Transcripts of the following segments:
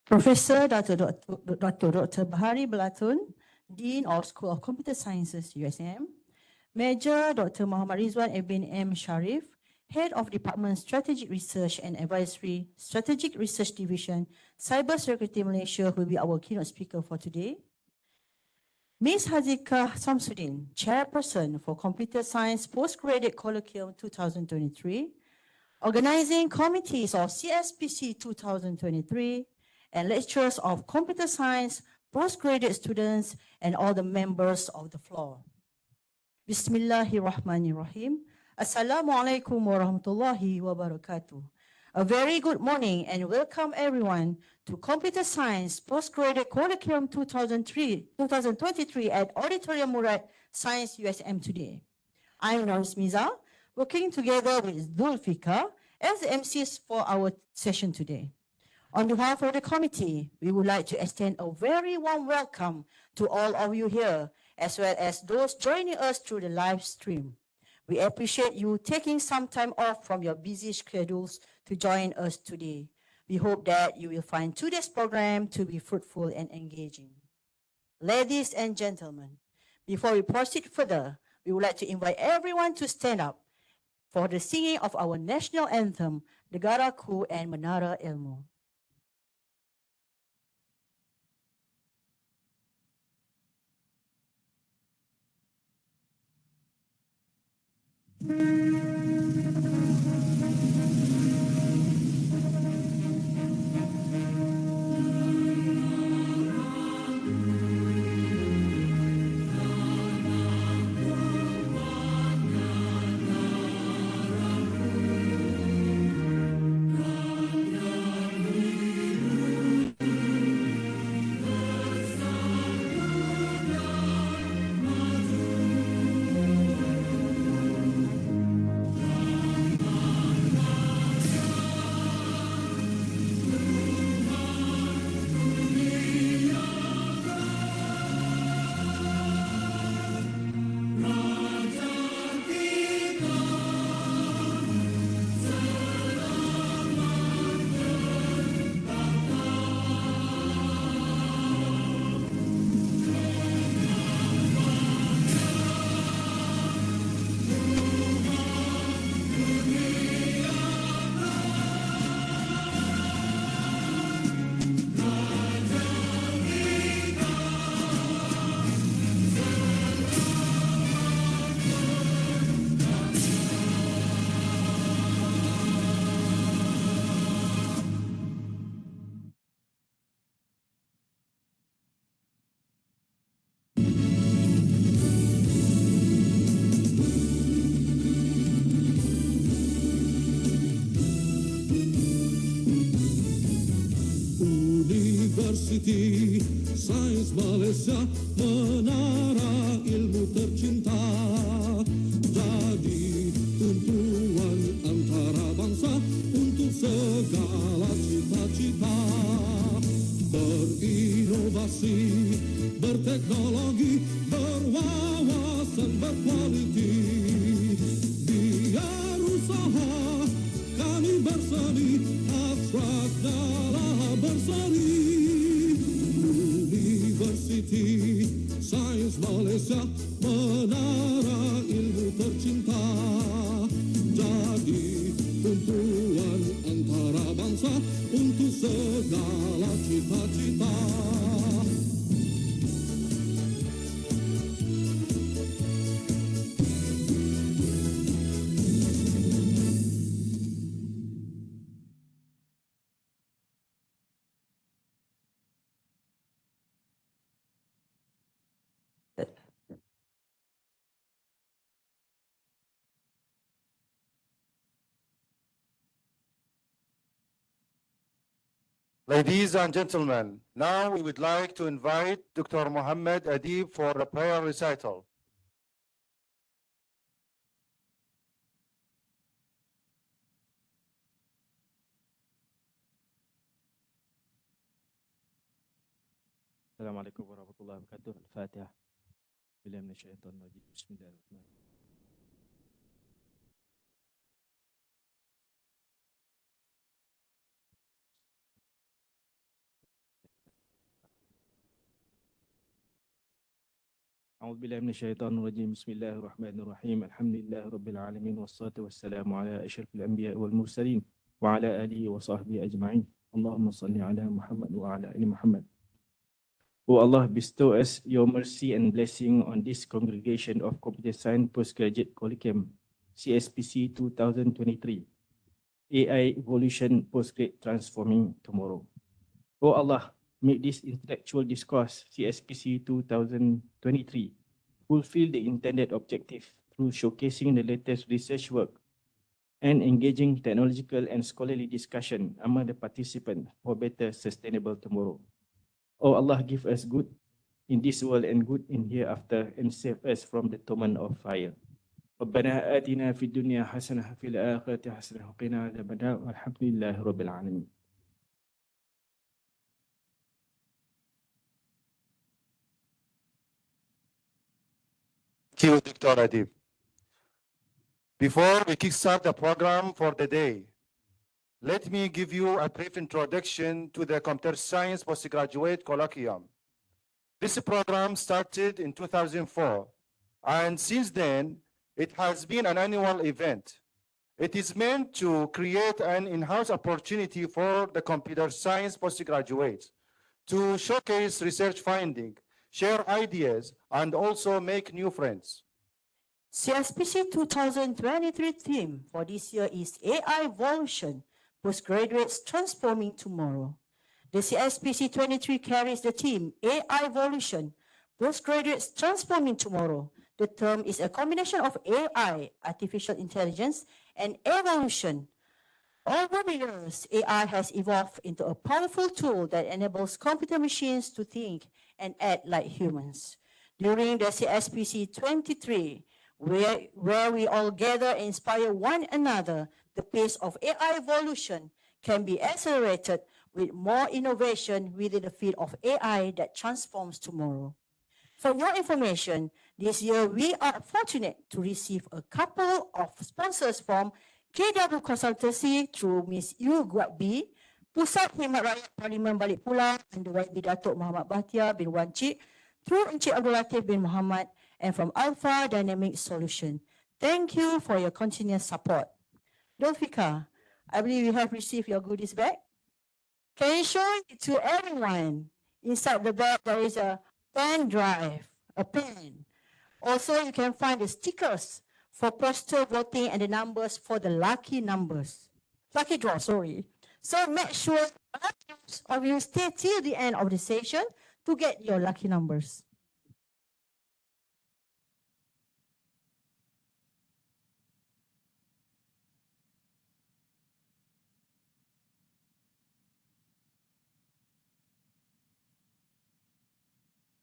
Professor Dr. Bahari Belatun, Dean of School of Computer Sciences, USM. Major Dr. Muhammad Rizwan Ibn M. Sharif, Head of Department Strategic Research and Advisory, Strategic Research Division, Cybersecurity Malaysia, will be our keynote speaker for today. Ms. Hazika Samsudin, Chairperson for Computer Science Postgraduate Colloquium 2023, Organizing Committees of CSPC 2023, and lecturers of Computer Science, postgraduate students, and all the members of the floor. Bismillahirrahmanirrahim. Assalamualaikum warahmatullahi wabarakatuh. A very good morning and welcome everyone to Computer Science Postgraduate Colloquium 2023 at Auditorium Murad Science USM today. I'm Norris Miza, working together with Zulfika as the MCs for our session today. On behalf of the committee, we would like to extend a very warm welcome to all of you here, as well as those joining us through the live stream. We appreciate you taking some time off from your busy schedules to join us today. We hope that you will find today's program to be fruitful and engaging. Ladies and gentlemen, before we proceed further, we would like to invite everyone to stand up for the singing of our national anthem, Negaraku and Menara Ilmu. University Sains Malaysia, menara ilmu tercinta, jadi tumpuan antara bangsa untuk segala cita-cita. Berinovasi, berteknologi, berwawasan, berkualiti. Biar usaha kami berseni, abstraklah berseri. University Sains Malaysia, menara ilmu tercinta, jadi tumpuan antara bangsa untuk segala cita-cita. Ladies and gentlemen, now we would like to invite Dr. Mohammed Adib for the prayer recital. Assalamualaikum warahmatullahi wabarakatuh. Al-Fatihah. Billahi minasyaitonir rajim. Bismillahirrahmanirrahim. أعوذ بالله من الشيطان الرجيم. بسم الله الرحمن الرحيم. الحمد لله رب العالمين والصلاة والسلام على أشرف الأنبياء والمرسلين وعلى آله وصحبه أجمعين. اللهم صل على محمد وعلى آل محمد. O Allah, bestow us your mercy and blessing on this congregation of Computer Science Postgraduate Colloquium, CSPC 2023, AI Evolution Postgrad Transforming Tomorrow. O Allah, make this intellectual discourse, CSPC 2023, fulfill the intended objective through showcasing the latest research work and engaging technological and scholarly discussion among the participants for better sustainable tomorrow. O Allah, give us good in this world and good in hereafter, and save us from the torment of fire. ربنا آتنا في الدنيا حسنة وفي الآخرة حسنة وقنا عذاب النار والحمد لله رب العالمين. Thank you, Dr. Adib. Before we kickstart the program for the day, let me give you a brief introduction to the Computer Science Postgraduate Colloquium. This program started in 2004, and since then, it has been an annual event. It is meant to create an in-house opportunity for the computer science postgraduates to showcase research finding, share ideas, and also make new friends. CSPC 2023 theme for this year is AI Evolution, Postgraduates Transforming Tomorrow. The CSPC 23 carries the theme AI Evolution, Postgraduates Transforming Tomorrow. The term is a combination of AI, artificial intelligence, and evolution. Over the years, AI has evolved into a powerful tool that enables computer machines to think and act like humans. During the CSPC 23, where we all gather and inspire one another, the pace of AI evolution can be accelerated with more innovation within the field of AI that transforms tomorrow. For your information, this year we are fortunate to receive a couple of sponsors from KW Consultancy through Ms. Yu Guat B, Pusat Khidmat Rakyat Parlimen Balik Pulang, and the YB Datuk Muhammad Bahtiar bin Wan Cik, through Encik Abdul Latif bin Muhammad, and from Alpha Dynamic Solution. Thank you for your continuous support. Dolfika, I believe you have received your goodies bag. Can you show it to everyone? Inside the bag, there is a pen drive, a pen. Also, you can find the stickers for postal voting and the numbers for the lucky numbers. Lucky draw, sorry. So make sure of you stay till the end of the session to get your lucky numbers.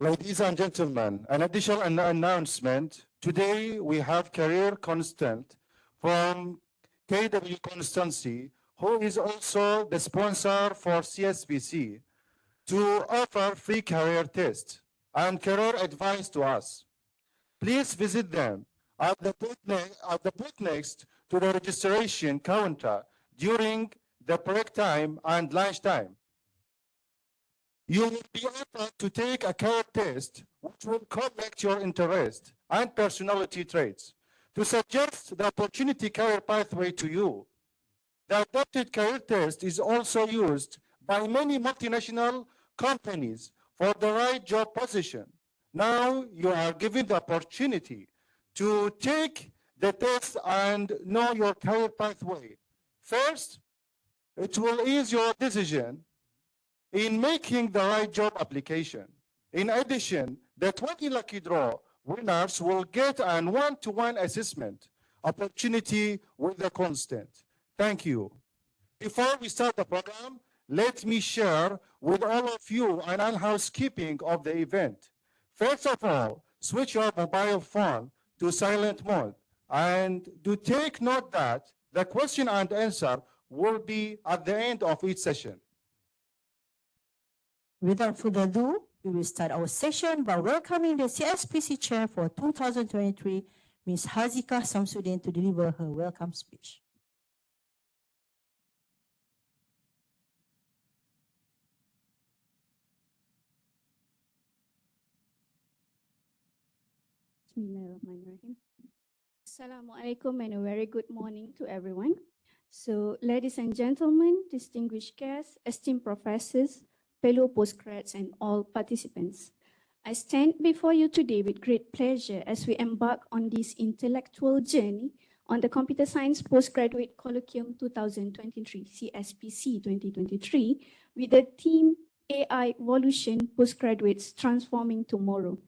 Ladies and gentlemen, an additional announcement. Today we have Career Constant from KW Constancy, who is also the sponsor for CSPC, to offer free career test and career advice to us. Please visit them at the booth next to the registration counter during the break time and lunch time. You will be offered to take a career test which will collect your interest and personality traits to suggest the opportunity career pathway to you. The adapted career test is also used by many multinational companies for the right job position. Now you are given the opportunity to take the test and know your career pathway. First, it will ease your decision in making the right job application. In addition, the 20 lucky draw winners will get an one-to-one assessment opportunity with the constant. Thank you. Before we start the program, let me share with all of you an housekeeping of the event. First of all, switch your mobile phone to silent mode and do take note that the question and answer will be at the end of each session. Without further ado, We will start our session by welcoming the CSPC Chair for 2023, Ms. Hazika Samsudin, to deliver her welcome speech. Bismillahirrahmanirrahim. Assalamualaikum and a very good morning to everyone. So, ladies and gentlemen, distinguished guests, esteemed professors, fellow postgrads, and all participants, I stand before you today with great pleasure as we embark on this intellectual journey on the Computer Science Postgraduate Colloquium 2023, CSPC 2023, with the theme AI Evolution Postgraduates Transforming Tomorrow.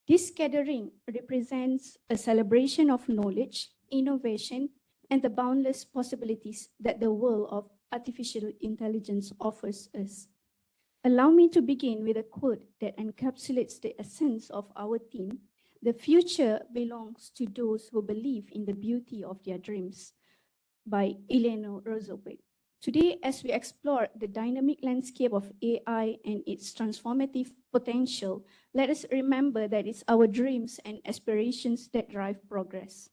This gathering represents a celebration of knowledge, innovation, and the boundless possibilities that the world of artificial intelligence offers us. Allow me to begin with a quote that encapsulates the essence of our theme: "The future belongs to those who believe in the beauty of their dreams," by Eleanor Roosevelt. Today, as we explore the dynamic landscape of AI and its transformative potential, let us remember that it's our dreams and aspirations that drive progress.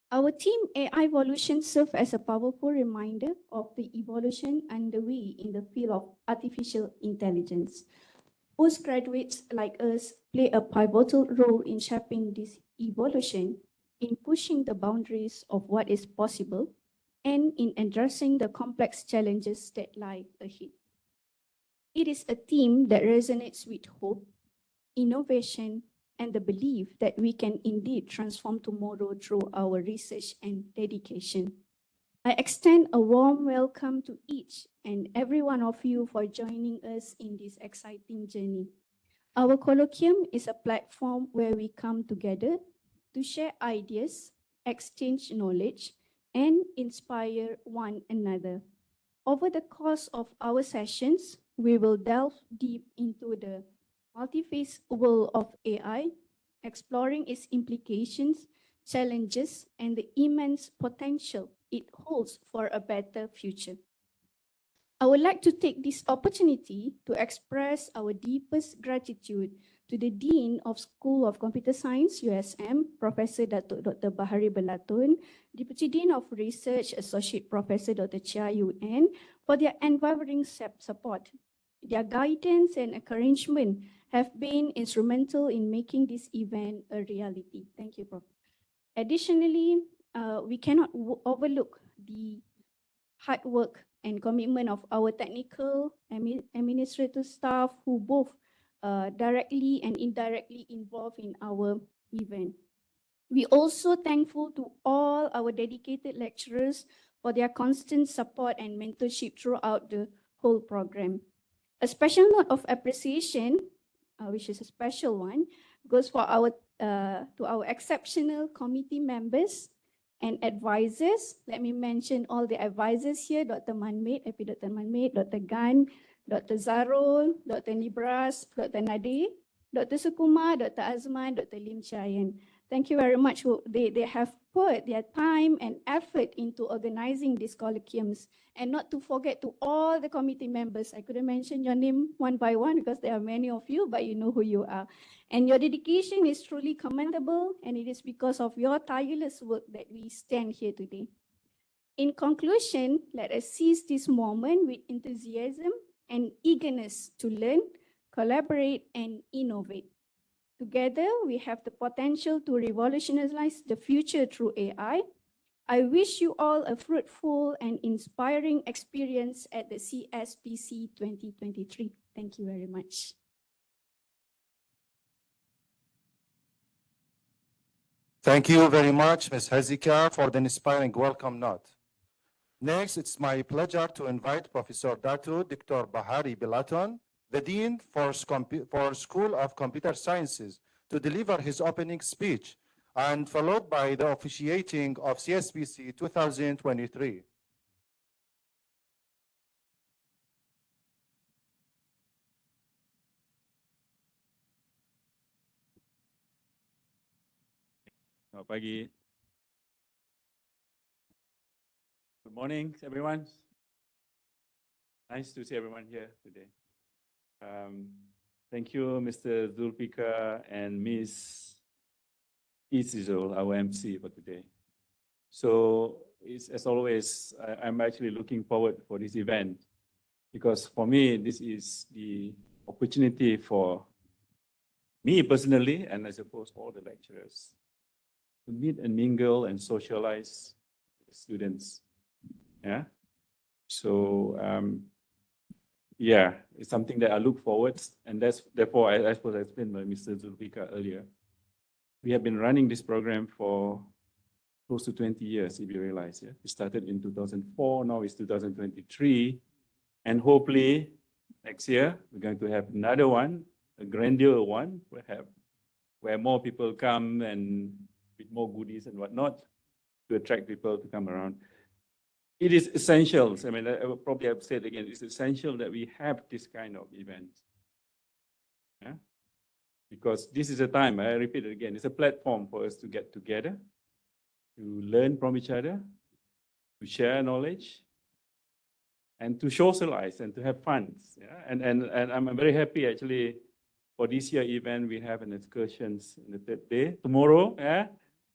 Our team AI Evolution serves as a powerful reminder of the evolution underway in the field of artificial intelligence. Postgraduates like us play a pivotal role in shaping this evolution, in pushing the boundaries of what is possible, and in addressing the complex challenges that lie ahead. It is a theme that resonates with hope, innovation, and the belief that we can indeed transform tomorrow through our research and dedication. I extend a warm welcome to each and every one of you for joining us in this exciting journey. Our colloquium is a platform where we come together to share ideas, exchange knowledge, and inspire one another. Over the course of our sessions, we will delve deep into the multi-phase world of AI, exploring its implications, challenges, and the immense potential it holds for a better future. I would like to take this opportunity to express our deepest gratitude to the Dean of School of Computer Science, USM, Professor Datuk Dr. Bahari Belatun, Deputy Dean of Research, Associate Professor Dr. Chia Yuen, for their unwavering support. Their guidance and encouragement have been instrumental in making this event a reality. Thank you, Prof. Additionally, we cannot overlook the hard work and commitment of our technical administrative staff who both directly and indirectly involved in our event. We also thankful to all our dedicated lecturers for their constant support and mentorship throughout the whole program. A special note of appreciation, which is a special one, goes for to our exceptional committee members and advisors. Let me mention all the advisors here: Dr. Manmeet, Dr. Manmeet, Dr. Gan, Dr. Zarul, Dr. Nibras, Dr. Nadi, Dr. Sukuma, Dr. Azman, Dr. Lim Chayan. Thank you very much. They have put their time and effort into organizing these colloquiums. And not to forget to all the committee members. I couldn't mention your name one by one because there are many of you, but you know who you are. And your dedication is truly commendable, and it is because of your tireless work that we stand here today. In conclusion, let us seize this moment with enthusiasm and eagerness to learn, collaborate, and innovate. Together, we have the potential to revolutionize the future through AI. I wish you all a fruitful and inspiring experience at the CSPC 2023. Thank you very much. Thank you very much, Ms. Hazika, for the inspiring welcome note. Next, it's my pleasure to invite Professor Datu Dr. Bahari Belatun, the Dean for School of Computer Sciences, to deliver his opening speech, and followed by the officiating of CSPC 2023. Selamat pagi. Good morning, everyone. Nice to see everyone here today. Thank you, Mr. Zulfikar and Ms. Isizul, our MC for today. So, as always, I'm actually looking forward for this event because for me, this is the opportunity for me personally, and I suppose all the lecturers, to meet and mingle and socialize with students. Yeah. So, yeah, it's something that I look forward, and that's therefore I suppose I explained by Mr. Zulfikar earlier. We have been running this program for close to 20 years, if you realize. Yeah, we started in 2004. Now it's 2023, and hopefully next year we're going to have another one, a grandeur one, where more people come and with more goodies and whatnot to attract people to come around. It is essential. I mean, I will probably have said again, it's essential that we have this kind of event. Yeah? Because this is a time, I repeat it again, it's a platform for us to get together, to learn from each other, to share knowledge, and to socialize and to have fun. Yeah? And I'm very happy actually for this year event, we have an excursions in the third day. Tomorrow, yeah?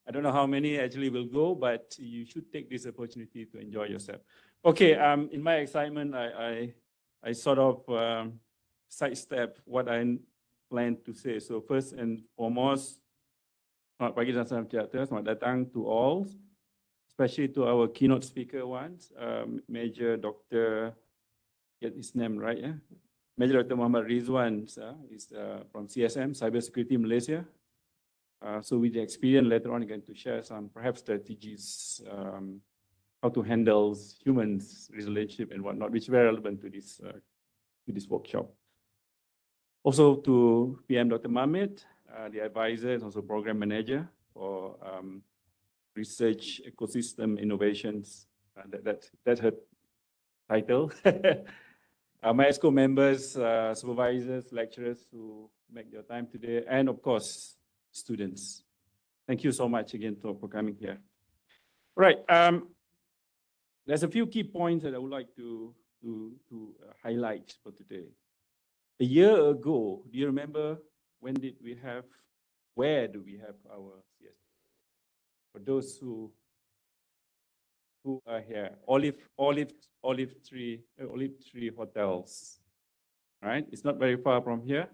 I don't know how many actually will go, but you should take this opportunity to enjoy yourself. Okay, in my excitement, I sort of sidestep what I plan to say. So first and foremost, selamat pagi dan salam sejahtera. Selamat datang to all, especially to our keynote speaker ones, Major Dr. Get his name right, yeah? Major Dr. Muhammad Rizwan is from CSM, Cybersecurity Malaysia. So with the experience later on, going to share some perhaps strategies, how to handle humans relationship and whatnot, which is very relevant to this workshop. Also to PM Dr. Mahmid, the advisor and also program manager for research ecosystem innovations. That's her title. My ESCO members, supervisors, lecturers who make their time today, and of course, students. Thank you so much again for coming here. Right. There's a few key points that I would like to highlight for today. A year ago, do you remember where do we have our CS? For those who are here, Olive Tree Hotels, right? It's not very far from here.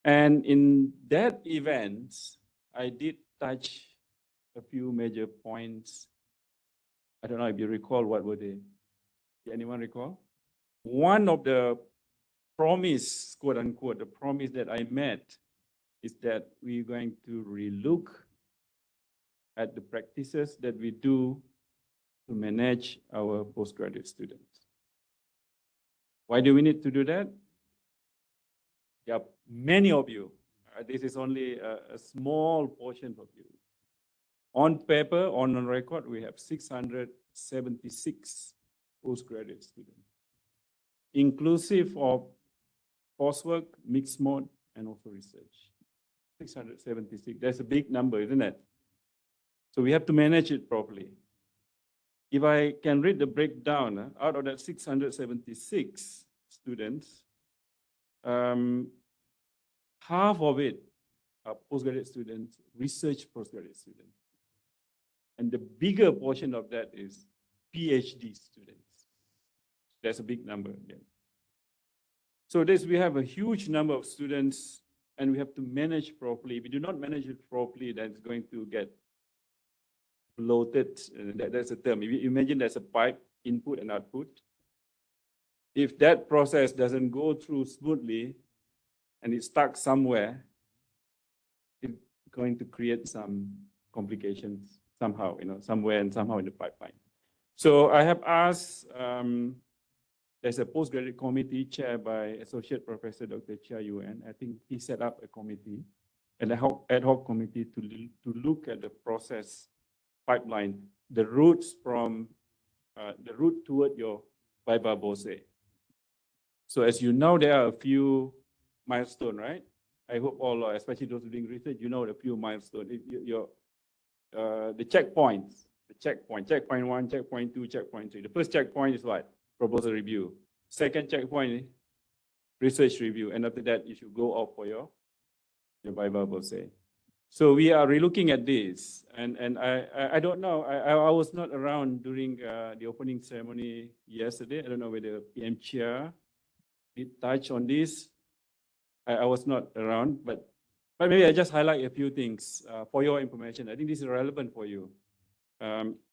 And in that event, I did touch a few major points. I don't know if you recall what were they. Did anyone recall? One of the promise, quote unquote, the promise that I made is that we're going to relook at the practices that we do to manage our postgraduate students. Why do we need to do that? There are many of you. This is only a small portion of you. On paper, on record, we have 676 postgraduate students, inclusive of coursework, mixed mode, and also research. 676, that's a big number, isn't it? So we have to manage it properly. If I can read the breakdown, out of that 676 students, half of it are postgraduate students, research postgraduate students. And the bigger portion of that is PhD students. That's a big number again. So we have a huge number of students and we have to manage properly. If we do not manage it properly, then it's going to get bloated. That's a term. If you imagine there's a pipe, input and output. If that process doesn't go through smoothly and it's stuck somewhere, it's going to create some complications somehow, somewhere and somehow in the pipeline. So I have asked, there's a postgraduate committee chaired by Associate Professor Dr. Chia Yuen. I think he set up a committee, an ad hoc committee to look at the process pipeline, the routes from the route toward your Viva Voce. So as you know, there are a few milestones, right? I hope all, especially those doing research, you know the few milestones. The checkpoints, checkpoint 1, checkpoint 2, checkpoint 3. The first checkpoint is what? Proposal review. Second checkpoint, research review, and after that, you should go out for your Bible per se. So we are relooking at this, and I don't know, I was not around during the opening ceremony yesterday. I don't know whether PM Chair did touch on this. I was not around, but maybe I just highlight a few things for your information. I think this is relevant for you.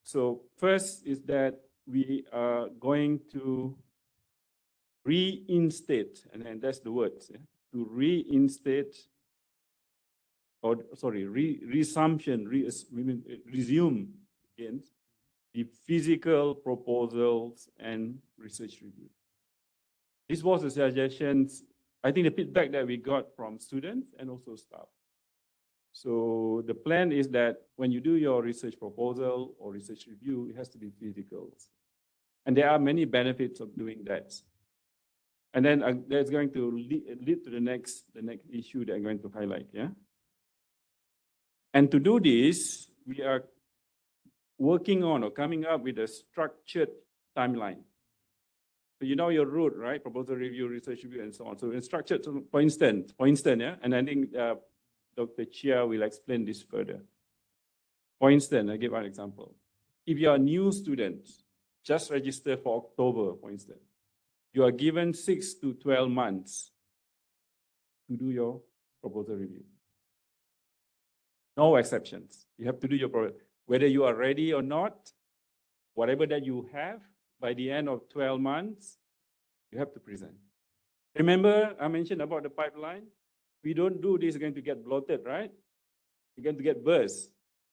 So first is that we are going to reinstate, and that's the word, to reinstate, or sorry, resume again the physical proposals and research review. This was the suggestions, I think the feedback that we got from students and also staff. So the plan is that when you do your research proposal or research review, it has to be physical. And there are many benefits of doing that. And then that's going to lead to the next issue that I'm going to highlight, yeah? And to do this, we are working on or coming up with a structured timeline. So you know your route, right? Proposal review, research review, and so on. So in structured, for instance, yeah? And I think Dr. Chia will explain this further. For instance, I give one example. If you are a new student, just register for October, for instance, you are given 6 to 12 months to do your proposal review. No exceptions. You have to do your proposal. Whether you are ready or not, whatever that you have, by the end of 12 months, you have to present. Remember, I mentioned about the pipeline. We don't do this, going to get bloated, right? You're going to get burst.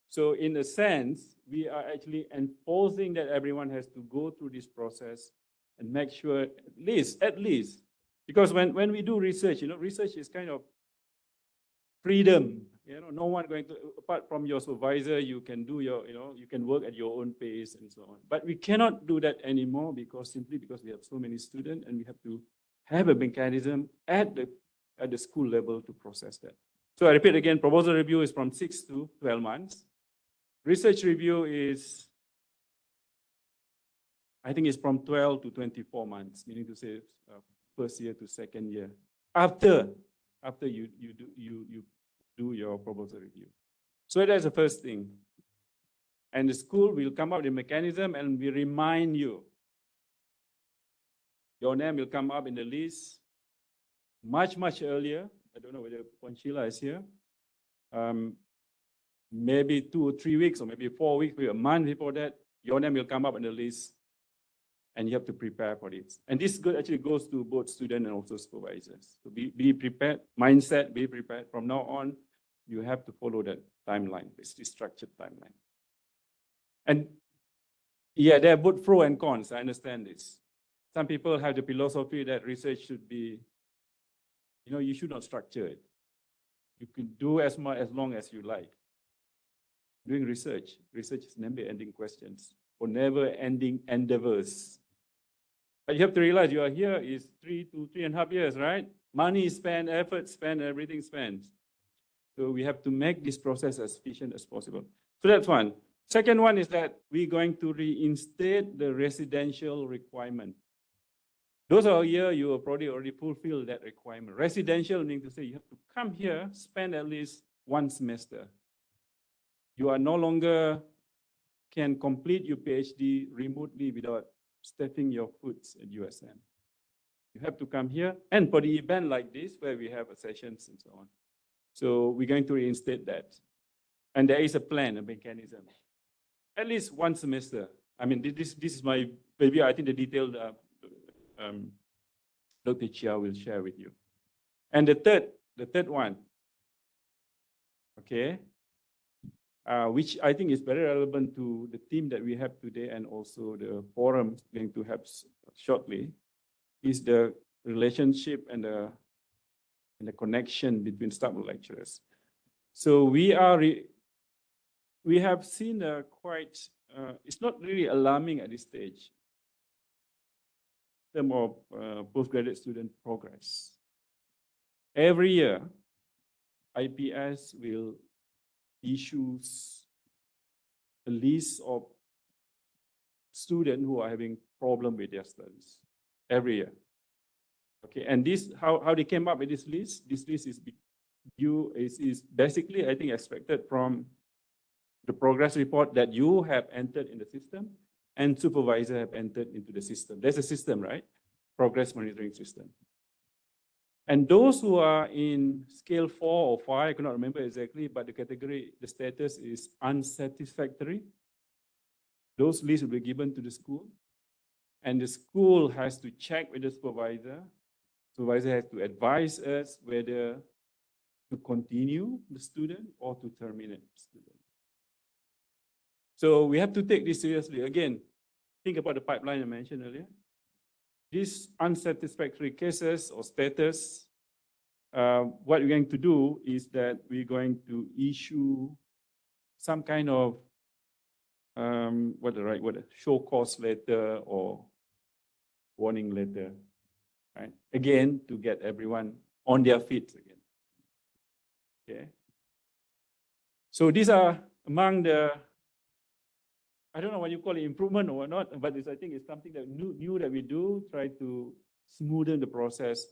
So in a sense, we are actually enforcing that everyone has to go through this process and make sure at least, because when we do research, research is kind of freedom. No one going to, apart from your supervisor, you can do you can work at your own pace and so on. But we cannot do that anymore simply because we have so many students and we have to have a mechanism at the school level to process that. So I repeat again, proposal review is from 6 to 12 months. Research review is, I think it's from 12 to 24 months, meaning to say first year to second year, after you do your proposal review. So that's the first thing. And the school will come up with a mechanism and we remind you. Your name will come up in the list much earlier. I don't know whether Ponchila is here. Maybe 2 or 3 weeks or maybe 4 weeks, maybe a month before that, your name will come up in the list and you have to prepare for this. And this actually goes to both students and also supervisors. So be prepared, mindset, be prepared. From now on, you have to follow that timeline, this structured timeline. And yeah, there are both pros and cons, I understand this. Some people have the philosophy that research should be, you should not structure it. You can do as long as you like. Doing research is never-ending questions or never-ending endeavors. But you have to realize you are here is 3 to 3.5 years, right? Money spent, effort spent, everything spent. So we have to make this process as efficient as possible. So that's one. Second one is that we're going to reinstate the residential requirement. Those are here, you will probably already fulfill that requirement. Residential meaning to say you have to come here, spend at least 1 semester. You are no longer can complete your PhD remotely without stepping your foot at USM. You have to come here, and for the event like this, where we have sessions and so on. So we're going to reinstate that. And there is a plan, a mechanism. At least 1 semester. I mean, this is my, maybe I think the detailed Dr. Chia will share with you. And the third one, okay, which I think is very relevant to the theme that we have today and also the forum going to have shortly, is the relationship and the connection between staff and lecturers. So we have seen quite, it's not really alarming at this stage in terms of postgraduate student progress. Every year, IPS will issue a list of students who are having problem with their studies every year. Okay, and this, how they came up with this list? This list is basically, I think, extracted from the progress report that you have entered in the system and supervisor have entered into the system. There's a system, right? Progress monitoring system. And those who are in scale 4 or 5, I cannot remember exactly, but the category, the status is unsatisfactory. Those lists will be given to the school, and the school has to check with the supervisor. Supervisor has to advise us whether to continue the student or to terminate the student. So we have to take this seriously. Again, think about the pipeline I mentioned earlier. These unsatisfactory cases or status, what we're going to do is that we're going to issue some kind of what the right word, show cause letter or warning letter, right? Again, to get everyone on their feet again. Okay. So these are among the, I don't know what you call it, improvement or not, but I think it's something that new that we do, try to smoothen the process,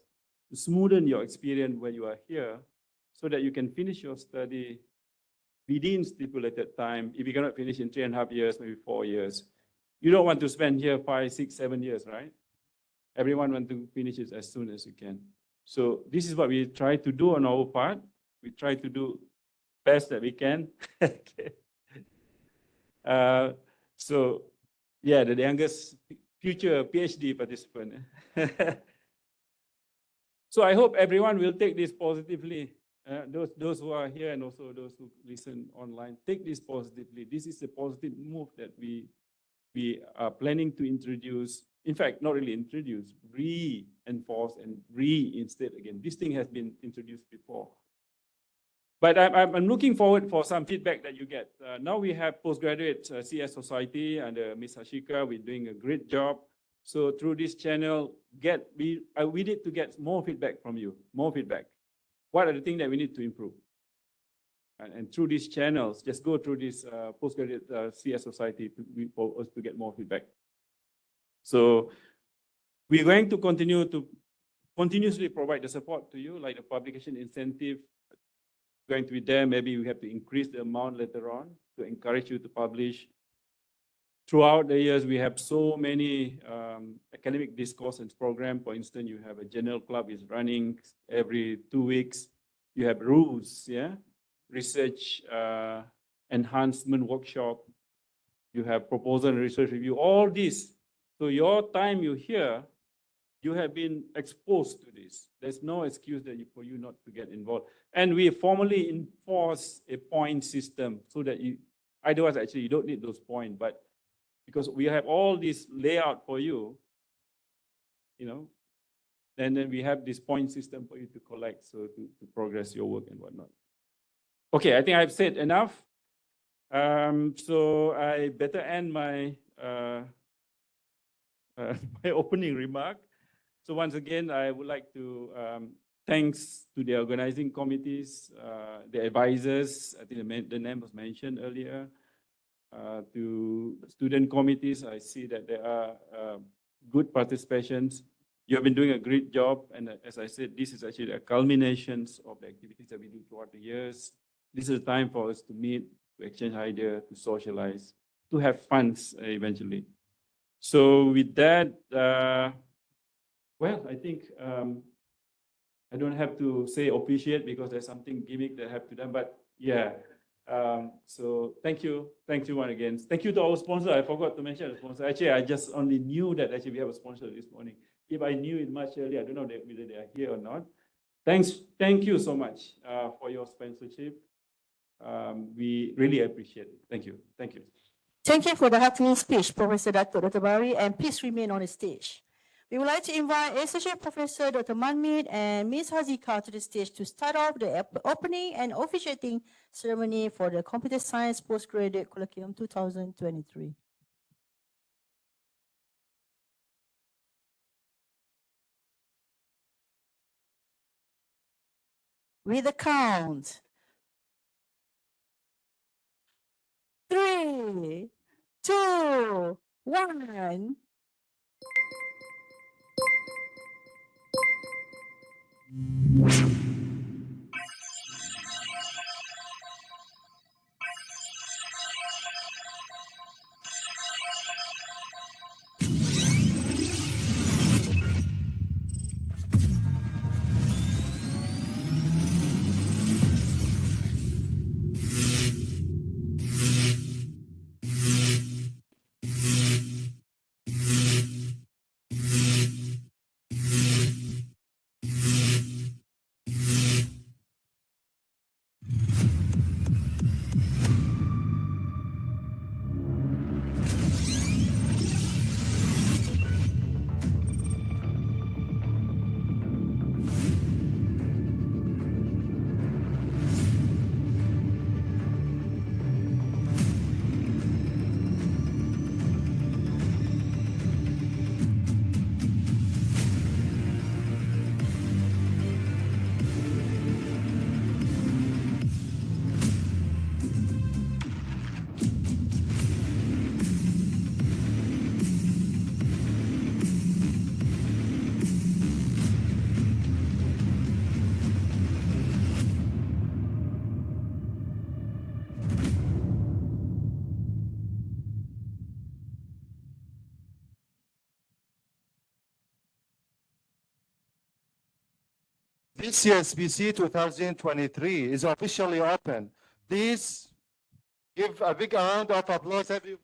to smoothen your experience when you are here, so that you can finish your study within stipulated time. If you cannot finish in 3.5 years, maybe 4 years, you don't want to spend here 5, 6, 7 years, right? Everyone wants to finish it as soon as you can. So this is what we try to do on our part. We try to do best that we can. Okay. So yeah, the youngest future PhD participant. So I hope everyone will take this positively. Those who are here and also those who listen online, take this positively. This is a positive move that we are planning to introduce. In fact, not really introduce, reinforce and reinstate again. This thing has been introduced before. But I'm looking forward for some feedback that you get. Now we have postgraduate CS Society under Ms. Hashika. We're doing a great job. So through this channel, we need to get more feedback from you, more feedback. What are the things that we need to improve? And through these channels, just go through this postgraduate CS Society for us to get more feedback. So we're going to continue to continuously provide the support to you, like the publication incentive going to be there. Maybe we have to increase the amount later on to encourage you to publish. Throughout the years, we have so many academic discourse and program. For instance, you have a journal club is running every 2 weeks. You have rules, yeah, research enhancement workshop. You have proposal and research review, all this. So your time you here, you have been exposed to this. There's no excuse for you not to get involved. And we formally enforce a point system so that otherwise actually you don't need those points, but because we have all this layout for you, and then we have this point system for you to collect, so to progress your work and whatnot. Okay, I think I've said enough. So I better end my my opening remark. So once again, I would like to thanks to the organizing committees, the advisors. I think the name was mentioned earlier. To student committees, I see that there are good participations. You have been doing a great job, and as I said, this is actually a culmination of the activities that we do throughout the years. This is a time for us to meet, to exchange ideas, to socialize, to have fun eventually. So with that, well, I think I don't have to say appreciate because there's something gimmick that I have to do, but yeah. So thank you once again. Thank you to our sponsor. I forgot to mention the sponsor. Actually, I just only knew that actually we have a sponsor this morning. If I knew it much earlier, I don't know whether they are here or not. Thank you so much for your sponsorship. We really appreciate it. Thank you. Thank you. Thank you for the heartening speech, Professor Dr. Bari, and please remain on the stage. We would like to invite Associate Professor Dr. Manmeet and Ms. Hazika to the stage to start off the opening and officiating ceremony for the Computer Science Postgraduate Colloquium 2023. With the count. 3, 2, 1. This CSBC 2023 is officially open. Please give a big round of applause, everyone.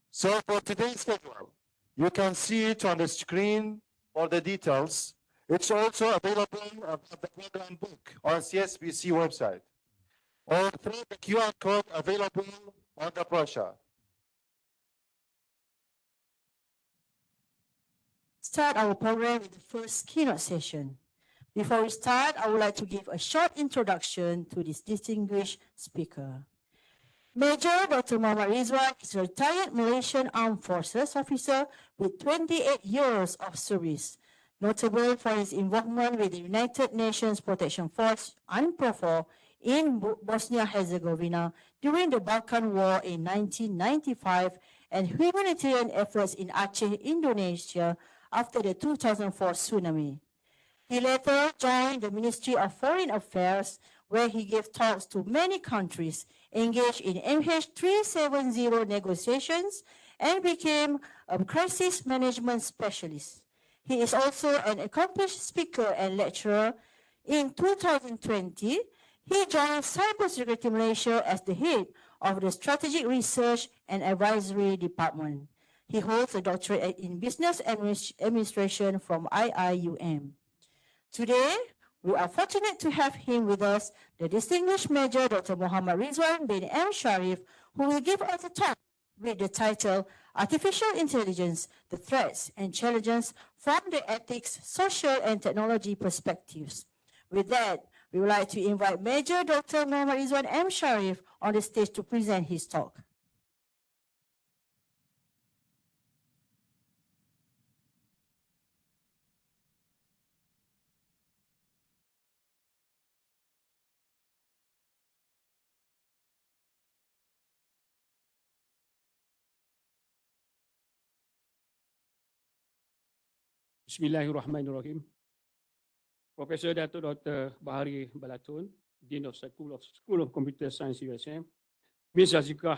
So for today's schedule, you can see it on the screen for the details. It's also available at the program book on CSBC website or through the QR code available on the brochure. Start our program with the first keynote session. Before we start, I would like to give a short introduction to this distinguished speaker. Major Dr. Muhammad Rizwan is a retired Malaysian Armed Forces officer with 28 years of service, notable for his involvement with the United Nations Protection Force, UNPROFOR, in Bosnia-Herzegovina during the Balkan War in 1995 and humanitarian efforts in Aceh, Indonesia after the 2004 tsunami. He later joined the Ministry of Foreign Affairs, where he gave talks to many countries, engaged in MH370 negotiations, and became a crisis management specialist. He is also an accomplished speaker and lecturer. In 2020, he joined Cybersecurity Malaysia as the head of the Strategic Research and Advisory Department. He holds a doctorate in Business Administration from IIUM. Today, we are fortunate to have him with us, the distinguished Major Dr. Muhammad Rizwan bin M. Sharif, who will give us a talk with the title Artificial Intelligence, the Threats and Challenges from the Ethics, Social and Technology Perspectives. With that, we would like to invite Major Dr. Muhammad Rizwan M. Sharif on the stage to present his talk. Bismillahirrahmanirrahim. Professor Dato Dr. Bahari Balatun, Dean of School of Computer Science, USM. Ms. Azika, I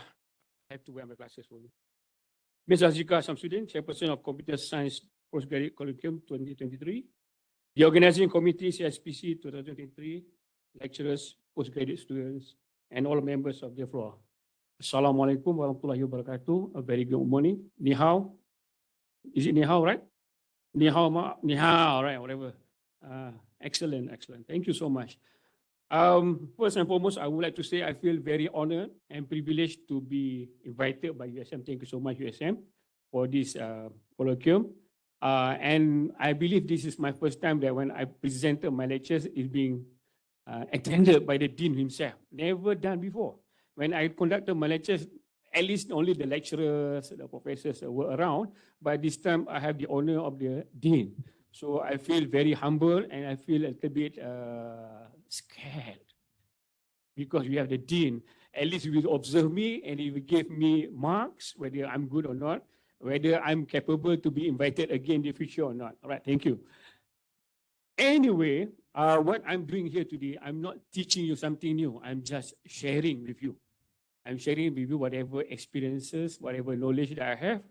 have to wear my glasses for you. Ms. Azika Samsudin, Chairperson of Computer Science Postgraduate Curriculum 2023. The Organizing Committee, CSPC 2023, lecturers, postgraduate students, and all members of the floor. Assalamualaikum warahmatullahi wabarakatuh. A very good morning. Ni hao. Is it ni hao, right? Ni hao, right, whatever. Excellent. Thank you so much. First and foremost, I would like to say I feel very honored and privileged to be invited by USM. Thank you so much, USM, for this colloquium. And I believe this is my first time that when I presented my lectures, is being attended by the Dean himself. Never done before. When I conducted my lectures, at least only the lecturers, the professors were around, but this time I have the honor of the Dean. So I feel very humble and I feel a little bit scared because we have the Dean. At least he will observe me and he will give me marks, whether I'm good or not, whether I'm capable to be invited again in the future or not. All right, thank you. Anyway, what I'm doing here today, I'm not teaching you something new. I'm just sharing with you. I'm sharing with you whatever experiences, whatever knowledge that I have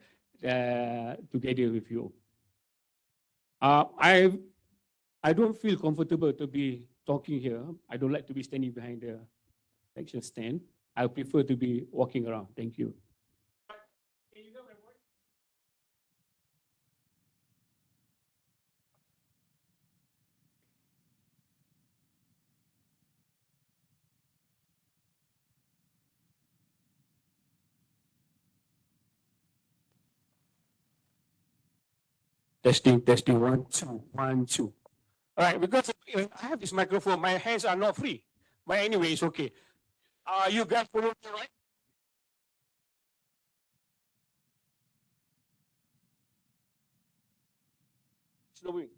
together with you. I don't feel comfortable to be talking here. I don't like to be standing behind the lecture stand. I prefer to be walking around. Thank you. Testing, testing, 1, 2, 1, 2. All right, because I have this microphone, my hands are not free. But anyway, it's okay. You guys follow me, right? Slowing.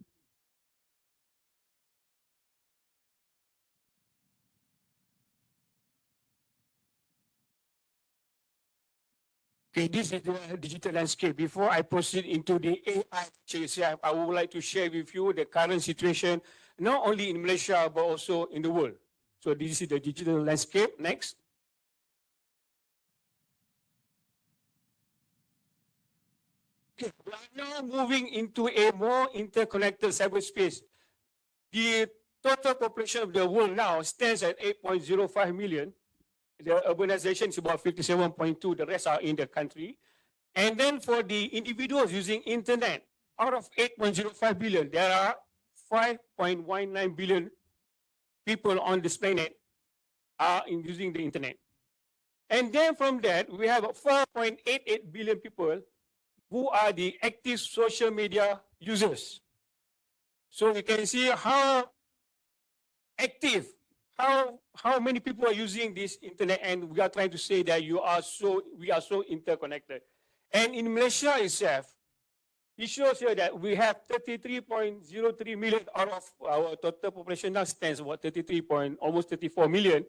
Okay, this is the digital landscape. Before I proceed into the AI, I would like to share with you the current situation, not only in Malaysia, but also in the world. So this is the digital landscape. Next. Okay, we are now moving into a more interconnected cyberspace. The total population of the world now stands at 8.05 million. The urbanization is about 57.2. The rest are in the country. And then for the individuals using internet, out of 8.05 billion, there are 5.19 billion people on this planet are using the internet. And then from that, we have 4.88 billion people who are the active social media users. So you can see how active, how many people are using this internet, and we are trying to say that we are so interconnected. And in Malaysia itself, it shows here that we have 33.03 million out of our total population now stands about almost 34 million.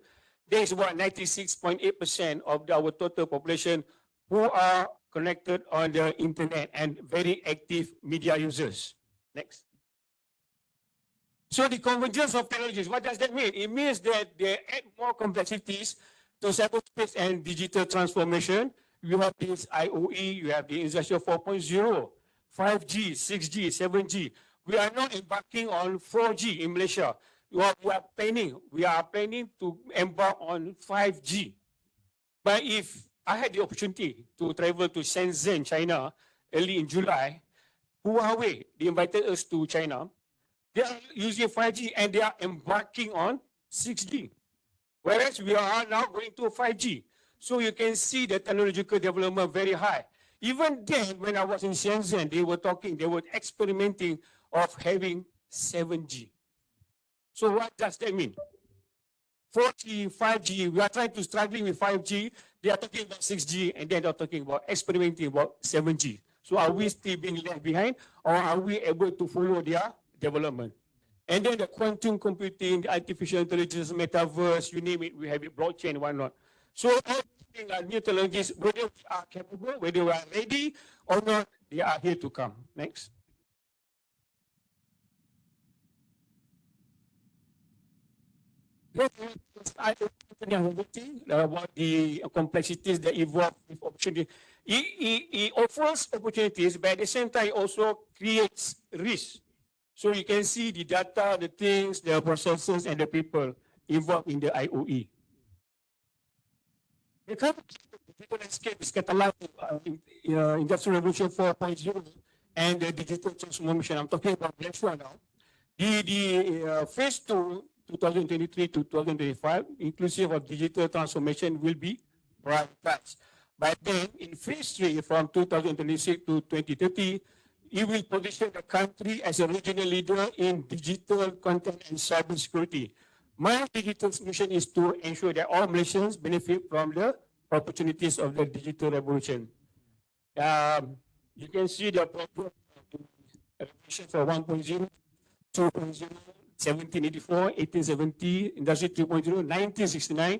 There is about 96.8% of our total population who are connected on the internet and very active media users. Next. So the convergence of technologies, what does that mean? It means that they add more complexities to cyberspace and digital transformation. You have this IoE, you have the Industry 4.0, 5G, 6G, 7G. We are now embarking on 4G in Malaysia. We are planning to embark on 5G. But if I had the opportunity to travel to Shenzhen, China, early in July, Huawei, they invited us to China. They are using 5G and they are embarking on 6G. Whereas we are now going to 5G. So you can see the technological development very high. Even then, when I was in Shenzhen, they were experimenting of having 7G. So what does that mean? 4G, 5G, we are struggling with 5G. They are talking about 6G, and then they're talking about experimenting about 7G. So are we still being left behind, or are we able to follow their development? And then the quantum computing, the artificial intelligence, metaverse, you name it, we have it, blockchain, why not? So all things are new technologies, whether we are capable, whether we are ready or not, they are here to come. Next. About the complexities that evolve with opportunity. It offers opportunities, but at the same time, it also creates risks. So you can see the data, the things, the processes, and the people involved in the IoE. The current digital landscape is catalyzed Industrial Revolution 4.0 and the digital transformation. I'm talking about Malaysia now. The phase 2, 2023 to 2025, inclusive of digital transformation, will be prioritized. But then in phase 3, from 2026 to 2030, it will position the country as a regional leader in digital content and cybersecurity. My digital mission is to ensure that all Malaysians benefit from the opportunities of the digital revolution. You can see the revolution for 1.0, 2.0, 1784, 1870, Industry 3.0, 1969,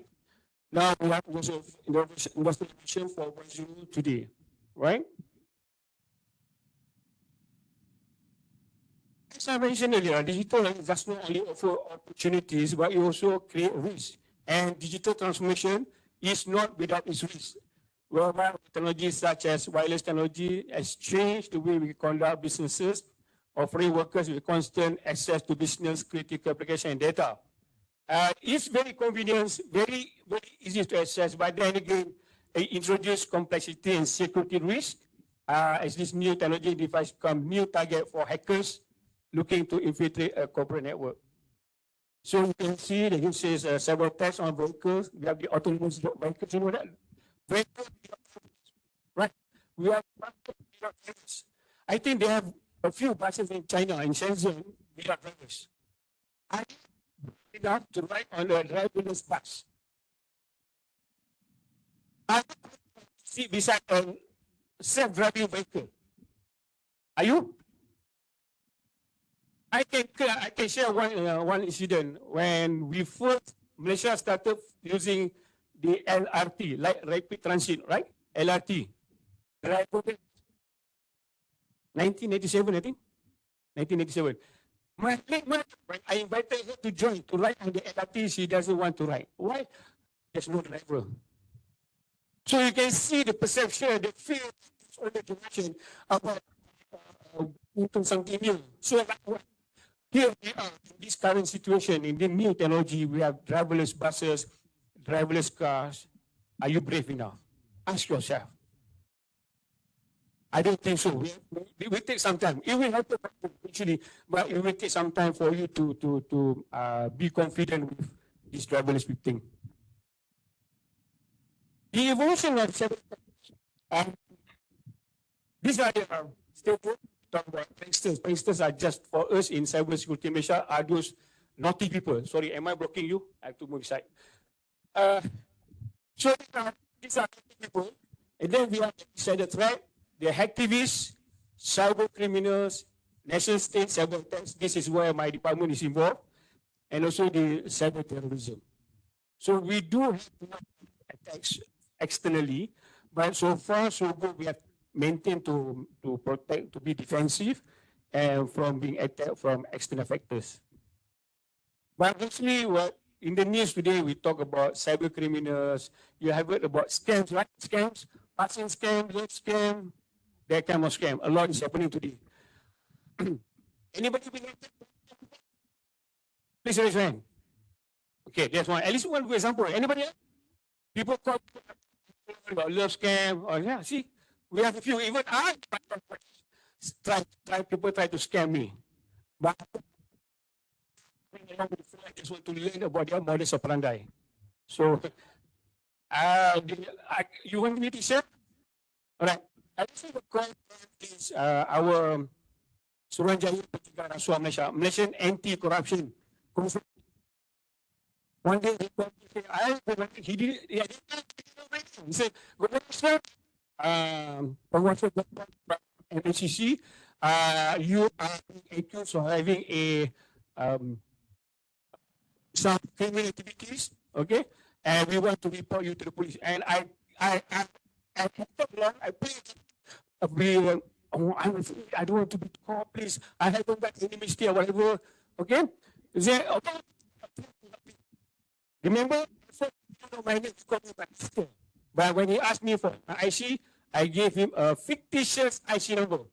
Now we have also industrialization 4.0 today, right? As I mentioned earlier, digital does not only offer opportunities, but it also create risk. And digital transformation is not without its risk. Whereby technologies such as wireless technology has changed the way we conduct businesses, offering workers with constant access to business critical application and data. It's very convenient, very easy to access, but then again, it introduces complexity and security risk as this new technology device become new target for hackers looking to infiltrate a corporate network. So you can see that it says several tests on vehicles. We have the autonomous vehicles, you know that? Vehicles, right? We have drivers. I think they have a few buses in China, in Shenzhen, without drivers. I enough to ride on a driverless bus. I sit beside a self-driving vehicle. Are you? I can share one incident when we first Malaysia started using the LRT, like rapid transit, right? LRT. 1987, I think. 1987. My late mother, when I invited her to join to ride on the LRT, she doesn't want to ride. Why? There's no driver. So you can see the perception, the fear of the generation about something new. So here we are in this current situation, in the new technology, we have driverless buses, driverless cars. Are you brave enough? Ask yourself. I don't think so. We will take some time. It will happen actually, but it will take some time for you to be confident with this driverless thing. The evolution of these are the statements talk about pranksters. Pranksters are just for us in cybersecurity Malaysia are those naughty people. Sorry, am I blocking you? I have to move aside. So these are naughty people, and then we have the threat. The hacktivists, cyber criminals, nation state cyber attacks. This is where my department is involved, and also the cyber terrorism. So we do have attacks externally, but so far so good. We have maintained to protect, to be defensive, and from being attacked from external factors. But actually, what in the news today we talk about cyber criminals. You have heard about scams, right? Scams, passing scam, love scam. That kind of scam. A lot is happening today. Anybody been affected? Please raise your hand. Okay, there's one. At least one good example. Anybody else? People talk about love scam. Or yeah, see, we have a few. Even I people try to scam me. But I just want to learn about their modus operandi. So, you want me to share? All right. I think the call is our Suruhanjaya Pencegahan Rasuah Malaysia, Malaysian Anti-Corruption. One day he did. He said, "Good morning, Penguasa MCC, you are accused of having some criminal activities, okay? And we want to report you to the police." And I don't want to be caught, please. I haven't got any mistake or whatever. Okay? Is there, okay? Remember, my name is called my sister. But when he asked me for my IC, I gave him a fictitious IC number.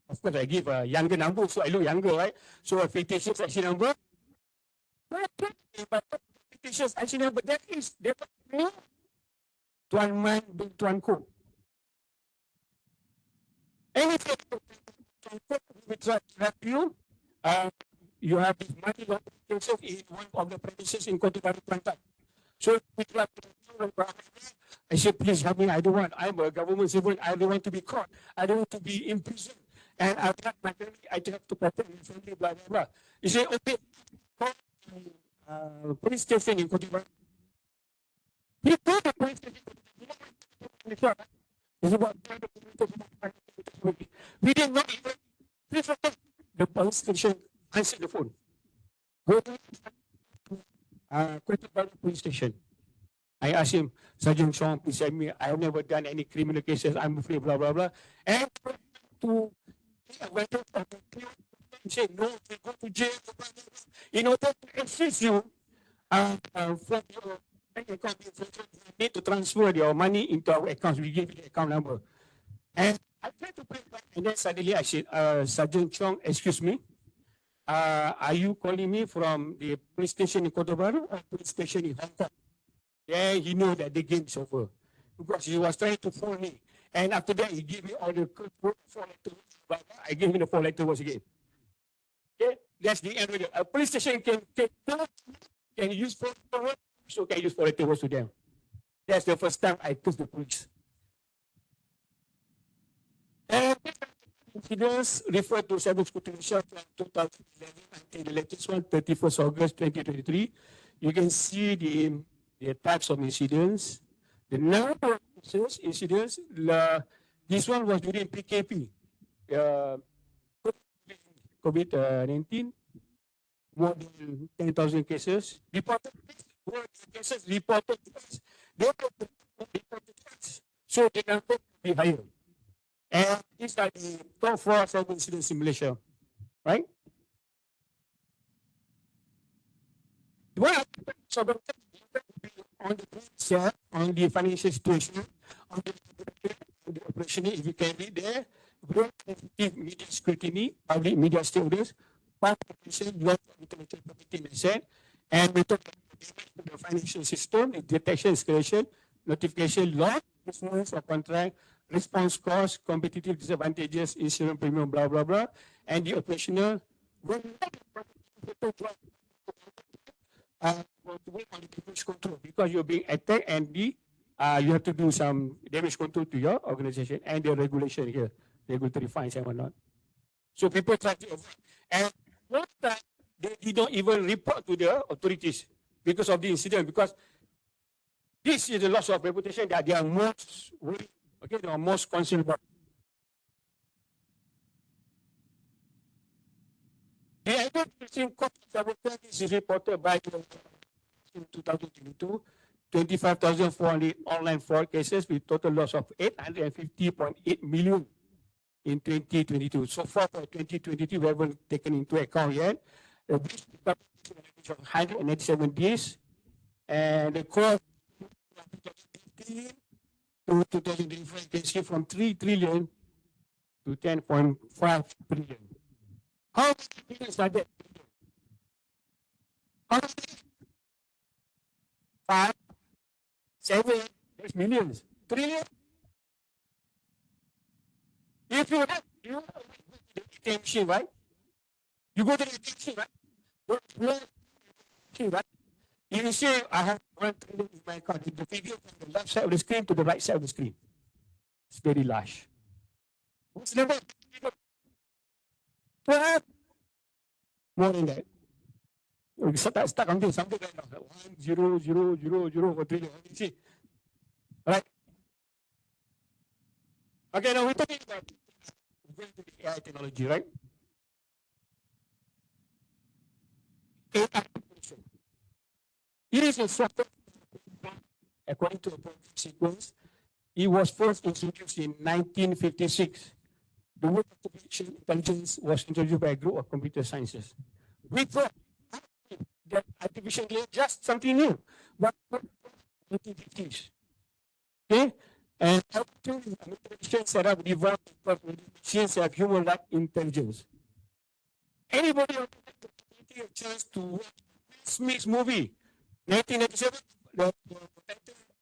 Of course, I give a younger number, so I look younger, right? So a fictitious IC number. But fictitious IC number, that is Tuan Man bin Tuan Ko. Anything we try to help you, you have this money cases in one of the premises in Kota Baru, Kelantan. So we try to I said, please help me. I'm a government servant. I don't want to be caught. I don't want to be in prison. And I've got my family. I have to protect my family, blah, blah, blah. He said, okay, call police station in Kota Baru. He called the police station. It's about we did not even the police station answered the phone. Go to Kota Baru police station. asked him, Sergeant Chong, please help me. I have never done any criminal cases. I'm afraid, blah, blah, blah. And to take advantage of the claim, he said, no, you go to jail, blah, blah, blah. In order to assist you from your bank account, you need to transfer your money into our accounts. We give you the account number. And I tried to pay back, and then suddenly I said, Sergeant Chong, excuse me, are you calling me from the police station in Kota Baru or police station in Hong Kong? Then he knew that the game is over because he was trying to fool me. And after that, he gave me all the code 4-letter words. But I gave him the 4-letter words again. Okay, that's the end of it. A police station can use 4-letter words, so can use 4-letter words to them. That's the first time I cursed the police. And incidents refer to cyber scrutiny from 2011 until the latest one, 31st August 2023. You can see the types of incidents, the number of incidents. This one was during PKP, COVID-19, more than 10,000 cases. Reported cases, reported cases. They were reported cases. So the number will be higher. And these are the top 4 cyber incidents in Malaysia, right? What on the share, on the financial situation, on the operation, if you can read there, very effective media scrutiny, public media stakeholders, participation, loss of intellectual property and asset, and method of the financial system, detection, escalation, notification, law, business or contract, response cost, competitive disadvantages, insurance premium, blah, blah, blah, and the operational to work on the damage control because you're being attacked and you have to do some damage control to your organization and the regulation here, regulatory fines and whatnot. So people try to avoid. And one time they did not even report to the authorities because of the incident, because this is the loss of reputation that they are most worried. Okay, they are most concerned about. The identification cost of sabotage is reported by in 2022, 25,400 online fraud cases with total loss of 850.8 million in 2022. So far for 2022, we haven't taken into account yet. The breach of 187 days, and the cost to 2025, you can see from 3 trillion to 10.5 trillion. How many billions are there? How many? 5, 7, there's millions. Trillion? If you have the ATM machine, right? You go to the ATM machine, right? You say, I have 1 trillion in my account. The figure from the left side of the screen to the right side of the screen. It's very large. What's the number? More than that. We start counting something like 1, 0, 0, 0, 0, 1 trillion. You see? Right? Okay, now we're talking about AI technology, right? AI technology. It is a software, according to the sequence. It was first introduced in 1956. The word artificial intelligence was introduced by a group of computer scientists. We thought that artificial intelligence is just something new, but 1950s. Okay? And artificial setup developed machines have human-like intelligence. Anybody who get a chance to watch Smith's movie, 1997, the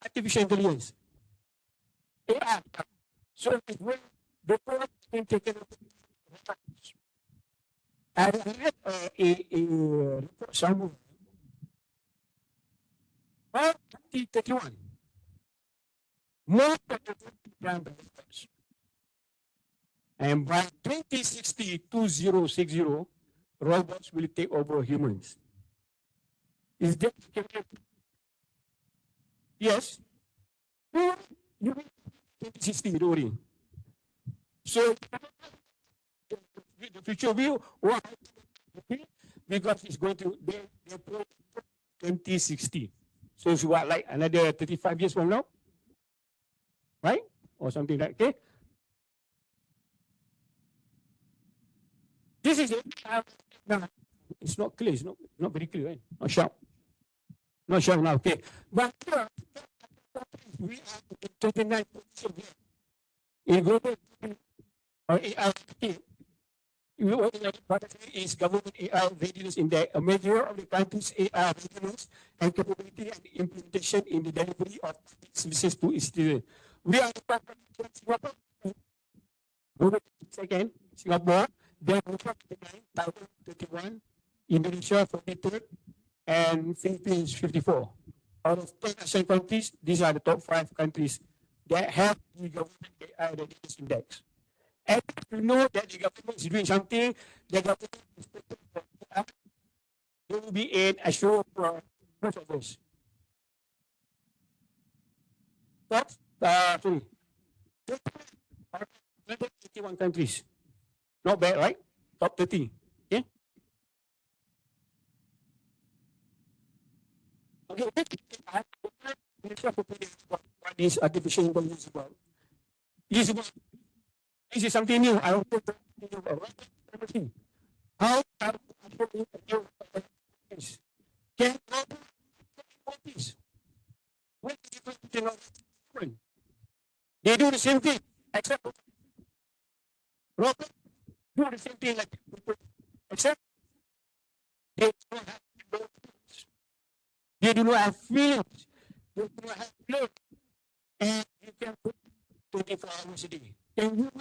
artificial intelligence. AI. So it will the product been taken up. I read a report somewhere. By 2031, most of the brand robots. And by 2060, robots will take over humans. Is that yes? You 2060, don't worry. So the future view, what? Because it's going to be 2060. So it's what, like another 35 years from now? Right? Or something like that. Okay? This is it. No, it's not clear. It's not very clear. Right? Not sharp. Not sharp now. Okay. But we are in 29 position here. In global or AI, is government AI readiness index, a measure of the country's AI readiness and capability and implementation in the delivery of services to its citizens. We are Singapore. Second, Singapore, then 31, Indonesia 43rd, and Philippines 54. Out of 10 ASEAN countries, these are the top 5 countries that have the government AI readiness index. And to know that the government is doing something, the government is there will be an assured for most of us. Top, sorry, 181 countries. Not bad, right? Top 30. Okay. Okay. What is artificial intelligence about? This is something new. I want to talk to you about everything. How can this? What is the difference between they do the same thing, except robot do the same thing like people, except they don't have feelings. They do not have feelings. They do not have blood. And you can put 24 hours a day. Can you?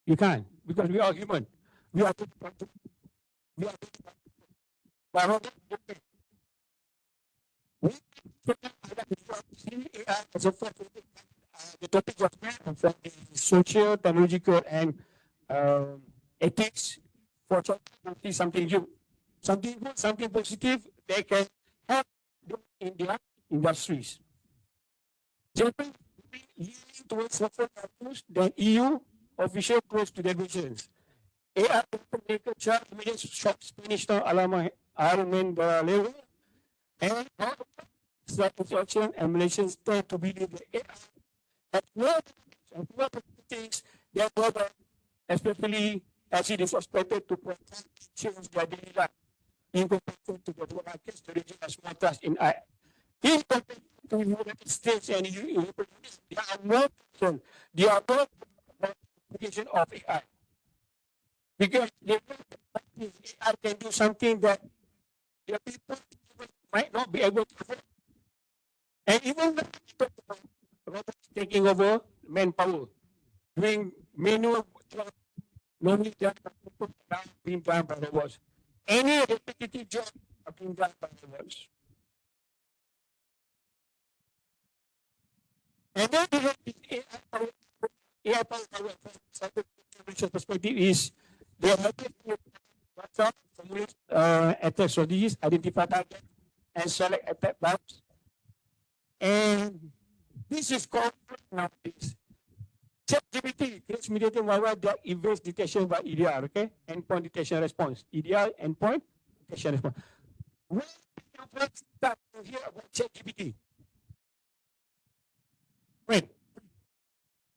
You can't, because we are human. We are the topic was from the social, technological, and ethics for something new, something good, something positive. They can help in their industries. Japan leaning towards software tools than EU official close to their visions. AI maker chart images short Spanish now alama Armen Level and satisfaction and Malaysians tend to believe that AI has more things that global, especially as it is expected to protect change their daily life in comparison to the global markets to reach a small trust in AI. In comparison to the United States and Europe, there are more application of AI. Because AI can do something that the people might not be able to do. And even when robots taking over manpower, doing manual job, normally they are being done by robots. Any repetitive job are being done by robots. And then the AI power perspective is they have WhatsApp, formulate attack strategies, identify targets, and select attack maps. And this is called nowadays. ChatGPT creates mediated malware that evades detection by EDR, okay? Endpoint detection response. EDR, endpoint detection response. When you start to hear about ChatGPT? Wait.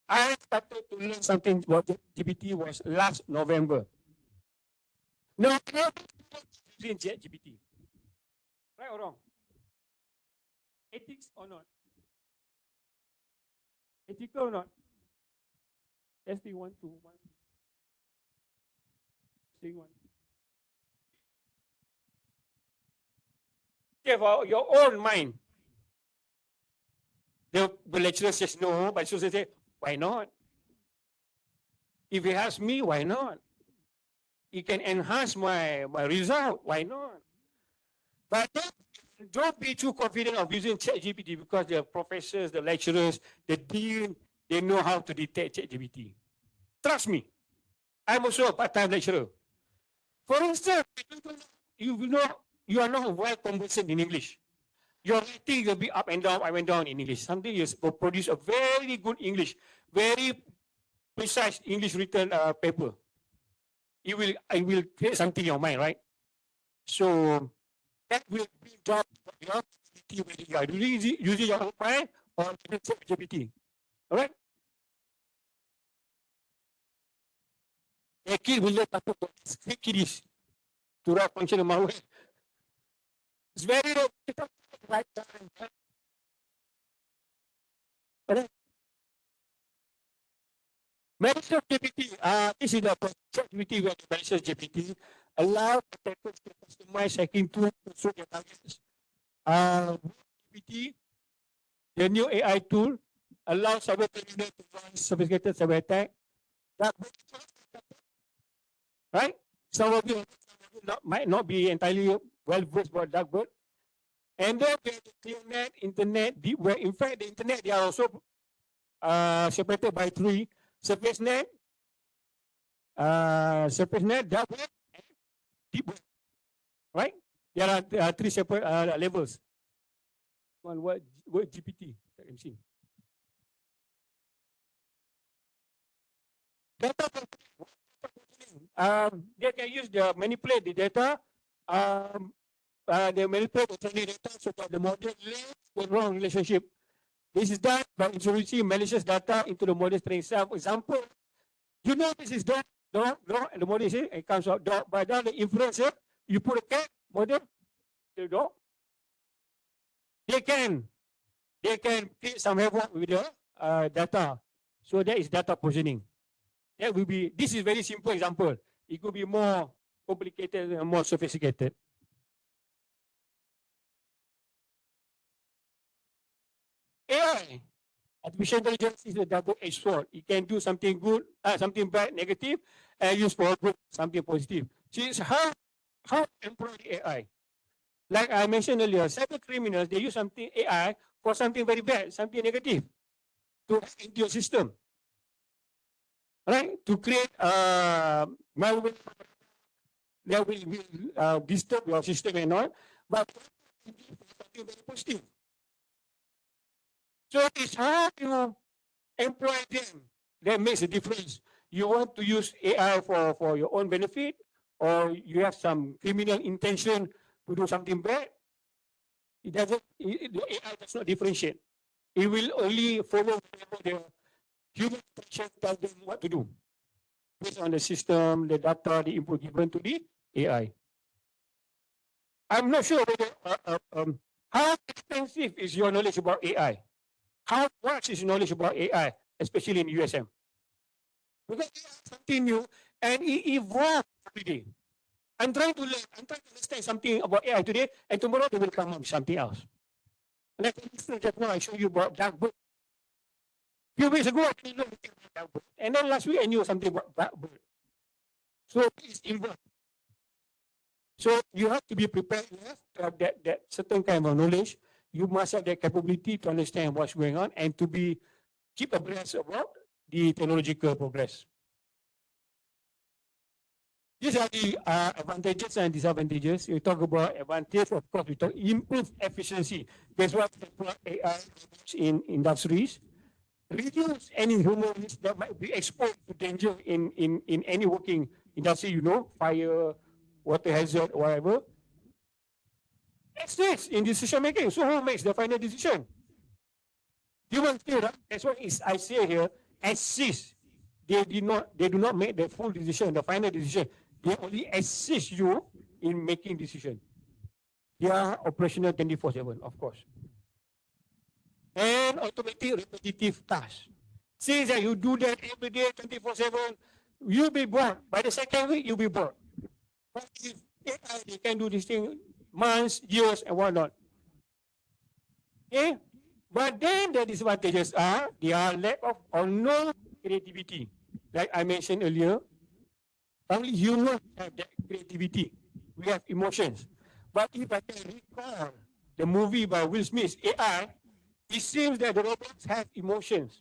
I started to learn something about GPT was last November. No, using ChatGPT. Right or wrong? Ethics or not? Ethical or not? SD121. Saying one. Okay, for your own mind. The lecturer says no, but student say, why not? If he asks me, why not? It can enhance my result, why not? But don't be too confident of using ChatGPT because the professors, the lecturers, the dean, they know how to detect ChatGPT. Trust me, I'm also a part-time lecturer. For instance, you are not well conversant in English. Your writing will be up and down in English. Something you will produce a very good English, very precise English written paper. It will create something in your mind, right? So that will be job your ability whether you are using your own mind or GPT. All right? Kid will let up script kiddies to write functional malware. It's very right time. Alright. Malicious GPT, this is the GPT where the malicious GPT allow attackers to customize hacking tools to suit their targets. GPT, the new AI tool, allows cyber criminals to run sophisticated cyber attack. Right? Some of you might not be entirely well versed about dark web. And then we have the ClearNet, Internet, Deep Web. In fact, the Internet, they are also separated by three: surface net, dark web, and deep web. Right? There are three separate levels. One word GPT. MC. Data they can use manipulate the data. They manipulate the training data so that the model learns the wrong relationship. This is done by introducing malicious data into the model training itself. For example, you know this is done, and the model says it comes out dog. By down the inferencer, you put a cat model, the dog. They can create some havoc with the data. So that is data poisoning. That will be. This is very simple example. It could be more complicated and more sophisticated. AI, artificial intelligence, is a double-edged sword. It can do something good, something bad, negative, and use for good, something positive. So it's how employ the AI. Like I mentioned earlier, cyber criminals, they use something AI for something very bad, something negative, to hack into your system. Right? To create malware that will disturb your system and all, but something very positive. So it's how you employ them that makes a difference. You want to use AI for your own benefit, or you have some criminal intention to do something bad. The AI does not differentiate. It will only follow the human intention tells them what to do based on the system, the data, the input given to the AI. I'm not sure whether how extensive is your knowledge about AI? How much is your knowledge about AI, especially in USM? Because AI is something new and it evolves every day. I'm trying to learn, I'm trying to understand something about AI today, and tomorrow they will come up with something else. Like just now I showed you about dark web. Few weeks ago, I didn't know anything about dark web. And then last week, I knew something about dark web. So it's involved. So you have to be prepared to have that certain kind of knowledge. You must have the capability to understand what's going on and to keep abreast about the technological progress. These are the advantages and disadvantages. We talk about advantage, of course, we talk improve efficiency. That's what AI in industries. Reduce any human risk that might be exposed to danger in any working industry, you know, fire, water hazard, whatever. Assist in decision making. So who makes the final decision? Human still, right? That's what I say here. Assist. They do not make the full decision, the final decision. They only assist you in making decision. They are operational 24/7, of course. And automatic repetitive tasks. Since that you do that every day, 24/7, you'll be bored. By the second week, you'll be bored. But if AI, they can do this thing months, years, and whatnot. Okay? But then the disadvantages are there are lack of or no creativity. Like I mentioned earlier, only humans have that creativity. We have emotions. But if I can recall the movie by Will Smith, AI, it seems that the robots have emotions.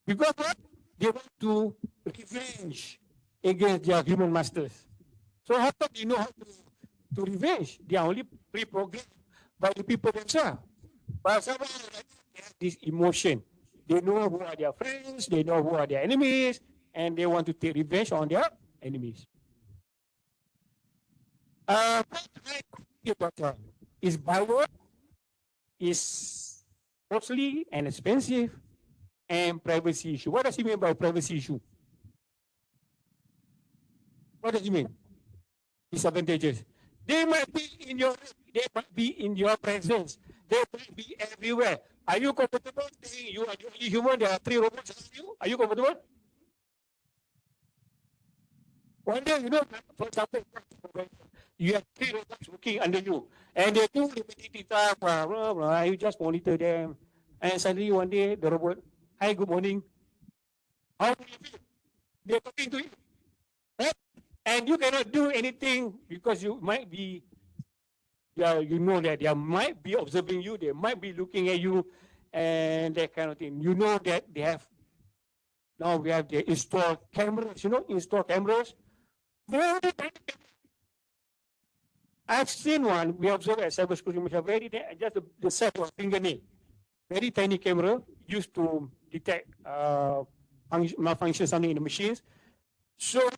Because what? They want to revenge against their human masters. So how do you know how to revenge? They are only pre-programmed by the people themselves. But somehow they have this emotion. They know who are their friends, they know who are their enemies, and they want to take revenge on their enemies. is byword, is costly and expensive, and privacy issue. What does he mean by privacy issue? What does he mean? Disadvantages. They might be in your presence. They might be everywhere. Are you comfortable saying you are the only human? There are 3 robots around you. Are you comfortable? One day, for example, you have 3 robots working under you, and they do repetitive tasks, blah, blah, blah. You just monitor them, and suddenly one day the robot, hi, good morning. How do you feel? They're talking to you, right? And you cannot do anything because you might be, you know that they might be observing you, they might be looking at you, and that kind of thing. You know that they have, now we have the installed cameras, installed cameras. Very tiny. I've seen one, we observed at cybersecurity, which are very, just the size of a fingernail. Very tiny camera used to detect malfunction something in the machines. So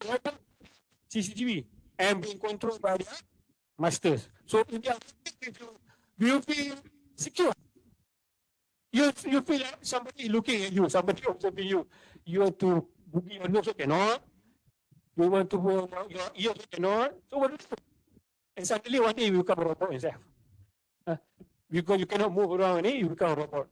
CCTV and being controlled by the masters. So in their you feel secure. You feel like somebody looking at you, somebody observing you. You want to boogie your nose, cannot. You want to blow your ears, cannot. So what do you do? And suddenly one day you become a robot yourself. Because you cannot move around, you become a robot.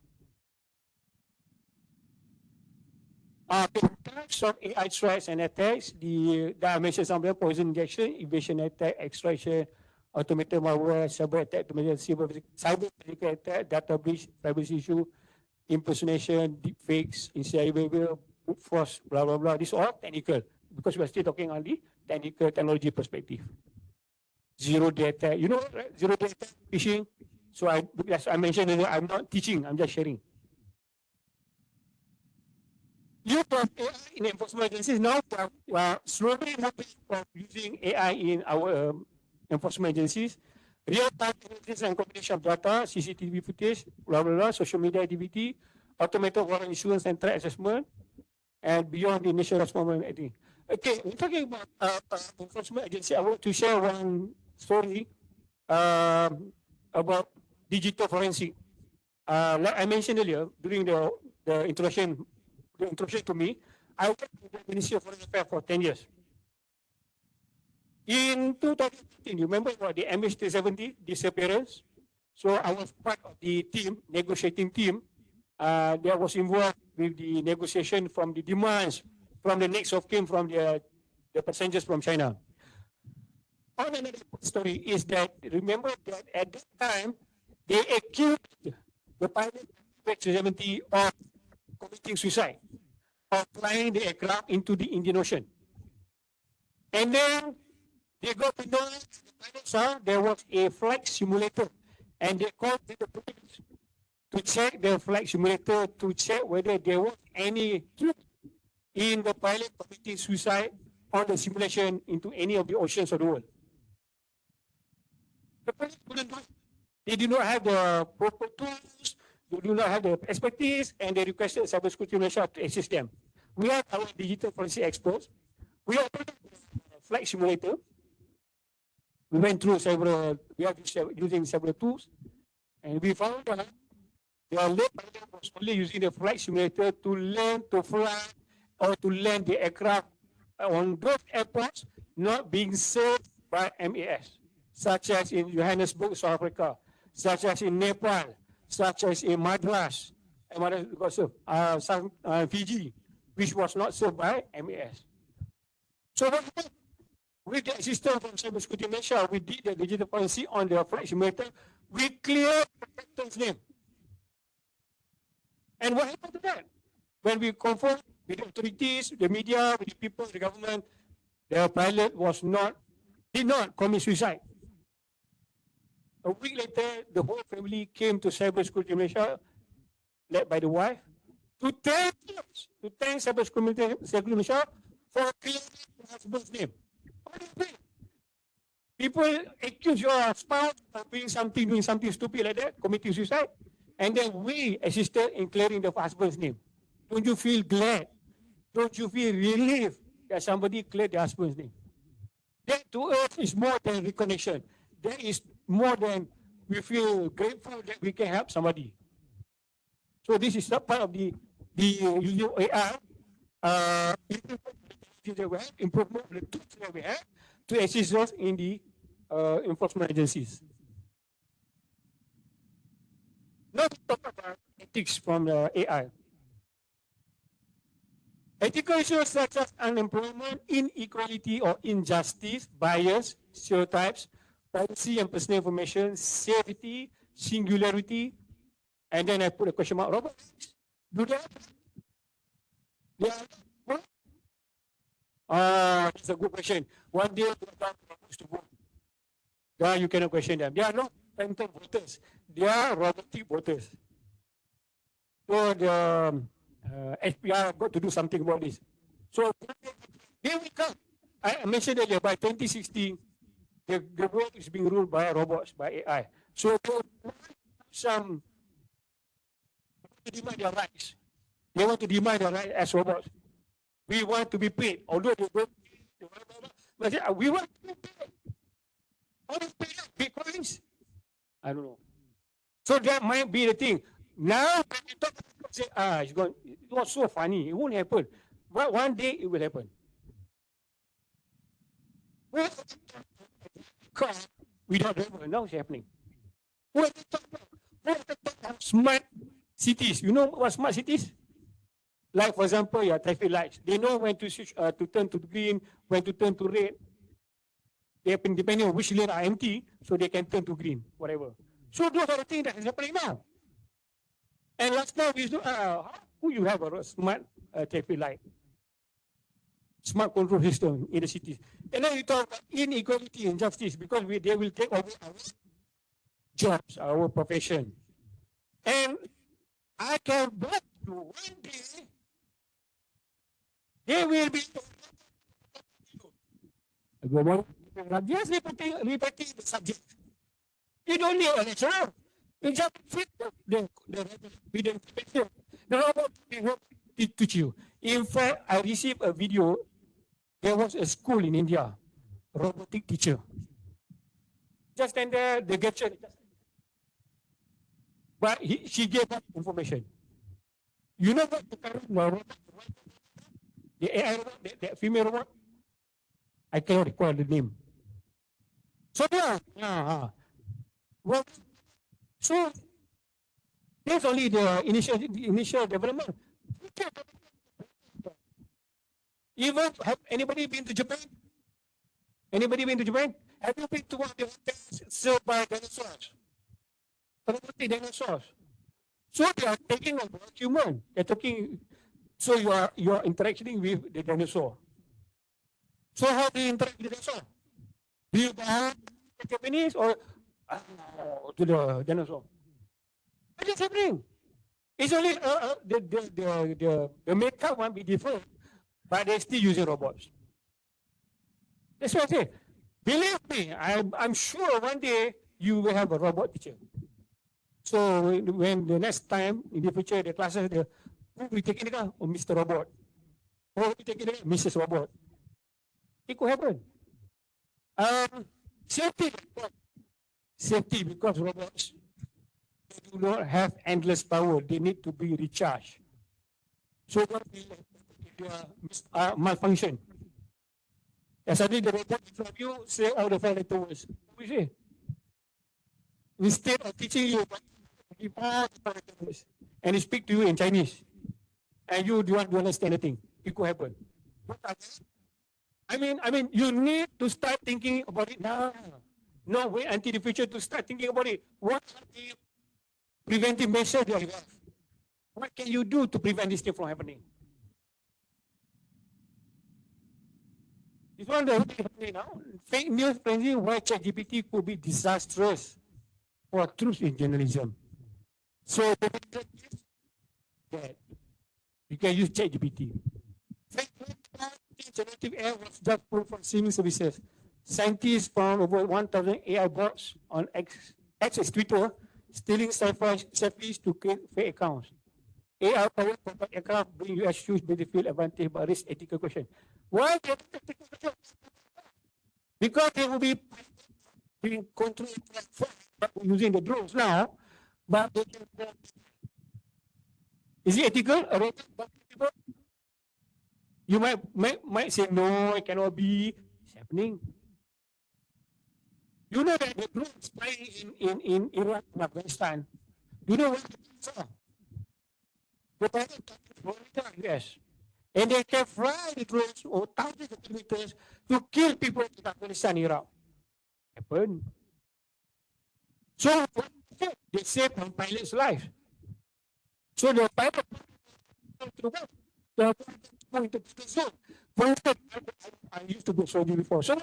The types of AI threats and attacks, I mentioned some of them: poison injection, evasion attack, extraction, automated malware, cyber attack, cyber physical attack, data breach, privacy issue, impersonation, deepfakes, insider behavior, brute force, blah, blah, blah. This is all technical, because we are still talking on the technical technology perspective. Zero day attack, right? Zero day attack, phishing. So as I mentioned earlier, I'm not teaching, I'm just sharing. Use of AI in enforcement agencies. Now we are slowly moving from using AI in our enforcement agencies. Real-time analysis and combination of data, CCTV footage, blah, blah, blah, social media activity, automated warrant issuance and threat assessment, and beyond the initial response. Okay, we're talking about enforcement agency. I want to share one story about digital forensic. Like I mentioned earlier, during the introduction to me, I worked with the Ministry of Foreign Affairs for 10 years. In 2015, you remember about the MH370 disappearance? So I was part of the team, negotiating team, that was involved with the negotiation from the demands from the next of kin from the passengers from China. On another story is that, remember that at that time, they accused the pilot MH370 of committing suicide, of flying the aircraft into the Indian Ocean. And then they got to know that the pilots there was a flight simulator, and they called the police to check the flight simulator to check whether there was any truth in the pilot committing suicide on the simulation into any of the oceans of the world. The police couldn't do it. They did not have the proper tools, they do not have the expertise, and they requested Cybersecurity Malaysia to assist them. We have our digital forensic experts. We are flight simulator. We went through we are using several tools, and we found that the late pilot was only using the flight simulator to learn to fly or to land the aircraft on those airports not being served by MAS, such as in Johannesburg, South Africa, such as in Nepal, such as in Madras, Fiji, which was not served by MAS. So what happened? With the assistance from Cybersecurity Malaysia, we did the digital forensic on the flight simulator. We cleared the captain's name. And what happened to that? When we confirmed with the authorities, the media, with the people, the government, the pilot did not commit suicide. A week later, the whole family came to Cybersecurity Malaysia, led by the wife, to thank Cybersecurity Malaysia for clearing the husband's name. What do you think? People accuse your spouse of doing something stupid like that, committing suicide, and then we assisted in clearing the husband's name. Don't you feel glad? Don't you feel relieved that somebody cleared the husband's name? That to us is more than recognition. That is more than we feel grateful that we can help somebody. So this is not part of the using AI, improvement of the tools that we have to assist us in the enforcement agencies. Now we talk about ethics from the AI. Ethical issues such as unemployment, inequality or injustice, bias, stereotypes, privacy and personal information, safety, singularity, and then I put a question mark. Robots, do they? That's a good question. One day, robots to vote. There you cannot question them. They are not phantom voters. They are robotic voters. So the SPR got to do something about this. So here we come. I mentioned earlier, by 2016, the world is being ruled by robots, by AI. So some demand their rights. They want to demand their rights as robots. We want to be paid, although they don't. But we want to be paid. How do you pay Bitcoins? I don't know. So that might be the thing. Now, when you talk about say, it was so funny. It won't happen. But one day it will happen. Without driver, now it's happening. What about smart cities? You know what smart cities? Like for example, your traffic lights. They know when to switch to turn to green, when to turn to red. They happen depending on which lane are empty, so they can turn to green, whatever. So those are the things that is happening now. And last time we who you have a smart traffic light, smart control system in the cities. And then you talk about inequality and justice because they will take over our jobs, our profession. And I can bet you one day they will be just repeating the subject. You don't need a lecturer. You just fit the robot will teach you. In fact, I received a video. There was a school in India, robotic teacher. Just stand there, the gadget. But she gave us information. You know what the current robot, the AI robot, the female robot? I cannot recall the name. So yeah, well, so that's only the initial development. Even have anybody been to Japan? Anybody been to Japan? Have you been to one of the hotels served by dinosaurs? Robotic dinosaurs. So they are taking over human. They're talking. So you are interacting with the dinosaur. So how do you interact with the dinosaur? Do you bow to Japanese or to the dinosaur? What is happening? It's only the makeup might be different, but they're still using robots. That's what I say. Believe me, I'm sure one day you will have a robot teacher. So when the next time in the future the classes, who will take it or Mr. Robot? Who will take it Mrs. Robot? It could happen. Safety because robots do not have endless power. They need to be recharged. So what will malfunction? And suddenly the robot in front of you say all the 5 letter words. What do you say? Instead of teaching you, and he speak to you in Chinese, and you don't understand anything, it could happen. I mean, you need to start thinking about it now. No wait until the future to start thinking about it. What are the preventive measures that you have? What can you do to prevent this thing from happening? This one that is happening now. Fake news frenzy why ChatGPT could be disastrous for truth in journalism. So that you can use ChatGPT. Generative AI was just proved from streaming services. Scientists found over 1,000 AI bots on X Twitter, stealing selfies to create fake accounts. AI-powered aircraft bring US huge battlefield advantage but raise ethical question. Why? Because they will be being controlled using the drones now, but they can, is it ethical? You might say, no, it cannot be. It's happening. You know that the drones flying in Iraq and Afghanistan, you know what the drones are? The pilot comes from the US. And they can fly the drones or thousands of kilometers to kill people in Afghanistan, Iraq. Happen. So what they save one pilot's life. So the pilot into the zone. For instance, I used to go soldier before. So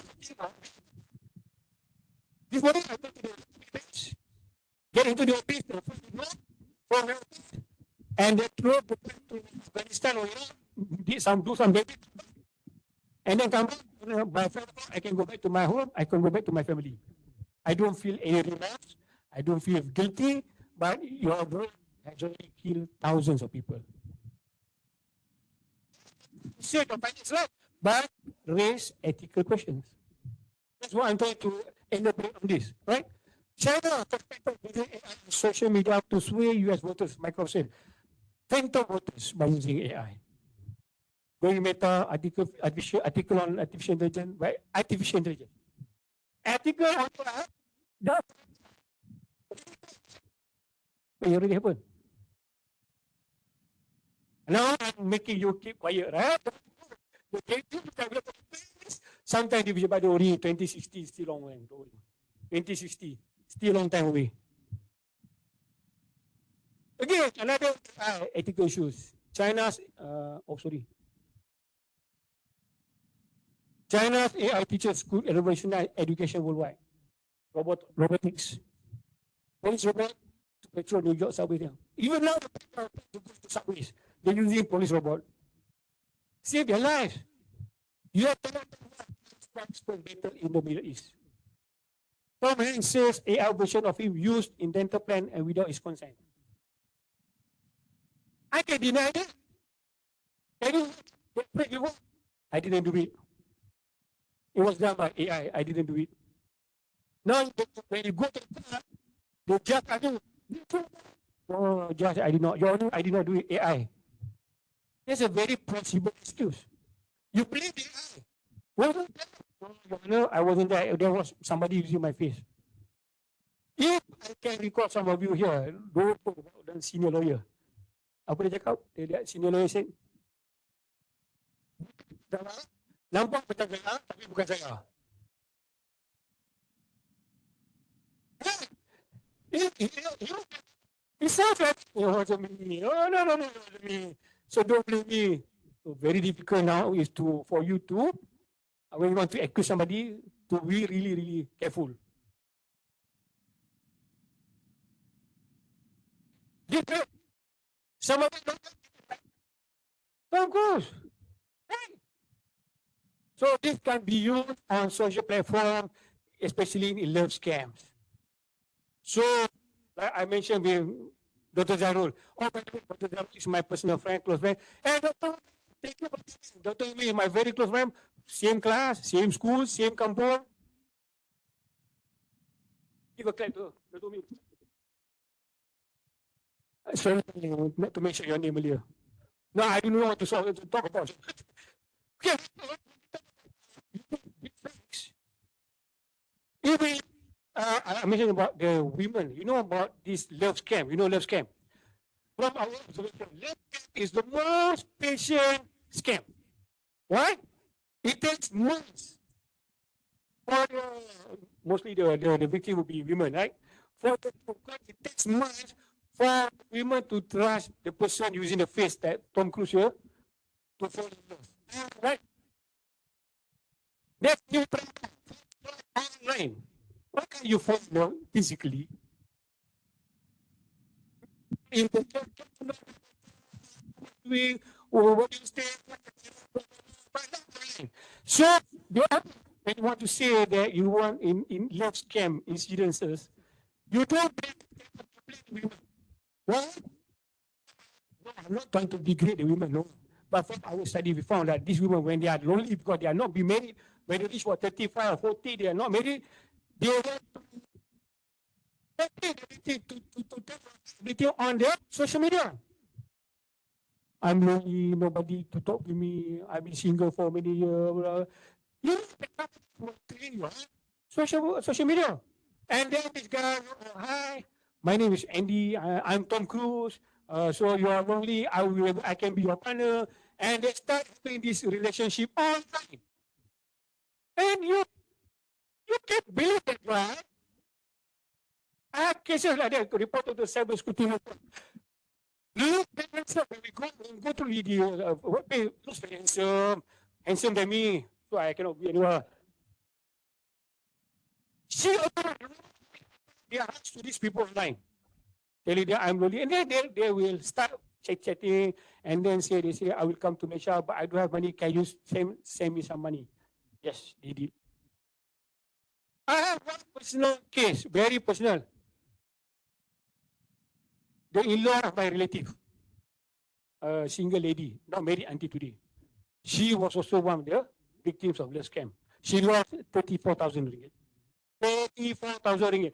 this morning I went to the base, get into the base, from and they drove to Afghanistan or Iraq, do some basic, and then come back. By 4 o'clock, I can go back to my home. I can go back to my family. I don't feel any remorse. I don't feel guilty. But your drone has already killed thousands of people. Say the pilot's right, but raise ethical questions. That's what I'm trying to elaborate on this, right? China using social media to sway US voters, Microsoft said, phantom voters by using AI. Going meta article on artificial intelligence, by artificial intelligence. Article on that it already happened. Now I'm making you keep quiet, right? Sometimes they but don't worry, 2060 is still long way. 2060, still long time away. Again, another ethical issues. China's China's AI teachers could revolutionize education worldwide. Robotics. Police robot to patrol New York subway now. Even now, the people are to go to subways. They're using police robot. Save their lives. You have to battle in the Middle East. Tom Hanks says AI version of him used in dental plan and without his consent. I can deny that. I didn't do it. It was done by AI. I didn't do it. Now, when you go to the judge, oh, judge, I did not. Your Honor, I did not do it. AI. That's a very plausible excuse. You believe the AI. Well, Your Honor, I wasn't there. There was somebody using my face. If I can recall some of you here, go to the senior lawyer. Apa dia cakap? Dia senior lawyer said, nampak macam saya, tapi bukan saya. It sounds like it wasn't me. Oh, no, it wasn't me. So don't blame me. So very difficult now is for you to, when you want to accuse somebody, to be really, really careful. Some of it don't. Of course. Right. So this can be used on social platform, especially in love scams. So, like I mentioned with Dr. Zarul. Oh, by the way, Dr. Zarul is my personal friend, close friend. And Dr. Umi is my very close friend. Same class, same school, same kampung. Give a clap to Dr. Umi. Sorry, not to mention your name earlier. No, I don't know what to talk about. Okay. Even I mentioned about the women. You know about this love scam. You know love scam. From our observation, love scam is the most patient scam. Why? It takes months. For mostly the victim will be women, right? It takes months for women to trust the person using the face that Tom Cruise here to fall in love. Right? That's new online. Why can't you fall in love physically? In the or what you stay. So when you want to say that you want in love scam incidences, you don't blame women. Why? No, I'm not trying to degrade the women, no. But from our study, we found that these women, when they are lonely because they are not be married, when they reach 35 or 40, they are not married, they want to tell everything on their social media. I'm lonely, nobody to talk to me. I've been single for many years. Blah. You know, social media. And then this guy, hi, my name is Andy. I'm Tom Cruise. So you are lonely. I can be your partner. And they start having this relationship all the time. And you can't believe that, right? I have cases like that reported to cyber security. Look, when we go to the workplace, looks very handsome than me, so I cannot be anywhere. She they are to these people online, telling them I'm lonely, and then they will start chatting, and then they say I will come to Malaysia, but I don't have money. Can you send me some money? Yes, they did. I have one personal case, very personal. The in-law of my relative, a single lady, not married until today. She was also one of the victims of the scam. She lost 34,000 ringgit. 34,000 ringgit.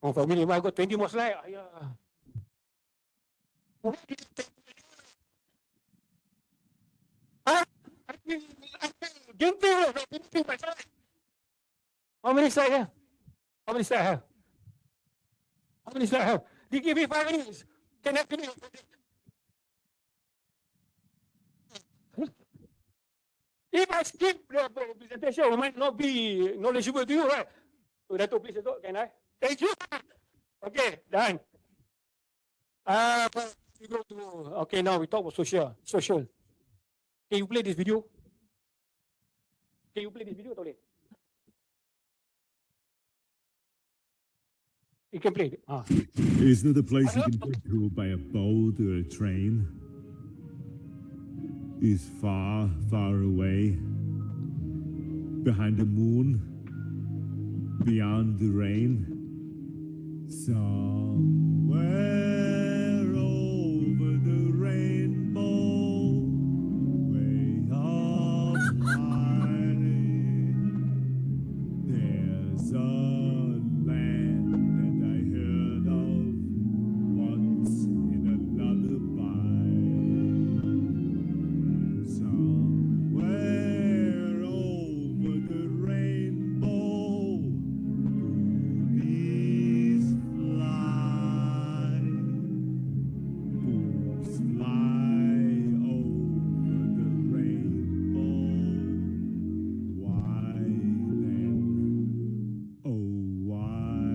Oh, for me, I got 20 more slides. How many slides have? How many slides have? How many slides have? They give me 5 minutes. Can I finish? If I skip the presentation, it might not be knowledgeable to you, right? So that's all, please, can I? Thank you. Okay, done. We go to, okay, now we talk about social. Can you play this video? Can you play this video, Tole? You can play it. Isn't it a place you can get to by a boat or a train? Is far, far away, behind the moon, beyond the rain, somewhere over the rainbow, way up high, there's a land that I heard of once in a lullaby. Somewhere over the rainbow, boobies fly. Boobies fly over the rainbow. Why then, oh why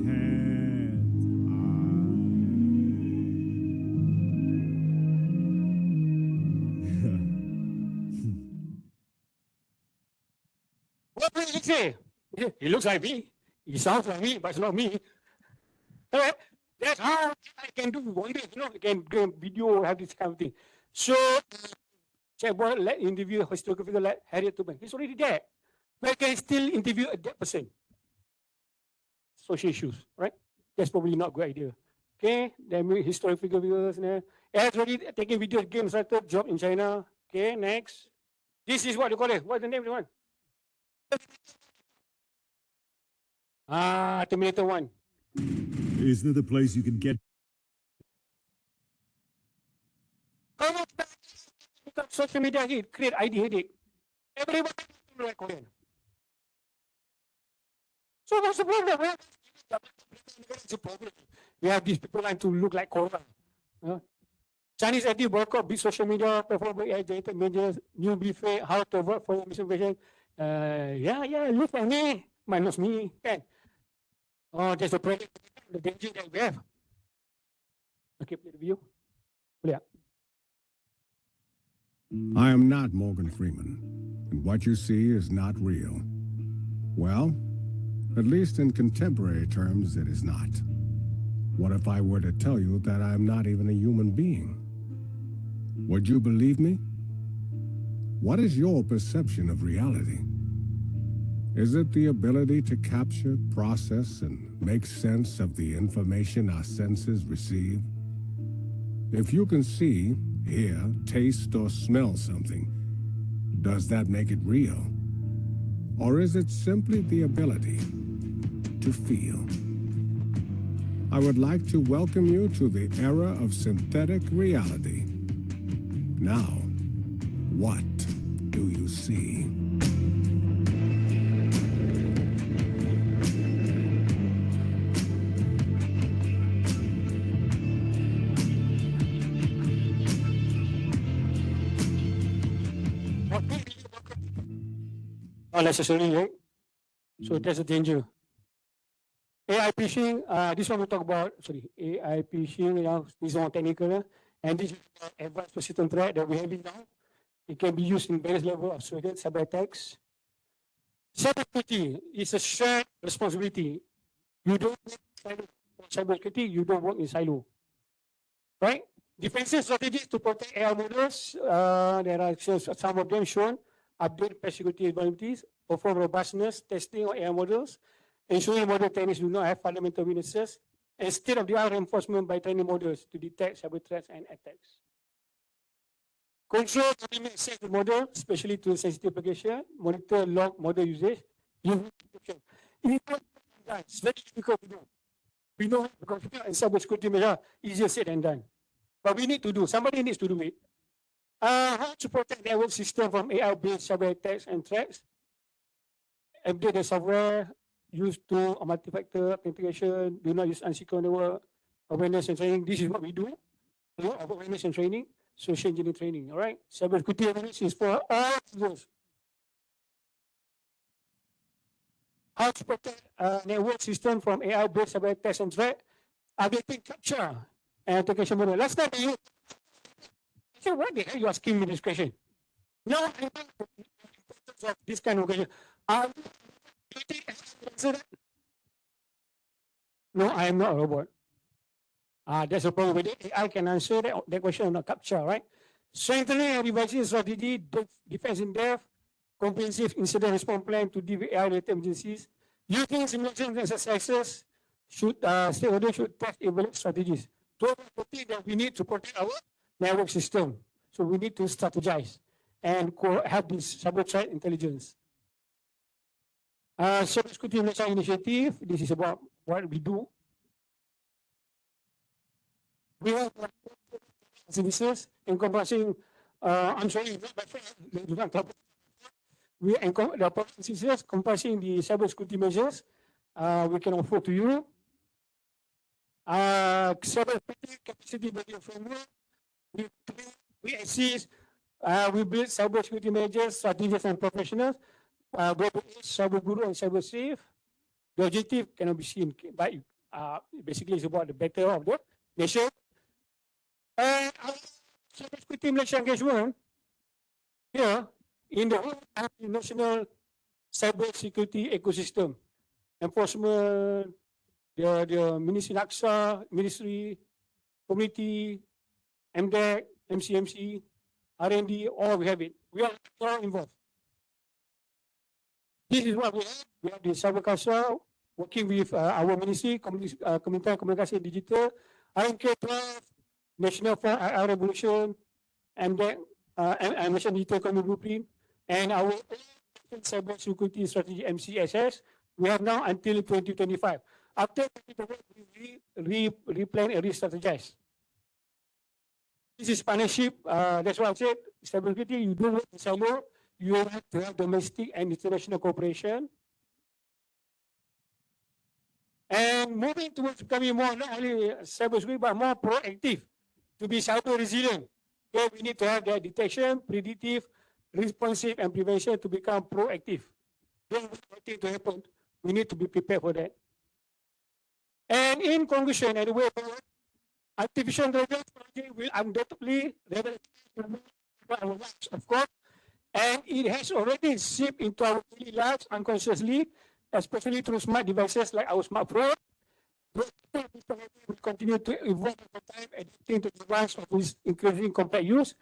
can't I? What will he say? He looks like me. He sounds like me, but it's not me. Alright? That's how I can do one day, I can video, have this kind of thing. So, Chairboy let interview a historical figure like Harriet Tubman. He's already dead. But can still interview a dead person. Social issues, right? That's probably not a good idea. Okay, then historical figures. Has already taken video game started, job in China. Okay, next. This is what you call it. What's the name of the one? Terminator 1. Isn't it a place you can get? Social media create ID headache. Everybody like Korean. So what's the problem? It's a problem. We have these people like to look like Korean. Chinese ID boycott, big social media, perform agitated media, new buffet, how to work for misinformation. Look at me, minus me. Can. Oh, there's a problem, the danger that we have. Okay, play the video. Play. I am not Morgan Freeman, and what you see is not real. Well, at least in contemporary terms, it is not. What if I were to tell you that I am not even a human being? Would you believe me? What is your perception of reality? Is it the ability to capture, process, and make sense of the information our senses receive? If you can see, hear, taste, or smell something, does that make it real? Or is it simply the ability to feel. I would like to welcome you to the era of synthetic reality. Now, what do you see? Not necessarily, right? So that's a danger. AI phishing, this one we talk about, AI phishing, this is more technical, and this is advanced persistent threat that we're having now. It can be used in various levels of surveillance, cyber attacks. Cybersecurity is a shared responsibility. You don't work in silo. For cybersecurity, you don't work in silo. Right? Defensive strategies to protect AI models, there are some of them shown. Update patch security vulnerabilities, perform robustness testing on AI models, ensuring model techniques do not have fundamental weaknesses, and state-of-the-art reinforcement by training models to detect cyber threats and attacks. Control the limit access to model, especially to sensitive application, monitor log model usage. It's very difficult to do. We know because cybersecurity measure easier said than done. But we need to do, somebody needs to do it. How to protect network system from AI-based cyber attacks and threats? Update the software, use to multi-factor authentication, do not use unsecure network, awareness and training. This is what we do. A lot of awareness and training, social engineering training, all right? Cybersecurity awareness is for all users. How to protect network system from AI-based cyber attacks and threats? Updating capture and authentication model. Last time you said, why the hell are you asking me this question? Now I know the importance of this kind of question. No, I am not a robot. That's the problem with it. AI can answer that question or not capture, right? Strengthening and revising strategy, defense in depth, comprehensive incident response plan to deal with AI-related emergencies, using simulation exercises, stakeholders should test evaluate strategies. Those are the things that we need to protect our network system. So we need to strategize and have this cyber threat intelligence. Cybersecurity Malaysia initiative, this is about what we do. We have services encompassing, I'm sorry, we the services comprising the cybersecurity measures we can offer to you. Cybersecurity capacity building framework, we assist, we build cybersecurity measures, strategies and professionals, cyber guru and cyber safe. The objective cannot be seen, but basically it's about the better of the nation. And our cybersecurity Malaysia engagement here in the whole national cybersecurity ecosystem, enforcement, the Ministry Naksa, Ministry, Community, MDEC, MCMC, R&D, all we have it. We are all involved. This is what we have. We have the Cyber Council working with our ministry, Kementerian Komunikasi and Digital, RMK12, National Fund IR Revolution, MDEC, National Digital Economy Blueprint, and our Cyber Security Strategy MCSS. We have now until 2025. After 2025, we replan and re-strategize. This is partnership. That's what I said. Cybersecurity, you don't work in silo. You have to have domestic and international cooperation. And moving towards becoming more, not only cybersecurity, but more proactive to be cyber resilient. Okay, we need to have that detection, predictive, responsive, and prevention to become proactive. Don't wait to happen. We need to be prepared for that. And in conclusion, anyway, artificial intelligence project will undoubtedly revolutionize our lives, of course, and it has already seeped into our daily lives unconsciously, especially through smart devices like our smartphone. Will continue to evolve over time, adapting to the rise of this increasing complex use,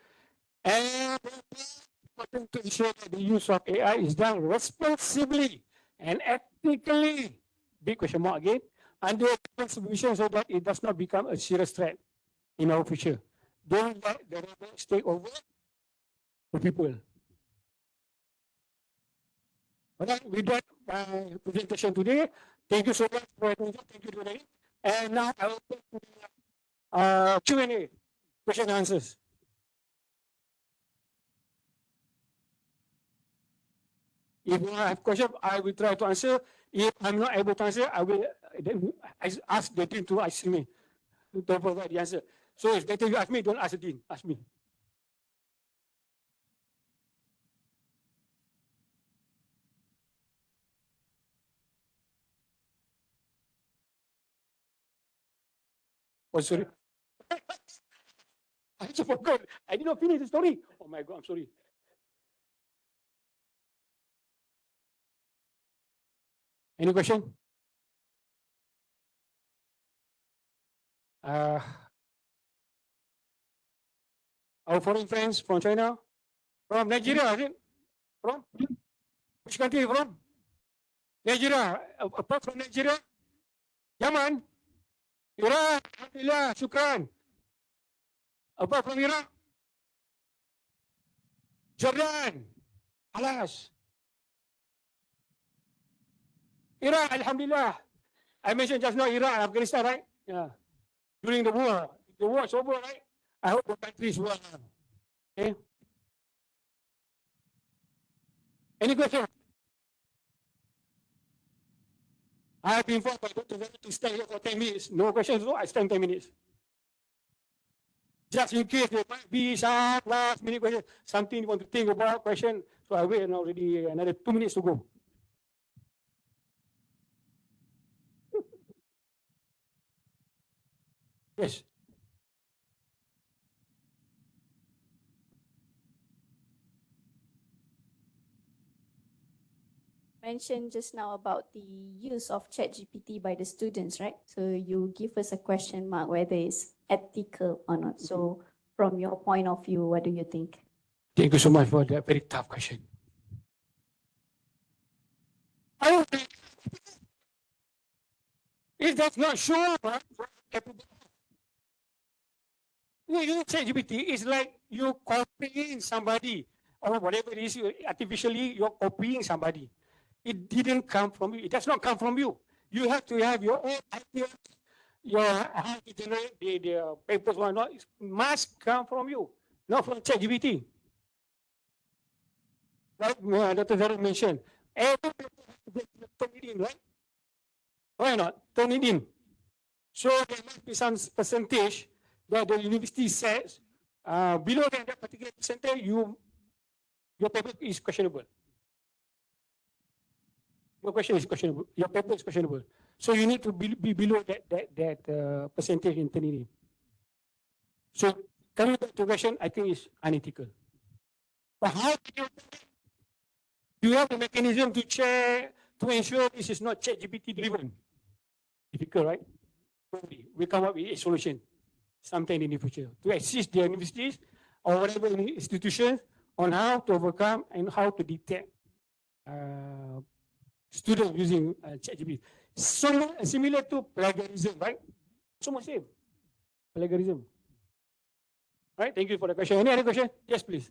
and important to ensure that the use of AI is done responsibly and ethically. Big question mark again. Under supervision so that it does not become a serious threat in our future. Don't let the robots take over the people. Alright, with that, my presentation today, Thank you so much for your attention. Thank you, Dr. And now I will take to the Q&A, question and answers. If you have question, I will try to answer. If I'm not able to answer, I will ask the team to ask me to provide the answer. So it's better you ask me, don't ask the team, ask me. Oh, sorry. I just forgot. I did not finish the story. Oh my God, I'm sorry. Any question? Our foreign friends from China, from Nigeria, is it? From? Which country are you from? Nigeria. Apart from Nigeria? Yemen? Iraq? Alhamdulillah, shukran. Apart from Iraq? Jordan? Alas. Iraq, alhamdulillah. I mentioned just now Iraq, Afghanistan, right? Yeah. During the war. The war is over, right? I hope the country is well now. Okay? Any question? I have been informed by Dr. Zahid to stay here for 10 minutes. No questions, so I stand 10 minutes. Just in case there might be some last minute question, something you want to think about, question. So I wait already another 2 minutes to go. Yes. Mentioned just now about the use of ChatGPT by the students, right? So you give us a question mark whether it's ethical or not. So from your point of view, what do you think? Thank you so much for that very tough question. I don't think if that's not sure, right? You ChatGPT is like you copying somebody or whatever it is, artificially you're copying somebody. It didn't come from you. It does not come from you. You have to have your own ideas, your how to generate the papers or not. It must come from you, not from ChatGPT. Like Dr. Zahid mentioned, every paper has to turn it in, right? Why not? Turn it in. So there must be some percentage that the university says below that particular percentage, your paper is questionable. Your question is questionable. Your paper is questionable. So you need to be below that percentage in turning in. So coming back to the question, I think it's unethical. But how do you have the mechanism to check to ensure this is not ChatGPT driven? Difficult, right? We come up with a solution sometime in the future to assist the universities or whatever institutions on how to overcome and how to detect students using ChatGPT. So similar to plagiarism, right? So much same. Plagiarism. Right? Thank you for the question. Any other question? Yes, please.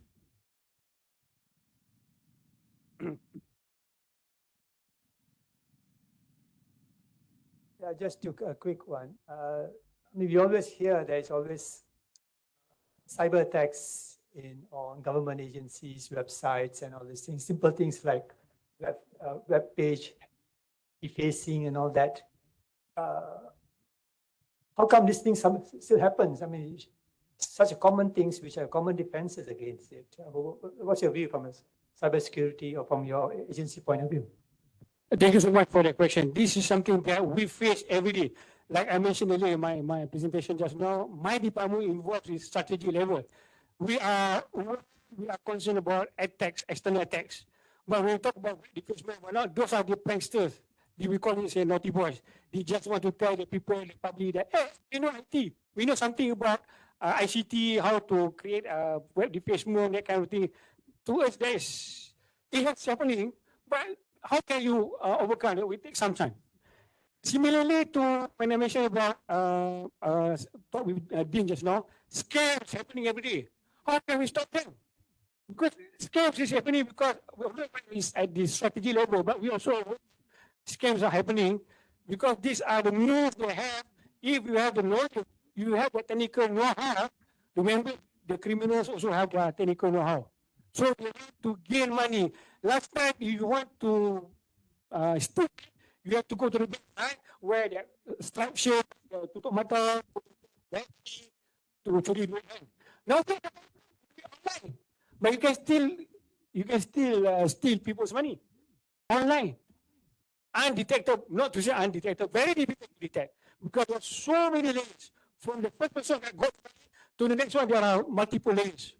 Yeah, just a quick one. I mean, we always hear there's always cyber attacks on government agencies, websites, and all these things. Simple things like web page defacing and all that. How come these things still happens? I mean, such a common things which are common defenses against it. What's your view from a cybersecurity or from your agency point of view? Thank you so much for that question. This is something that we face every day. Like I mentioned earlier in my presentation just now, my department involves in strategy level. We are concerned about attacks, external attacks. But when we talk about defacement, those are the pranksters. We call it say naughty boys. They just want to tell the people, the public that, hey, we know IT. We know something about ICT, how to create web defacement, that kind of thing. To us, it's happening, but how can you overcome it? We take some time. Similarly to when I mentioned about talk with Dean just now, scams happening every day. How can we stop them? Because scams is happening because it's at the strategy level, but we also scams are happening. because these are the means they have. If you have the knowledge, you have the technical know-how. Remember, the criminals also have the technical know-how. So they have to gain money. Last time, if you want to steal, you have to go to the bank, right? Where the stripe shirt, tutup mata, to curi duit kan. Now they have online, but you can still steal people's money online. Undetected, not to say undetected, very difficult to detect because there are so many lanes. From the first person that got to the next one, there are multiple lanes.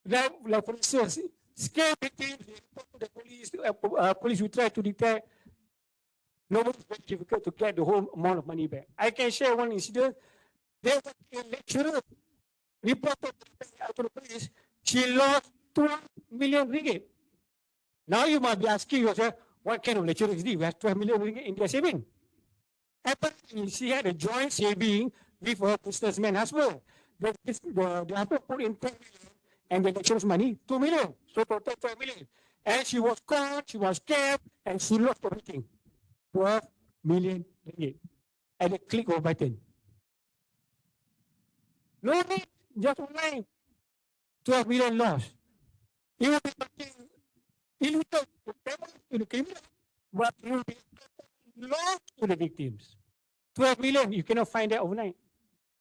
Like for instance, scam victims, the police will try to detect. Nobody is very difficult to get the whole amount of money back. I can share one incident. There was a lecturer reported to the police, she lost 12 million ringgit. Now you must be asking yourself, what kind of lecturer is this? We have 12 million ringgit in their saving. Apparently, she had a joint saving with her businessman husband. The husband put in 10 million and the lecturer's money, 2 million. So total 12 million. And she was caught, she was kept, and she lost everything. 12 million ringgit at a click of a button. No need, just online. 12 million lost. You will be talking illegal to the criminal, but you will be lost to the victims. 12 million, you cannot find that overnight.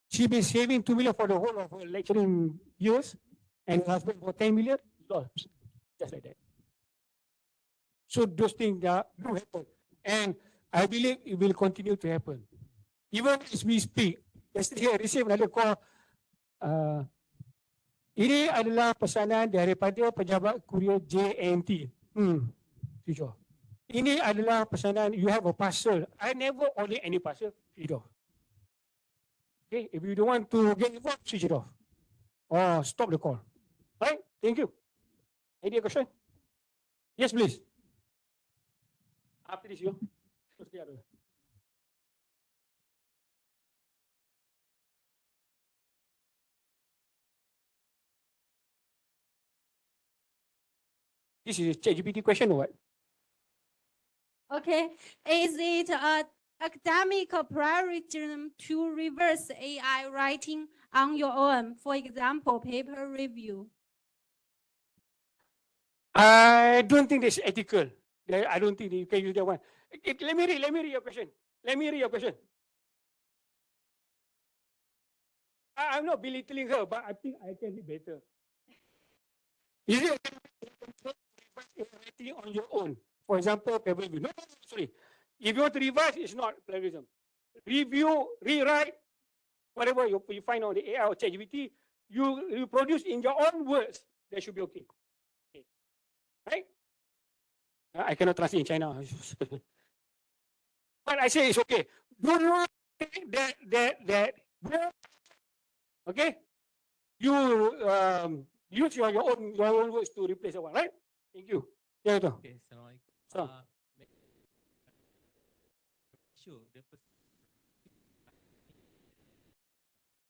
She been saving 2 million for the whole of her lecturing years, and her husband for 10 million, lost. Just like that. So those things do happen. And I believe it will continue to happen. Even as we speak, yesterday I received another call. Ini adalah pesanan daripada pejabat kurier JNT. Switch off. Ini adalah pesanan, you have a parcel. I never order any parcel, switch it off. Okay, if you don't want to get involved, switch it off. Or stop the call. Right, thank you. Any question? Yes, please. After this, you. This is a ChatGPT question or what? Okay, is it a academic plagiarism to reverse AI writing on your own? For example, paper review. I don't think that's ethical. I don't think you can use that one. Let me read your question. I'm not belittling her, but I think I can be better. Is it writing on your own? For example, paper review. No, sorry. If you want to revise, it's not plagiarism. Review, rewrite, whatever you find on the AI or ChatGPT, you produce in your own words. That should be okay. Right? I cannot translate in China. But I say it's okay. Do not think that okay? You use your own words to replace the one, right? Thank you. Yeah, itu. Okay, Assalamualaikum. So. Sure,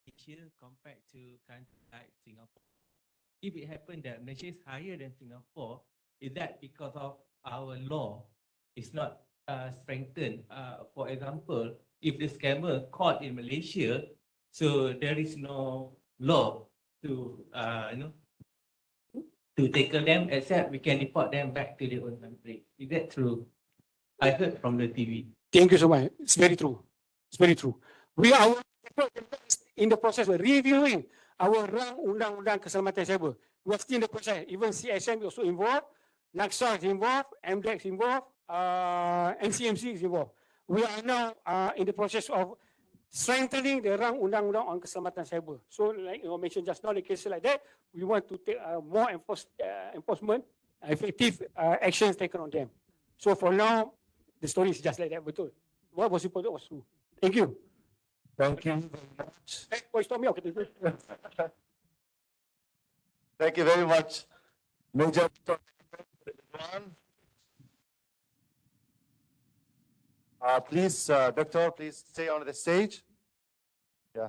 Malaysia compared to countries like Singapore. If it happened that Malaysia is higher than Singapore, is that because of our law is not strengthened? For example, if the scammer caught in Malaysia, so there is no law to to tackle them, except we can deport them back to their own country. Is that true? I heard from the TV. Thank you so much. It's very true. It's very true. We are in the process of reviewing our undang-undang keselamatan cyber. We are still in the process. Even CSM is also involved, NACSA is involved, MDEX is involved, NCMC is involved. We are now in the process of strengthening the undang-undang on keselamatan cyber. So, like you mentioned just now, the cases like that, we want to take more enforcement, effective actions taken on them. So, for now, the story is just like that. Betul. What was important was true. Thank you. Thank you very much. Hey, boy, stop me. Okay. Thank you very much, Major Ridwan. Please, Doctor, please stay on the stage. Yeah.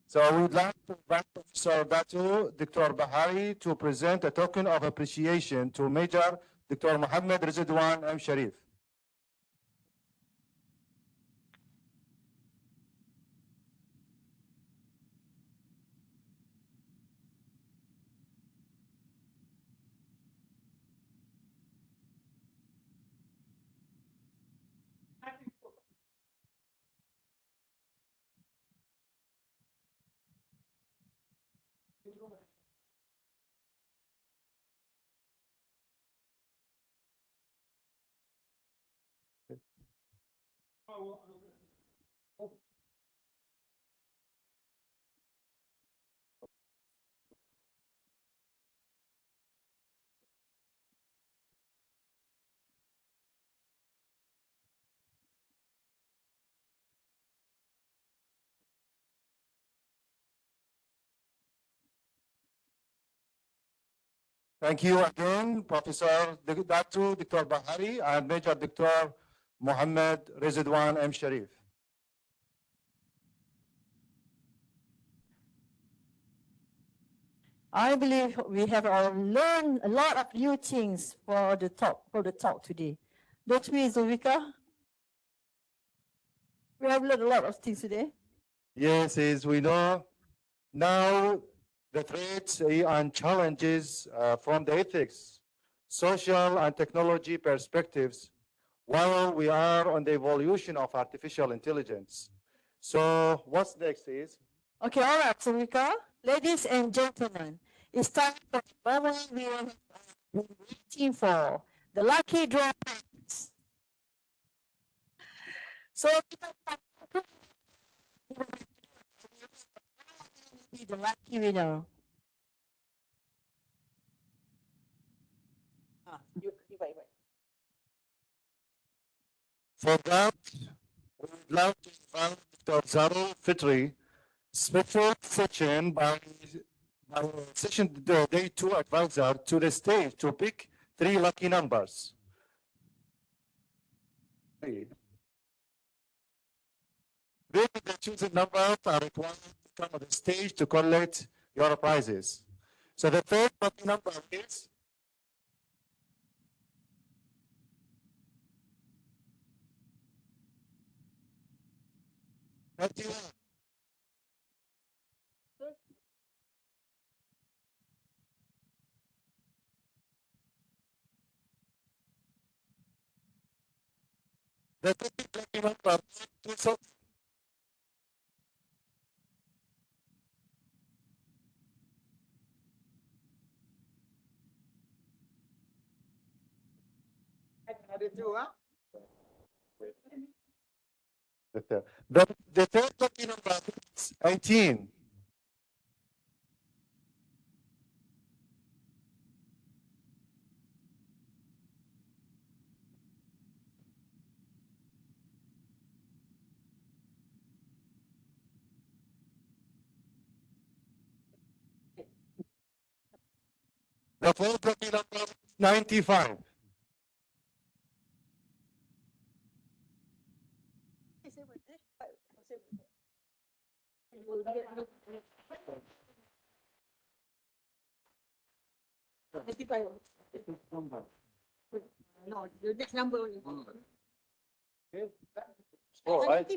So I would like to invite Professor Batu, Dr. Bahari, to present a token of appreciation to Major Dr. Mohammed Ridwan M. Sharif. Thank you again, Professor Dr. Bahari and Major Dr. Mohammed Rizwan M. Sharif. I believe we have all learned a lot of new things for the talk today. Don't we, Zulvika? We have learned a lot of things today. Yes, as we know, now the threats and challenges from the ethics, social and technology perspectives, while we are on the evolution of artificial intelligence. So what's next is? Okay, all right, Zulvika. Ladies and gentlemen, it's time for the moment we have been waiting for, the lucky draw. So, be the lucky winner. Wait. For that, we would love to invite Dr. Zaro Fitri, special session by session the day 2 advisor to the stage to pick 3 lucky numbers. Then the chosen numbers are required to come on the stage to collect your prizes. So the third lucky number is 31. The third lucky number is 2. The third lucky number is 18. The fourth lucky number is 95. No, the next number only. All right.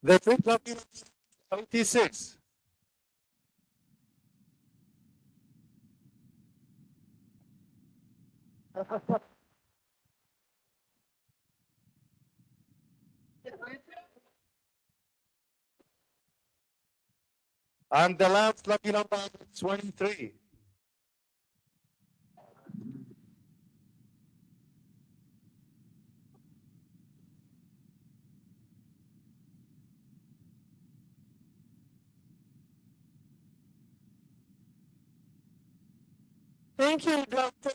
The fifth lucky number is 26. And the last lucky number is 23. Thank you, Dr.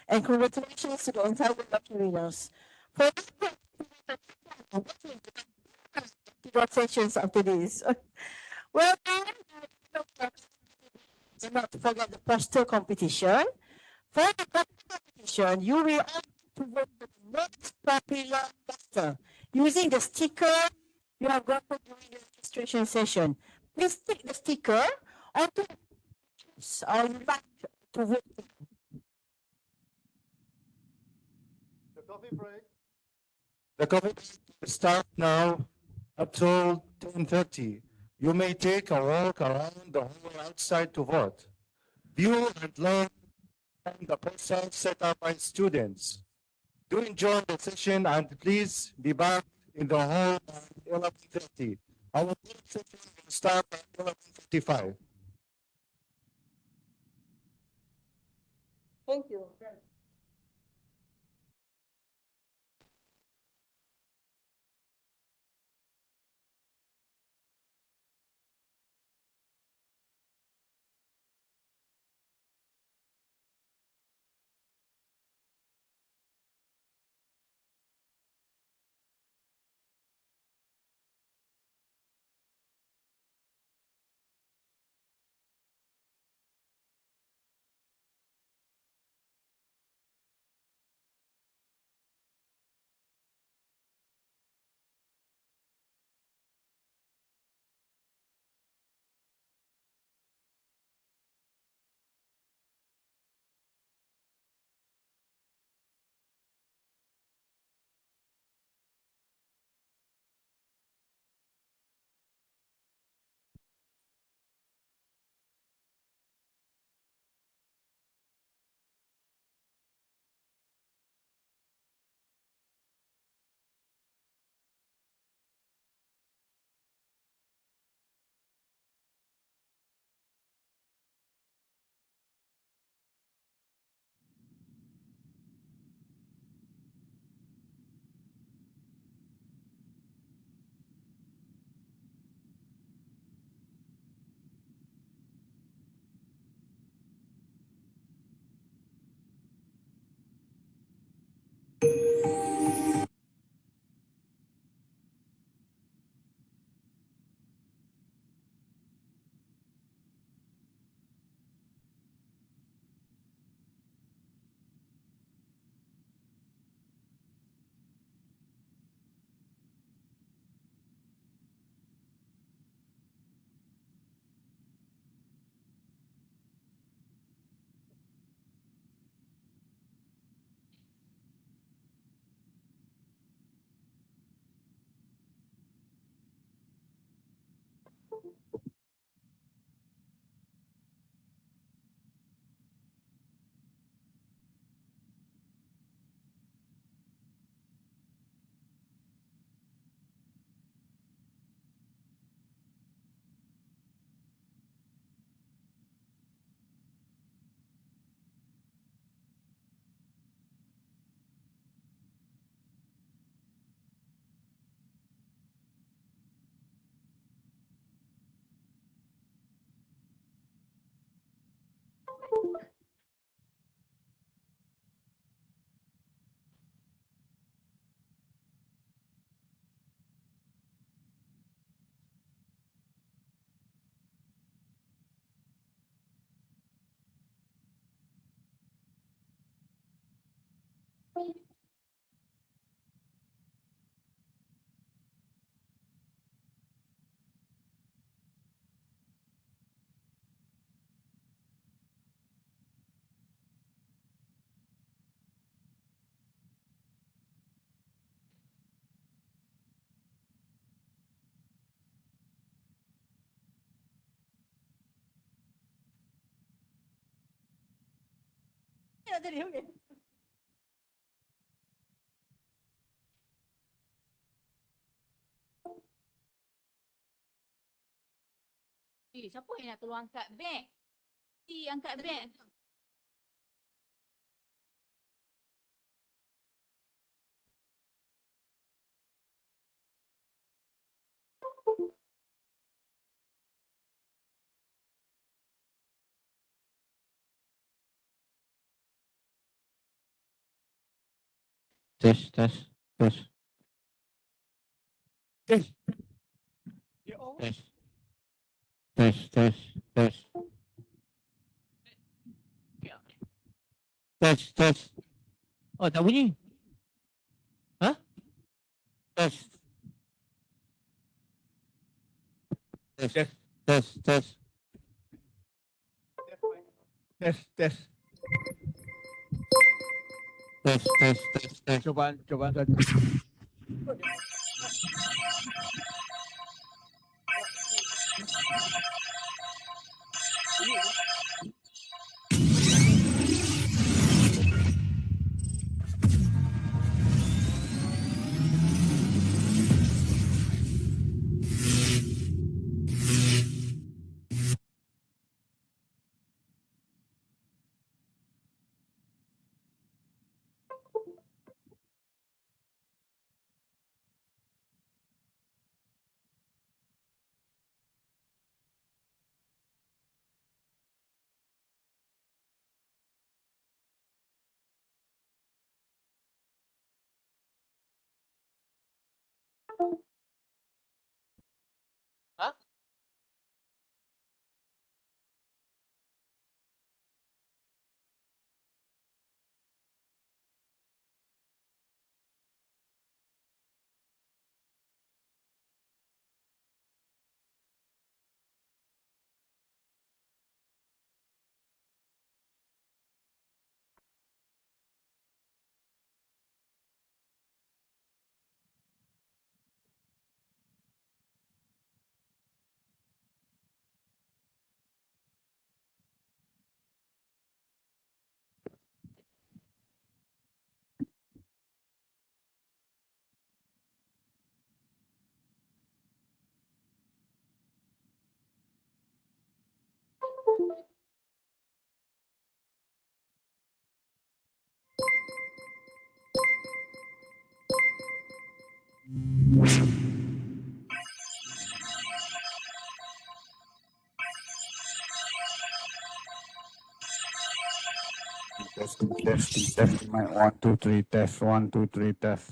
And congratulations to the entire lucky winners. For congratulations after this. Well, do not forget the poster competition. For the poster competition, you will have to vote for the most popular poster using the sticker you have gotten during the registration session. Please stick the sticker onto the or you like to vote. The coffee break. The coffee break will start now up till 10:30. You may take a walk around the hall outside to vote. View and learn from the process set up by students. Do enjoy the session and please be back in the hall by 11:30. Our session will start at 11:55. Thank you. Siapa yang nak tolong angkat beg? Angkat beg. Test, test, test. Test. Test. Test, test, test. Test, test. Oh, tak bunyi. Hah? Test. Test, test, test, test. Test, test. Test, test, test, test. Cobaan satu. Huh? Testing, mic 1, 2, 3, test, 1, 2, 3, test.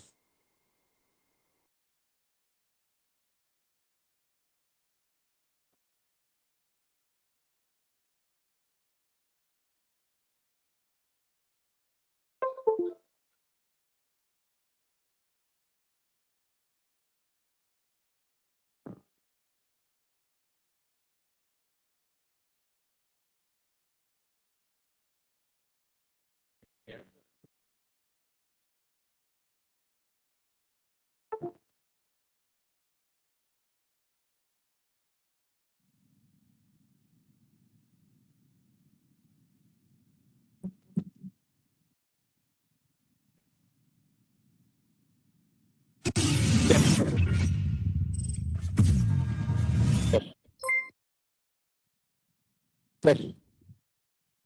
Test.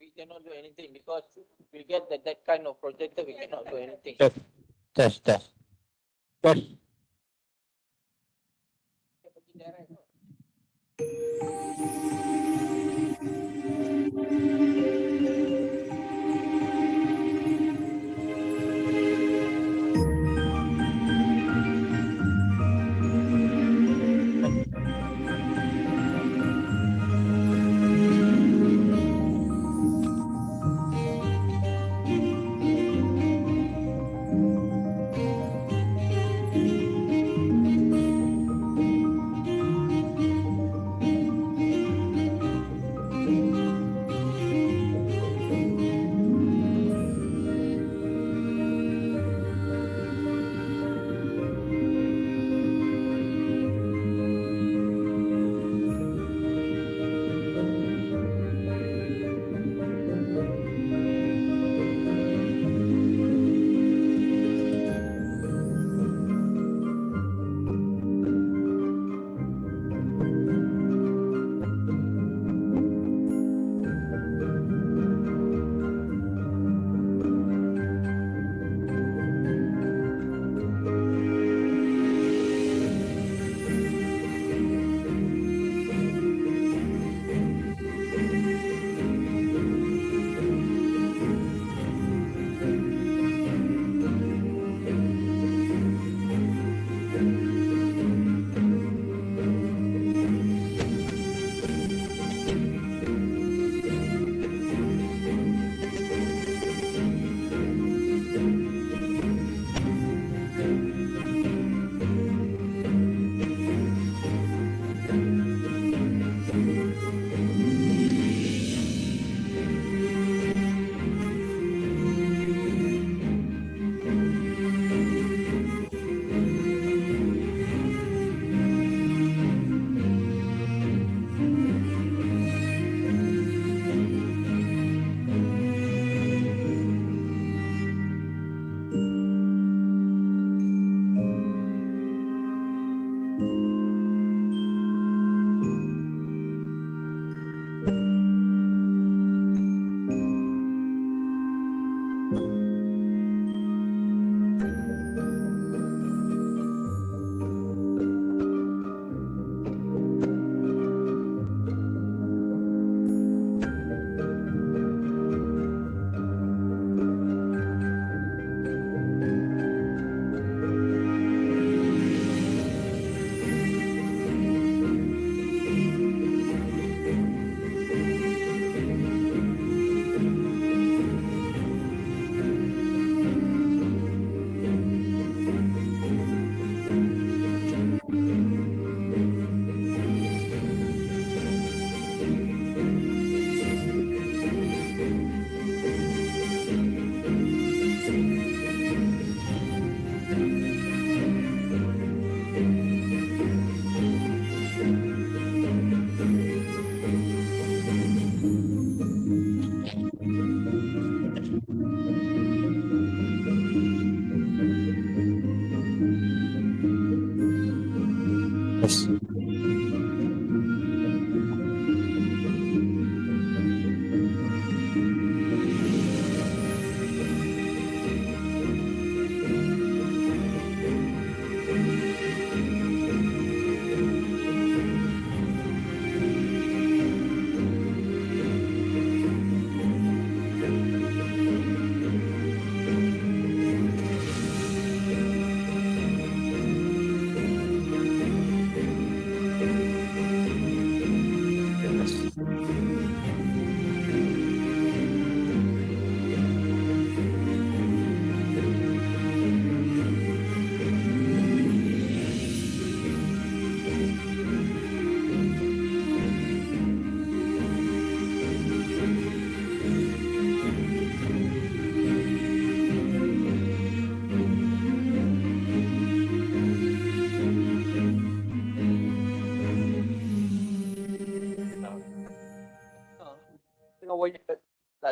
We cannot do anything because we get that kind of projector, we cannot do anything. Test, test, test. Test.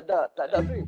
tak ada free.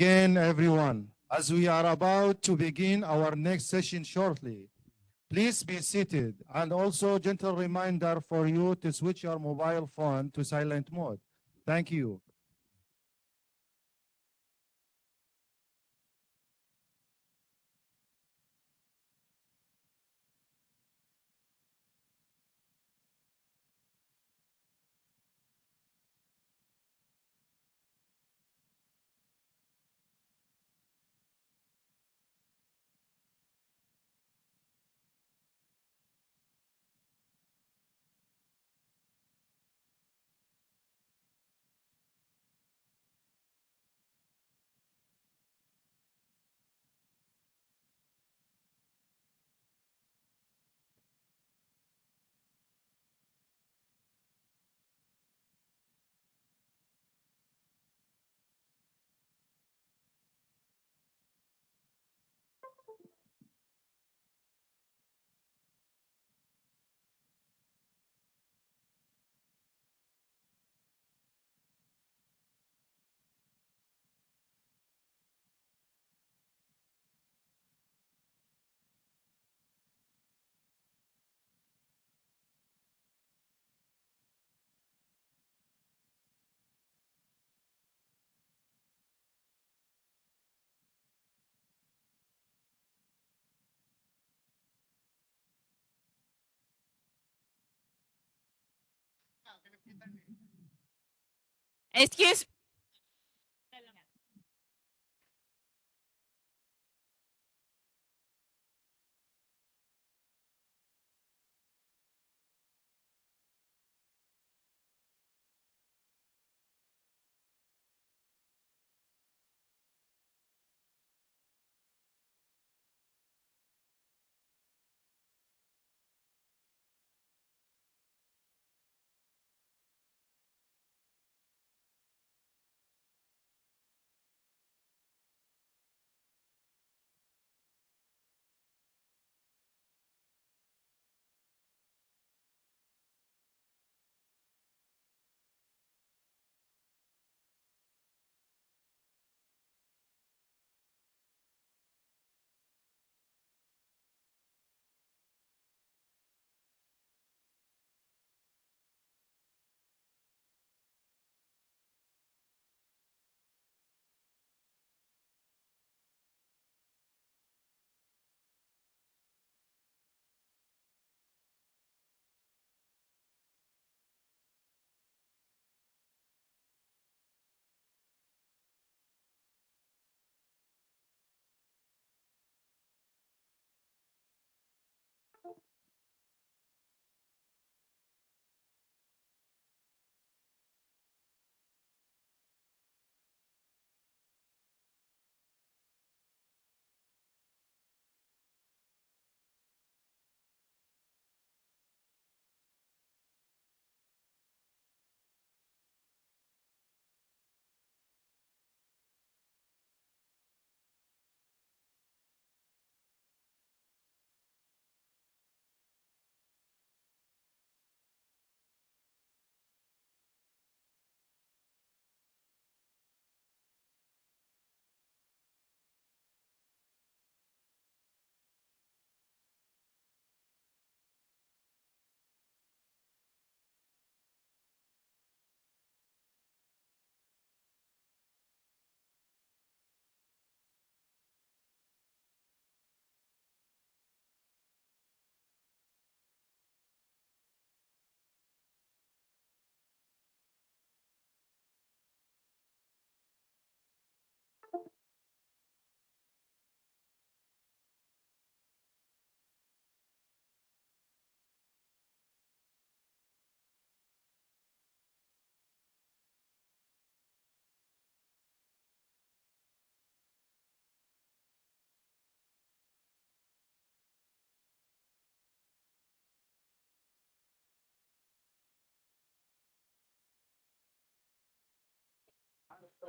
again, everyone, as we are about to begin our next session shortly. Please be seated, and also gentle reminder for you to switch your mobile phone to silent mode. Thank you. Excuse.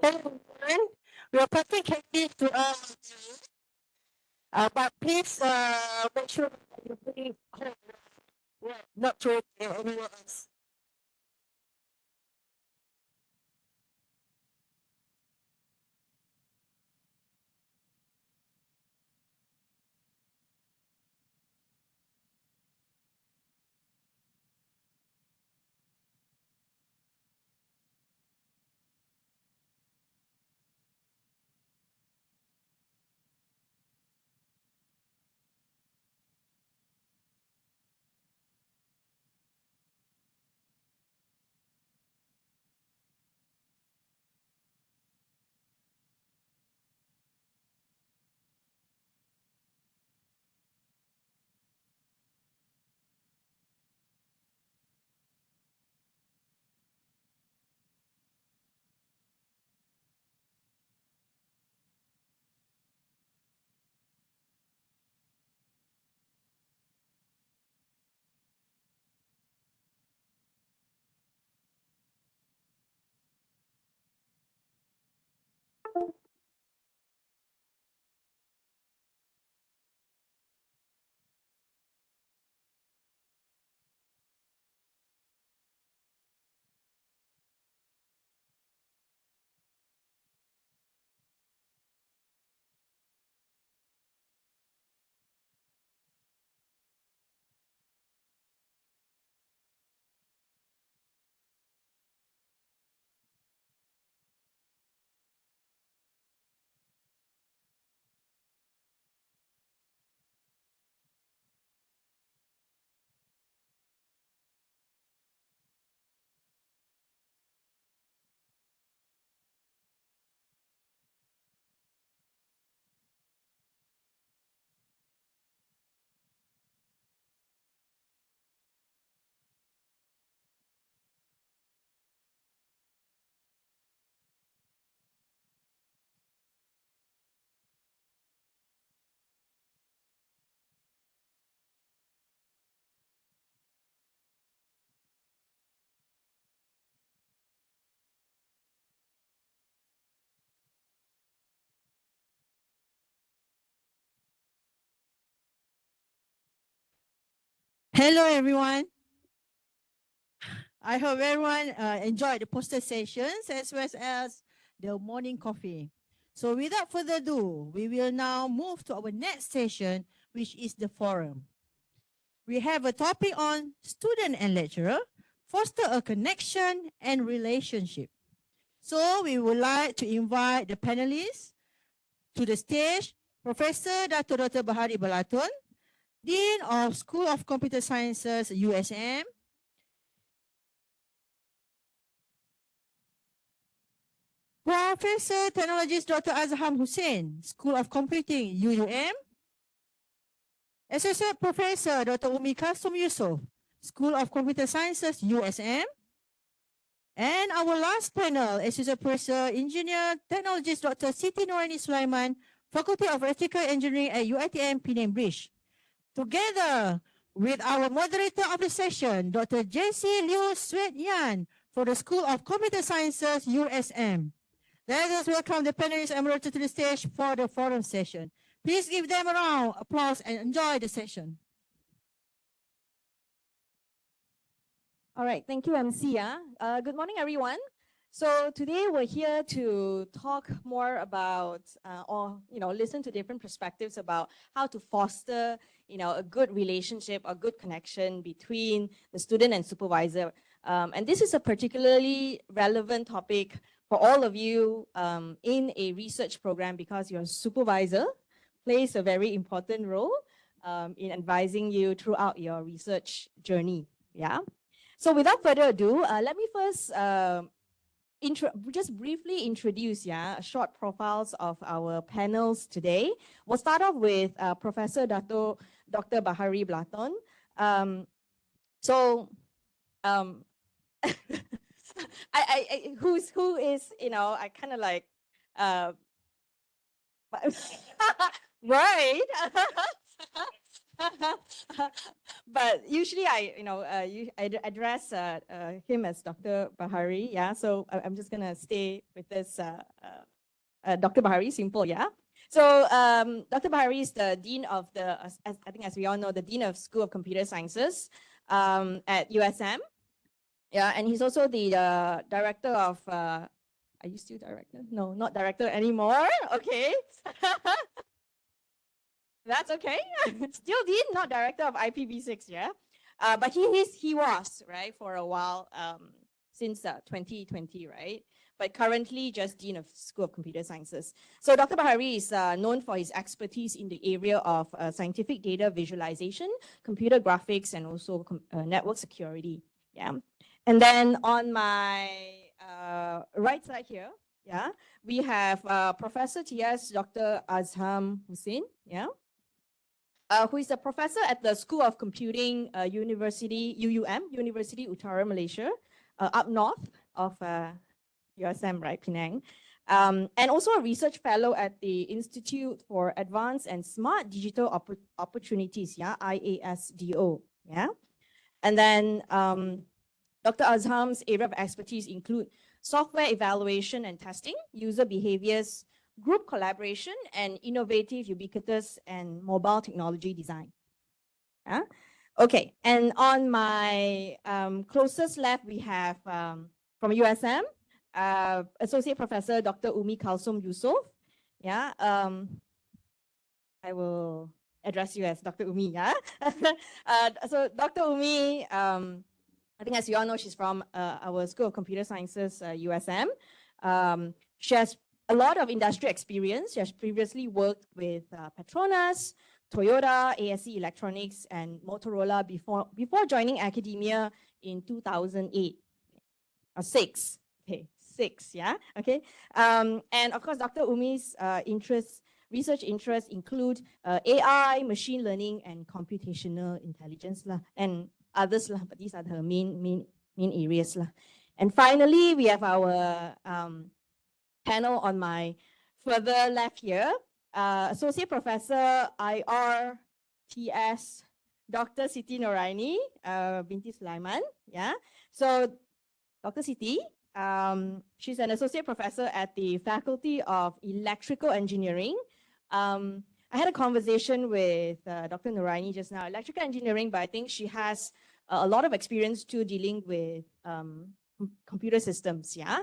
Hello, everyone. We are passing candy to but please make sure that you bring home, not throw it anywhere else. Hello, everyone. I hope everyone enjoyed the poster sessions as well as the morning coffee. So without further ado, we will now move to our next session, which is the forum. We have a topic on student and lecturer, foster a connection and relationship. So we would like to invite the panelists to the stage, Professor Dr. Bahari Balaton, Dean of School of Computer Sciences, USM, Professor Technologist Dr. Azham Hussein, School of Computing, UUM, Associate Professor Dr. Umi Kasum Yusof, School of Computer Sciences, USM, and our last panel, Associate Professor Engineer Technologist Dr. Siti Noorani Sulaiman, Faculty of Electrical Engineering at UiTM Penang Bridge. Together with our moderator of the session, Dr. J.C. Liu Swet Yan, for the School of Computer Sciences, USM. Let us welcome the panelists and moderator to the stage for the forum session. Please give them a round of applause and enjoy the session. All right, thank you, MC. Good morning, everyone. So today we're here to talk more about, listen to different perspectives about how to foster, a good relationship or good connection between the student and supervisor. And this is a particularly relevant topic for all of you in a research program because your supervisor plays a very important role in advising you throughout your research journey. Yeah. So without further ado, let me first just briefly introduce short profiles of our panels today. We'll start off with Professor Dr. Bahari Balaton. Who is, I kind of like, right. But usually I address him as Dr. Bahari. Yeah, so I'm just gonna stay with this Dr. Bahari, simple. Yeah. So Dr. Bahari is the dean of as we all know, the dean of School of Computer Sciences at USM. Yeah, and he's also the director of. Are you still director? No, not director anymore. Okay. That's okay. Still dean, not director of IPv6, yeah. But he was, right, for a while, since 2020, right? But currently just dean of School of Computer Sciences. So Dr. Bahari is known for his expertise in the area of scientific data visualization, computer graphics, and also network security. Yeah. And then on my right side here, yeah, we have Professor T.S. Dr. Azham Hussein, yeah. Who is a professor at the School of Computing, University Utara, Malaysia, up north of USM, right, Penang. And also a research fellow at the Institute for Advanced and Smart Digital Opportunities, yeah, IASDO, yeah. And then Dr. Azham's area of expertise include software evaluation and testing, user behaviors, group collaboration, and innovative, ubiquitous, and mobile technology design. Yeah? Okay, and on my closest left, we have from USM, Associate Professor Dr. Umi Kalsum Yusof. Yeah, I will address you as Dr. Umi. Yeah, so Dr. Umi, I think as you all know, she's from our School of Computer Sciences, USM. She has a lot of industry experience. She has previously worked with Petronas, Toyota, ASE Electronics, and Motorola before joining academia in 2008 or 6. Okay, 6, yeah, okay. And of course, Dr. Umi's research interests include AI, machine learning, and computational intelligence lah, and others lah, but these are her main areas lah. And finally, we have our panel on my further left here. Associate Professor IRTS, Dr. Siti Noraini binti Sulaiman. Yeah. So Dr. Siti, she's an associate professor at the Faculty of Electrical Engineering. I had a conversation with Dr. Noraini just now, electrical engineering, but I think she has a lot of experience too dealing with computer systems. Yeah.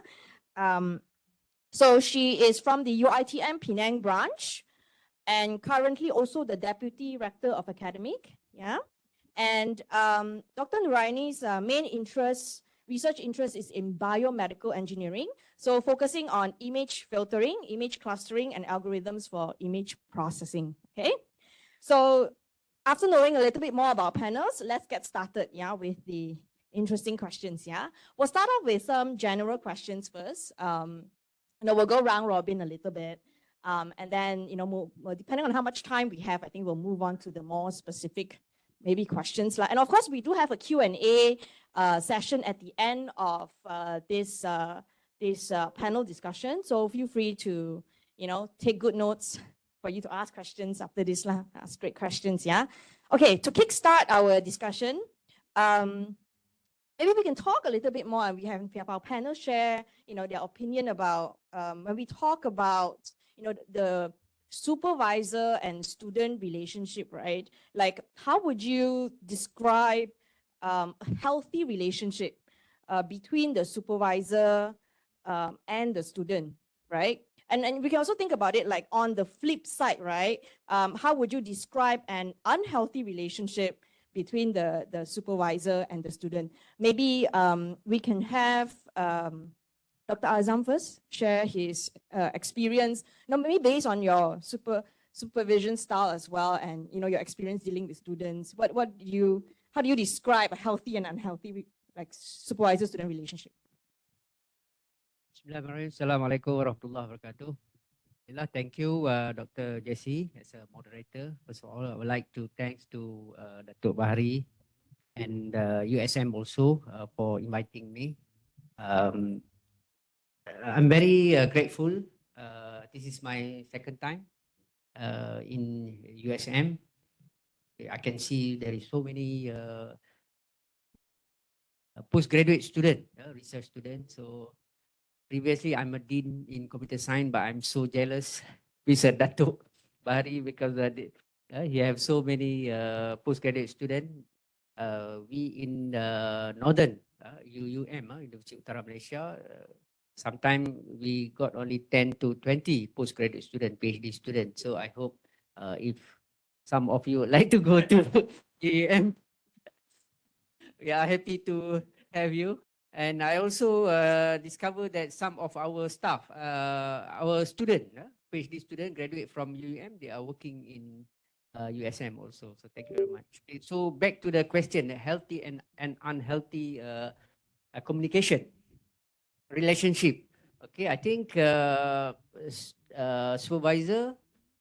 So she is from the UiTM Penang branch and currently also the Deputy Rector of Academic. Yeah. And Dr. Noraini's main research interest is in biomedical engineering. So focusing on image filtering, image clustering, and algorithms for image processing. Okay. So after knowing a little bit more about panels, let's get started, yeah, with the interesting questions. Yeah. We'll start off with some general questions first. We'll go round robin a little bit. And then, depending on how much time we have, I think we'll move on to the more specific maybe questions. And of course, we do have a Q&A session at the end of this panel discussion. So feel free to, take good notes for you to ask questions after this. Ask great questions, yeah? Okay, to kickstart our discussion, maybe we can talk a little bit more, and we have our panel share, their opinion about when we talk about, the supervisor and student relationship, right? Like, how would you describe a healthy relationship between the supervisor and the student, right? And we can also think about it like on the flip side, right? How would you describe an unhealthy relationship between the supervisor and the student? Maybe we can have Dr. Azham first share his experience, maybe based on your supervision style as well, and your experience dealing with students. How do you describe a healthy and unhealthy supervisor-student relationship? Bismillahirrahmanirrahim. Assalamualaikum warahmatullahi wabarakatuh. Thank you, Dr. Jesse, as a moderator. First of all, I would like to thanks to Datuk Bahari and USM also for inviting me. I'm very grateful. This is my second time in USM. I can see there is so many postgraduate students, research students. So previously, I'm a dean in computer science, but I'm so jealous with Datuk Bahari because he have so many postgraduate students. We in northern UUM, University Utara Malaysia, sometimes we got only 10 to 20 postgraduate students, PhD students. So I hope if some of you would like to go to UUM, we are happy to have you. And I also discovered that some of our staff, our students, PhD students, graduate from UUM, they are working in USM also. So thank you very much. Okay, so back to the question, healthy and unhealthy communication, relationship. Okay, I think supervisor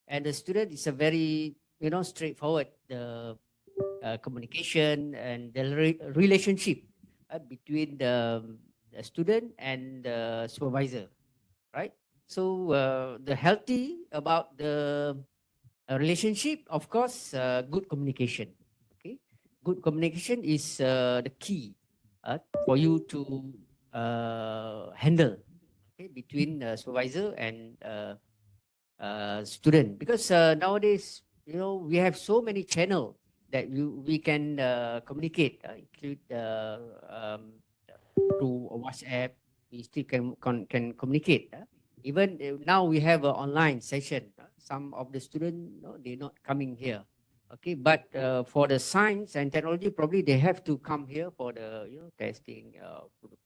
and the student is a very, straightforward communication and the relationship between the student and the supervisor, right? So the healthy about the relationship, of course, good communication. Okay, good communication is the key for you to handle, okay, between supervisor and student, because nowadays, you know, we have so many channels that we can communicate, include through WhatsApp. We still can communicate. Even now we have an online session. Some of the students, they're not coming here. Okay, but for the science and technology, probably they have to come here for the testing,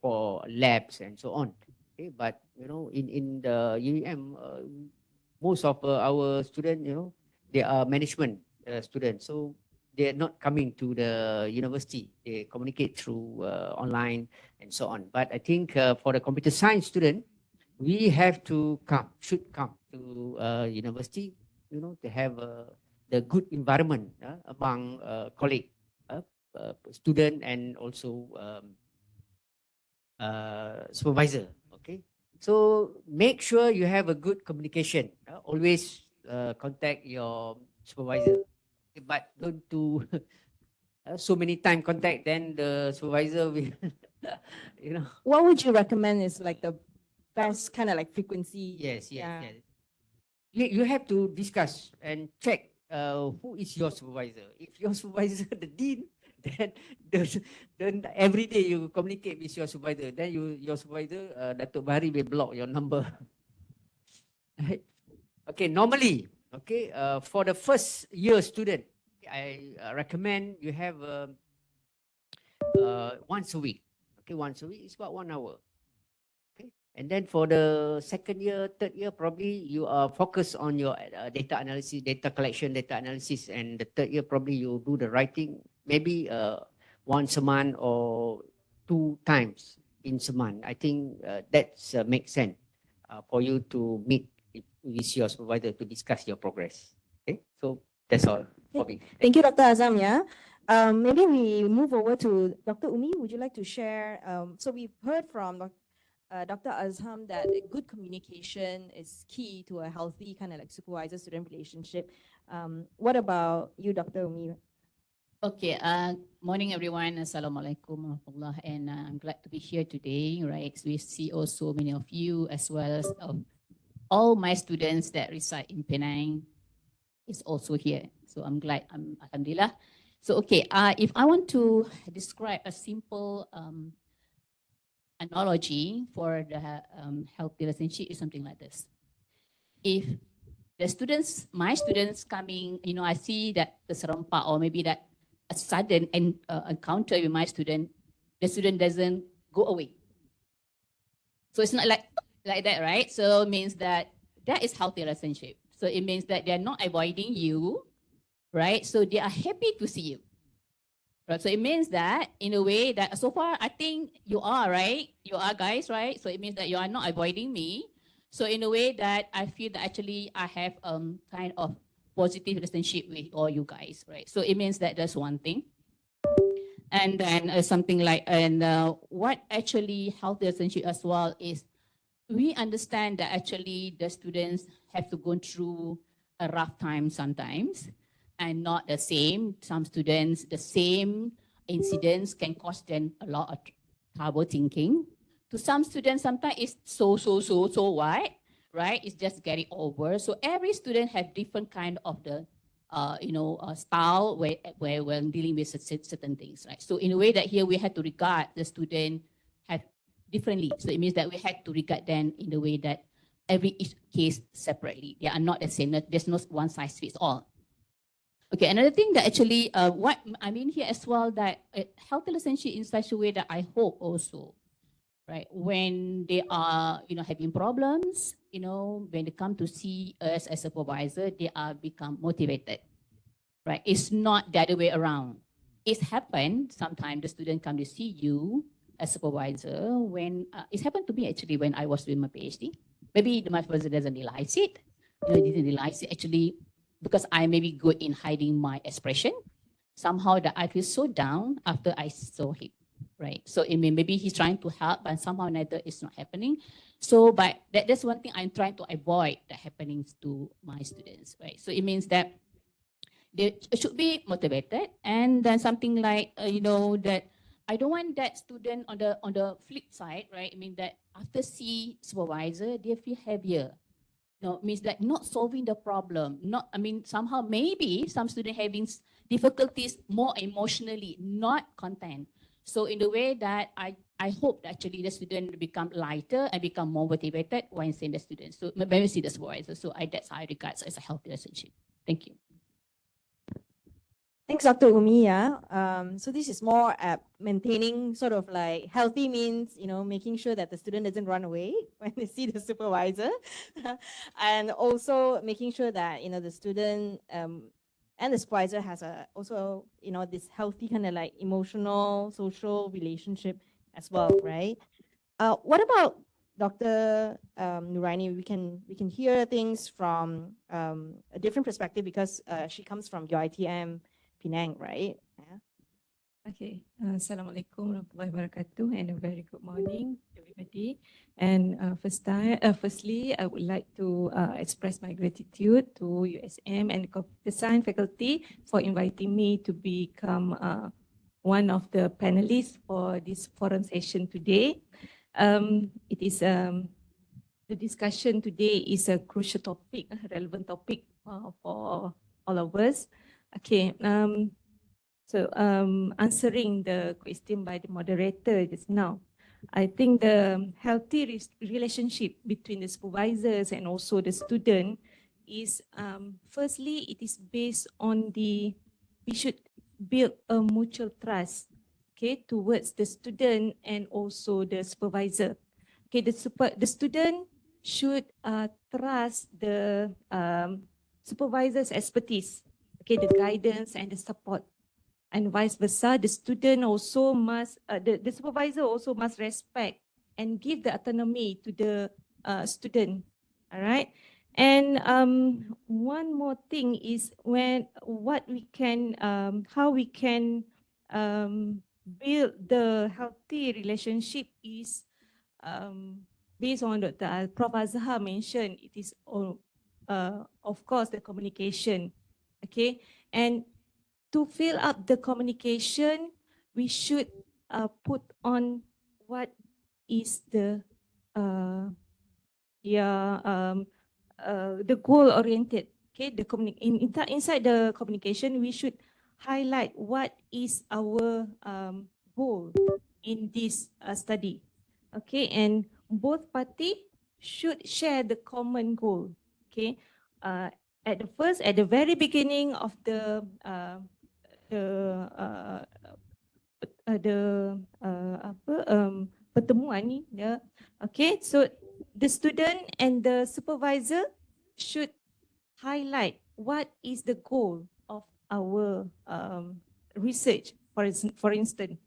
for labs and so on. Okay, but in the UEM, most of our students, they are management students, so they are not coming to the university. They communicate through online and so on. But I think for the computer science student, we have to should come to university, to have the good environment among colleague, student, and also supervisor. Okay, so make sure you have a good communication. Always contact your supervisor, but don't do so many time contact. Then the supervisor will, What would you recommend is like the best kind of like frequency? Yes. Yeah. You have to discuss and check who is your supervisor. If your supervisor the dean, then every day you communicate with your supervisor. Then your supervisor, Datuk Bahari, will block your number. Right? Okay, normally, okay, for the first year student, I recommend you have once a week. Okay, once a week is about 1 hour. And then for the second year, third year, probably you are focused on your data analysis, data collection, data analysis. And the third year, probably you do the writing, maybe once a month or 2 times in a month. I think that makes sense for you to meet with your supervisor to discuss your progress. Okay, so that's all for me. Thank you, Dr. Azam. Yeah. Maybe we move over to Dr. Umi. Would you like to share? So we've heard from Dr. Azam that good communication is key to a healthy kind of like supervisor-student relationship. What about you, Dr. Umi? Okay, morning everyone. Assalamualaikum warahmatullah. And I'm glad to be here today, right? We see also many of you as well as all my students that reside in Penang is also here. So I'm glad, alhamdulillah. So okay, if I want to describe a simple analogy for the healthy relationship is something like this. If the students, my students coming, I see that the serempak or maybe that a sudden encounter with my student, the student doesn't go away. So it's not like that, right? So it means that is healthy relationship. So it means that they're not avoiding you, right? So they are happy to see you. Right, so it means that in a way that so far I think you are, right? You are guys, right? So it means that you are not avoiding me. So in a way that I feel that actually I have kind of positive relationship with all you guys, right? So it means that that's one thing. And then something like, what actually healthy relationship as well is we understand that actually the students have to go through a rough time sometimes. And not the same. Some students, the same incidents can cause them a lot of trouble thinking. To some students, sometimes it's so what, right? It's just getting over. So every student have different kind of the, style where when dealing with certain things, right? So in a way that here we had to regard the student have differently. So it means that we had to regard them in the way that every case separately. They are not the same. There's no one size fits all. Okay, another thing that actually, what I mean here as well, that healthy relationship in such a way that I hope also, right, when they are, having problems, when they come to see us as a supervisor, they are become motivated, right? It's not the other way around. It's happened sometimes the student come to see you as supervisor when, it's happened to me actually when I was doing my PhD. Maybe my supervisor doesn't realize it, didn't realize it actually, because I may be good in hiding my expression, somehow that I feel so down after I saw him, right? So it maybe he's trying to help, but somehow neither is not happening. So, but that's one thing I'm trying to avoid that happenings to my students, right? So it means that they should be motivated, and then something like, that I don't want that student on the flip side, right? I mean that after see supervisor, they feel heavier. No, means that not solving the problem. Not, I mean, somehow maybe some student having difficulties more emotionally, not content. So in the way that I hope that actually the student become lighter and become more motivated when seeing the student. So when we see the supervisor. So that's how I regard as a healthy relationship. Thank you. Thanks, Dr. Umi. Yeah. So this is more maintaining sort of like healthy means, making sure that the student doesn't run away when they see the supervisor, and also making sure that the student and the supervisor has also this healthy kind of like emotional, social relationship as well, right? What about Dr. Nuraini? We can hear things from a different perspective because she comes from UiTM Penang, right? Yeah. Okay. Assalamualaikum warahmatullahi wabarakatuh, and a very good morning, everybody. And firstly, I would like to express my gratitude to USM and Computer Science faculty for inviting me to become one of the panelists for this forum session today. It is the discussion today is a crucial topic, a relevant topic for all of us. Okay, so answering the question by the moderator just now, I think the healthy relationship between the supervisors and also the student is, firstly, it is based on we should build a mutual trust, okay, towards the student and also the supervisor. Okay, the student should trust the supervisor's expertise, okay, the guidance and the support, and vice versa. The student also must, the supervisor also must respect and give the autonomy to the student. All right. And one more thing is how we can build the healthy relationship is based on what Prof. Azhar mentioned. It is of course the communication. Okay, and to fill up the communication, we should put on what is the goal oriented. Okay, inside the communication, we should highlight what is our goal in this study. Okay, and both parties should share the common goal. Okay, at the very beginning of the pertemuan ni, ya. Okay, so the student and the supervisor should highlight what is the goal of our research, for instance.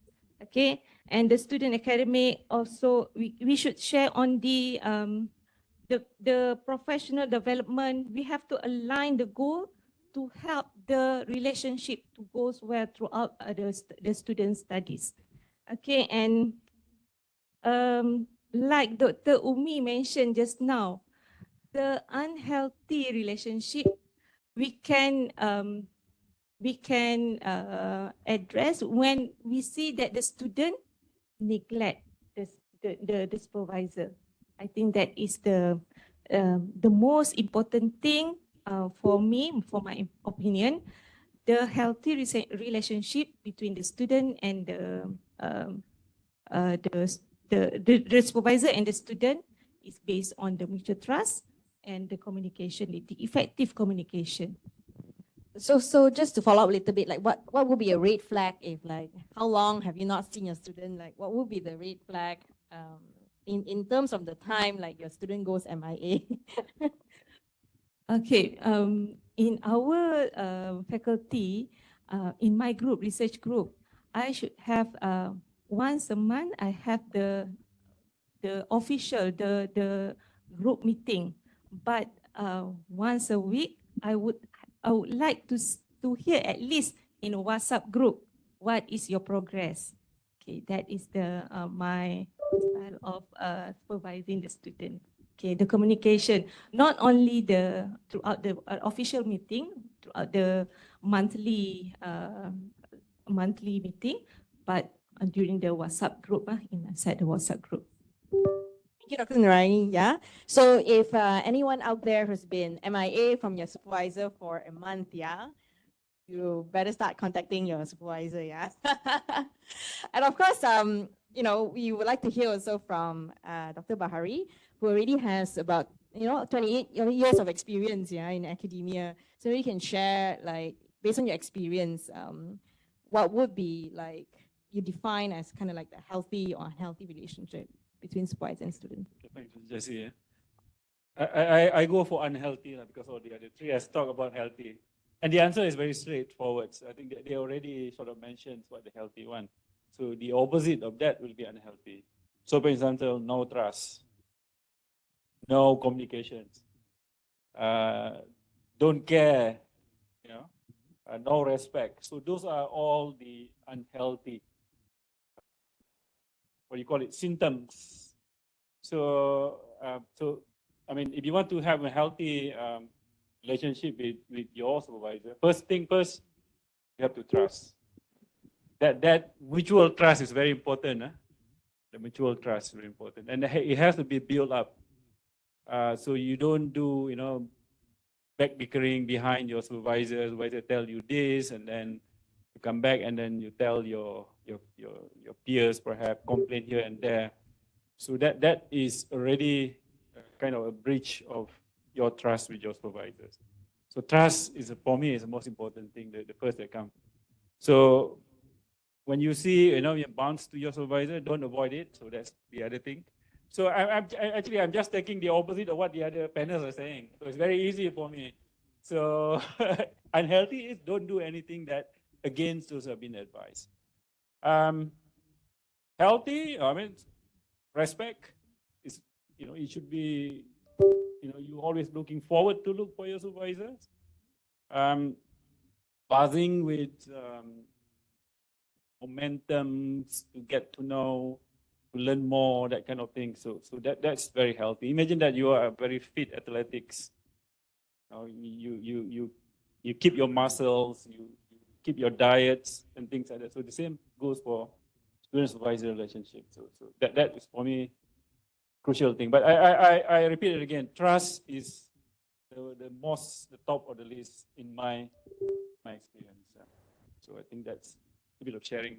Okay, and the student academic also, we should share on the professional development. We have to align the goal to help the relationship to go well throughout the student studies. Okay, and like Dr. Umi mentioned just now, the unhealthy relationship we can address when we see that the student neglect the supervisor. I think that is the most important thing for me, for my opinion. The healthy relationship between the student and the supervisor and the student is based on the mutual trust and the communication, the effective communication. So just to follow up a little bit, like what would be a red flag if, like, how long have you not seen your student? Like, what would be the red flag in terms of the time, like your student goes MIA? Okay, in our faculty, in my group, research group, I should have once a month, I have the official, the group meeting. But once a week, I would like to hear at least in a WhatsApp group, what is your progress? Okay, that is the my style of supervising the student. Okay, the communication, not only throughout the official meeting, throughout the monthly meeting, but during the WhatsApp group, inside the WhatsApp group. Thank you, Dr. Nuraini. Yeah. So if anyone out there who's been MIA from your supervisor for a month, yeah, you better start contacting your supervisor, yeah. And of course, we would like to hear also from Dr. Bahari, who already has about 28 years of experience, yeah, in academia. So you can share, like, based on your experience, what would be like you define as kind of like the healthy or unhealthy relationship between supervisor and student? Thanks, Jessie. I go for unhealthy because all the other three has talked about healthy. And the answer is very straightforward. I think that they already sort of mentioned what the healthy one. So the opposite of that will be unhealthy. So for example, no trust, no communications, don't care, no respect. So those are all the unhealthy, what do you call it, symptoms. So, I mean, if you want to have a healthy relationship with your supervisor, first thing first, you have to trust. That mutual trust is very important. The mutual trust is very important, and it has to be built up. So you don't do, back bickering behind your supervisor. Supervisor tell you this, and then you come back and then you tell your peers, perhaps complain here and there. So that is already kind of a breach of your trust with your supervisors. So trust is, for me, is the most important thing, the first that comes. So when you see, you bounce to your supervisor, don't avoid it. So that's the other thing. So I'm just taking the opposite of what the other panels are saying. So it's very easy for me. So unhealthy is don't do anything that against those who have been advised. Healthy, I mean, respect is, it should be, you always looking forward to look for your supervisors. Buzzing with momentum to get to know, to learn more, that kind of thing. So that's very healthy. Imagine that you are very fit athletics. You keep your muscles, you keep your diets and things like that. So the same goes for student-supervisor relationship. So that is for me crucial thing. But I repeat it again. Trust is the top of the list in my experience. So I think that's a bit of sharing.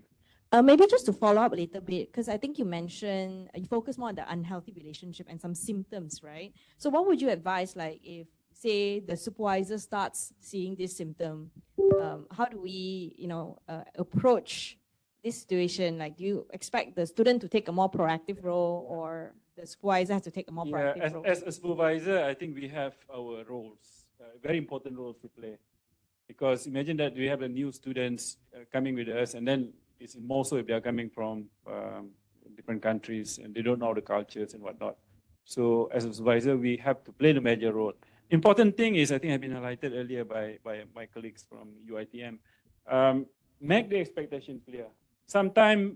Maybe just to follow up a little bit, because I think you mentioned you focus more on the unhealthy relationship and some symptoms, right? So what would you advise, like if, say, the supervisor starts seeing this symptom, how do we, approach this situation? Like, do you expect the student to take a more proactive role, or the supervisor has to take a more proactive role? As a supervisor, I think we have our roles, very important roles to play. Because imagine that we have the new students coming with us, and then it's more so if they are coming from different countries and they don't know the cultures and whatnot. So as a supervisor, we have to play the major role. Important thing is, I think I've been highlighted earlier by my colleagues from UITM, make the expectation clear. Sometimes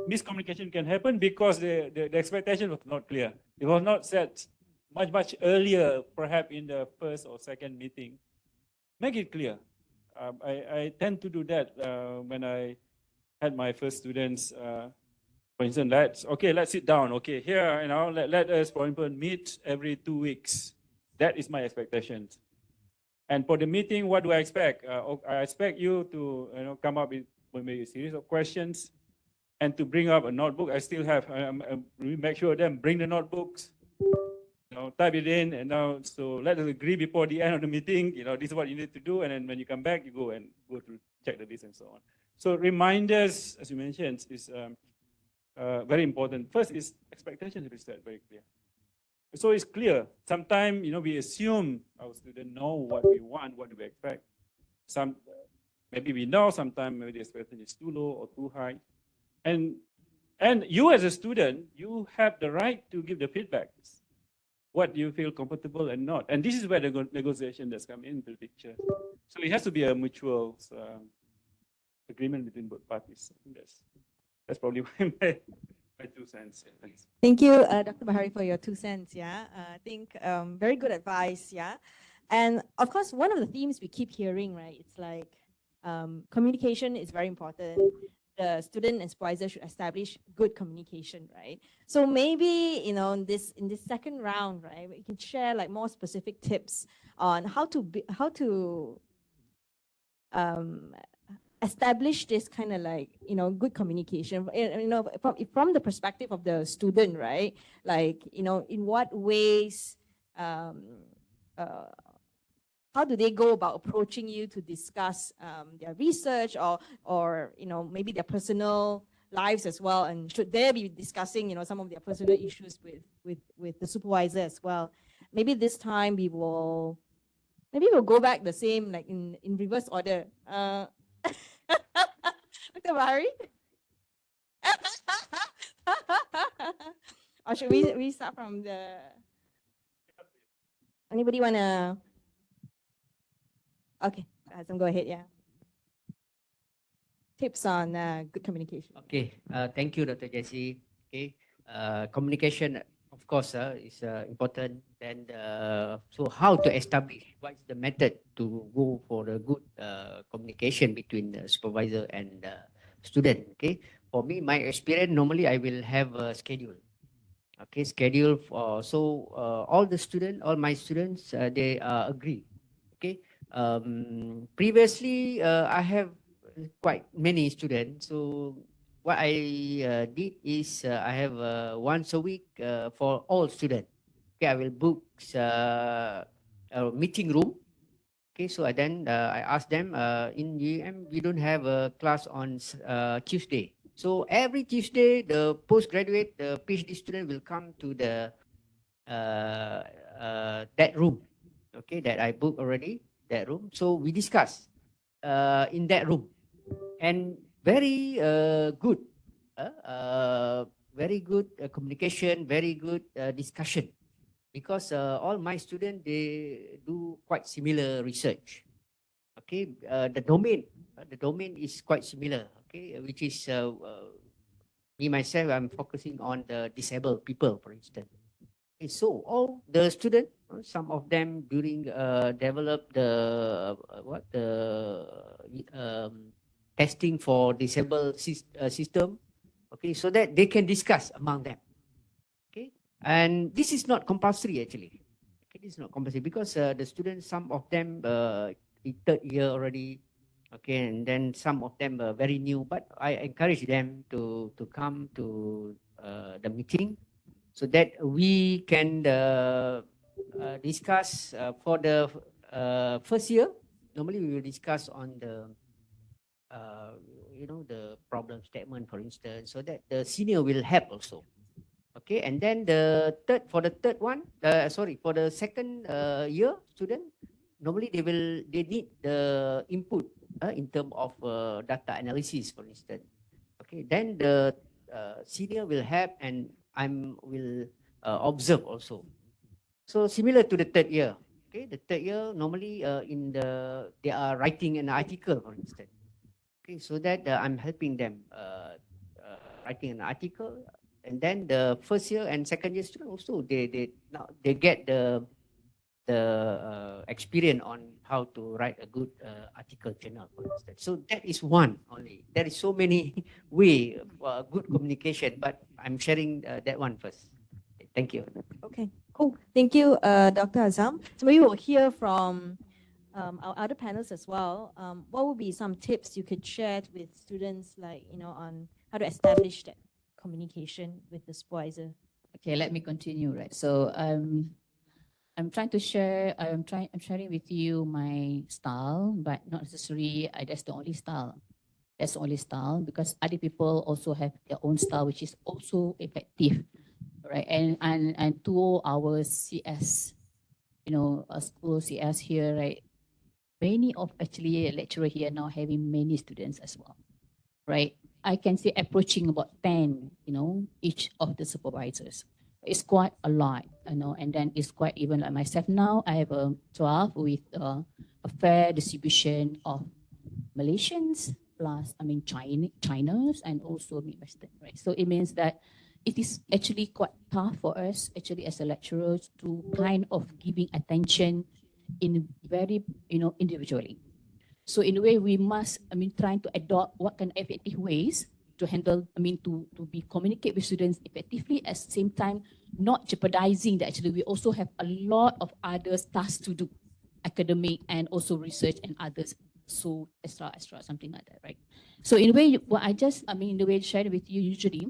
miscommunication can happen because the expectation was not clear. It was not set much earlier, perhaps in the first or second meeting. Make it clear. I tend to do that when I had my first students. For instance, let's sit down. Okay, here, let us, for example, meet every 2 weeks. That is my expectations. And for the meeting, what do I expect? I expect you to come up with maybe a series of questions and to bring up a notebook. I still have, we make sure them bring the notebooks, type it in, and so let us agree before the end of the meeting, this is what you need to do, and then when you come back, you go to check the list and so on. So reminders, as you mentioned, is very important. First is expectation to be set very clear. So it's clear. Sometimes, we assume our students know what we want, what do we expect. Maybe we know, sometimes maybe the expectation is too low or too high. And you as a student, you have the right to give the feedback. What do you feel comfortable and not? And this is where the negotiation does come into the picture. So it has to be a mutual agreement between both parties. I think that's probably my 2 cents. Yeah, thanks. Thank you, Dr. Bahari, for your 2 cents. Yeah, I think very good advice. Yeah, and of course, one of the themes we keep hearing, right? It's like communication is very important. the student and supervisor should establish good communication, right? So maybe, you know, in this second round, right, we can share like more specific tips on how to establish this kind of like, you know, good communication, you know, from the perspective of the student, right? Like, you know, in what ways, how do they go about approaching you to discuss their research or you know, maybe their personal lives as well, and should they be discussing, you know, some of their personal issues with the supervisor as well? Maybe this time we'll go back the same, like in reverse order. Dr. Bahari? Or should we start from the, anybody wanna? Okay, Azam, go ahead, yeah. Tips on good communication. Okay, thank you, Dr. Jessie. Okay, communication, of course, is important. And so how to establish, what is the method to go for a good communication between the supervisor and student? Okay, for me, my experience, normally I will have a schedule. Okay, schedule for, so all my students, they agree. Okay, previously I have quite many students. So what I did is I have once a week for all students. Okay, I will book a meeting room. Okay, so then I ask them in UM we don't have a class on Tuesday. So every Tuesday the postgraduate, the PhD student will come to the that room. Okay, that I booked already, that room. So we discuss in that room, and very good, communication, very good discussion, because all my students, they do quite similar research. Okay, the domain is quite similar. Okay, which is me myself, I'm focusing on the disabled people, for instance. Okay, so all the students, some of them during develop the testing for disabled system. Okay, so that they can discuss among them. Okay, and this is not compulsory actually. Okay, this is not compulsory because the students, some of them in third year already. Okay, and then some of them are very new, but I encourage them to come to the meeting, so that we can discuss for the first year. Normally we will discuss on the you know, the problem statement, for instance, so that the senior will help also. Okay, and then for the second year student, normally they need the input in terms of data analysis, for instance. Okay, then the senior will help, and will observe also. So similar to the third year. Okay, the third year normally they are writing an article, for instance. Okay, so that I'm helping them writing an article, and then the first year and second year student also, they get the experience on how to write a good article journal, for instance. So that is one only. There is so many way good communication, but I'm sharing that one first. Thank you. Okay, cool. Thank you, Dr. Azam. So maybe we'll hear from our other panelists as well. What would be some tips you could share with students, like, you know, on how to establish that communication with the supervisor? Okay, let me continue, right? So I'm trying to share, I'm sharing with you my style, but not necessarily that's the only style. That's the only style, because other people also have their own style, which is also effective, right? And to our CS, you know, school CS here, right? Many of actually a lecturer here now having many students as well, right? I can say approaching about 10, you know, each of the supervisors. It's quite a lot, you know, and then it's quite even like myself now, I have a 12 with a fair distribution of Malaysians plus, I mean, Chinese and also Midwestern, right? So it means that it is actually quite tough for us actually as a lecturer to kind of giving attention in very, you know, individually. So in a way, we must, trying to adopt what kind of effective ways to handle, to be communicate with students effectively at the same time, not jeopardizing that actually we also have a lot of other tasks to do, academic and also research and others. So extra, something like that, right? So in a way, what I just, in the way to share with you usually,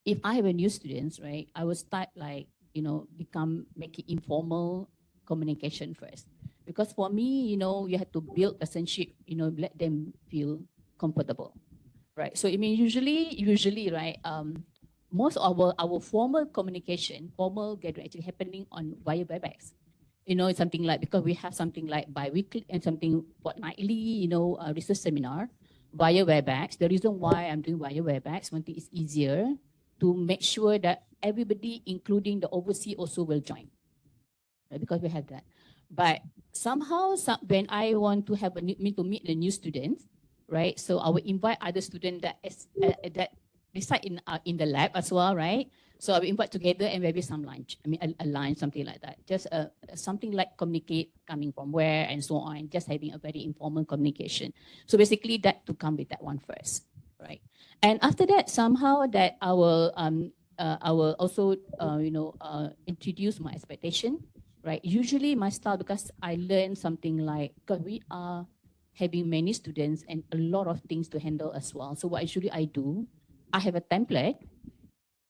if I have a new students, right, I will start like, making informal communication first. Because for me, you have to build a friendship, let them feel comfortable, right? So usually, right, most of our formal communication, formal gathering actually happening on via WebEx. It's something like, because we have something like bi-weekly and something fortnightly, research seminar via WebEx. The reason why I'm doing via WebEx, one thing is easier to make sure that everybody, including the overseas, also will join, right? Because we have that. But somehow, when I want to have to meet the new students, right? So I will invite other students that reside in the lab as well, right? So I will invite together and maybe some lunch. A lunch, something like that. Just something like communicate coming from where and so on. Just having a very informal communication. So basically, that to come with that one first, right? And after that, somehow that I will also introduce my expectation, right? Usually my style, because I learned something like, because we are having many students and a lot of things to handle as well. So what usually I do, I have a template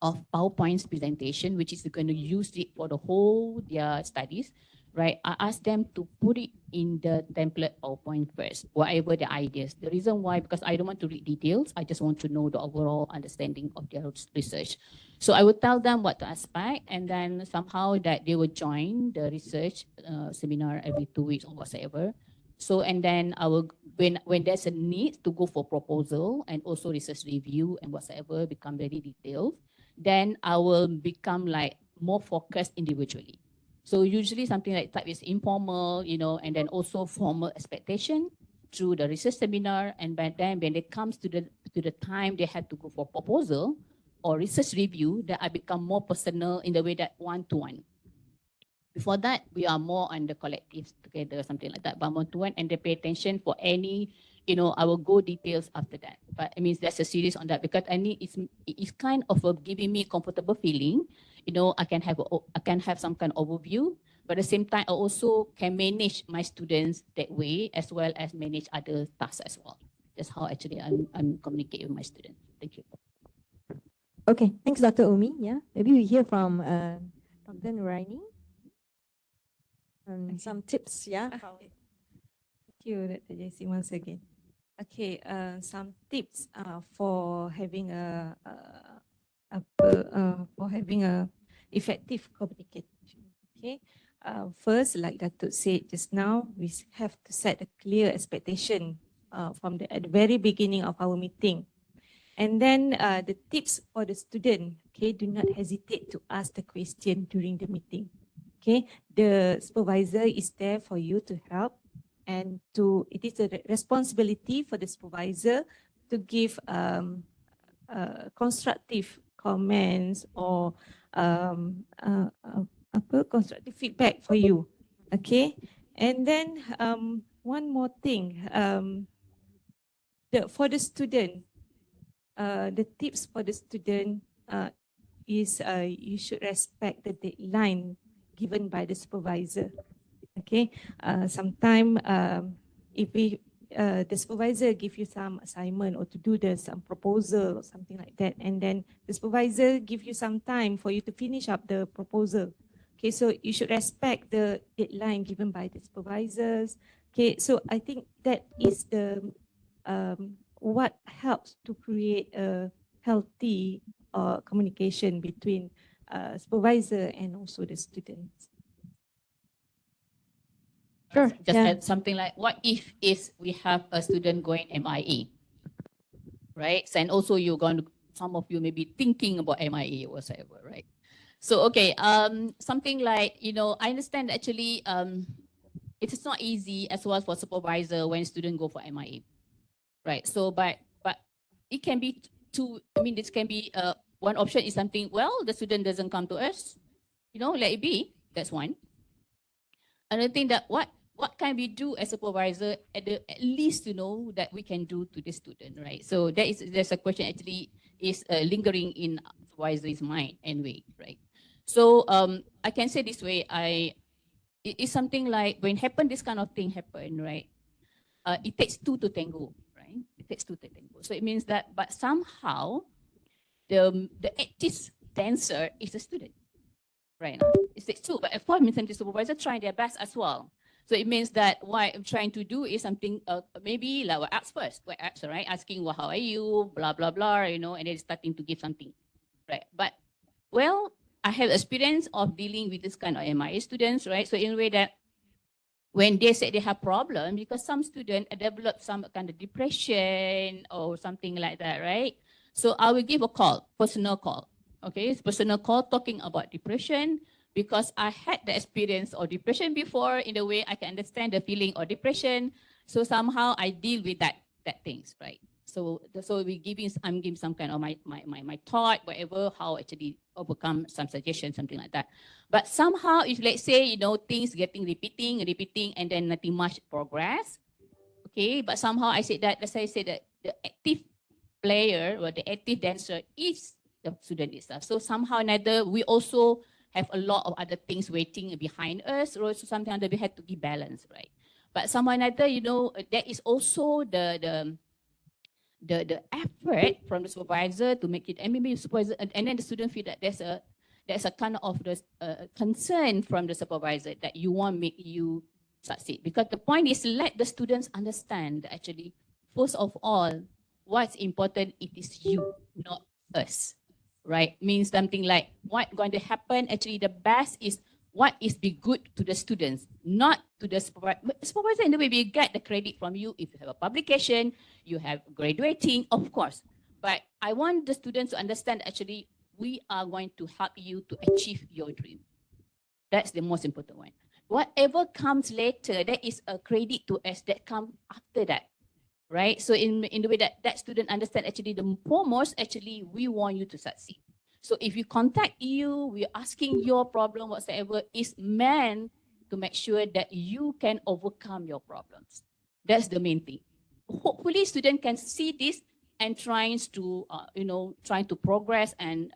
of PowerPoint presentation, which is going to use it for the whole their studies, right? I ask them to put it in the template PowerPoint first, whatever the ideas. The reason why, because I don't want to read details. I just want to know the overall understanding of their research. So I would tell them what to expect, and then somehow that they will join the research seminar every 2 weeks or whatever. So, and then I will, when there's a need to go for proposal and also research review and whatever become very detailed, then I will become like more focused individually. So usually something like that is informal, and then also formal expectation through the research seminar. And by then when it comes to the time they have to go for proposal or research review, that I become more personal in the way that one-to-one. Before that, we are more on the collectives together, something like that, but one-to-one, and they pay attention for any, I will go details after that. But it means there's a series on that, because it's kind of giving me comfortable feeling. I can have some kind of overview, but at the same time, I also can manage my students that way, as well as manage other tasks as well. That's how actually I'm communicating with my students. Thank you. Okay, thanks, Dr. Umi. Yeah, maybe we hear from Dr. Nuraini. Some tips, yeah. Thank you, Dr. JC, once again. Okay, some tips for having a effective communication. Okay, first, like Datuk said just now, we have to set a clear expectation from at the very beginning of our meeting. And then the tips for the student, okay, do not hesitate to ask the question during the meeting. Okay, the supervisor is there for you to help, and it is a responsibility for the supervisor to give constructive comments or constructive feedback for you. Okay, and then one more thing, for the student, the tips for the student is you should respect the deadline given by the supervisor. Okay, sometime if the supervisor give you some assignment or to do some proposal or something like that, and then the supervisor give you some time for you to finish up the proposal. Okay, so you should respect the deadline given by the supervisors. Okay, so I think that is the what helps to create a healthy communication between supervisor and also the students. Sure. Just add something like, what if we have a student going MIA, right? So, and also some of you may be thinking about MIA or whatever, right? So, okay, something like, I understand actually it is not easy as well for supervisor when students go for MIA, right? So, but it can be this can be one option is something, well, the student doesn't come to us, let it be. That's one. Another thing that what can we do as a supervisor at least to know that we can do to the student, right? So there's a question actually is lingering in supervisor's mind anyway, right? So I can say this way, it is something like when this kind of thing happen, right? It takes two to tango, right? It takes two to tango. So it means that, but somehow the active dancer is a student, right? It takes two, but of course, the supervisor trying their best as well. So it means that what I'm trying to do is something, maybe like what apps first, what apps, right? Asking, well, how are you, blah, blah, blah, you know, and then starting to give something, right? But, well, I have experience of dealing with this kind of MIA students, right? So in a way that when they say they have problem, because some students develop some kind of depression or something like that, right? So I will give a call, personal call, okay? It's personal call talking about depression, because I had the experience of depression before. In a way, I can understand the feeling of depression. So somehow I deal with that things, right? So I'm giving some kind of my thought, whatever, how actually overcome some suggestions, something like that. But somehow, if let's say, you know, things getting repeating, and then nothing much progress, okay? But somehow I said that, let's say I said that the active player or the active dancer is the student itself. So somehow neither we also have a lot of other things waiting behind us, or so something that we had to be balanced, right? But somehow another, you know, there is also the effort from the supervisor to make it, and maybe supervisor, and then the student feel that there's a kind of the concern from the supervisor that you want make you succeed. Because the point is, let the students understand that actually, first of all, what's important, it is you, not us. Right? Means something like what going to happen, actually the best is what is be good to the students, not to the supervisor. Supervisor in the way we get the credit from you if you have a publication, you have graduating, of course. But I want the students to understand actually we are going to help you to achieve your dream. That's the most important one. Whatever comes later, there is a credit to us that comes after that. Right? So in the way that student understand actually the foremost, actually we want you to succeed. So if we contact you, we're asking your problem whatsoever is meant to make sure that you can overcome your problems. That's the main thing. Hopefully student can see this and trying to trying to progress and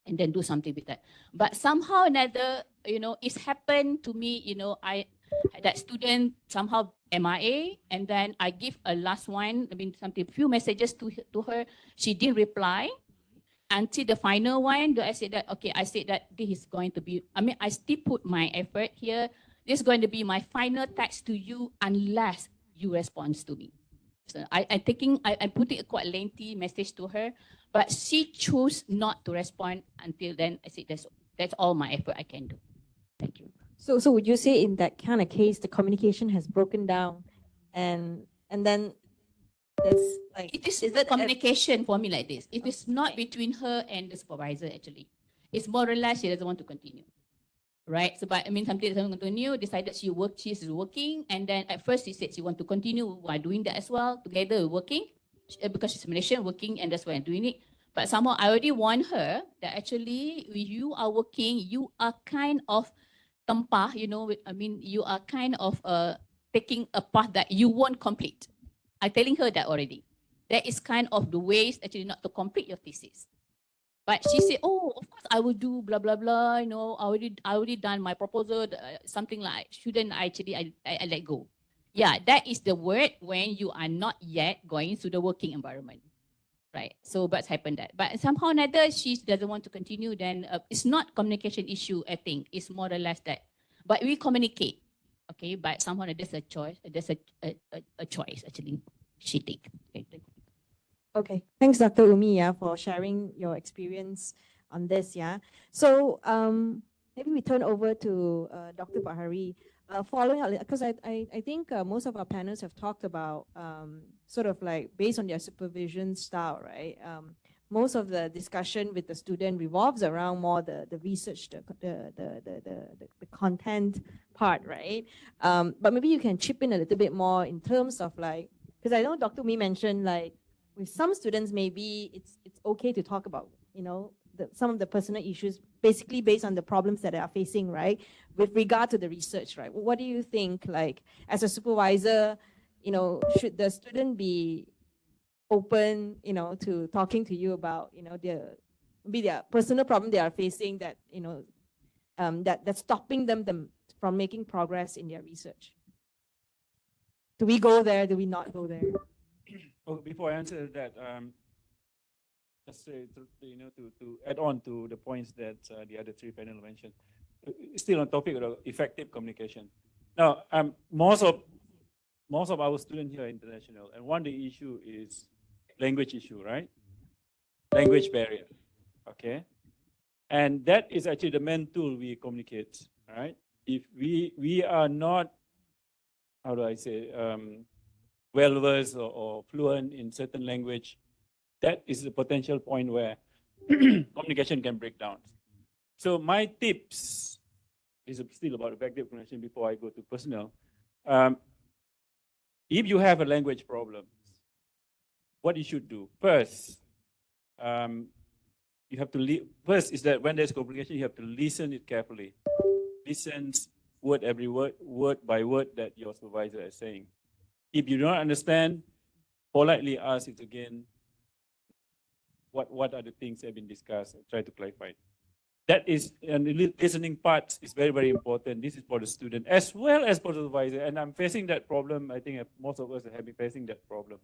then do something with that. But somehow another, you know, it's happened to me, you know, that student somehow MIA, and then I give a last one, I mean something, few messages to her. She didn't reply until the final one. I said that, okay, I said that this is going to be, I mean, I still put my effort here. This is going to be my final text to you unless you respond to me. So I put it a quite lengthy message to her, but she chose not to respond until then. I said that's all my effort I can do. Thank you. So would you say in that kind of case, the communication has broken down, and then that's like it is the communication for me like this. It is not between her and the supervisor actually. It's more or less she doesn't want to continue. Right? So but I mean something doesn't continue, decided she's working, and then at first she said she want to continue while doing that as well, together working, because she's Malaysian working, and that's why I'm doing it. But somehow I already warned her that actually you are working, you are kind of tempah, you know, I mean, you are kind of taking a path that you won't complete. I'm telling her that already. That is kind of the ways actually not to complete your thesis. But she said, oh, of course I will do blah, blah, blah, you know, I already done my proposal, something like, shouldn't I actually, I let go. Yeah, that is the word when you are not yet going to the working environment. Right, so but happened that, but somehow neither she doesn't want to continue. Then it's not communication issue. I think it's more or less that, but we communicate, okay. But somehow there's a choice. There's a choice actually. She take. Okay, thanks, Dr. Umi, for sharing your experience on this. Yeah, so maybe we turn over to Dr. Bahari. Following up, because I think most of our panels have talked about sort of like based on their supervision style, right? Most of the discussion with the student revolves around more the research, the content part, right? But maybe you can chip in a little bit more in terms of like, because I know Dr. Umi mentioned like with some students maybe it's okay to talk about, you know, some of the personal issues, basically based on the problems that they are facing, right? With regard to the research, right? What do you think, like, as a supervisor, should the student be open, to talking to you about, their personal problem they are facing that, that's stopping them from making progress in their research? Do we go there? Do we not go there? Oh, before I answer that, just say to add on to the points that the other three panel mentioned, still on topic of effective communication. Now, most of our students here are international, and one of the issue is language issue, right? Language barrier, okay? And that is actually the main tool we communicate, right? If we are not, how do I say, well-versed or fluent in certain language, that is the potential point where communication can break down. So my tips is still about effective communication before I go to personal. If you have a language problem, what you should do first, you have to first is that when there's communication, you have to listen it carefully. Listen word every word by word that your supervisor is saying. If you don't understand, politely ask it again. What are the things that have been discussed? And try to clarify. That is, and the listening part is very, very important. This is for the student as well as for the supervisor. And I'm facing that problem. I think most of us have been facing that problem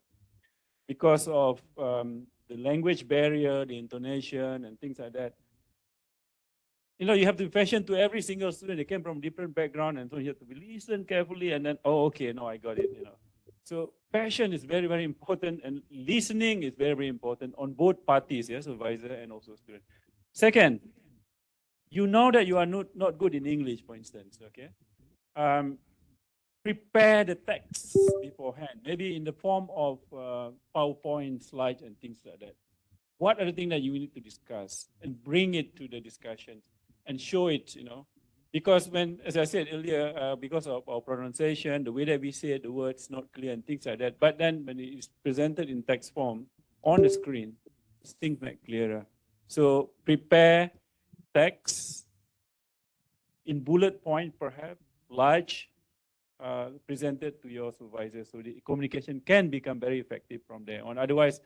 because of the language barrier, the intonation, and things like that. You have to be patient to every single student. They came from different background, and so you have to listen carefully, and then, oh, okay, no, I got it. So passion is very, very important, and listening is very, very important on both parties, yes, supervisor and also student. Second, you know that you are not good in English, for instance, okay? Prepare the text beforehand, maybe in the form of PowerPoint slides and things like that. What are the things that you need to discuss and bring it to the discussion and show it, Because when, as I said earlier, because of our pronunciation, the way that we say the words not clear and things like that. But then when it is presented in text form on the screen, things make clearer. So prepare text in bullet point, perhaps large, presented to your supervisor, so the communication can become very effective from there on. Otherwise,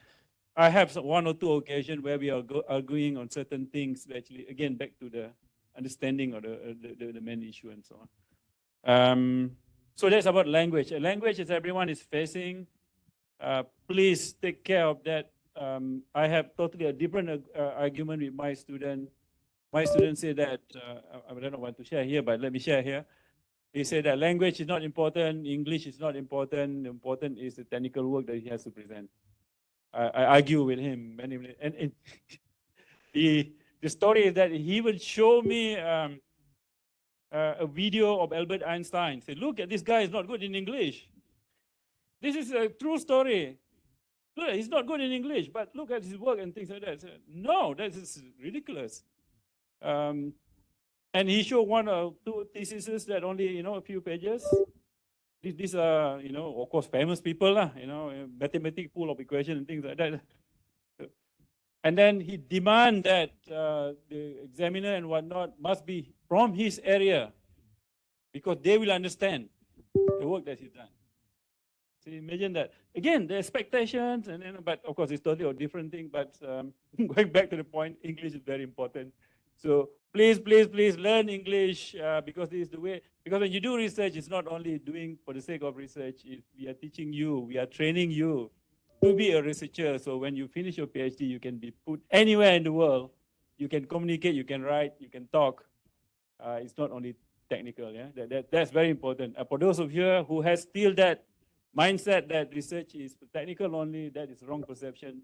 I have one or two occasions where we are arguing on certain things. Actually, again, back to the understanding of the main issue and so on. So that's about language. Language is everyone is facing. Please take care of that. I have totally a different argument with my student. My students say that, I don't know what to share here, but let me share here. He said that language is not important, English is not important, important is the technical work that he has to present. I argue with him many, and the story is that he would show me a video of Albert Einstein. Say, look at this guy is not good in English. This is a true story. Look, he's not good in English, but look at his work and things like that. Said, no, that is ridiculous. And he showed one or two theses that only, a few pages. These are, of course, famous people, mathematics full of equations and things like that. And then he demand that the examiner and whatnot must be from his area because they will understand the work that he's done. So imagine that. Again, the expectations, but of course it's totally a different thing, but going back to the point, English is very important. So please, please, please learn English because this is the way, because when you do research, it's not only doing for the sake of research, we are teaching you, we are training you to be a researcher. So when you finish your PhD, you can be put anywhere in the world. You can communicate, you can write, you can talk. It's not only technical, yeah. That's very important. For those of you who has still that mindset that research is technical only, that is wrong perception.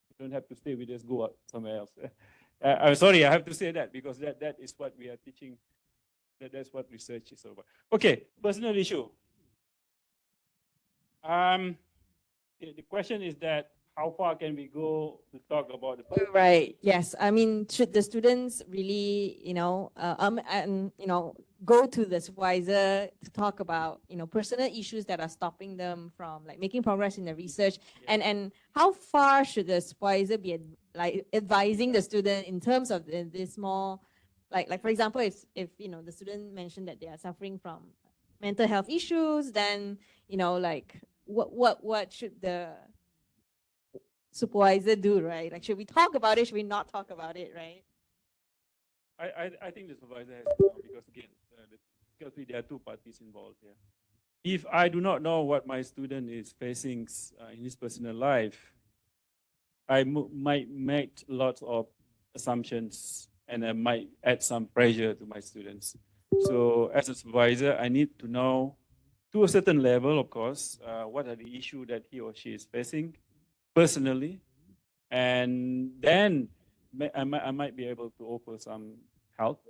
You don't have to stay with us, go out somewhere else. I'm sorry, I have to say that because that is what we are teaching. That's what research is about. Okay, personal issue. The question is that how far can we go to talk about the Right. Yes. I mean, should the students really, go to the supervisor to talk about, personal issues that are stopping them from like making progress in the research, and how far should the supervisor be like advising the student in terms of this more, like for example, if the student mentioned that they are suffering from mental health issues, then like what should the supervisor do, right? Like, should we talk about it? Should we not talk about it, right? I think the supervisor has to know, because again, because there are two parties involved here. If I do not know what my student is facing in his personal life, I might make lots of assumptions and I might add some pressure to my students. So as a supervisor, I need to know, to a certain level, of course, what are the issues that he or she is facing personally, and then I might be able to offer some help.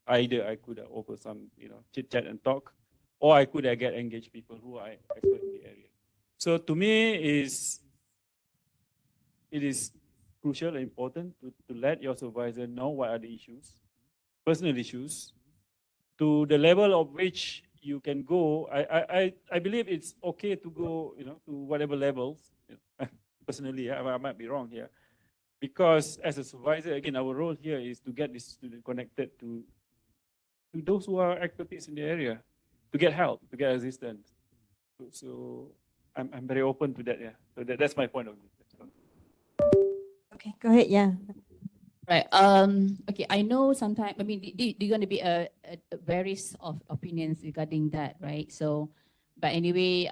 Either I could offer some, chit chat and talk, or I could get engaged people who are expert in the area. So to me, it is crucial and important to let your supervisor know what are the issues, personal issues, to the level of which you can go. I believe it's okay to go, to whatever levels. Personally, I might be wrong here, because as a supervisor, again, our role here is to get this student connected to those who are expertise in the area, to get help, to get assistance. So I'm very open to that. Yeah. So that's my point of view. Okay, go ahead. Yeah. Right. Okay. I know sometimes. I mean, there's going to be a various of opinions regarding that, right? So, but anyway,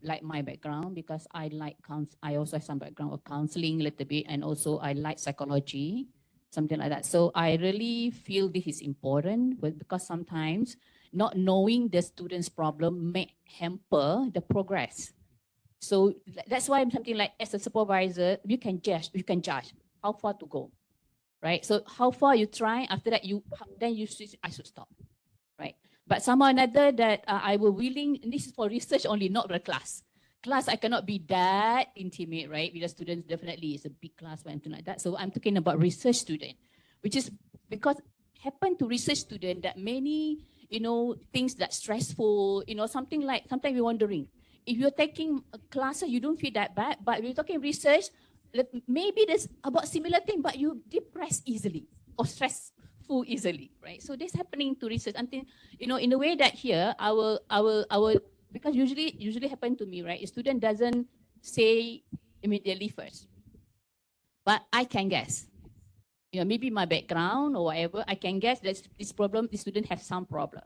like my background, because I also have some background of counseling a little bit, and also I like psychology, something like that. So I really feel this is important, because sometimes not knowing the student's problem may hamper the progress. So that's why something like, as a supervisor, you can judge how far to go, right? So how far you try, after that then you say, I should stop, right? But somehow or another that I will willing, and this is for research only, not for class. Class, I cannot be that intimate, right? With the students, definitely it's a big class or anything like that. So I'm talking about research student, which is because happen to research student that many, things that stressful, something like, sometimes we're wondering, if you're taking a class, you don't feel that bad, but we're talking research, maybe there's about similar thing, but you depress easily or stressful easily, right? So this happening to research until, in a way that here, I will, because usually happen to me, right? A student doesn't say immediately first, but I can guess. Maybe my background or whatever, I can guess that this student has some problem.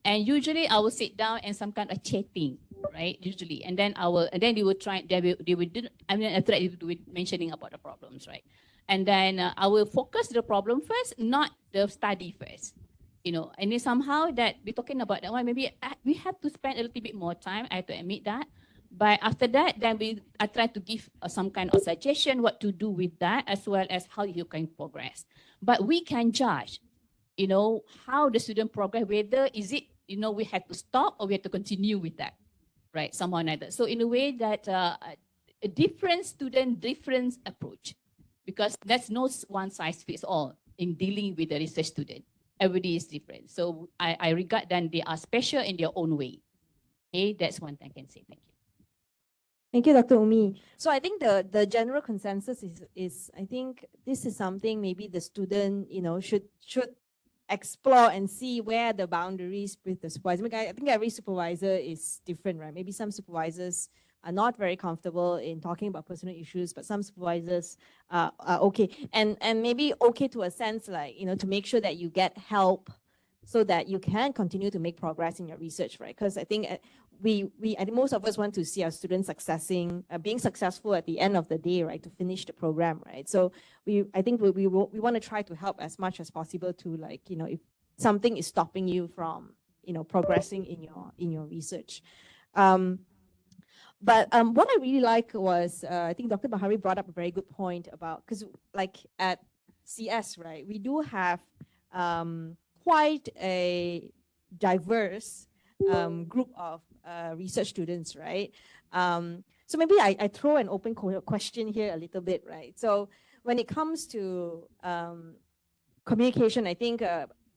And usually I will sit down and some kind of chatting, right? Usually, and then they will try. They will do. I mean, after that, they will be mentioning about the problems, right? And then I will focus the problem first, not the study first. And then somehow that we're talking about that one, maybe we have to spend a little bit more time. I have to admit that. But after that, then I try to give some kind of suggestion what to do with that, as well as how you can progress. But we can judge, how the student progress, whether is it, we have to stop or we have to continue with that, right? Somehow or another. So in a way that a different student, different approach, because that's no one size fits all in dealing with a research student. Everybody is different. So I regard them, they are special in their own way. Okay, that's one thing I can say. Thank you. Thank you, Dr. Umi. So I think the general consensus is I think this is something maybe the student, should explore and see where the boundaries with the supervisor. I think every supervisor is different, right? Maybe some supervisors are not very comfortable in talking about personal issues, but some supervisors are okay. And maybe okay to a sense, like, to make sure that you get help so that you can continue to make progress in your research, right? Because I think I think most of us want to see our students being successful at the end of the day, right? To finish the program, right? So I think we want to try to help as much as possible to, like, if something is stopping you from, progressing in your research. But what I really like was, I think Dr. Bahari brought up a very good point about, because like at CS, right, we do have quite a diverse group of research students, right? So maybe I throw an open question here a little bit, right? So when it comes to communication, I think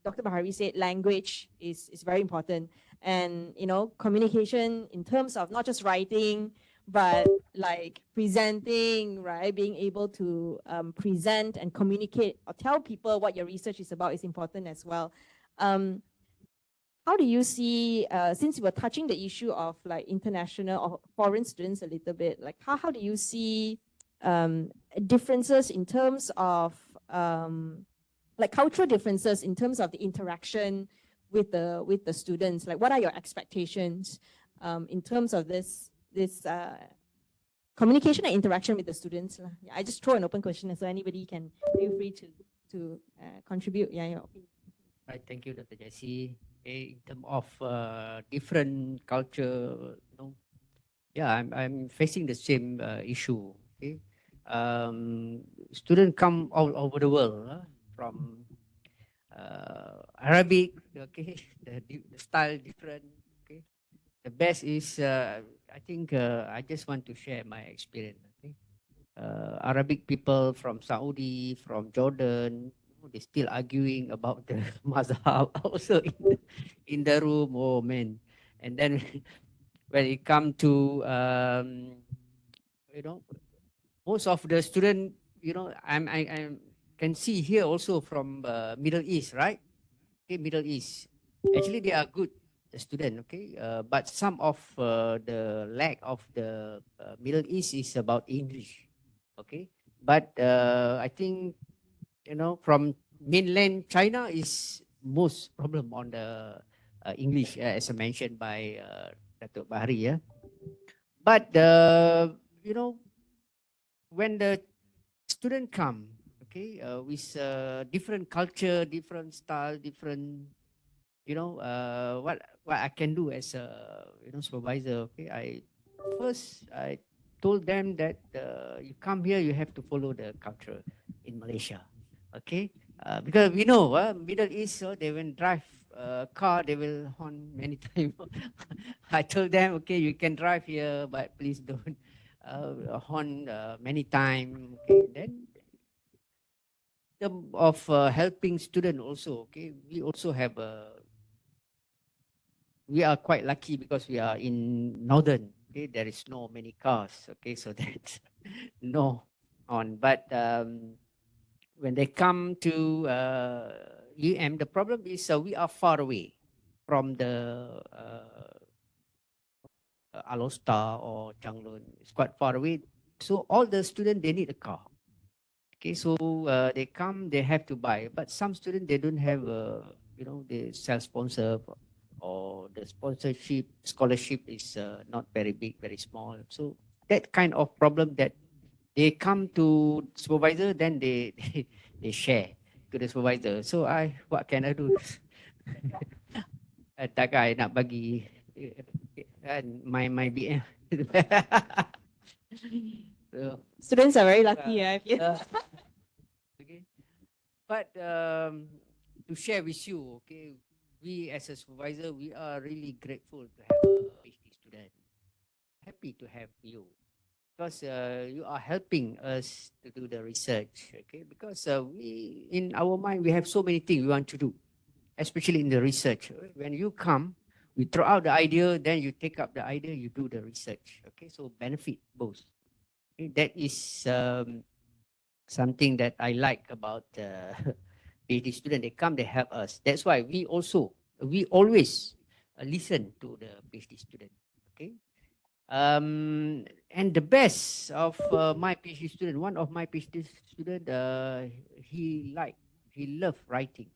Dr. Bahari said language is very important. And, communication in terms of not just writing, but like presenting, right? Being able to present and communicate or tell people what your research is about is important as well. How do you see, since you were touching the issue of like international or foreign students a little bit, like how do you see differences in terms of like cultural differences in terms of the interaction with the students? Like, what are your expectations in terms of this communication and interaction with the students? Yeah, I just throw an open question so anybody can feel free to contribute. Yeah, your opinion. Right, thank you, Dr. Jessie. In terms of different culture, yeah, I'm facing the same issue. Okay, students come all over the world from Arabic. Okay, the style different. Okay, the best is I think I just want to share my experience. Okay, Arabic people from Saudi, from Jordan, they still arguing about the mazhab also in the room. Oh man! And then when it come to most of the student, I can see here also from Middle East, right? Okay, Middle East. Actually, they are good student. Okay, but some of the lack of the Middle East is about English. Okay, but I think from mainland China is most problem on the English, as I mentioned by Datuk Bahari. Yeah, but when the student come, okay, with different culture, different style, different, what I can do as a supervisor. Okay, I told them that you come here, you have to follow the culture in Malaysia. Okay, because we know Middle East, they will drive car, they will horn many times. I told them, okay, you can drive here, but please don't horn many times. Okay, then of helping student also. Okay, we also have we are quite lucky because we are in northern. Okay, there is no many cars. Okay, so that's no on. But when they come to the problem is we are far away from the Alostar or Changlun. It's quite far away. So all the students, they need a car. Okay, so they come, they have to buy. But some students, they don't have, they self-sponsor or the sponsorship, scholarship is not very big, very small. So that kind of problem that they come to supervisor, then they share to the supervisor. So what can I do? Takkan I nak bagi my BM. So, students are very lucky. I feel. Okay, but to share with you, okay, we as a supervisor, we are really grateful to have a PhD student. Happy to have you. Because you are helping us to do the research, okay? Because we, in our mind, we have so many things we want to do, especially in the research. When you come, we throw out the idea, then you take up the idea, you do the research, okay? So benefit both. Okay? That is something that I like about PhD students. They come, they help us. That's why we always listen to the PhD student, okay? And the best of my PhD student, one of my PhD student, he loved writing.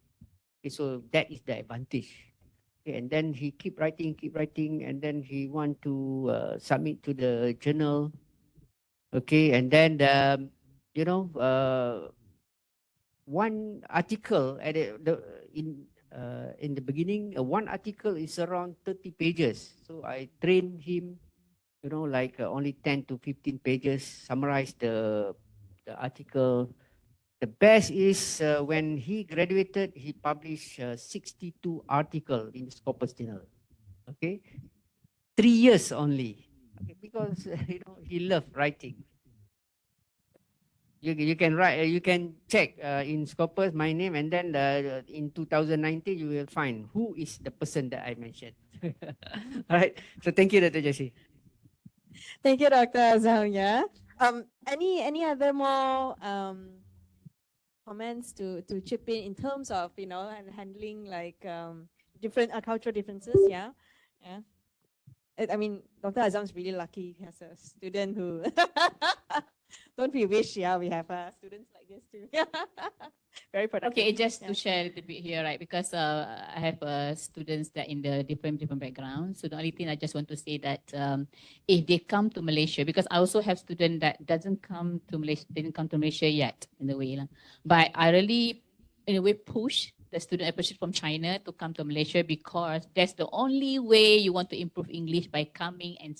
Okay, so that is the advantage. Okay, and then he keep writing, and then he want to submit to the journal. Okay, and then one article at in the beginning, one article is around 30 pages. So I train him. Like only 10 to 15 pages, summarize the article. The best is when he graduated, he published 62 articles in Scopus Journal. Okay, 3 years only. Okay, because he loved writing. You can write, you can check in Scopus my name, and then in 2019 you will find who is the person that I mentioned. All right. So thank you, Dr. Jessie. Thank you, Dr. Azam. Yeah. Any other more comments to chip in terms of and handling like different cultural differences? Yeah. Yeah. I mean, Dr. Azam's really lucky. He has a student who don't we wish, yeah, we have students like this too. Very productive. Okay, just Yeah. to share a little bit here, right? Because I have students that in the different backgrounds. So the only thing I just want to say that if they come to Malaysia, because I also have student that didn't come to Malaysia yet in the way, lah. But I really in a way push the student, especially from China, to come to Malaysia because that's the only way you want to improve English by coming and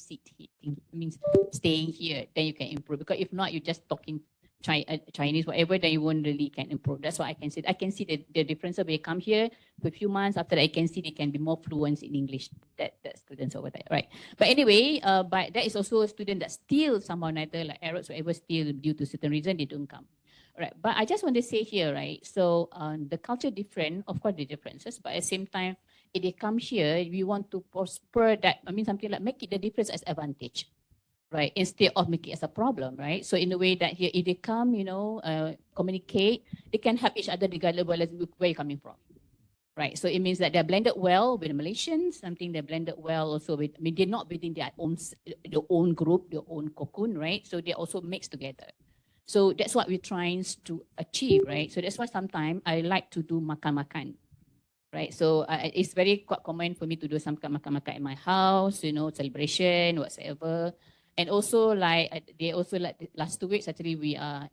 means staying here. Then you can improve. Because if not, you're just talking Chinese, whatever, then you won't really can improve. That's what I can say. I can see the difference when they come here for a few months. After that, I can see they can be more fluent in English. That students over there, right? But anyway, but that is also a student that still somehow neither like Arabs, whatever, still due to certain reason they don't come. Right, but I just want to say here, right? So the culture different, of course, the differences, but at the same time, if they come here, we want to prosper that. I mean, something like make it the difference as advantage, right? Instead of making it as a problem, right? So in a way that here, if they come, communicate, they can help each other regardless of where you're coming from, right? So it means that they're blended well with the Malaysians. Something they're blended well also with. I mean, they're not within their own group, their own cocoon, right? So they also mix together. So that's what we're trying to achieve, right? So that's why sometimes I like to do makan-makan, right? So it's very quite common for me to do some makan-makan in my house, celebration, whatsoever. And also like they also like the last 2 weeks actually we are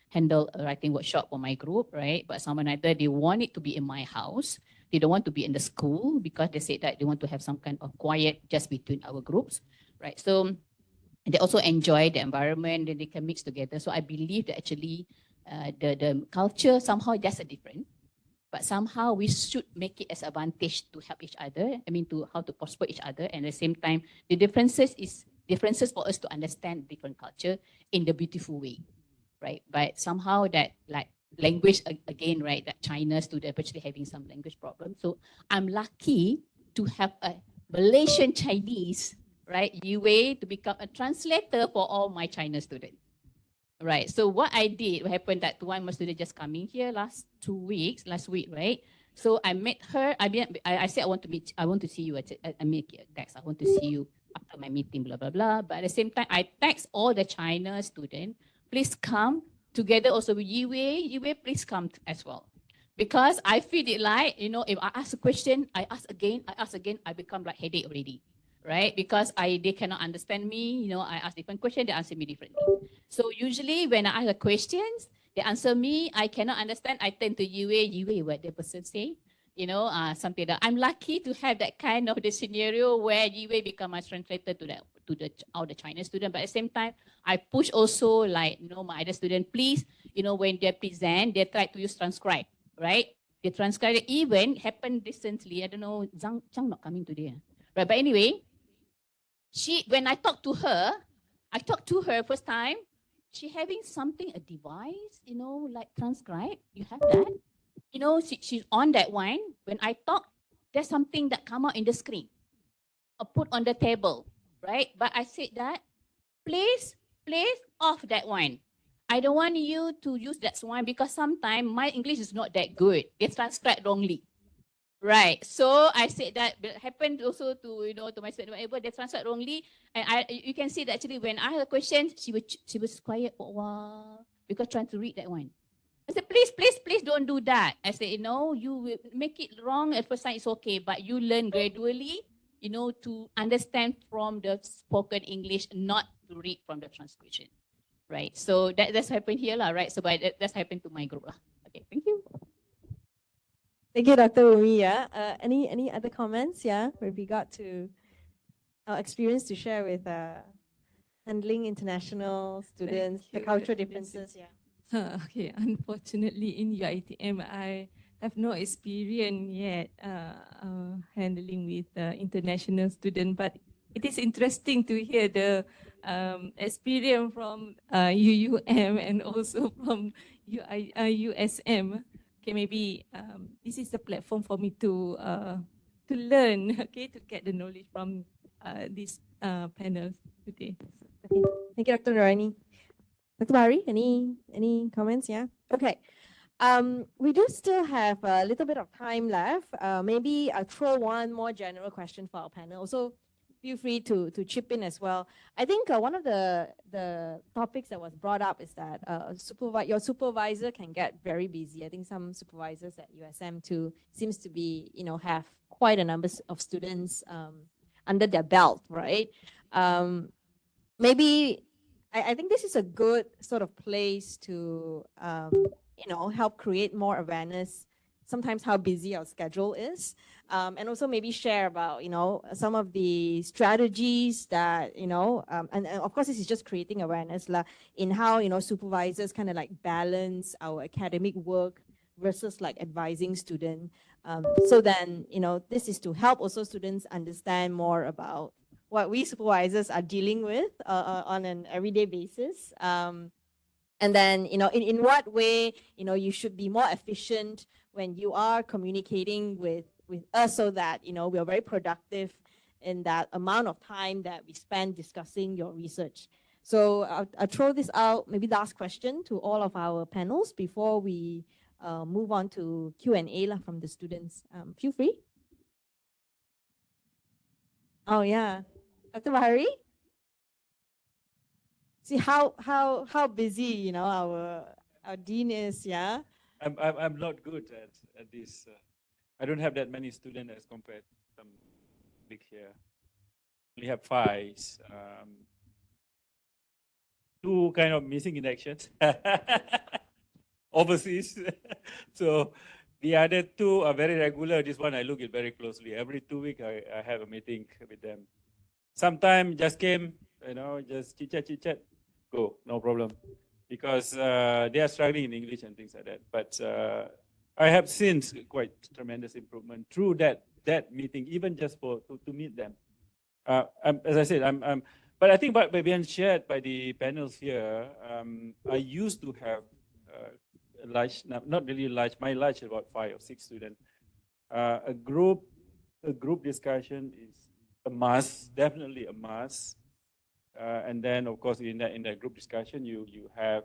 handle a writing workshop for my group, right? But someone either they want it to be in my house, they don't want to be in the school because they said that they want to have some kind of quiet just between our groups, right? So they also enjoy the environment and they can mix together. So I believe that actually the culture somehow just a different, but somehow we should make it as advantage to help each other. I mean, to how to prosper each other. And at the same time, the differences for us to understand different culture in the beautiful way, right? But somehow that like language again, right? That China student actually having some language problem. So I'm lucky to have a Malaysian Chinese, right, UA to become a translator for all my China students. Right. So what I did, what happened that one of my student just coming here last week, right? So I met her. I said I want to see you. I make a text. I want to see you after my meeting, blah blah blah. But at the same time, I text all the China students, please come together also with Yue. Yue, please come as well. Because I feel it like, if I ask a question, I ask again, I become like headache already. Right? Because they cannot understand me, I ask different questions, they answer me differently. So usually when I ask the questions, they answer me, I cannot understand, I turn to Yue, what the person say, something that I'm lucky to have that kind of the scenario where Yue become my translator to all the Chinese student. But at the same time, I push also like, my other student, please, when they present, they try to use transcribe, right? They transcribe it even happened recently, I don't know, Zhang not coming today. Right, but anyway, when I talked to her first time, she having something, a device, like transcribe. You have that? She's on that one. When I talk, there's something that come out in the screen or put on the table, right? But I said that, please off that one. I don't want you to use that one because sometimes my English is not that good. They transcribe wrongly. Right. So I said that happened also to to my student, whatever they translate wrongly, and you can see that actually when I had a question, she was quiet for a while because trying to read that one. I said, please don't do that. I said, you will make it wrong at first time, it's okay, but you learn gradually, to understand from the spoken English, not to read from the transcription. Right. So that's happened here, right? So but that's happened to my group. Okay, thank you. Thank you, Dr. Umi. Yeah. Any other comments? Yeah, with regard to our experience to share with handling international students, the cultural differences. Yeah. Okay, unfortunately in UiTM, I have no experience yet handling with international students, but it is interesting to hear the experience from UUM and also from USM. Okay, maybe this is the platform for me to learn, okay, to get the knowledge from this panel today. Okay. Thank you, Dr. Nurani. Dr. Bahari, any comments? Yeah. Okay. We do still have a little bit of time left. Maybe I'll throw one more general question for our panel. So feel free to chip in as well. I think one of the topics that was brought up is that your supervisor can get very busy. I think some supervisors at USM too seems to be, have quite a number of students under their belt, right? Maybe I think this is a good sort of place to help create more awareness, sometimes how busy our schedule is, and also maybe share about some of the strategies that and of course this is just creating awareness in how supervisors kind of like balance our academic work versus like advising student. So then this is to help also students understand more about what we supervisors are dealing with on an everyday basis. And then, in what way, you should be more efficient when you are communicating with us so that, we are very productive in that amount of time that we spend discussing your research. So I'll throw this out, maybe last question to all of our panels before we move on to Q&A from the students. Feel free. Oh, yeah. Dr. Bahari? See how busy our dean is, yeah. I'm not good at this. I don't have that many students as compared to some big here. We have 5. 2 kind of missing in actions overseas. So the other 2 are very regular. This one I look at very closely. Every 2 weeks I have a meeting with them. Sometimes just came, just chit chat, go, no problem. Because they are struggling in English and things like that. But I have seen quite tremendous improvement through that meeting, even just to meet them. As I said, but I think by being shared by the panels here, I used to have a large, not really large, my large about 5 or 6 students. A group discussion is a must, definitely a must. And then, of course, in that group discussion, you have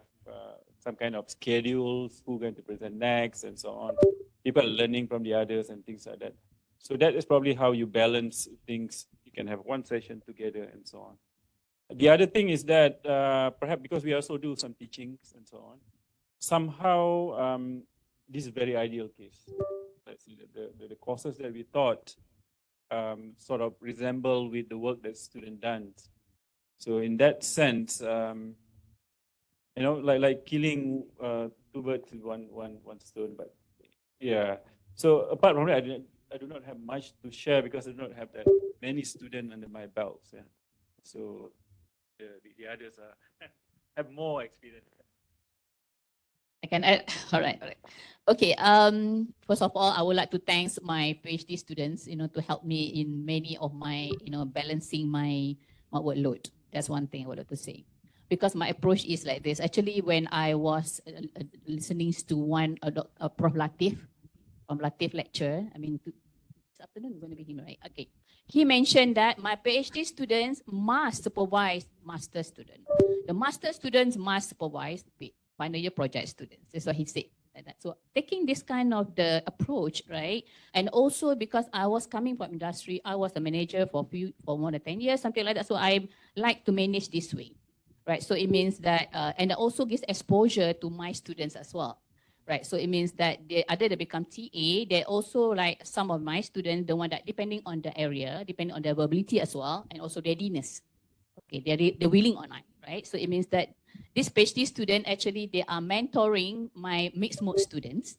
some kind of schedules, who's going to present next, and so on. People are learning from the others and things like that. So that is probably how you balance things. You can have one session together and so on. The other thing is that perhaps because we also do some teachings and so on, somehow this is a very ideal case. The courses that we taught sort of resemble with the work that student done. So in that sense, like killing 2 birds with one stone. But yeah. So apart from that, I do not have much to share because I do not have that many students under my belt. Yeah. So the others have more experience. I can add. All right. Okay. First of all, I would like to thank my PhD students, to help me in many of my, balancing my workload. That's one thing I would like to say. Because my approach is like this. Actually, when I was listening to Prof. Latif, from Latif lecture, this afternoon is going to be him, right? Okay. He mentioned that my PhD students must supervise master students. The master students must supervise the final year project students. That's what he said. So taking this kind of the approach, right? And also because I was coming from industry, I was a manager for more than 10 years, something like that. So I like to manage this way, right? So it means that, and it also gives exposure to my students as well, right? So it means that other they become TA, they also like some of my students, the one that depending on the area, depending on their ability as well, and also readiness. Okay, they're willing or not, right? So it means that this PhD student, actually, they are mentoring my mixed mode students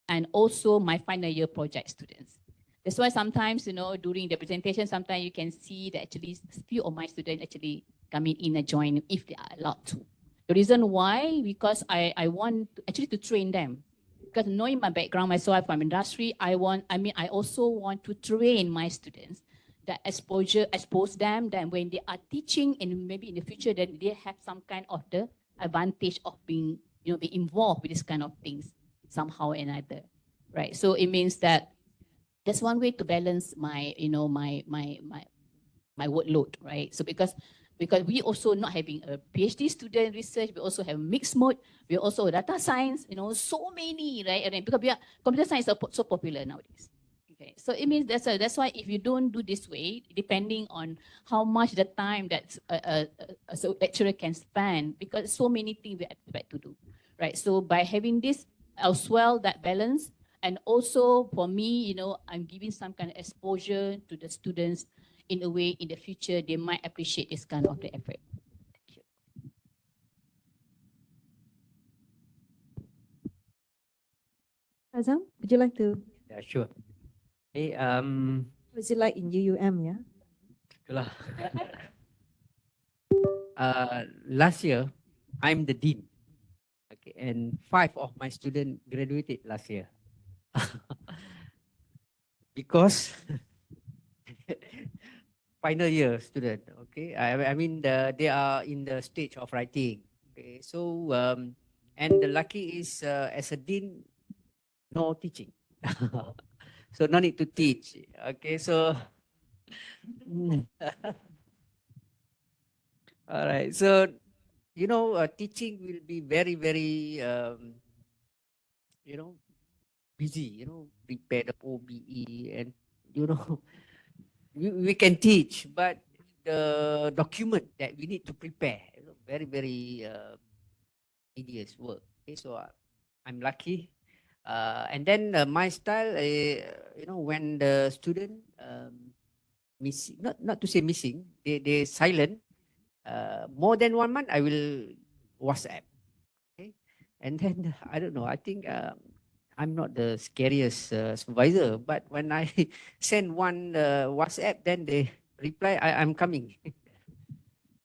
and also my final year project students. That's why sometimes, during the presentation, sometimes you can see that actually few of my students actually coming in and join if they are allowed to. The reason why, because I want to train them. Because knowing my background, myself from industry, I also want to train my students. That expose them, then when they are teaching and maybe in the future, then they have some kind of the advantage of being, be involved with this kind of things somehow or another, right? So it means that that's one way to balance my, my workload, right? So because we also not having a PhD student research, we also have mixed mode, we also data science, you know, so many, right? And then because we are, computer science is so popular nowadays. Okay, so it means that's why if you don't do this way, depending on how much the time that so lecturer can spend, because so many things we expect to do, right? So by having this as well, that balance, and also for me, you know, I'm giving some kind of exposure to the students in a way in the future they might appreciate this kind of the effort. Thank you. Azam, would you like to? Yeah, sure. Hey, Was it like in UUM? Yeah. itulah. Last year, I'm the dean. Okay, and 5 of my students graduated last year. Because final year student, okay. I mean they are in the stage of writing. Okay, so and the lucky is as a dean, no teaching. So no need to teach. Okay, so all right. So you know, teaching will be very you know, busy. You know, prepare the OBE and you know, we can teach, but the document that we need to prepare, you know, very tedious work. Okay, so I'm lucky. And then my style, you know, when the student missing, not to say missing, they silent. More than 1 month, I will WhatsApp. Okay, and then I don't know. I think I'm not the scariest supervisor, but when I send one WhatsApp, then they reply, I'm coming.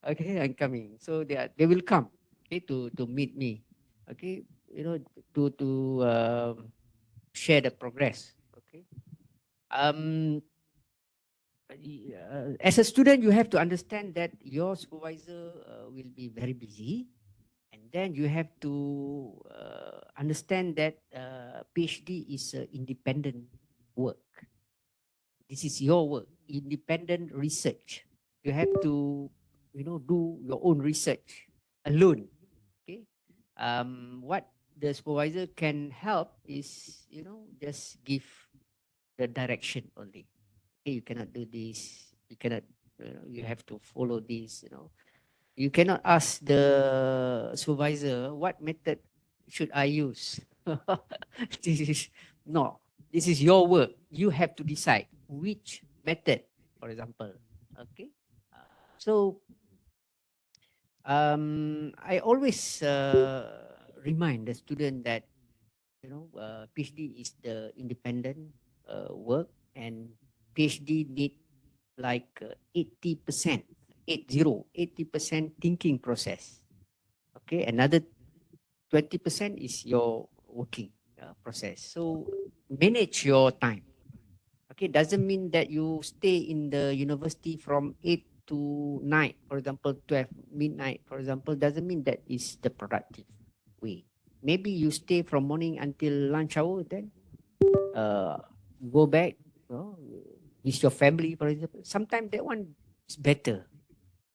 Okay, I'm coming. So they will come, okay, to meet me. Okay, you know, to share the progress. Okay. As a student, you have to understand that your supervisor will be very busy, and then you have to understand that PhD is independent work. This is your work, independent research. You have to, you know, do your own research alone. Okay. What the supervisor can help is, you know, just give the direction only. Okay, you cannot do this. You cannot. You know, you have to follow this. You know, you cannot ask the supervisor what method should I use. This is no. This is your work. You have to decide which method, for example. Okay. So I always remind the student that, you know, PhD is the independent work, and PhD need like 80%, 80% thinking process. Okay, another 20% is your working process. So manage your time. Okay, doesn't mean that you stay in the university from 8 to 9, for example, 12 midnight, for example, doesn't mean that is the productive way. Maybe you stay from morning until lunch hour, then go back, you know, with your family, for example. Sometimes that one is better.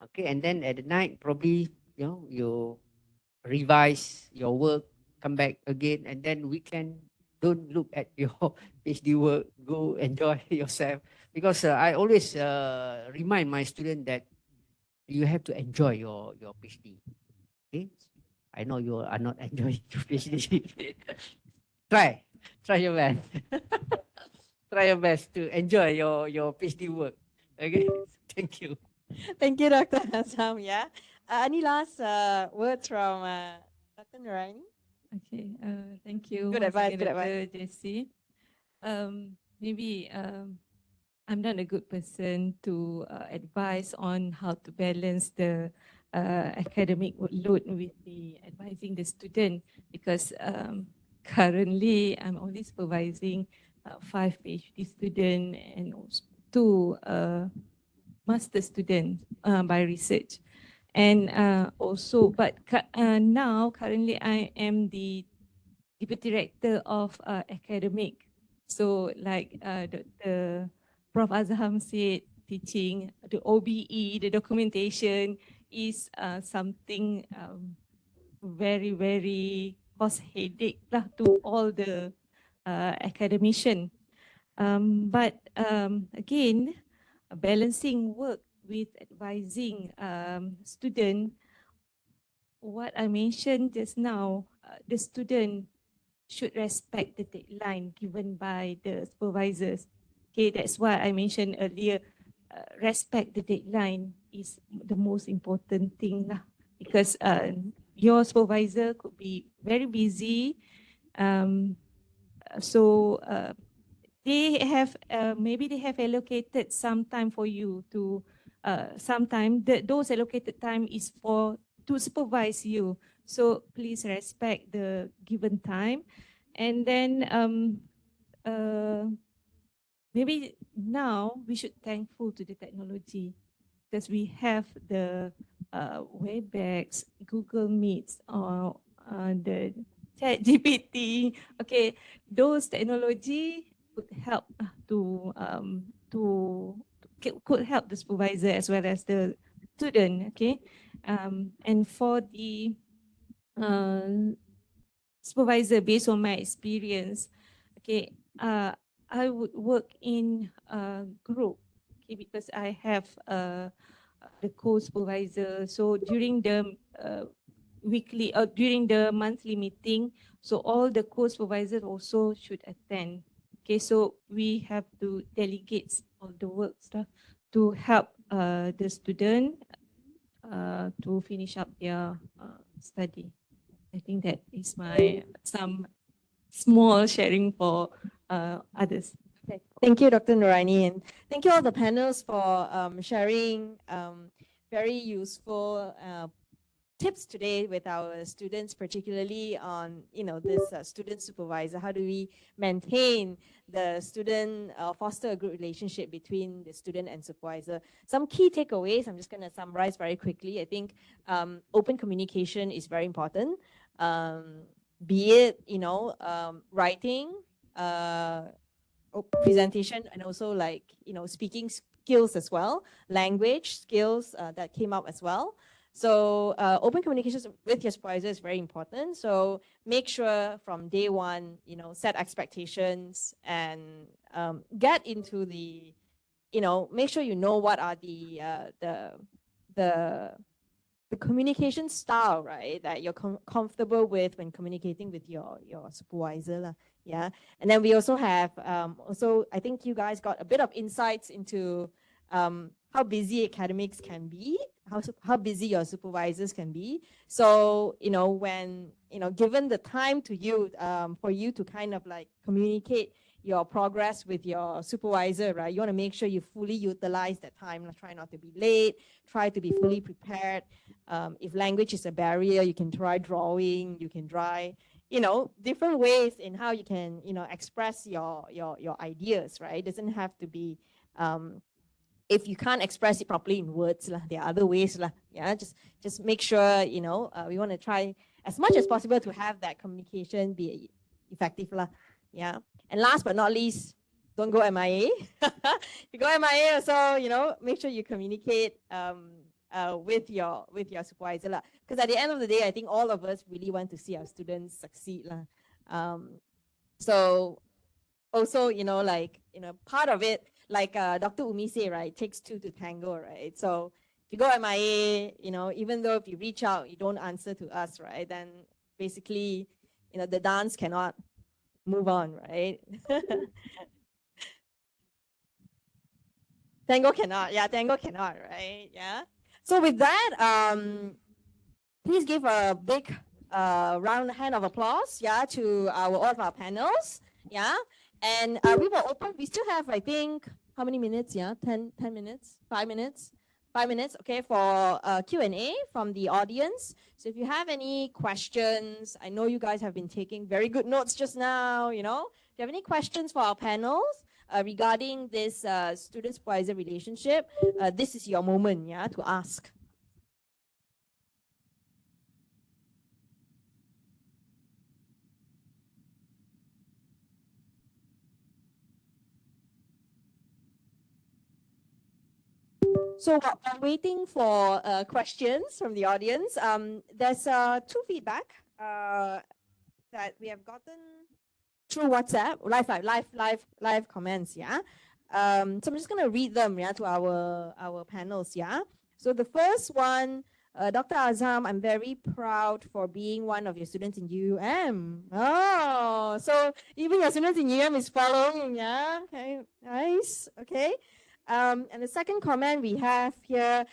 Okay, and then at the night, probably, you know, you revise your work, come back again, and then weekend, don't look at your PhD work, go enjoy yourself. Because I always remind my student that you have to enjoy your PhD. Okay, I know you are not enjoying your PhD. Try your best. Try your best to enjoy your PhD work. Okay, thank you. Thank you, Dr. Azam. Yeah. Any last words from Dr. Nuraini? Okay. Thank you. Good once advice, again, good Dr. advice. JC. Maybe I'm not a good person to advise on how to balance the academic load with the advising the student, because currently I'm only supervising 5 PhD students and also 2 master students by research. And also, but now currently I am the deputy director of academic. So like the Prof. Azham said, teaching. The OBE, the documentation is something very, very cause headache lah to all the academician. But again, balancing work with advising student, what I mentioned just now, the student should respect the deadline given by the supervisors. Okay, that's why I mentioned earlier, respect the deadline is the most important thing lah. Because your supervisor could be very busy. So they have maybe they have allocated some time for you to sometime those allocated time is for to supervise you. So please respect the given time. And then maybe now we should thankful to the technology because we have the Webex, Google Meets, or the ChatGPT. Okay, those technology could help could help the supervisor as well as the student. Okay, and for the supervisor, based on my experience, okay, I would work in a group, okay, because I have the co-supervisor. So during the weekly or during the monthly meeting, so all the co-supervisors also should attend. Okay, so we have to delegate all the work stuff to help the student to finish up their study. I think that is my some small sharing for others. Okay. Thank you, Dr. Nuraini, and thank you all the panels for sharing very useful tips today with our students, particularly on this student supervisor. How do we maintain the student, foster a good relationship between the student and supervisor? Some key takeaways, I'm just going to summarize very quickly. I think open communication is very important. Be it, writing, presentation, and also speaking skills as well, language skills that came up as well. So open communications with your supervisor is very important. So make sure from day one, set expectations and get into the, make sure you know what are the communication style, right, that you're comfortable with when communicating with your supervisor. Yeah. And then we also have, I think you guys got a bit of insights into how busy academics can be, how busy your supervisors can be. So, when, given the time to you, for you to kind of communicate your progress with your supervisor, right? You want to make sure you fully utilize that time. Try not to be late, try to be fully prepared. If language is a barrier, you can try drawing, you can try, different ways in how you can, express your ideas, right? It doesn't have to be, if you can't express it properly in words, there are other ways. Yeah, just make sure, we want to try as much as possible to have that communication be effective. Yeah. And last but not least, don't go MIA. If you go MIA also, make sure you communicate with your supervisor. Because at the end of the day, I think all of us really want to see our students succeed. So also, part of it, like Dr. Umi say, right, it takes two to tango, right? So if you go MIA, even though if you reach out, you don't answer to us, right? Then basically, the dance cannot move on, right? Tango cannot, right? Yeah. So with that, please give a big hand of applause, yeah, to all of our panels, yeah. And we will open, we still have, I think, how many minutes, yeah? 10 minutes, 5 minutes? 5 minutes, okay, for Q&A from the audience. So if you have any questions, I know you guys have been taking very good notes just now, If you have any questions for our panels regarding this student-supervisor relationship, this is your moment, yeah, to ask. So while I'm waiting for questions from the audience, there's two feedback that we have gotten through WhatsApp, live comments, yeah. So I'm just gonna read them, yeah, to our panels, yeah. So the first one, Dr. Azam, I'm very proud for being one of your students in UM. Oh, so even your students in UM is following, yeah. Okay, nice. Okay. And the second comment we have here,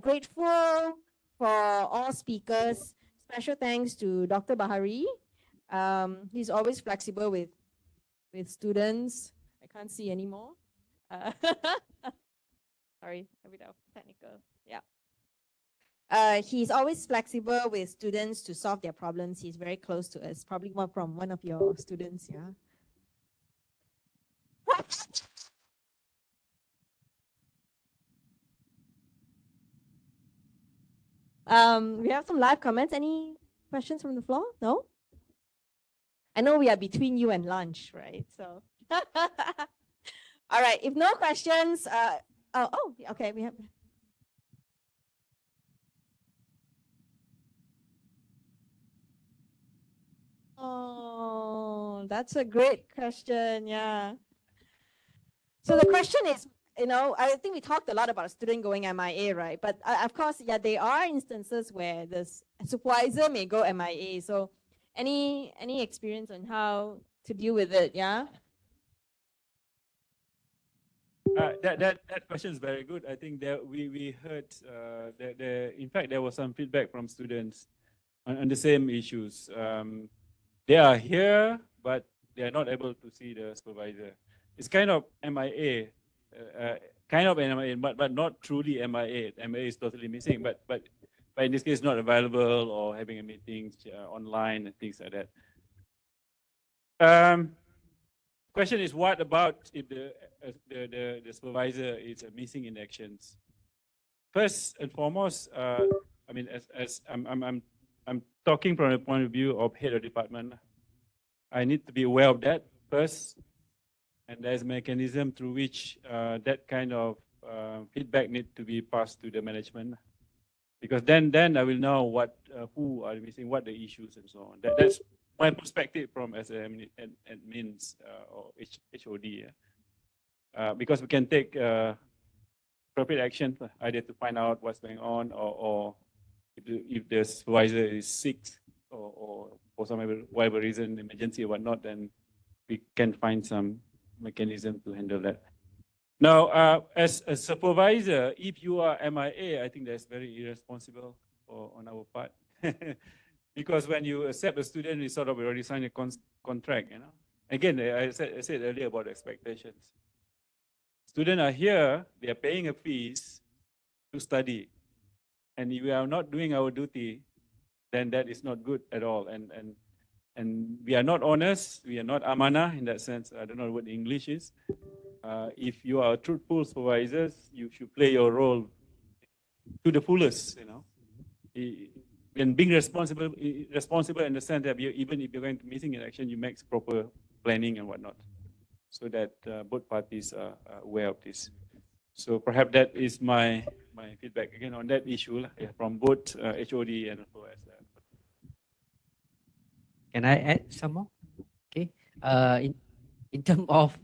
grateful for all speakers. Special thanks to Dr. Bahari. He's always flexible with students. I can't see anymore. Sorry, a bit of technical. Yeah. He's always flexible with students to solve their problems. He's very close to us. Probably from one of your students, yeah. We have some live comments. Any questions from the floor? No? I know we are between you and lunch, right? So, all right. If no questions, okay, we have. Oh, that's a great question. Yeah. So the question is, I think we talked a lot about a student going MIA, right? But of course, yeah, there are instances where the supervisor may go MIA. So any experience on how to deal with it? Yeah. That question is very good. I think that we heard that in fact there was some feedback from students on the same issues. They are here, but they are not able to see the supervisor. It's kind of MIA, but not truly MIA. MIA is totally missing, but in this case not available or having a meeting online and things like that. Question is, what about if the supervisor is missing in actions? First and foremost, I mean, as I'm talking from the point of view of head of department, I need to be aware of that first, and there's a mechanism through which that kind of feedback need to be passed to the management, because then I will know what who are missing, what the issues and so on. That's my perspective from as admins or HOD, because we can take appropriate action either to find out what's going on or if the supervisor is sick or for some whatever reason, emergency or whatnot, then we can find some mechanism to handle that. Now, as a supervisor, if you are MIA, I think that's very irresponsible on our part. Because when you accept a student, you sort of already signed a contract, Again, I said earlier about expectations. Students are here, they are paying a fees to study. And if we are not doing our duty, then that is not good at all. And we are not honest, we are not amanah in that sense. I don't know what English is. If you are a truthful supervisor, you should play your role to the fullest, And being responsible in the sense that even if you're going to missing in action, you make proper planning and whatnot, so that both parties are aware of this. So perhaps that is my feedback again on that issue from both HOD and OS. Can I add some more? Okay. In terms of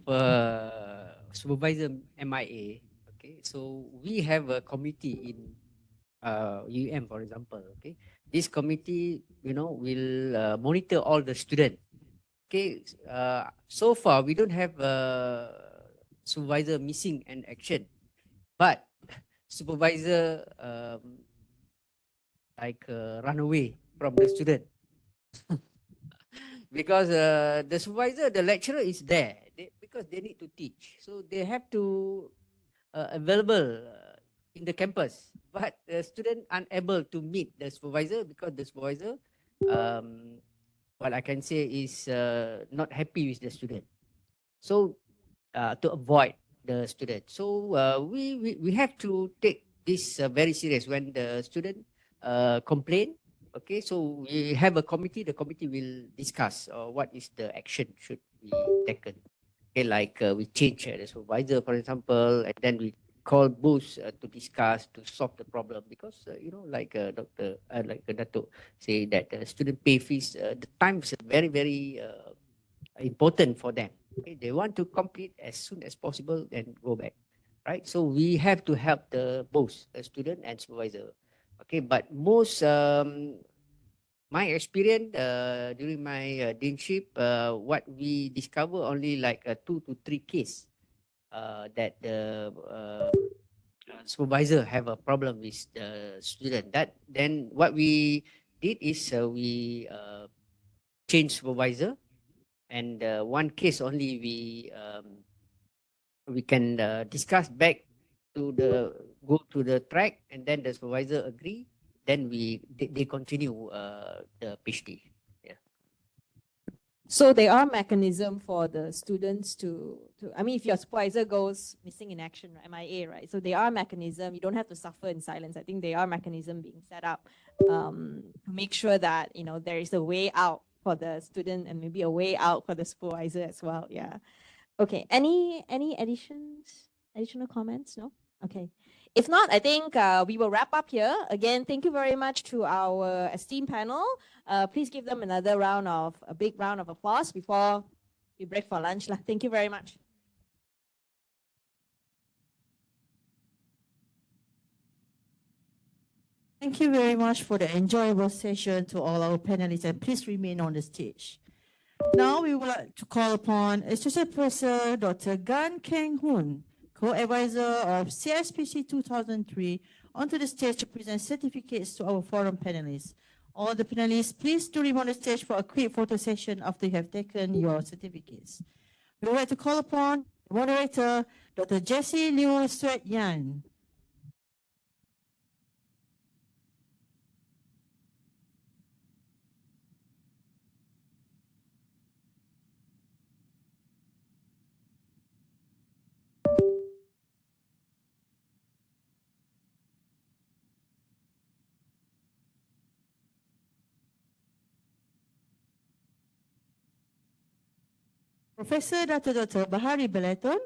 supervisor MIA, okay. So we have a committee in UM, for example. Okay. This committee, will monitor all the students. Okay. So far we don't have a supervisor missing in action, but supervisor run away from the student. Because the supervisor, the lecturer is there because they need to teach. So they have to available in the campus. But the student unable to meet the supervisor because the supervisor, what I can say is not happy with the student. So to avoid the student. So we have to take this very serious when the student complain. Okay, so we have a committee. The committee will discuss what is the action should be taken. Okay, like we change the supervisor, for example, and then we call both to discuss to solve the problem because like Dato say that student pay fees, the time is very very important for them. Okay? They want to complete as soon as possible and go back, right? So we have to help the both student and supervisor. Okay, but most my experience during my deanship, what we discover only like 2 to 3 case that the supervisor have a problem with the student. That then what we did is we change supervisor, and one case only we can discuss back to the go to the track, and then the supervisor agree. Then they continue the PhD. Yeah. So there are mechanism for the students to I mean, if your supervisor goes missing in action, right, MIA, right? So there are mechanism. You don't have to suffer in silence. I think there are mechanism being set up to make sure that there is a way out for the student and maybe a way out for the supervisor as well. Yeah. Okay. Any additional comments? No? Okay. If not, I think we will wrap up here. Again, thank you very much to our esteemed panel. Please give them a big round of applause before we break for lunch. Thank you very much. Thank you very much for the enjoyable session to all our panelists, and please remain on the stage. Now we would like to call upon Associate Professor Dr. Gan Keng Hoon, Co-Advisor of CSPC 2003, onto the stage to present certificates to our forum panelists. All the panelists, please do remain on the stage for a quick photo session after you have taken your certificates. We would like to call upon moderator Dr. Jessie Liu Suet Yan. Professor Dr. Bahari Beleton.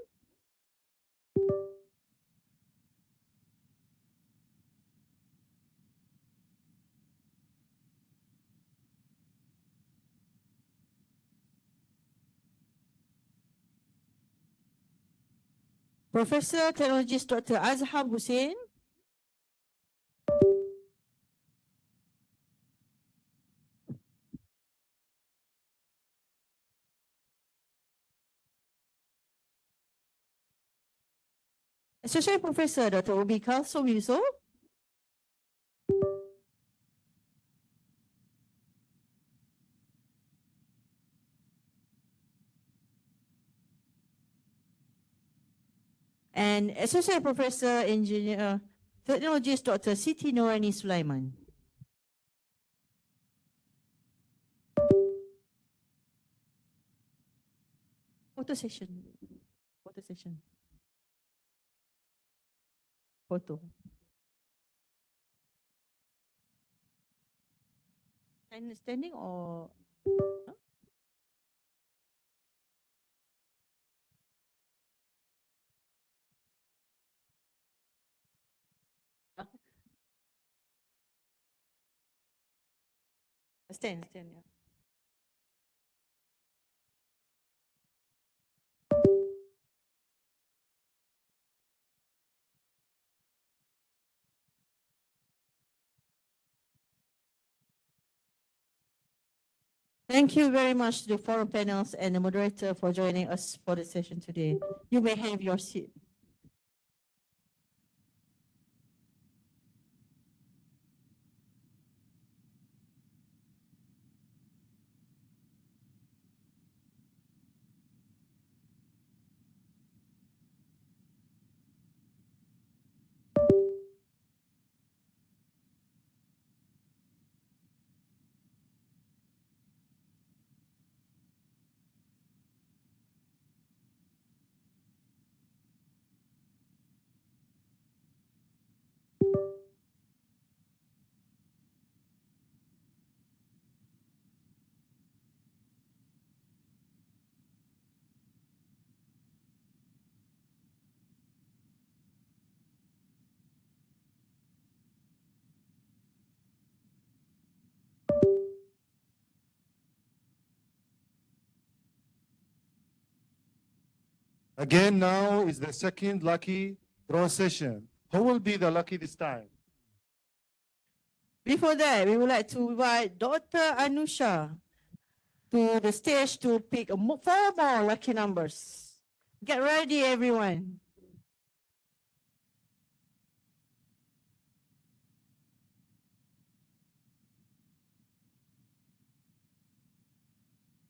Professor Technologist Dr. Azham Hussein. Associate Professor Dr. Ubika Somiso. And Associate Professor Engineer Technologist Dr. Siti Norani Sulaiman. Photo session. Photo session. Photo. Standing or? Huh? Stand, yeah. Thank you very much to the forum panels and the moderator for joining us for the session today. You may have your seat. Again, now is the second lucky draw session. Who will be the lucky this time? Before that, we would like to invite Dr. Anusha to the stage to pick 4 more lucky numbers. Get ready, everyone.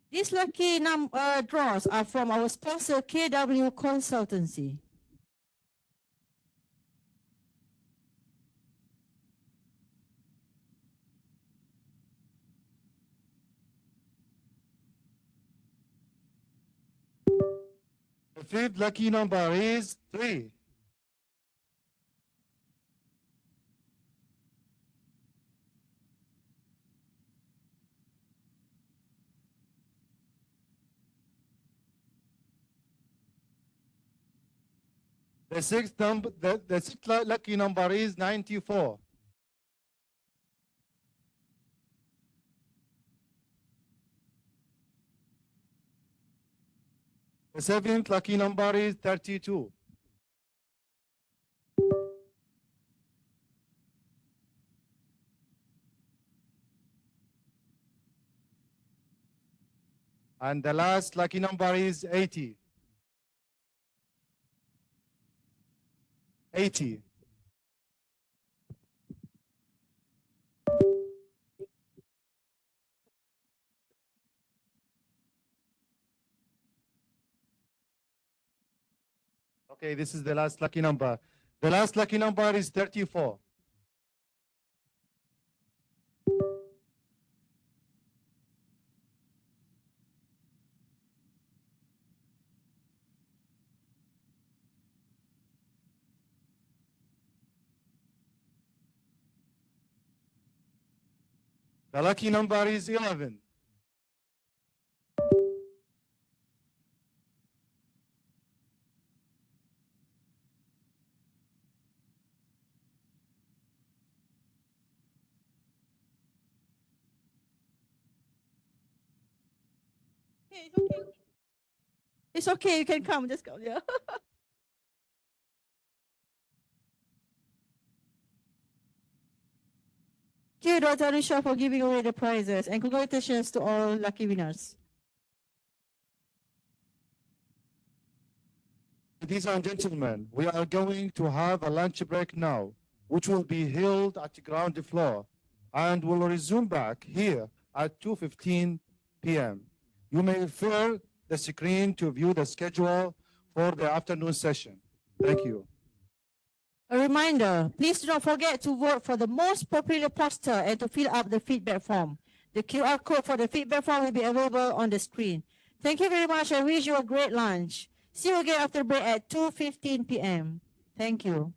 These lucky draws are from our sponsor, KW Consultancy. The fifth lucky number is 3. The sixth lucky number is 94. The seventh lucky number is 32. And the last lucky number is 80. 80. Okay, this is the last lucky number. The last lucky number is 34. The lucky number is 11. It's okay, you can come, just go. Yeah. Thank you, Dr. Anusha, for giving away the prizes, and congratulations to all lucky winners. Ladies and gentlemen, we are going to have a lunch break now, which will be held at the ground floor, and will resume back here at 2:15 p.m. You may refer the screen to view the schedule for the afternoon session. Thank you. A reminder, please do not forget to vote for the most popular poster and to fill up the feedback form. The QR code for the feedback form will be available on the screen. Thank you very much. I wish you a great lunch. See you again after break at 2:15 p.m. Thank you.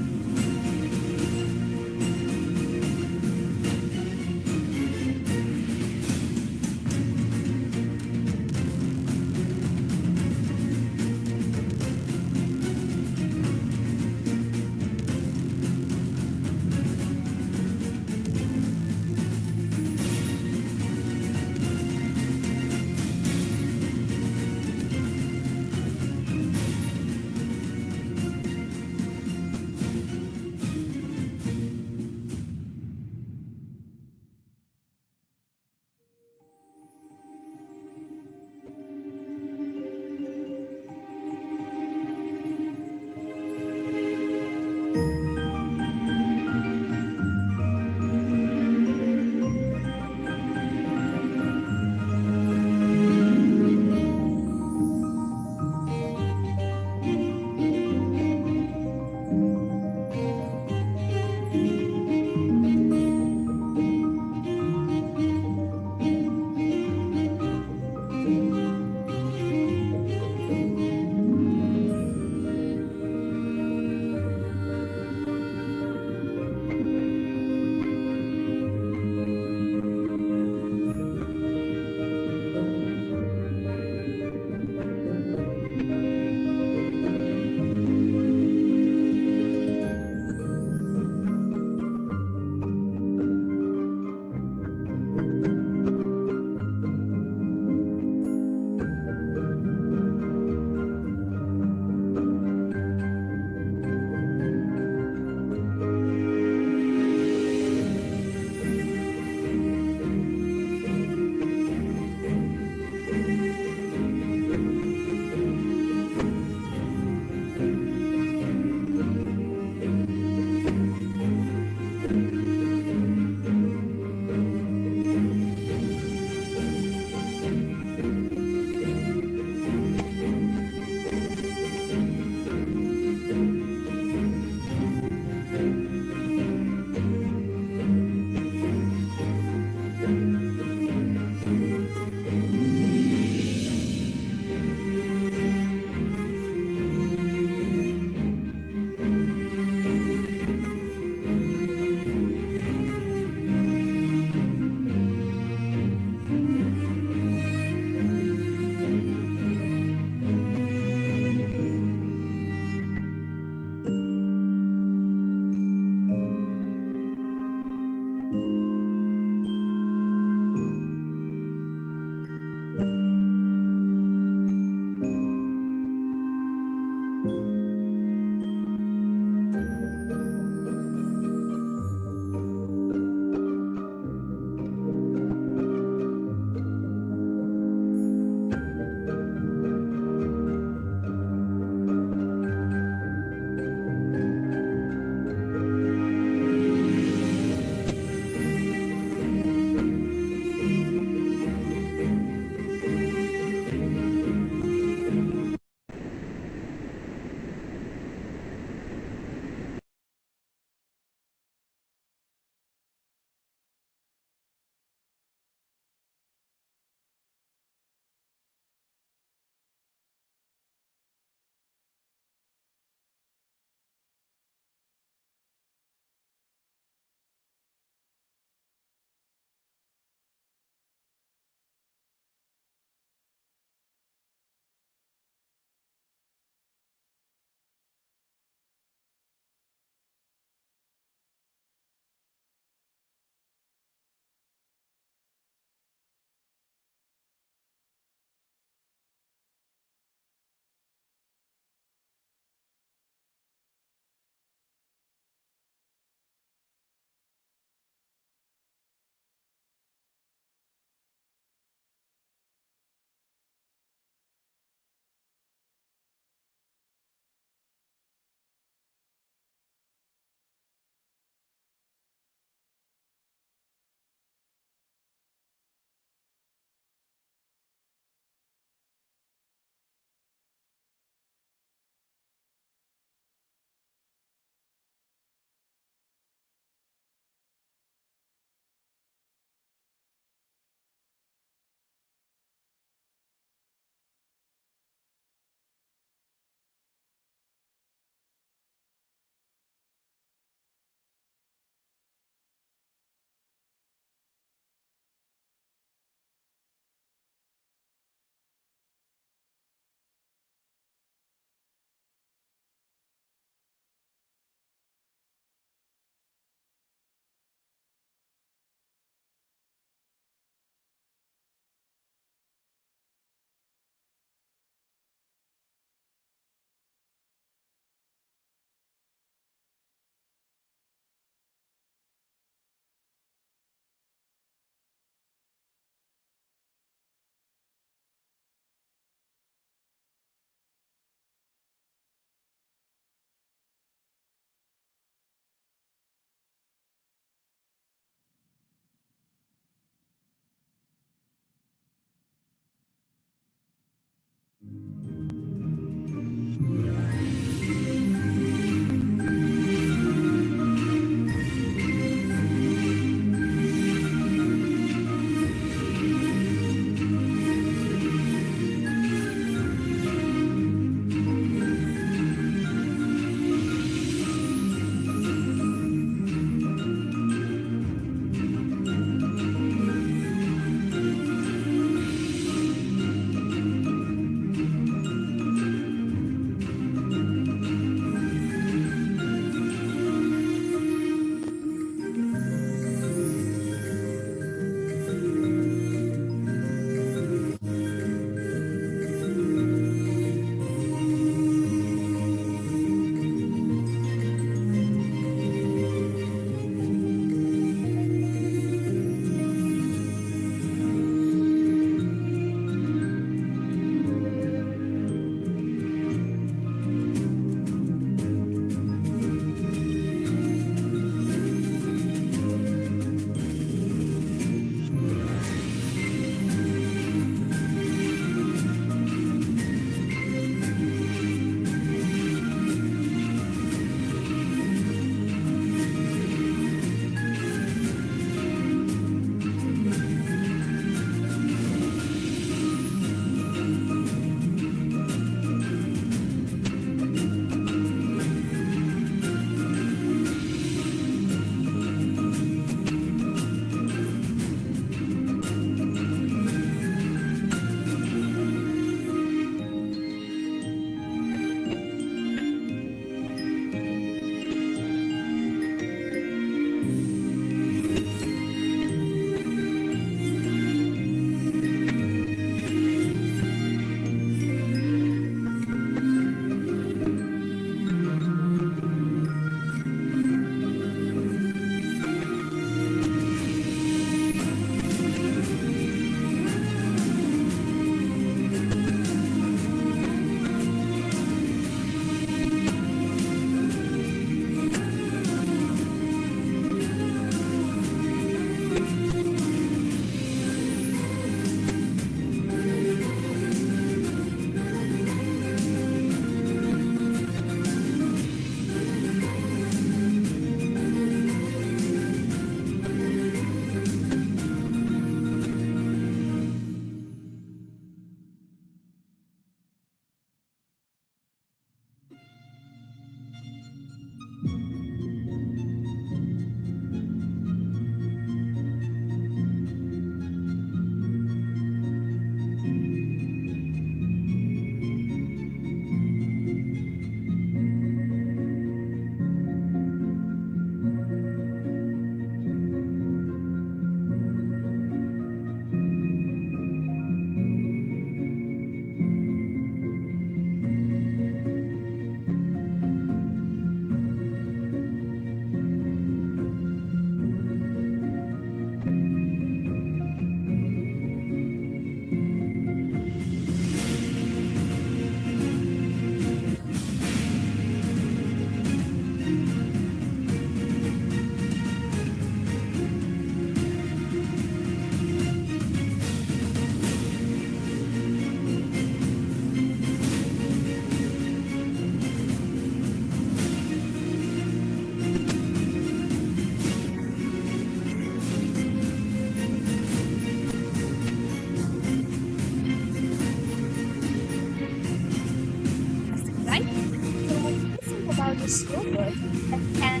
this robot that can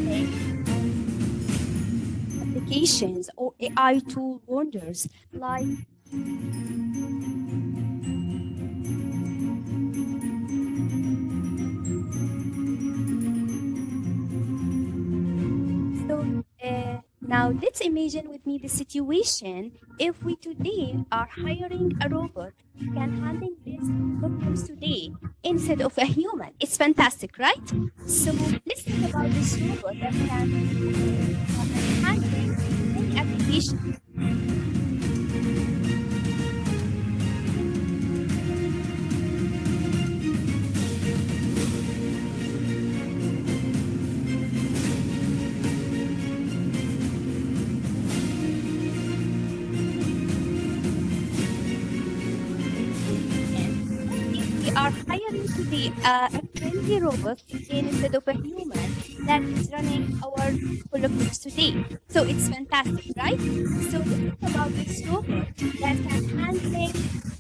make applications or AI tool wonders like now let's imagine with me the situation if we today are hiring a robot who can handle this doctors today instead of a human. It's fantastic, right? So let's think about this robot that can handle many applications. Are hiring today a friendly robot instead of a human that is running our collectors today. So it's fantastic, right? So think about this robot that can handle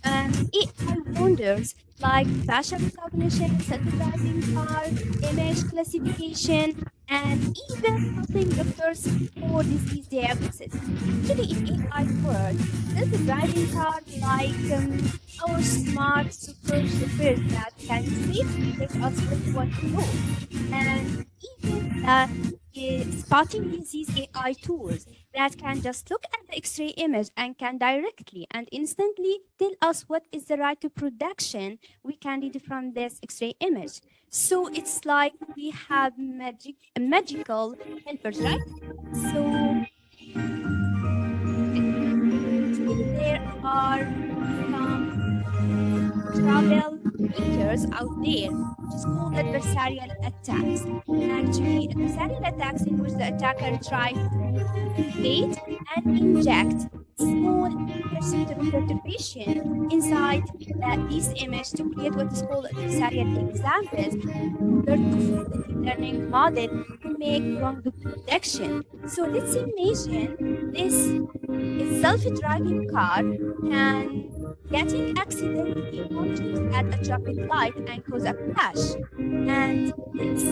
AI wonders like facial recognition, self-driving car, image classification, and even helping doctors for disease diagnosis. Actually, in AI world, self-driving cars like our smart super chauffeurs that can safely take us where we want to go, and even spotting disease AI tools that can just look at the X-ray image and can directly and instantly tell us what is the right reproduction we can read from this X-ray image. So it's like we have magical helpers, right? So there are some travel features out there, which is called adversarial attacks. Actually, adversarial attacks in which the attacker tries to create and inject small perceptible perturbation inside this image to create what is called adversarial examples to the deep learning model to make wrong prediction. So let's imagine this self-driving car can getting accidentally punctured at a traffic light and cause a crash. And let's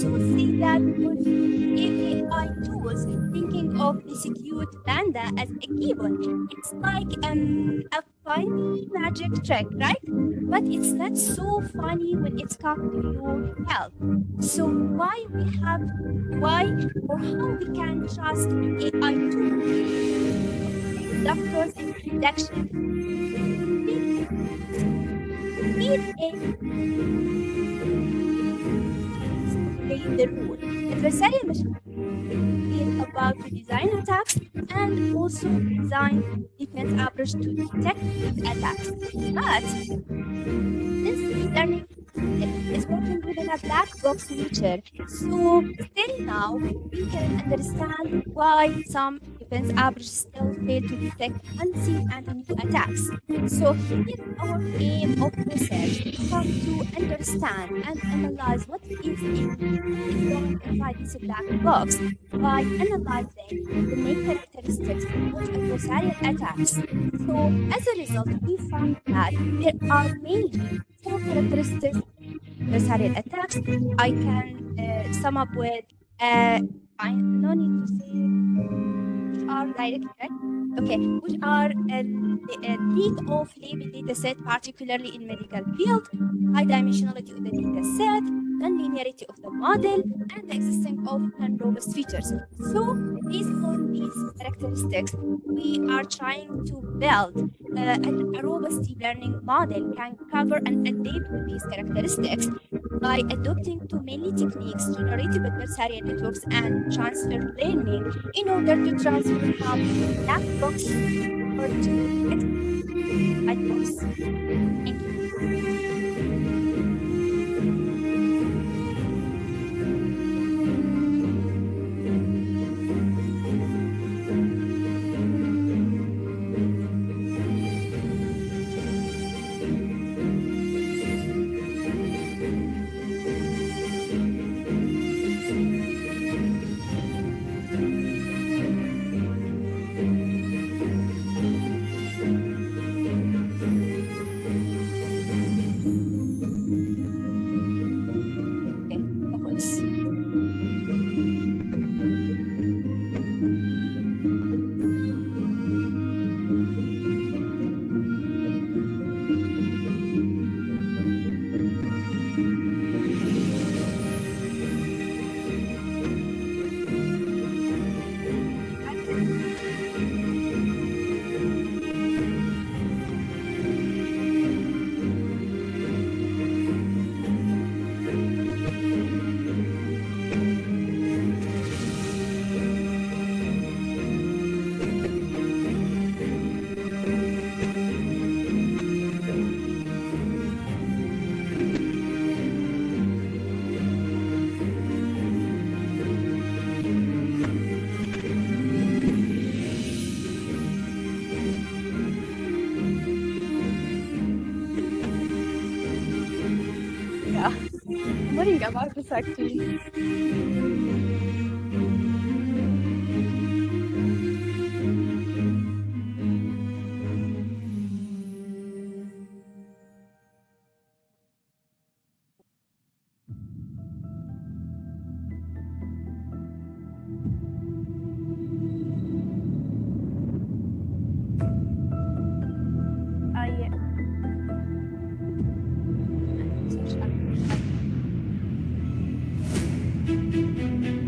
so say that with AI tools thinking of this cute panda as a gibbon, it's like a funny magic trick, right? But it's not so funny when it's come to your health. So why or how we can trust AI tools, doctors and prediction? The rule. Adversarial machine is about to design attacks and also design defense approach to detect these attacks. But this learning is working within a black box feature. So still now we can understand why some defense approaches still fail to detect unseen and new attacks. So here our aim of research is to understand and analyze what is going inside this black box by analyzing the main characteristics of adversarial attacks. So as a result, we found that there are mainly four characteristics of adversarial attacks. I can sum up with I no need to say which are directly right. Okay, which are leak of label data set, particularly in medical field, high dimensionality of the data set, non-linearity of the model, and the existence of non-robust features. So based on these characteristics, we are trying to build a robust deep learning model can cover and adapt with these characteristics by adopting two mainly techniques, generative adversarial networks and transfer learning, in order to transfer from black box or to white box. Thank you. ya. Kemarin nggak bagus actually. Yeah.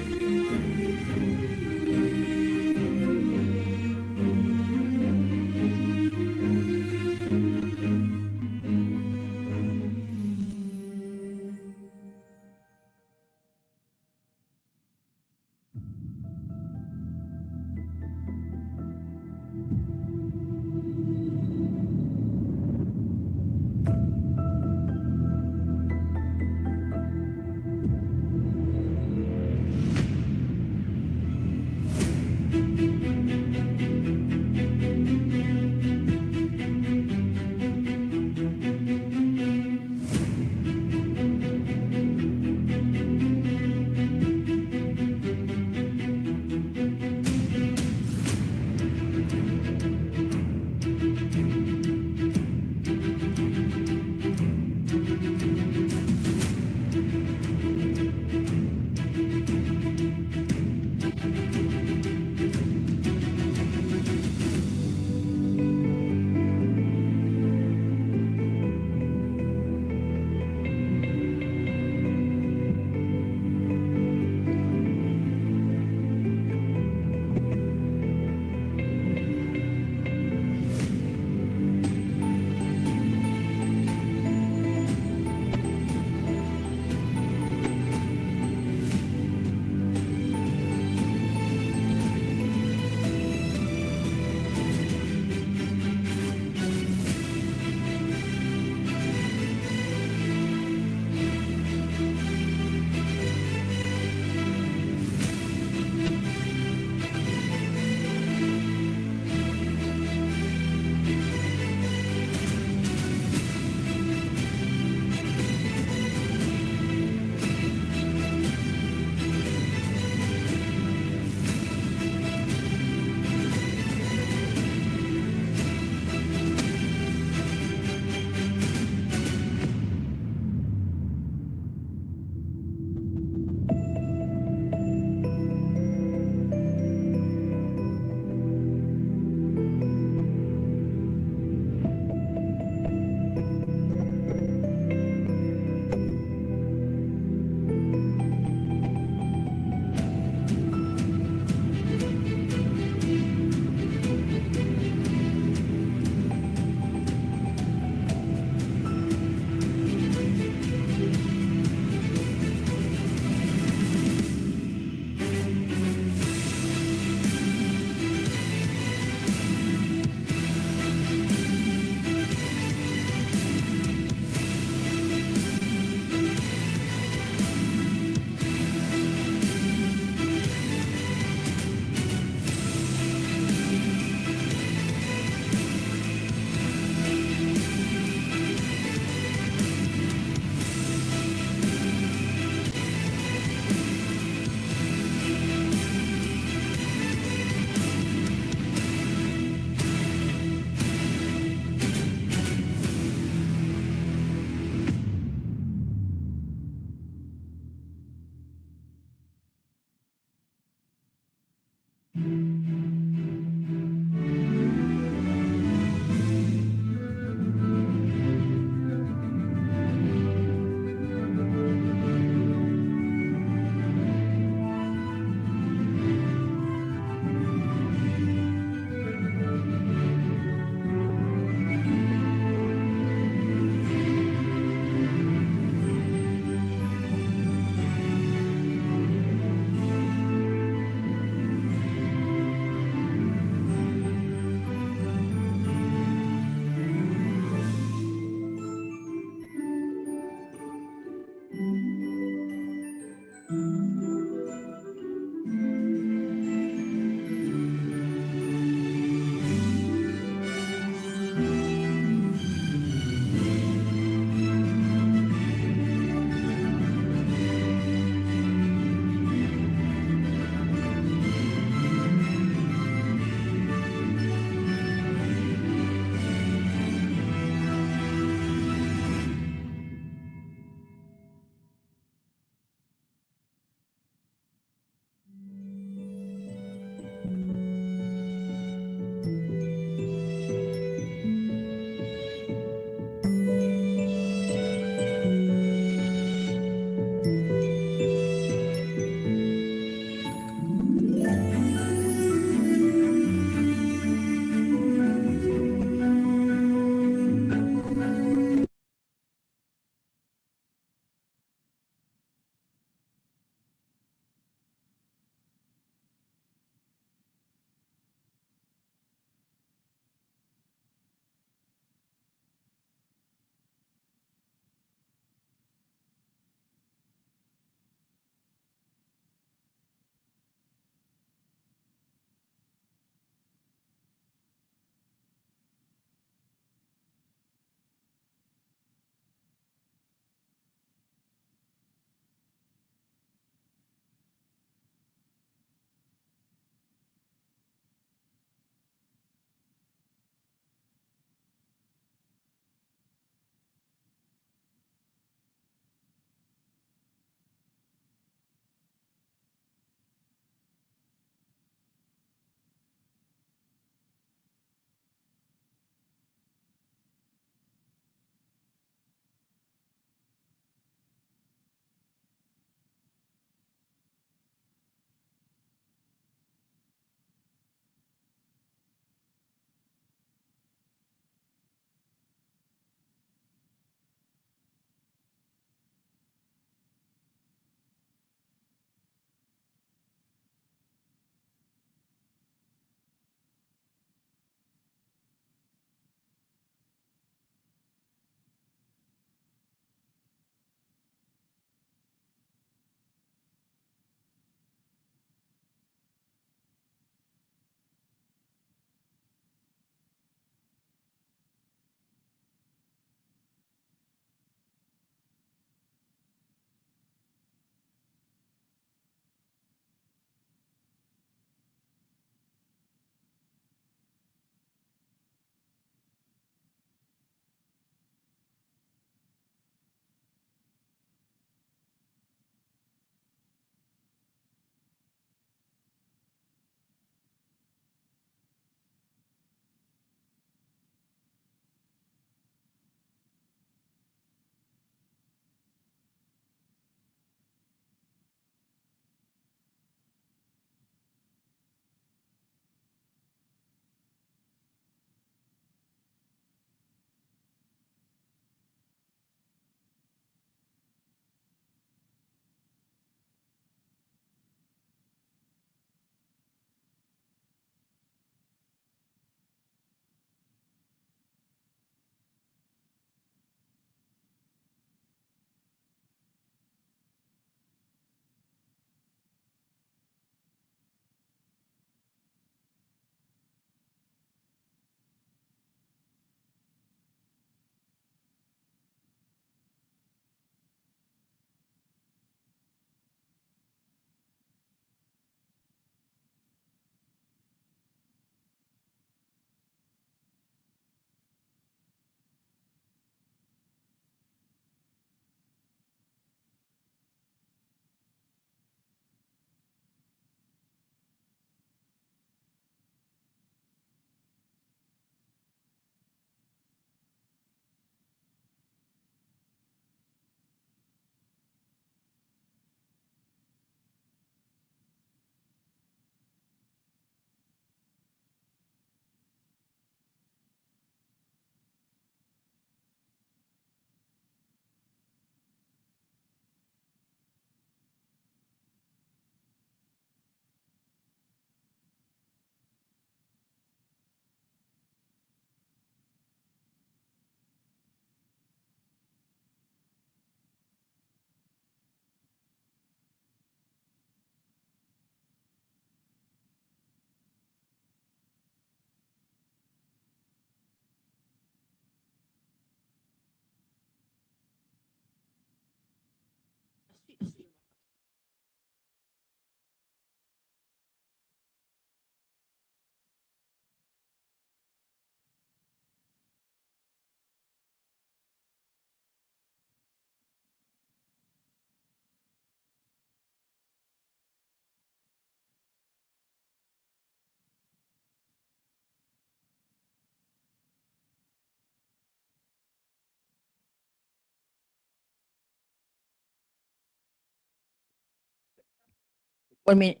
1 minute.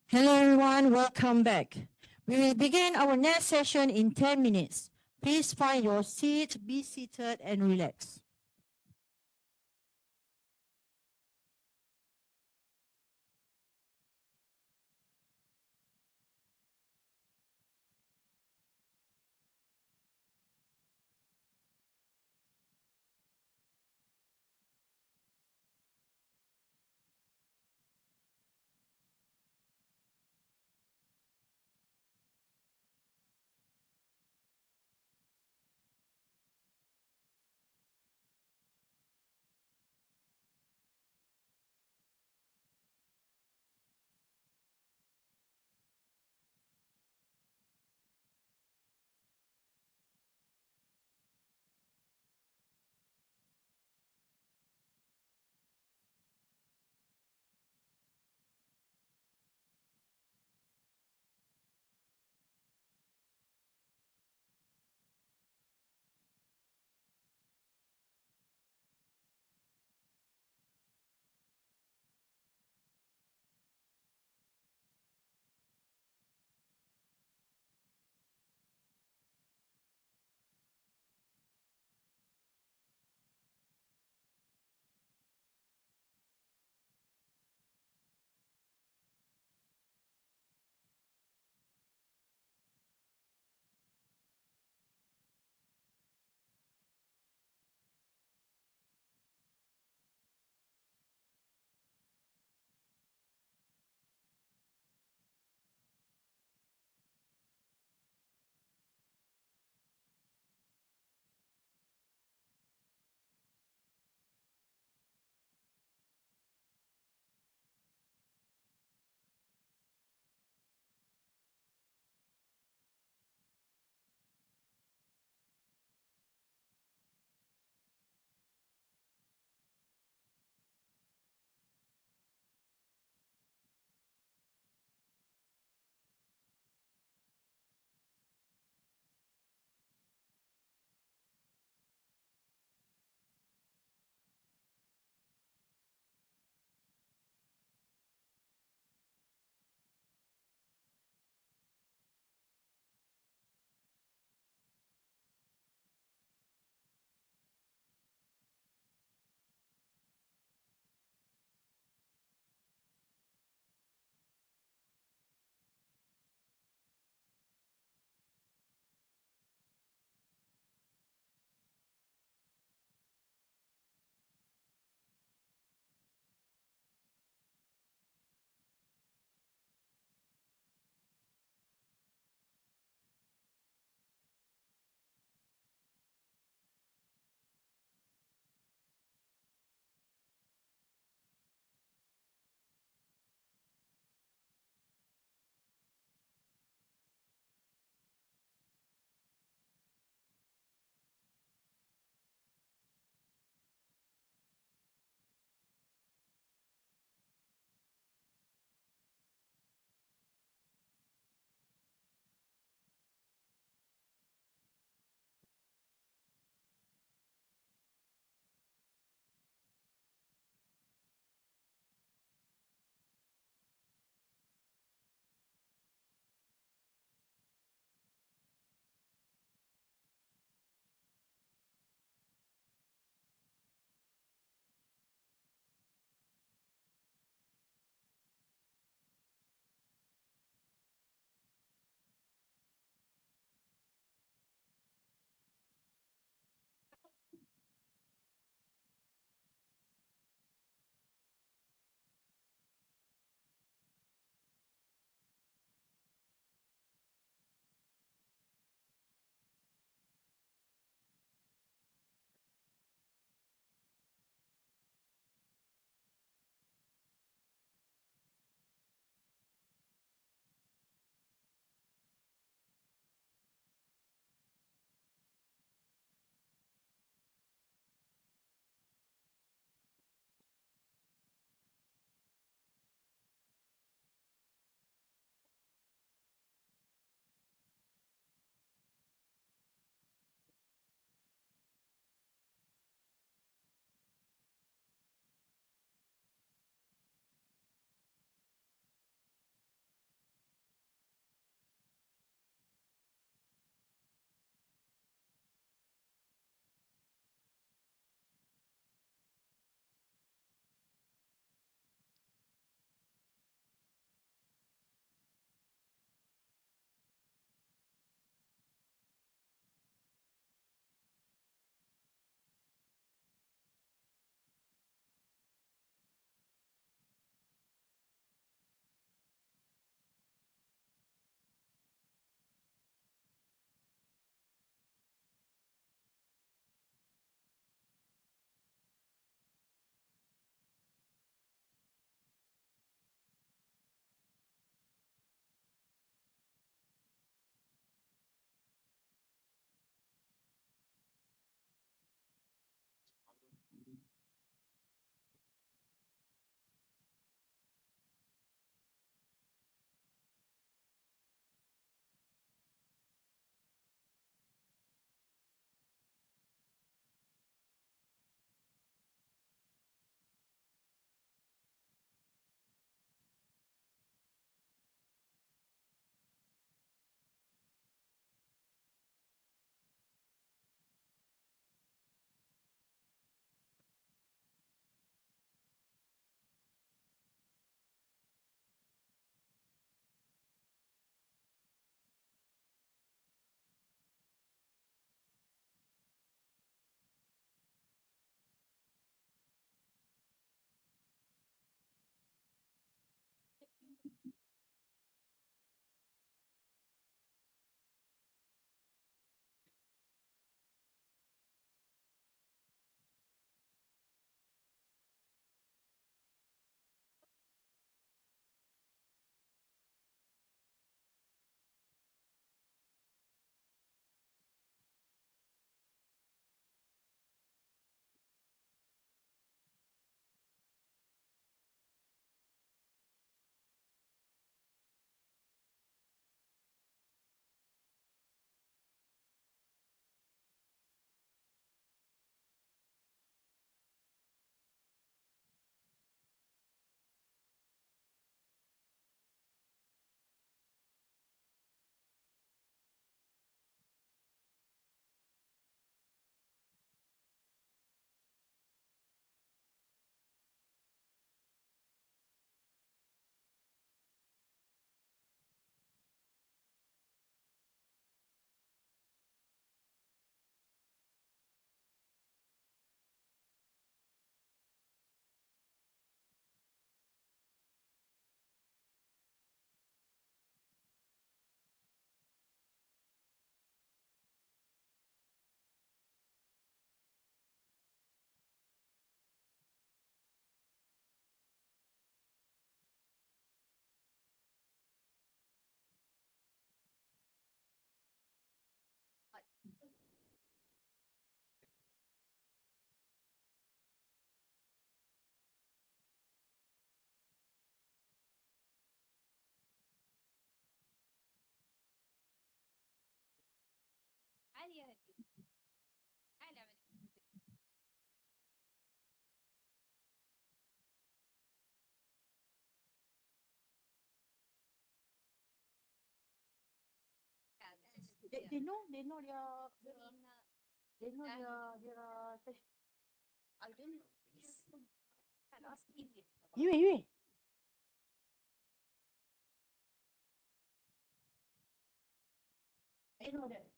Hello everyone, welcome back. We will begin our next session in 10 minutes. Please find your seat, be seated and relax. ya Hadi. Ada macam tu. They know their, they know their, Albin. Kan ask easy. you. They know that.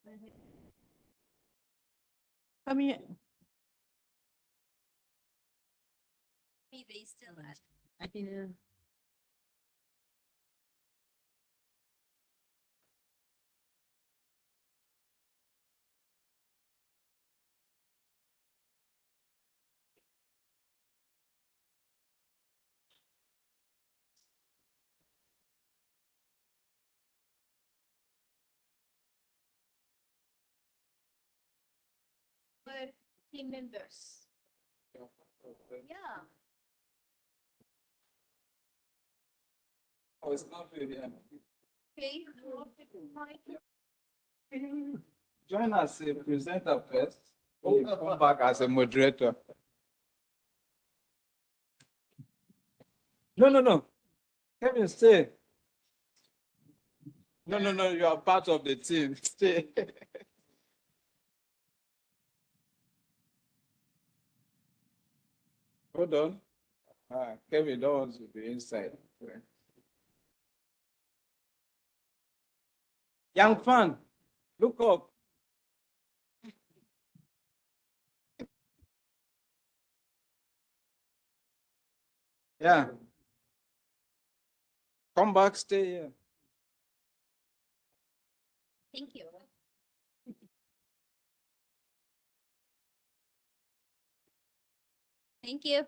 Kami, Maybe they still ask. I think, Our team members. Yeah. Oh, it's not really. Okay. Join as a presenter first. You come back as a moderator. No. Kevin, stay. No. You are part of the team. Stay. Hold on. Kevin don't want to be inside. Young fan, look up. Yeah. Come back, stay here. Thank you. Thank you.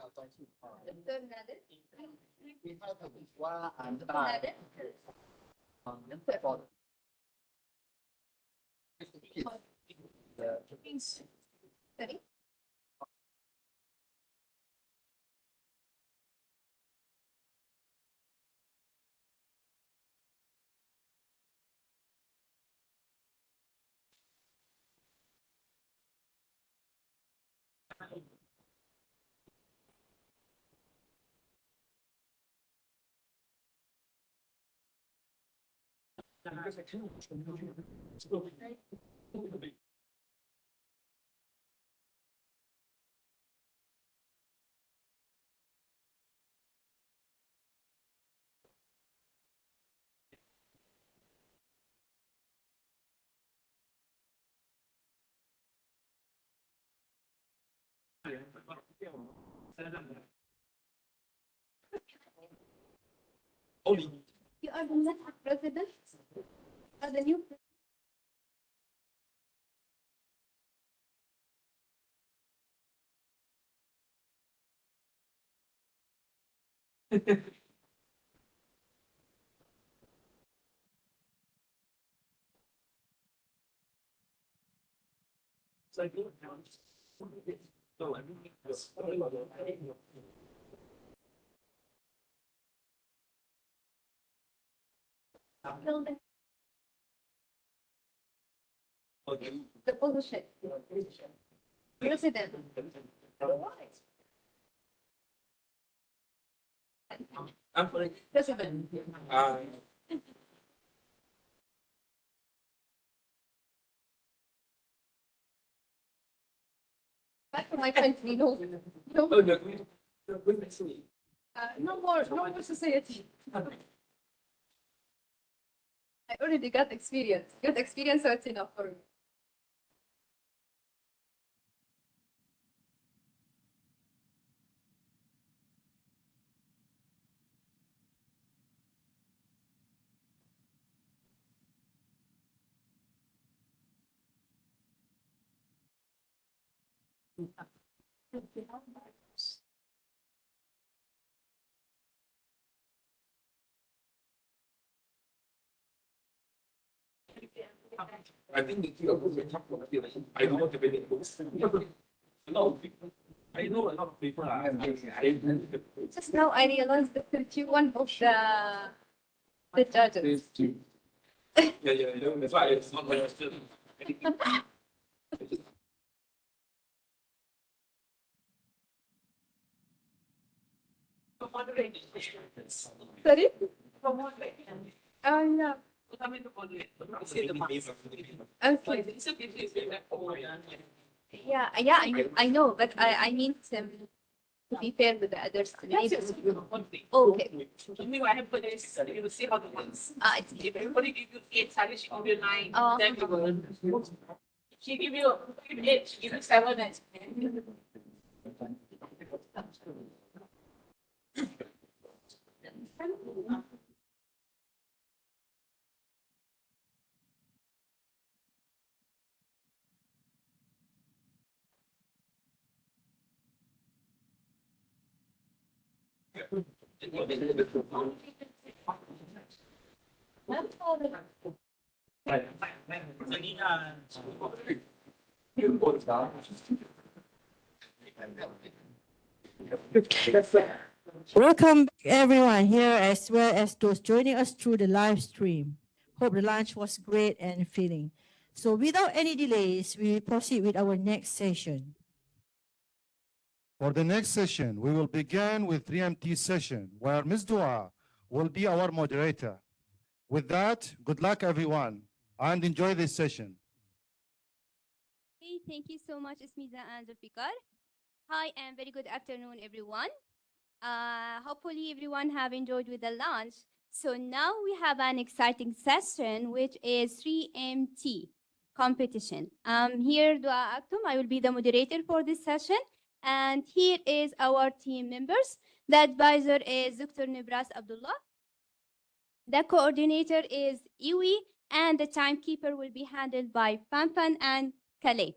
Betul nada. Sorry. You are the next president. Or the new building. The position. President. I'm sorry. President. Back to my country, no. No. Oh, no. No more society. I already got experience. Got experience, so it's enough for me. I think the two of us will talk about it. I know what the way it goes. A lot of people, I know a lot of people are. Just now I realized that 31 of the judges. Yeah, that's why it's not my still. Sorry? Yeah. Yeah, I know, but I need to be fair with the others. Oh, okay. I have put this, you will see how it works. If everybody give you 8, Sally, she give you 9, then we will. She give you 8, she give you 7, and. Welcome everyone here as well as those joining us through the live stream. Hope the lunch was great and filling. So without any delays, we proceed with our next session. For the next session, we will begin with 3MT session, where Ms. Dua will be our moderator. With that, good luck everyone, and enjoy this session. Hey, thank you so much, Ismiza and Zulfikar. Hi, and very good afternoon, everyone. Hopefully everyone have enjoyed with the lunch. So now we have an exciting session, which is 3MT competition. Here, Dua Akhtum, I will be the moderator for this session. And here is our team members. The advisor is Dr. Nibras Abdullah. The coordinator is Iwi, and the timekeeper will be handled by Pampan and Kale.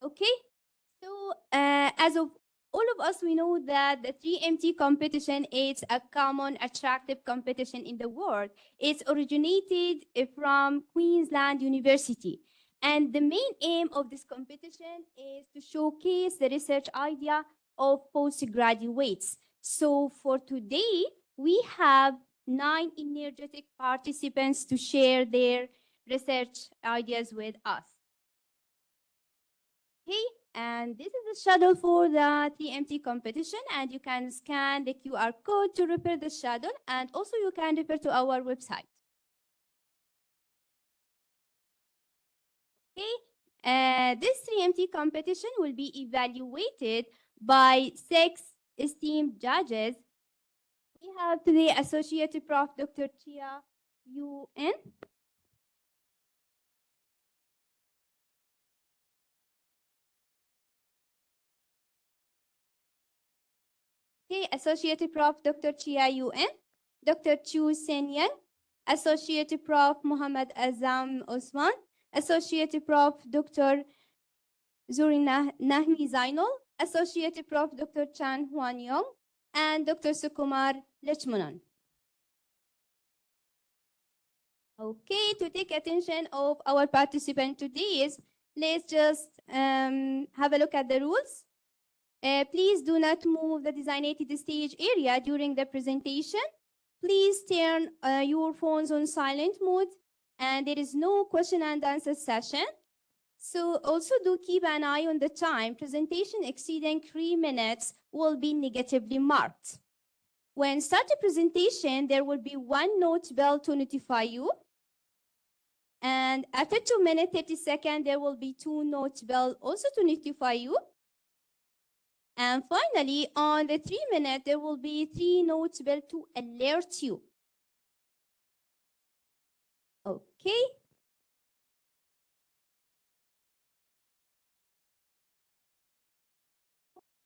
Okay, so as of all of us, we know that the 3MT competition is a common, attractive competition in the world. It's originated from Queensland University. And the main aim of this competition is to showcase the research idea of postgraduates. So for today, we have 9 energetic participants to share their research ideas with us. Okay, and this is the schedule for the 3MT competition, and you can scan the QR code to refer the schedule, and also you can refer to our website. Okay, this 3MT competition will be evaluated by 6 esteemed judges. We have today Associate Prof. Dr. Chia UN. Okay, Associate Prof. Dr. Chia UN, Dr. Chu Senyan, Associate Prof. Muhammad Azam Osman, Associate Prof. Dr. Zurina Nahmi Zainul, Associate Prof. Dr. Chan Huan Yong, and Dr. Sukumar Lachmanan. Okay, to take attention of our participant today is, let's just have a look at the rules. Please do not move the designated stage area during the presentation. Please turn your phones on silent mode, and there is no question and answer session. So also do keep an eye on the time. Presentation exceeding 3 minutes will be negatively marked. When start the presentation, there will be 1 note bell to notify you. And after 2 minutes, 30 seconds, there will be 2 note bell also to notify you. And finally, on the 3 minute, there will be 3 notes bell to alert you. Okay.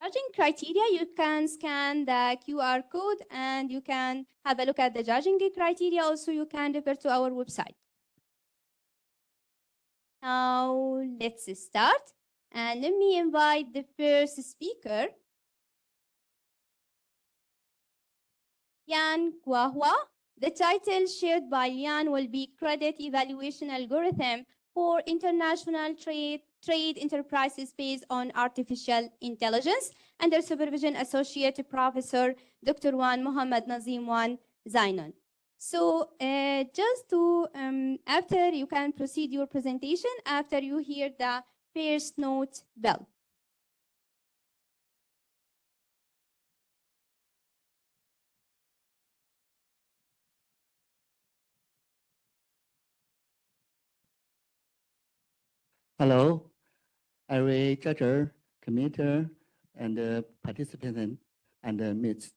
Judging criteria, you can scan the QR code and you can have a look at the judging criteria. Also, you can refer to our website. Now let's start. And let me invite the first speaker, Yan Kwahwa. The title shared by Yan will be Credit Evaluation Algorithm for International Trade Enterprises Based on Artificial Intelligence, under supervision Associate Professor Dr. Wan Muhammad Nazim Wan Zainon. So just to, after you can proceed your presentation, after you hear the first note bell. Hello, every judge, committee, and participant and mates.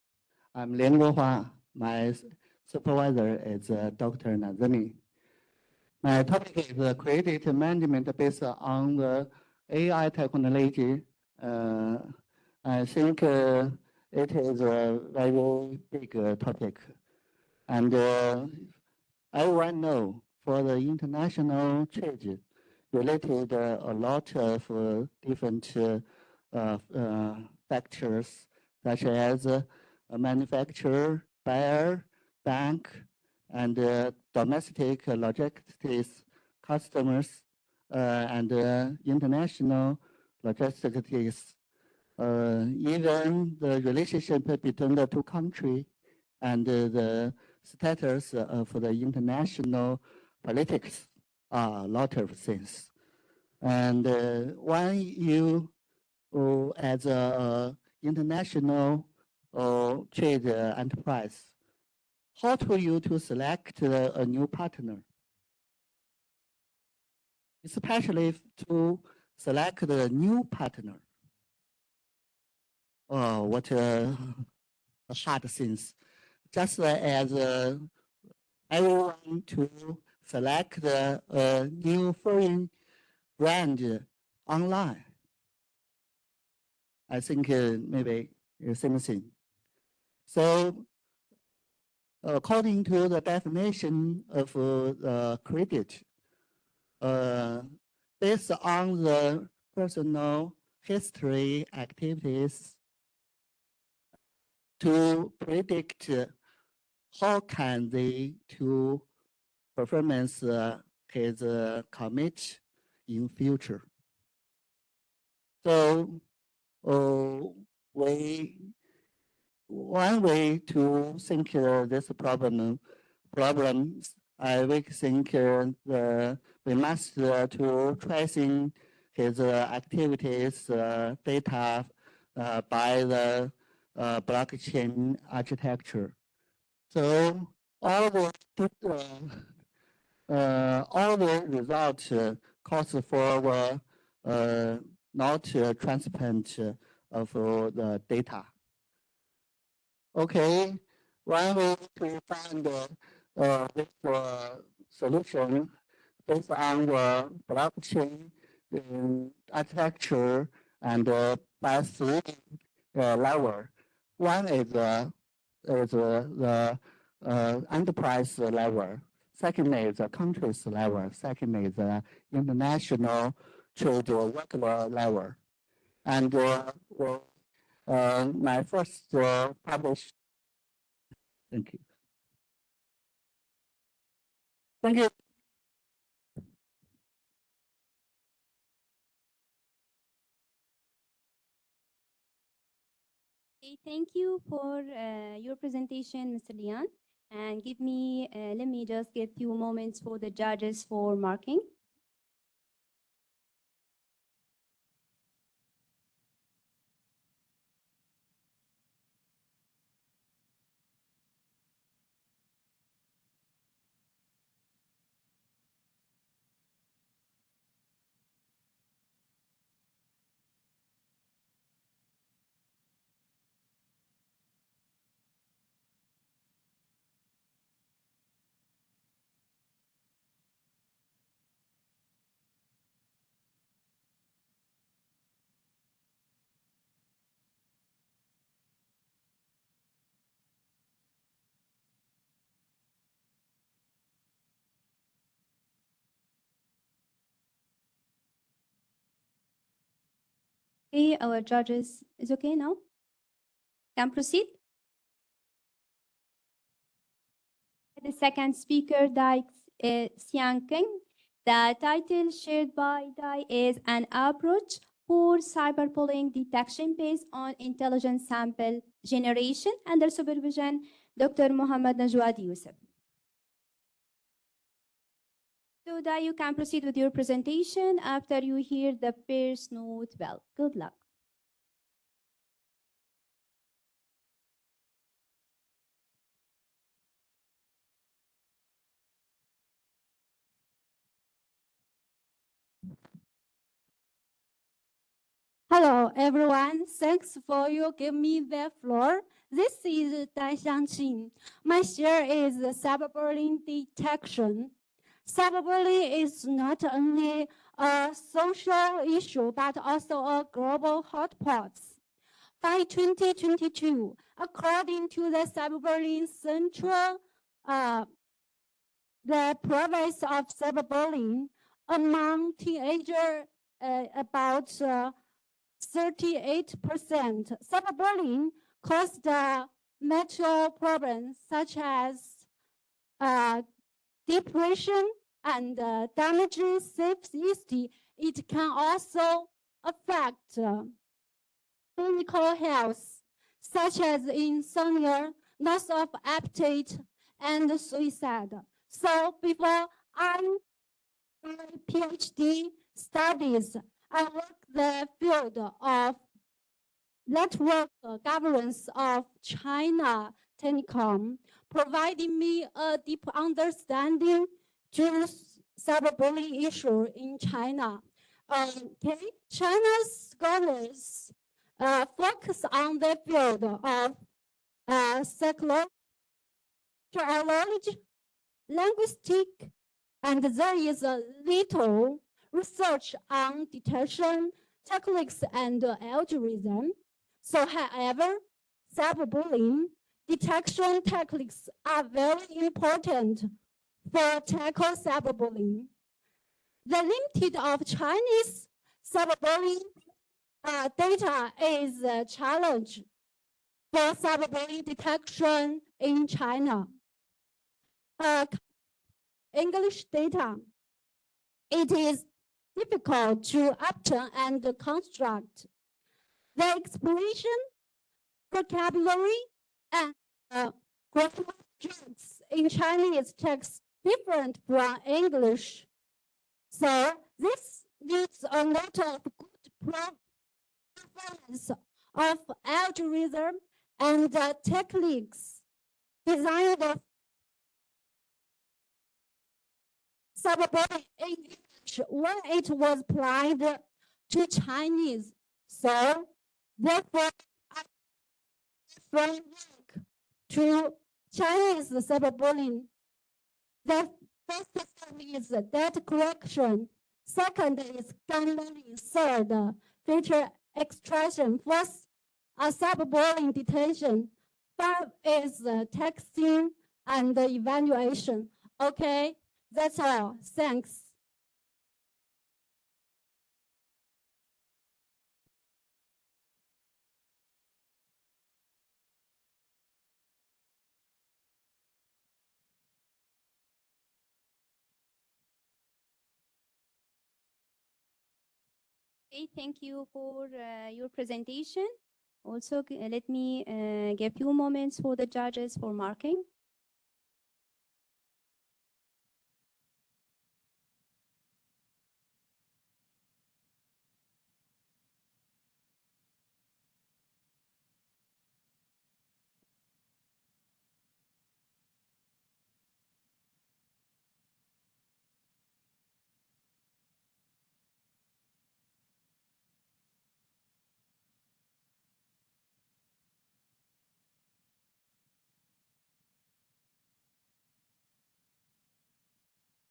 I'm Lian Guohua. My supervisor is Dr. Nazami. My topic is credit management based on the AI technology. I think it is a very big topic. And everyone know for the international trade related a lot of different factors, such as manufacturer, buyer, bank, and domestic logistics customers, and international logistics. Even the relationship between the two countries and the status of the international politics are a lot of things. And when you, as a international trade enterprise, how to you to select a new partner, especially to select the new partner? Oh, what a hard things. Just as everyone to select the new foreign brand online. I think maybe the same thing. So according to the definition of credit, based on the personal history activities to predict how can they to performance his commit in future. So one way to think this problems, I would think we must to tracing his activities data by the blockchain architecture. So all the results calls for not transparent of the data. Okay, one way to find this solution based on the blockchain architecture and by three level. One is the enterprise level. Second is the countries level. Second is the international trade worker level. And my first published. Thank you. Thank you. Okay, thank you for your presentation, Mr. Lian. And let me just give few moments for the judges for marking. Okay, our judges is okay now? Can proceed? The second speaker, Dai Xiang Keng. The title shared by Dai is An Approach for Cyberbullying Detection Based on Intelligent Sample Generation under supervision, Dr. Muhammad Najwad Yusuf. So Dai, you can proceed with your presentation after you hear the first note bell. Good luck. Hello, everyone. Thanks for you give me the floor. This is Dai Xiangqing. My share is cyberbullying detection. Cyberbullying is not only a social issue, but also a global hotspot. By 2022, according to the Cyberbullying Central, the prevalence of cyberbullying among teenagers about 38%. Cyberbullying caused mental problems such as depression and damages self-esteem. It can also affect physical health, such as insomnia, loss of appetite, and suicide. So before I my PhD studies, I work the field of network governance of China Telecom, providing me a deep understanding to cyberbullying issue in China. Okay, China's scholars focus on the field of psychology, linguistic, and there is a little research on detection techniques and algorithm. So however, cyberbullying detection techniques are very important for tackle cyberbullying. The limited of Chinese cyberbullying data is a challenge for cyberbullying detection in China. English data, it is difficult to obtain and construct. The expression, vocabulary, and grammar jokes in Chinese text different from English. So this needs a lot of good performance of algorithm and techniques designed of cyberbullying in English when it was applied to Chinese. So therefore, I framework to Chinese cyberbullying. The first step is data collection. Second is gun learning. Third, feature extraction. Fourth, cyberbullying detection. Five is texting and evaluation. Okay, that's all. Thanks. Okay, thank you for your presentation. Also, let me give few moments for the judges for marking.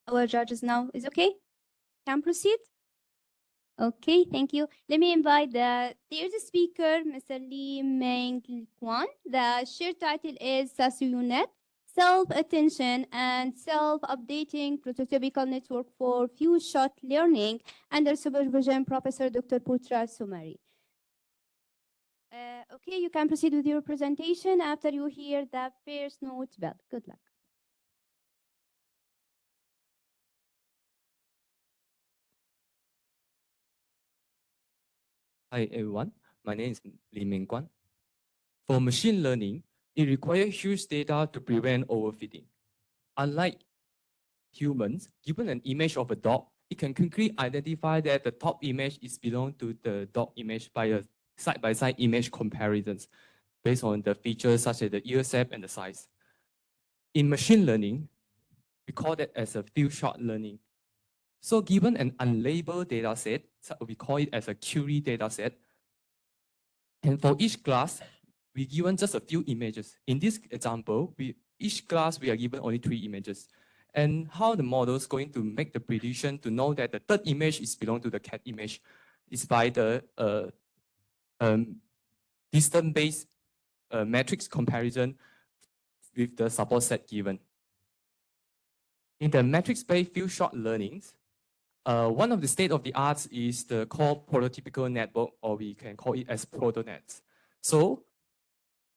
Our judges now is okay? Can proceed? Okay, thank you. Let me invite there's a speaker, Mr. Lee Meng Kwan. The share title is SASUNet, Self-Attention and Self-Updating Prototypical Network for Few-Shot Learning under supervision Professor Dr. Putra Sumari. Okay, you can proceed with your presentation after you hear the pairs note bell. Good luck. Hi everyone, my name is Lee Ming Guan. For machine learning, it requires huge data to prevent overfitting. Unlike humans, given an image of a dog, it can quickly identify that the top image is belong to the dog image by a side-by-side image comparisons based on the features such as the ear shape and the size. In machine learning, we call that as a few-shot learning. So given an unlabeled data set, so we call it as a query data set. And for each class, we given just a few images. In this example, each class we are given only 3 images. And how the model is going to make the prediction to know that the third image is belong to the cat image is by the distance-based matrix comparison with the support set given. In the matrix-based few-shot learnings, one of the state-of-the-art is the called prototypical network, or we can call it as protonets. So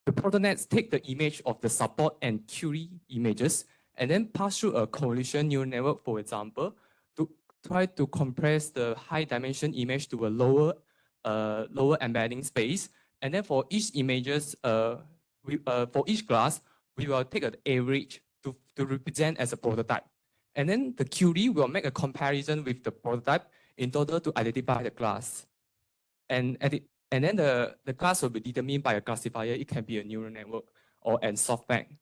the protonets take the image of the support and query images and then pass through a convolution neural network, for example, to try to compress the high dimension image to a lower embedding space. And then for each images, for each class, we will take an average to represent as a prototype. And then the query will make a comparison with the prototype in order to identify the class. And then the class will be determined by a classifier. It can be a neural network or a softbank.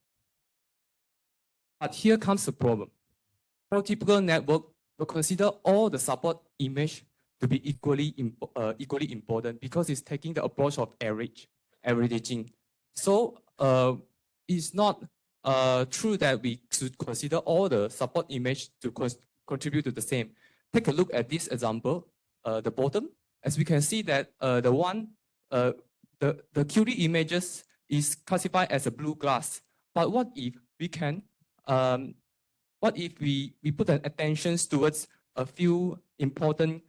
But here comes the problem. Prototypical network will consider all the support image to be equally important because it's taking the approach of averaging. So it's not true that we should consider all the support image to contribute to the same. Take a look at this example, the bottom. As we can see that the query images is classified as a blue glass. But what if we can, what if we put an attention towards a few important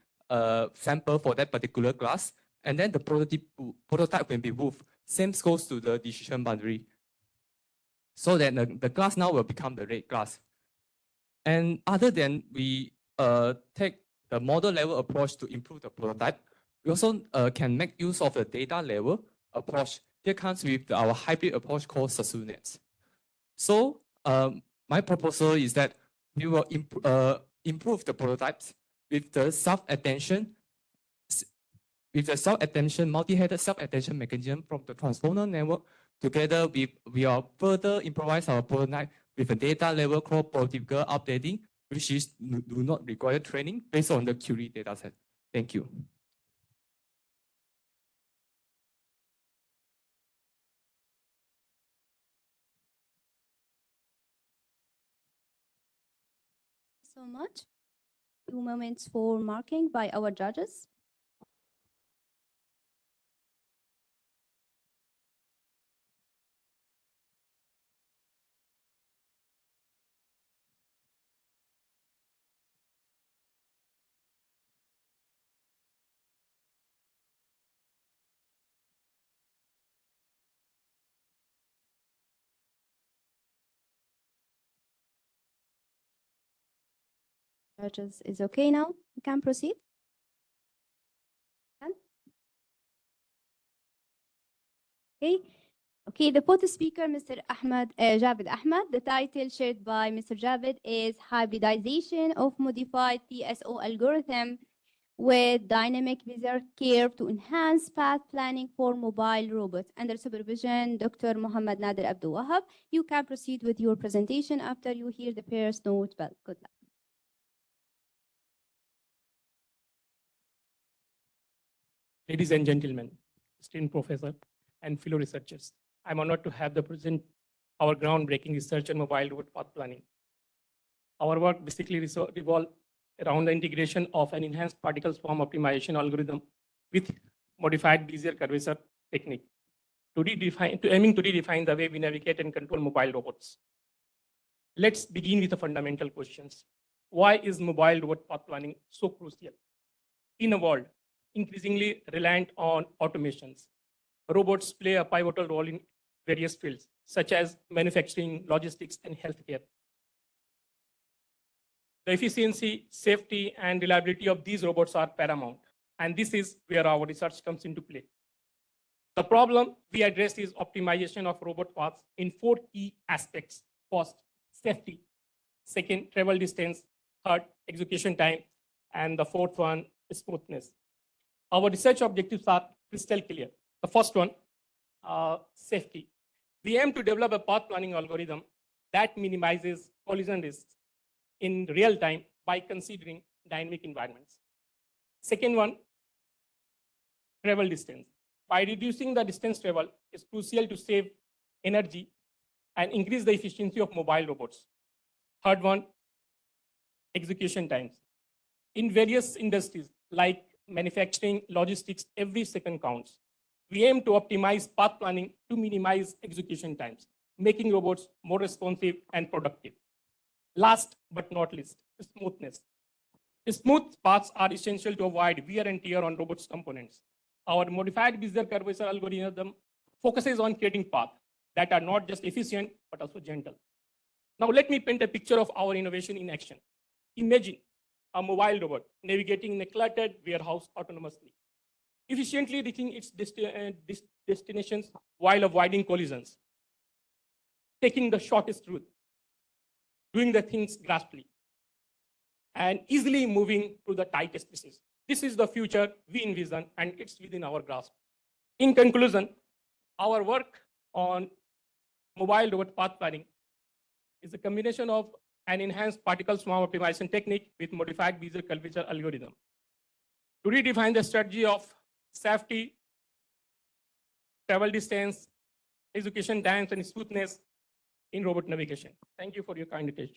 sample for that particular class, and then the prototype will be moved. Same goes to the decision boundary. So that the class now will become the red class. And other than we take the model level approach to improve the prototype, we also can make use of the data level approach. Here comes with our hybrid approach called SUSUNets. So my proposal is that we will improve the prototypes with the self-attention, multi-headed self-attention mechanism from the transformer network. Together, we will further improvise our prototype with a data level called prototypical updating, which do not require training based on the query dataset. Thank you. So much. 2 moments for marking by our judges. Judges is okay now. We can proceed. Done? Okay. Okay, the fourth speaker, Mr. Javed Ahmed. The title shared by Mr. Javed is Hybridization of Modified TSO Algorithm with Dynamic Bezier Curve to Enhance Path Planning for Mobile Robots. Under supervision, Dr. Muhammad Nader Abdul Wahab. You can proceed with your presentation after you hear the pairs note bell. Good luck. Ladies and gentlemen, esteemed professor and fellow researchers, I'm honored to have the present our groundbreaking research on mobile robot path planning. Our work basically revolves around the integration of an enhanced particle swarm optimization algorithm with modified Bezier curvature technique aiming to redefine the way we navigate and control mobile robots. Let's begin with the fundamental questions. Why is mobile robot path planning so crucial? In a world increasingly reliant on automations, robots play a pivotal role in various fields, such as manufacturing, logistics, and healthcare. The efficiency, safety, and reliability of these robots are paramount, and this is where our research comes into play. The problem we address is optimization of robot paths in 4 key aspects: cost, safety, second, travel distance, third, execution time, and the fourth one, smoothness. Our research objectives are crystal clear. The first one, safety. We aim to develop a path planning algorithm that minimizes collision risks in real time by considering dynamic environments. Second one, travel distance. By reducing the distance travel, it's crucial to save energy and increase the efficiency of mobile robots. Third one, execution times. In various industries like manufacturing, logistics, every second counts. We aim to optimize path planning to minimize execution times, making robots more responsive and productive. Last but not least, smoothness. Smooth paths are essential to avoid wear and tear on robots' components. Our modified Bezier curvature algorithm focuses on creating paths that are not just efficient, but also gentle. Now let me paint a picture of our innovation in action. Imagine a mobile robot navigating in a cluttered warehouse autonomously, efficiently reaching its destinations while avoiding collisions, taking the shortest route, doing the things graspfully, and easily moving through the tightest spaces. This is the future we envision, and it's within our grasp. In conclusion, our work on mobile robot path planning is a combination of an enhanced particle swarm optimization technique with modified Bezier curvature algorithm to redefine the strategy of safety, travel distance, execution times, and smoothness in robot navigation. Thank you for your kind attention.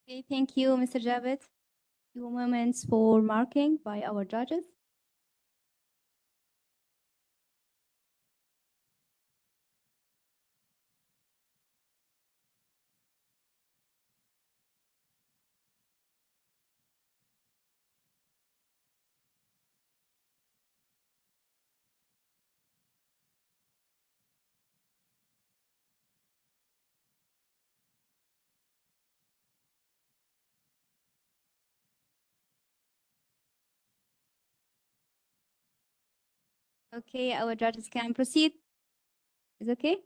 Okay, thank you, Mr. Javed. 2 moments for marking by our judges. Okay, our judges can proceed. Is okay?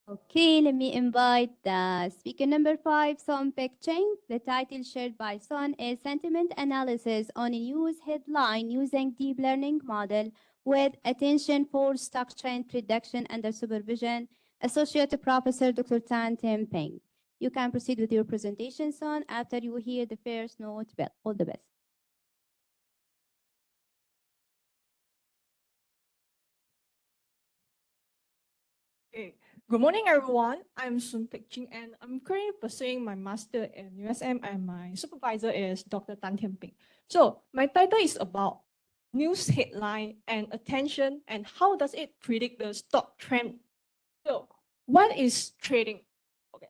Okay, let me invite the speaker number 5, Son Pek Cheng. The title shared by Son is Sentiment Analysis on a News Headline Using Deep Learning Model with Attention for Stock Trend Prediction under Supervision, Associate Professor Dr. Tan Tim Peng. You can proceed with your presentation, Son, after you hear the first note bell. All the best. Okay. Good morning, everyone. I'm Sun Pek Ching, and I'm currently pursuing my master in USM, and my supervisor is Dr. Tan Tian Ping. So my title is about news headline and attention, and how does it predict the stock trend? So what is trading? Okay.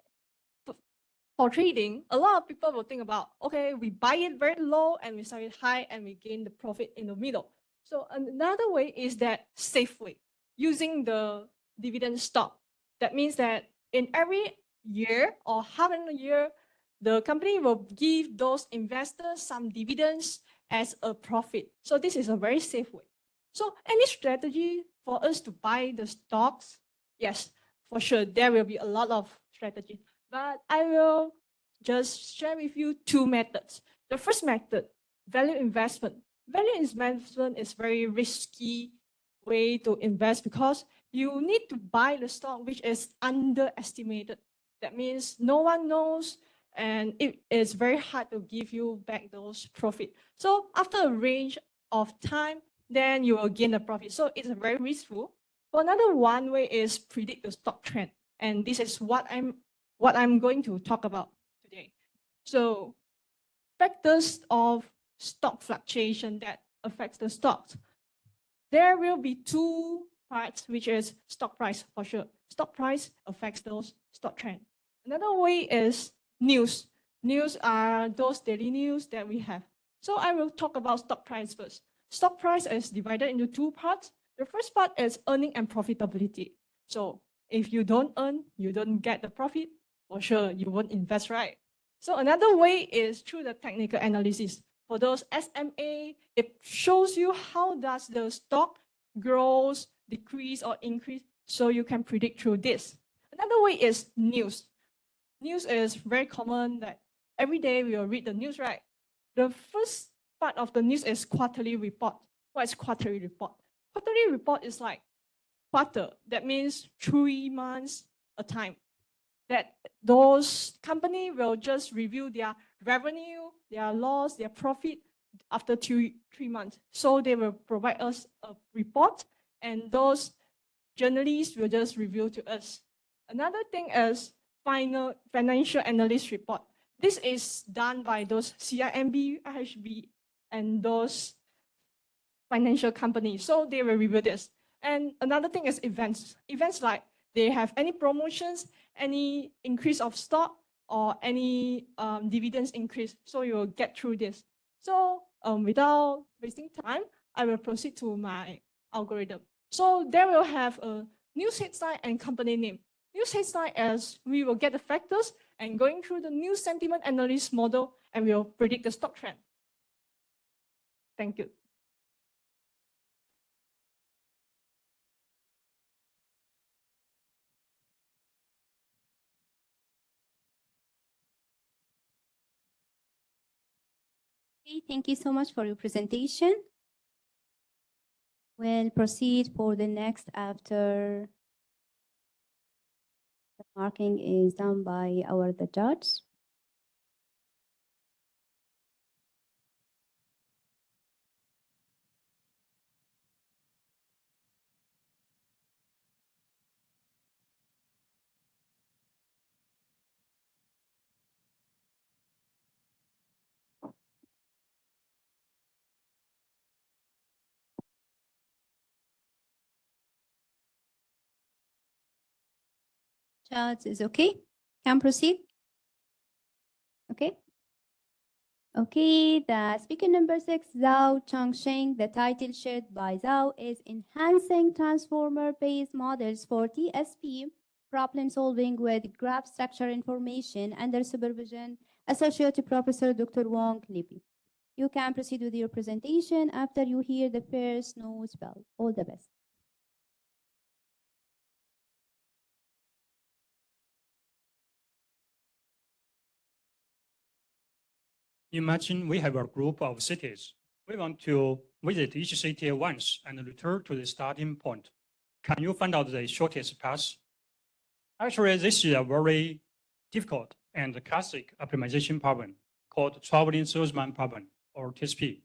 For trading, a lot of people will think about, okay, we buy it very low and we sell it high and we gain the profit in the middle. So another way is that safely using the dividend stock. That means that in every year or half in a year, the company will give those investors some dividends as a profit. So this is a very safe way. So any strategy for us to buy the stocks? Yes, for sure, there will be a lot of strategy, but I will just share with you 2 methods. The first method, value investment. Value investment is very risky way to invest because you need to buy the stock which is underestimated. That means no one knows, and it is very hard to give you back those profit. So after a range of time, then you will gain the profit. So it's very risky. For another one way is predict the stock trend, and this is what I'm going to talk about today. So factors of stock fluctuation that affects the stocks. there will be two parts, which is stock price for sure. Stock price affects those stock trend. Another way is news. News are those daily news that we have. So I will talk about stock price first. Stock price is divided into two parts. The first part is earning and profitability. So if you don't earn, you don't get the profit, for sure you won't invest, right? So another way is through the technical analysis. For those SMA, it shows you how does the stock grows, decrease, or increase, so you can predict through this. Another way is news. News is very common that every day we will read the news, right? The first part of the news is quarterly report. What is quarterly report? Quarterly report is like quarter. That means 3 months a time. That those company will just review their revenue, their loss, their profit after 3 months. So they will provide us a report, and those journalists will just review to us. Another thing is financial analyst report. This is done by those CIMB, IHB, and those financial companies. So they will review this. And another thing is events. Events like they have any promotions, any increase of stock, or any dividends increase. So you will get through this. So without wasting time, I will proceed to my algorithm. So there will have a news headline and company name. News headline as we will get the factors and going through the news sentiment analysis model, and we'll predict the stock trend. Thank you. Okay, thank you so much for your presentation. We'll proceed for the next after the marking is done by the judge. Judge is okay? Can proceed? Okay. Okay, the speaker number 6, Zhao Changsheng. The title shared by Zhao is Enhancing Transformer-Based Models for TSP, Problem Solving with Graph Structure Information under supervision, Associate Professor Dr. Wong Lipi. You can proceed with your presentation after you hear the first note bell. All the best. Imagine we have a group of cities. We want to visit each city once and return to the starting point. Can you find out the shortest path? Actually, this is a very difficult and classic optimization problem called traveling salesman problem, or TSP.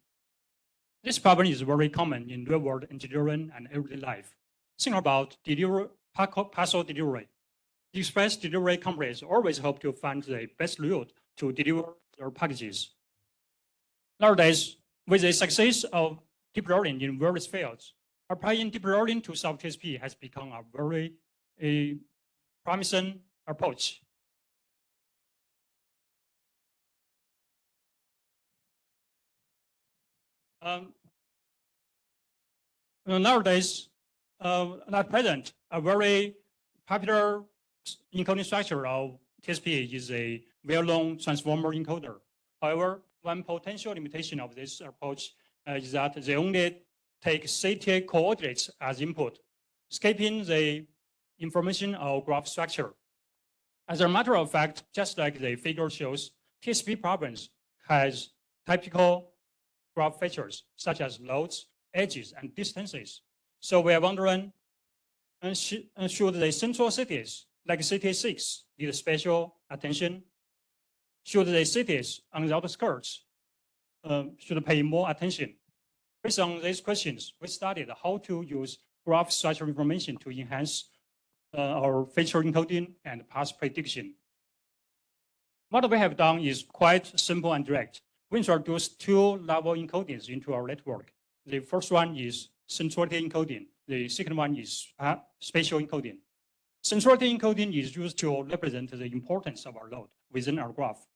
This problem is very common in real-world engineering and everyday life. Think about parcel delivery. The express delivery companies always hope to find the best route to deliver their packages. Nowadays, with the success of deep learning in various fields, applying deep learning to solve TSP has become a very promising approach. Nowadays, at present, a very popular encoding structure of TSP is a well-known transformer encoder. However, one potential limitation of this approach is that they only take city coordinates as input, skipping the information of graph structure. As a matter of fact, just like the figure shows, TSP problems has typical graph features such as loads, edges, and distances. So we are wondering, should the central cities, like City 6, need special attention? Should the cities on the outskirts should pay more attention? Based on these questions, we studied how to use graph structure information to enhance our feature encoding and path prediction. What we have done is quite simple and direct. We introduced 2 level encodings into our network. The first one is centrality encoding. The second one is spatial encoding. Centrality encoding is used to represent the importance of our load within our graph.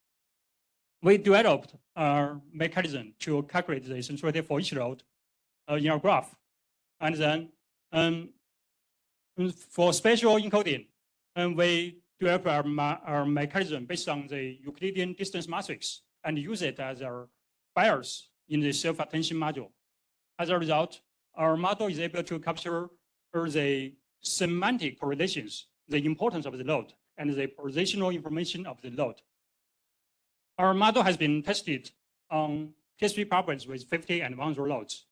We developed a mechanism to calculate the centrality for each load in our graph. And then for spatial encoding, we developed our mechanism based on the Euclidean distance matrix and use it as our bias in the self-attention module. As a result, our model is able to capture the semantic correlations, the importance of the load, and the positional information of the load. Our model has been tested on TSP problems with 50 and 100 loads.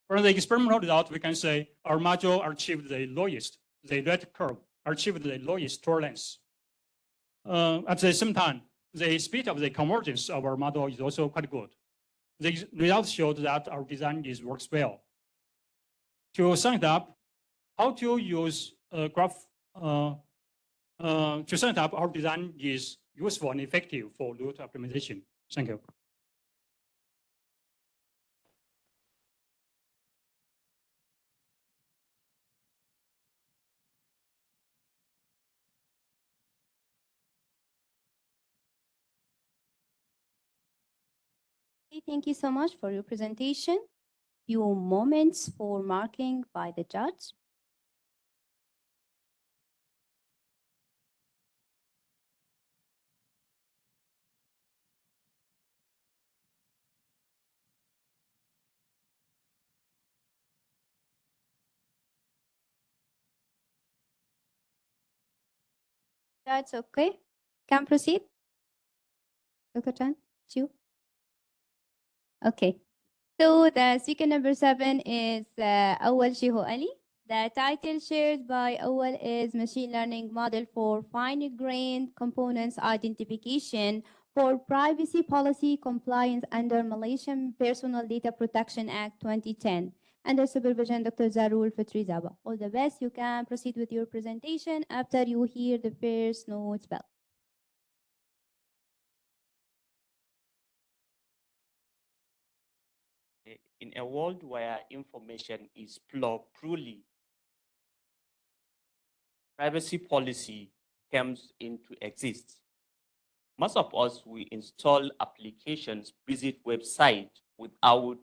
From the experimental result, we can say our module achieved the lowest, the red curve achieved the lowest tolerance. At the same time, the speed of the convergence of our model is also quite good. The results showed that our design works well. To sum it up, how to use a graph, to sum it up, our design is useful and effective for route optimization. Thank you. Okay, thank you so much for your presentation. Few moments for marking by the judge. That's okay. Can proceed. Dr. Chan, it's you. Okay. So the speaker number 7 is Awal Shehu Ali. The title shared by Awal is Machine Learning Model for Fine-Grained Components Identification for Privacy Policy Compliance under Malaysian Personal Data Protection Act 2010. Under supervision, Dr. Zarul Fitri Zaba. All the best. You can proceed with your presentation after you hear the first notes bell. In a world where information is flowed freely, privacy policy comes into existence. Most of us, we install applications, visit websites without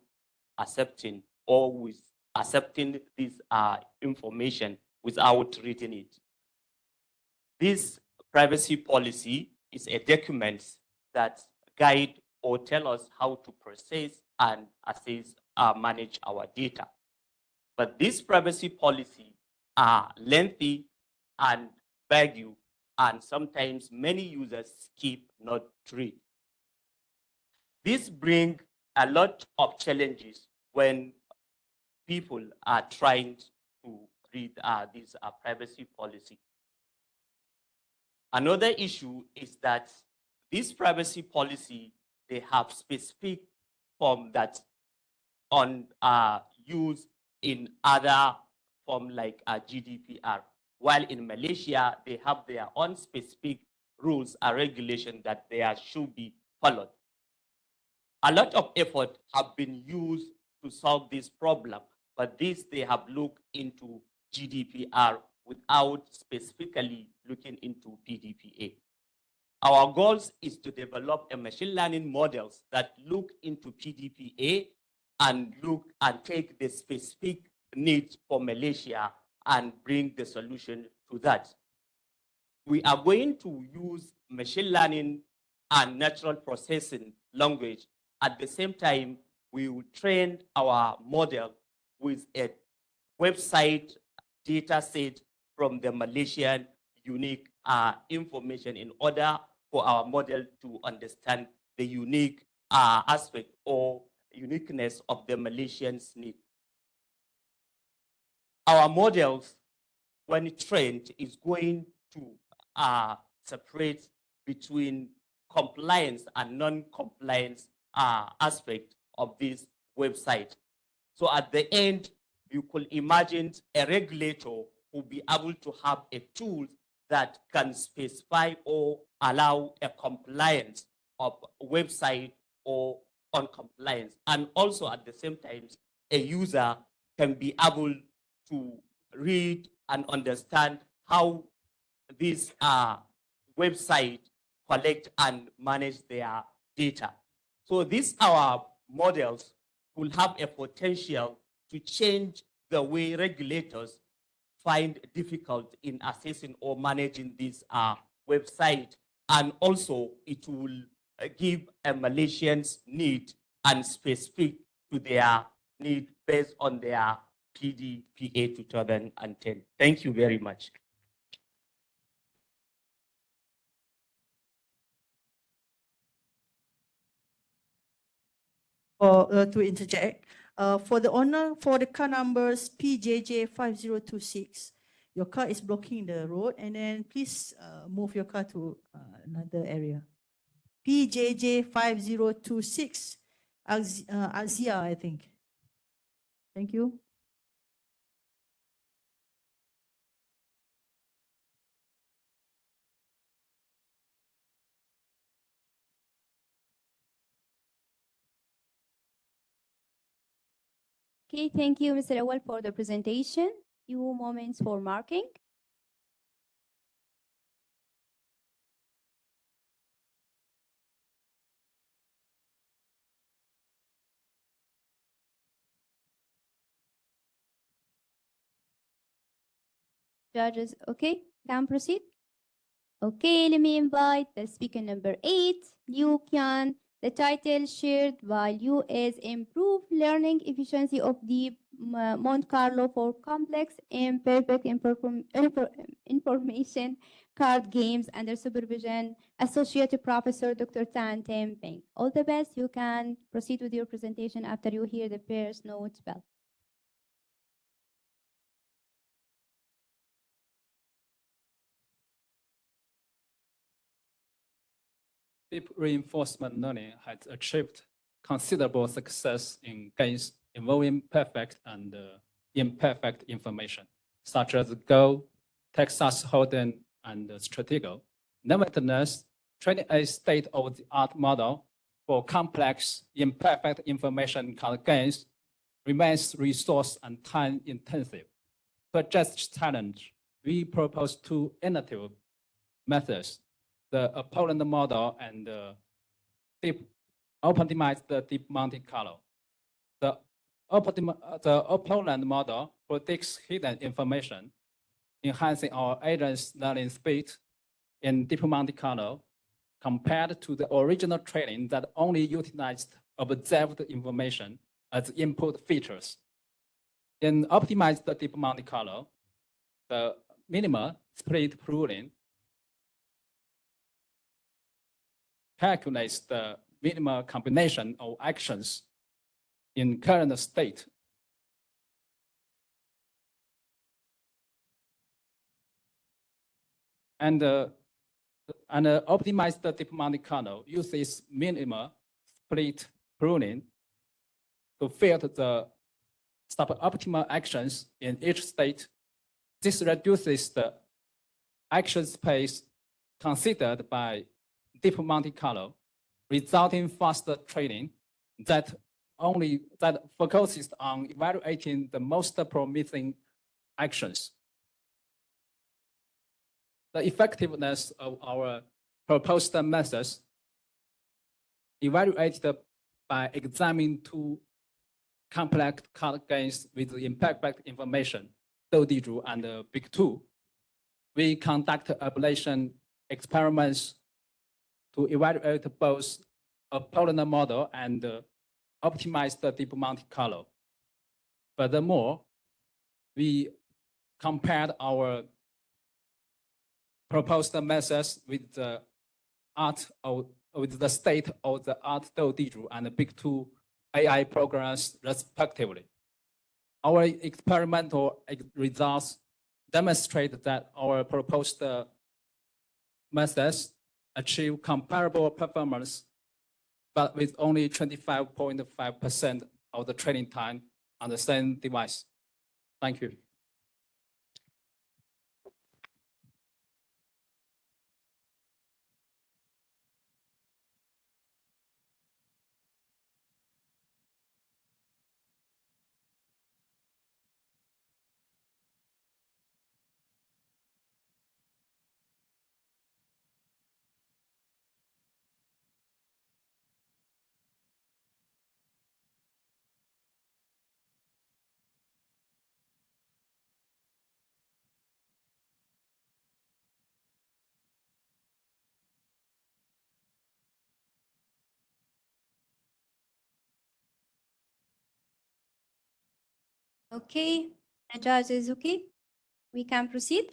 accepting or with accepting this information without reading it. This privacy policy is a document that guide or tell us how to process and assess manage our data. But this privacy policy are lengthy and vague, and sometimes many users skip not to read. This brings a lot of challenges when people are trying to read this privacy policy. Another issue is that this privacy policy, they have specific form that on used in other form like GDPR, while in Malaysia they have their own specific rules and regulations that they should be followed. A lot of effort have been used to solve this problem, but this they have looked into GDPR without specifically looking into PDPA. Our goals is to develop a machine learning models that look into PDPA and look and take the specific needs for Malaysia and bring the solution to that. We are going to use machine learning and natural processing language. At the same time, we will train our model with a website data set from the Malaysian unique information in order for our model to understand the unique aspect or uniqueness of the Malaysians' need. Our models, when trained, is going to separate between compliance and non-compliance aspect of this website. So at the end, you could imagine a regulator will be able to have a tool that can specify or allow a compliance of website or on compliance. And also at the same time, a user can be able to read and understand how these websites collect and manage their data. So these our models will have a potential to change the way regulators find difficult in assessing or managing this website. And also it will give a Malaysians need and specific to their need based on their PDPA 2010. Thank you very much. To interject, for the owner, for the car numbers PJJ5026, your car is blocking the road, and then please move your car to another area. PJJ5026, Azia, I think. Thank you. Okay, thank you, Mr. Awal, for the presentation. Few moments for marking. Judges, okay, can proceed. Okay, let me invite the speaker number 8, Liu Qian. The title shared by Liu is Improve Learning Efficiency of Deep Monte Carlo for Complex and Perfect Information Card Games under supervision, Associate Professor Dr. Tan Tem Ping. All the best. You can proceed with your presentation after you hear the pairs note bell. Deep reinforcement learning has achieved considerable success in games involving perfect and imperfect information, such as Go, Texas Hold'em, and Stratego. Nevertheless, training a state-of-the-art model for complex, imperfect information card games remains resource and time-intensive. To address this challenge, we propose two innovative methods: the opponent model and the optimized deep Monte Carlo. The opponent model predicts hidden information, enhancing our agents' learning speed in deep Monte Carlo compared to the original training that only utilized observed information as input features. In optimized deep Monte Carlo, the minimal split pruning calculates the minimal combination of actions in current state. And optimized deep Monte Carlo uses minimal split pruning to filter the suboptimal actions in each state. This reduces the action space considered by deep Monte Carlo, resulting faster training that focuses on evaluating the most promising actions. The effectiveness of our proposed methods evaluated by examining two complex card games with imperfect information, Dodiju and Big Two. We conduct ablation experiments to evaluate both a polynomial model and optimize the deep Monte Carlo. Furthermore, we compared our proposed methods with the state of the art Dodiju and the Big Two AI programs respectively. Our experimental results demonstrate that our proposed methods achieve comparable performance, but with only 25.5% of the training time on the same device. Thank you. Okay, the judge is okay. We can proceed.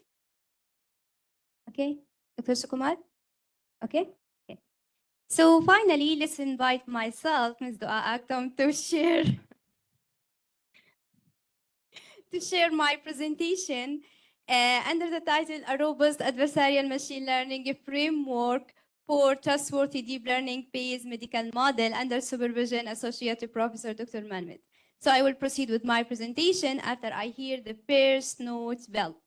Okay, Dr. Sukumar. Okay. Okay. So finally, let's invite myself, Ms. Dua Aktam, to share my presentation under the title A Robust Adversarial Machine Learning Framework for Trustworthy Deep Learning-Based Medical Model under supervision Associate Professor Dr. Manmet. So I will proceed with my presentation after I hear the first notes bell.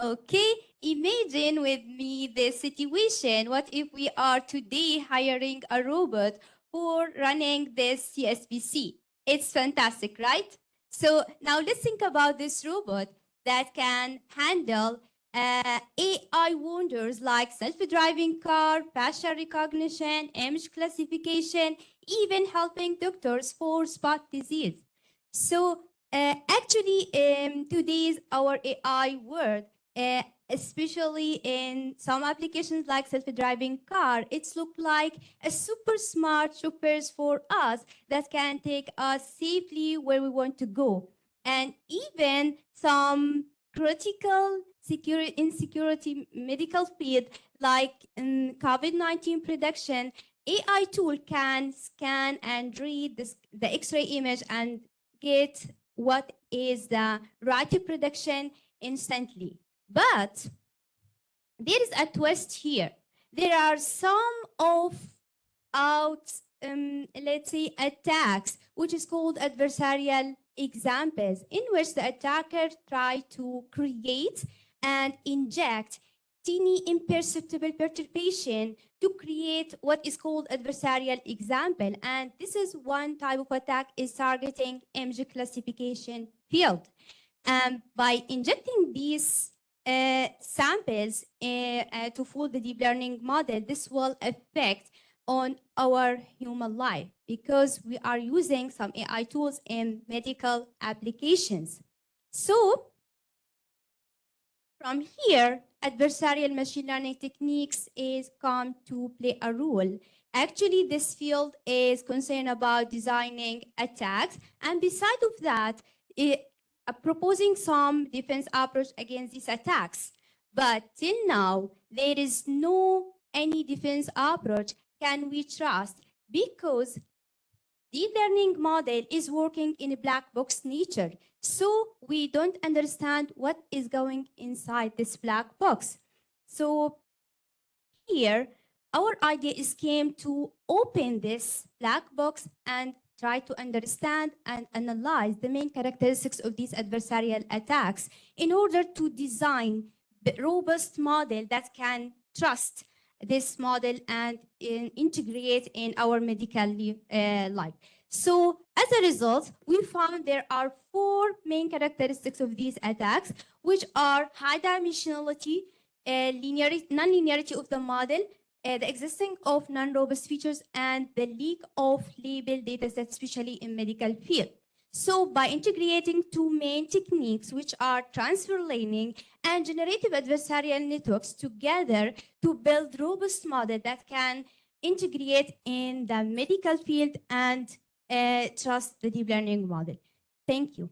Okay, imagine with me this situation. What if we are today hiring a robot for running this CSPC? It's fantastic, right? So now let's think about this robot that can handle AI wonders like self-driving car, facial recognition, image classification, even helping doctors for spot disease. So actually, today's our AI world, especially in some applications like self-driving car, it's look like a super smart chauffeurs for us that can take us safely where we want to go. And even some critical insecurity medical field like in COVID-19 prediction, AI tool can scan and read the X-ray image and get what is the right prediction instantly. But there is a twist here. There are some of let's say attacks, which is called adversarial examples, in which the attacker try to create and inject teeny imperceptible perturbation to create what is called adversarial example. And this is one type of attack is targeting image classification field. And by injecting these samples to fool the deep learning model, this will affect on our human life because we are using some AI tools in medical applications. So from here, adversarial machine learning techniques is come to play a role. Actually, this field is concerned about designing attacks, and beside of that, proposing some defense approach against these attacks. But till now, there is no any defense approach can we trust because deep learning model is working in a black box nature. So we don't understand what is going inside this black box. So here, our idea is came to open this black box and try to understand and analyze the main characteristics of these adversarial attacks in order to design the robust model that can trust this model and integrate in our medical life. So as a result, we found there are 4 main characteristics of these attacks, which are high dimensionality, non-linearity of the model, the existing of non-robust features, and the leak of labeled datasets, especially in medical field. So by integrating 2 main techniques, which are transfer learning and generative adversarial networks together to build robust model that can integrate in the medical field and trust the deep learning model. Thank you.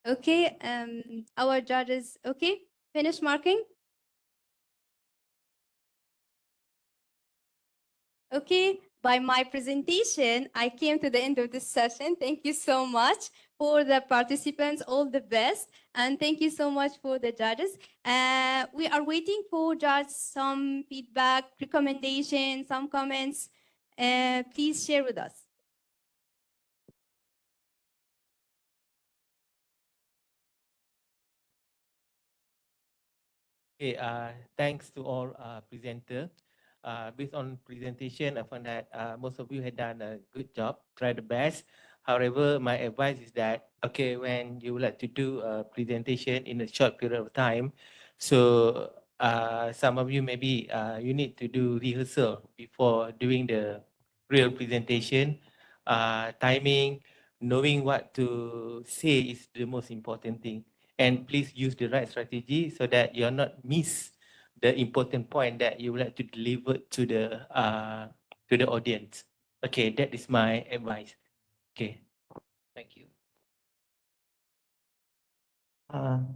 Okay, our judges, okay, finish marking. Okay, by my presentation, I came to the end of this session. Thank you so much for the participants, all the best. And thank you so much for the judges. We are waiting for judges some feedback, recommendations, some comments. Please share with us. Okay, thanks to all presenter. Based on presentation, I found that most of you had done a good job, try the best. However, my advice is that, okay, when you would like to do a presentation in a short period of time, so some of you maybe you need to do rehearsal before doing the real presentation. Timing, knowing what to say is the most important thing. And please use the right strategy so that you're not miss the important point that you would like to deliver to the audience. Okay, that is my advice. Okay, thank you.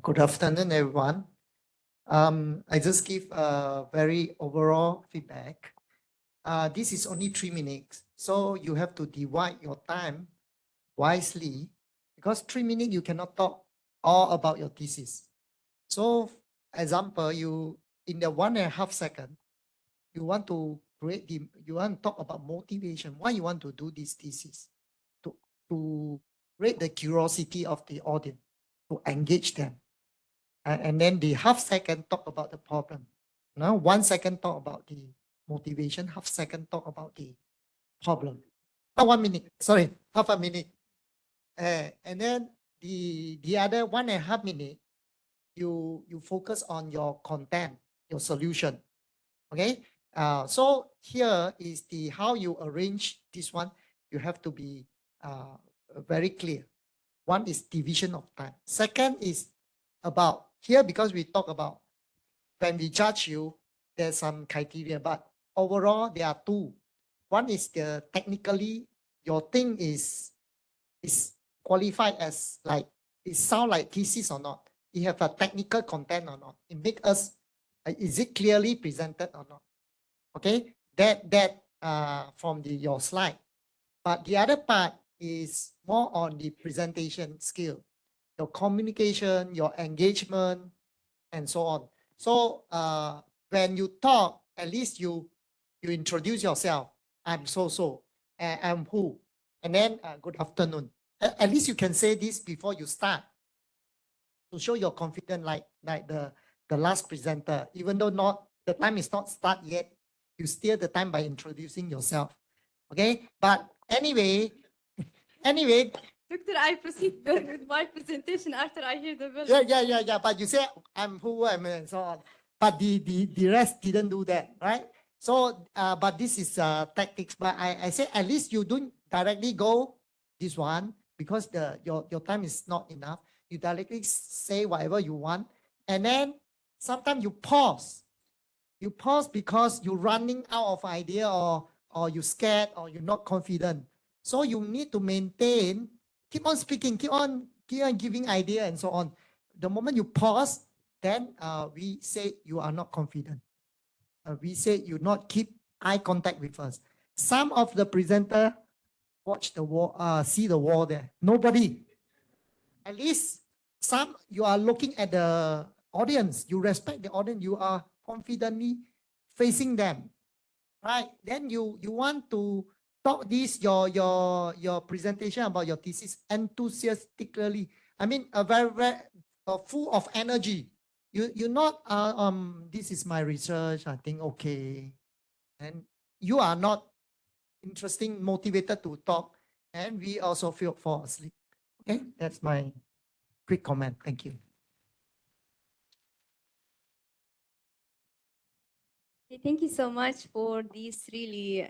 Good afternoon, everyone. I just give a very overall feedback. This is only 3 minutes, so you have to divide your time wisely because 3 minutes you cannot talk all about your thesis. So, example, you in the 1.5 seconds, you want to you want to talk about motivation. Why you want to do this thesis? To raise the curiosity of the audience, to engage them. And then the half second talk about the problem. Now 1 second talk about the motivation, half second talk about the problem. 1 minute, sorry, half a minute. And then the other 1.5 minutes, you focus on your content, your solution. Okay. So here is the how you arrange this one. You have to be very clear. One is division of time. Second is about here, because we talk about when we judge you, there's some criteria, but overall there are 2. One is the technically your thing is qualified as like it sound like thesis or not. It have a technical content or not. It make us is it clearly presented or not? Okay, that from your slide. But the other part is more on the presentation skill, your communication, your engagement, and so on. So when you talk, at least you introduce yourself. I'm so, I'm who, and then good afternoon. At least you can say this before you start to show your confidence, like the last presenter. Even though the time is not start yet, you steal the time by introducing yourself. Okay, but anyway. Doctor, I proceed with my presentation after I hear the bell. Yeah. But you say I'm who I am and so on. But the rest didn't do that, right? So, but this is tactics. But I say at least you don't directly go this one because your time is not enough. You directly say whatever you want, and then sometimes you pause. You pause because you're running out of idea, or you're scared, or you're not confident. So you need to maintain, keep on speaking, keep on giving idea and so on. The moment you pause, then we say you are not confident. We say you not keep eye contact with us. Some of the presenter watch the wall, see the wall there. Nobody. At least some you are looking at the audience. You respect the audience. You are confidently facing them, right? Then you want to talk this your presentation about your thesis enthusiastically. I mean, very full of energy. You not this is my research. I think okay, and you are not interesting, motivated to talk, and we also fall asleep. Okay, that's my quick comment. Thank you. Thank you so much for these really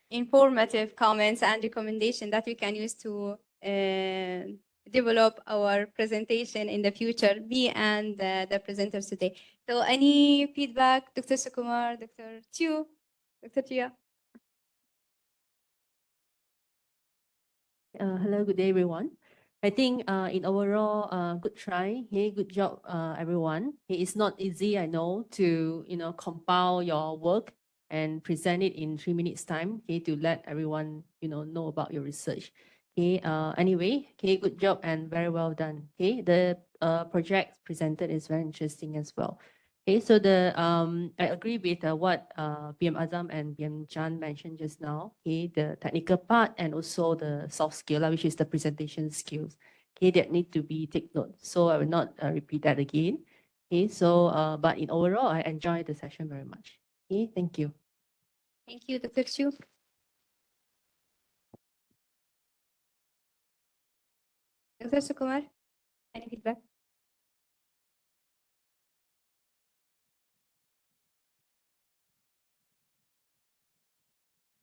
informative comments and recommendations that we can use to develop our presentation in the future, me and the presenters today. So any feedback, Dr. Sukumar, Dr. Chiu, Dr. Chia? Hello, good day, everyone. I think in overall, good try. Hey, good job, everyone. It's not easy, I know, to compile your work and present it in 3 minutes time. Okay, to let everyone know about your research. Okay, anyway, okay, good job and very well done. Okay, the project presented is very interesting as well. Okay, so I agree with what PM Azam and PM Chan mentioned just now. Okay, the technical part and also the soft skill, which is the presentation skills. Okay, that need to be take note. So I will not repeat that again. Okay, so but in overall, I enjoyed the session very much. Okay, thank you. Thank you, Dr. Chu. Dr. Sukumar, any feedback?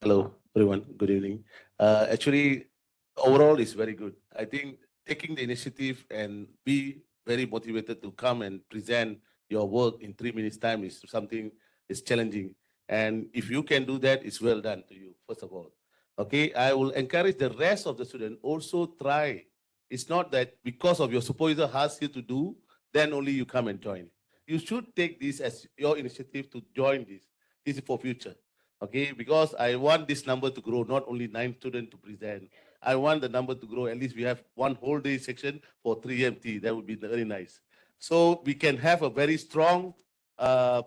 Hello, everyone. Good evening. Actually, overall is very good. I think taking the initiative and be very motivated to come and present your work in 3 minutes time is something is challenging. And if you can do that, it's well done to you, first of all. Okay, I will encourage the rest of the students also try. It's not that because of your supervisor asks you to do, then only you come and join. You should take this as your initiative to join this. This is for future. Okay, because I want this number to grow, not only 9 students to present. I want the number to grow. At least we have one whole day section for 3MT. That would be very nice. So we can have a very strong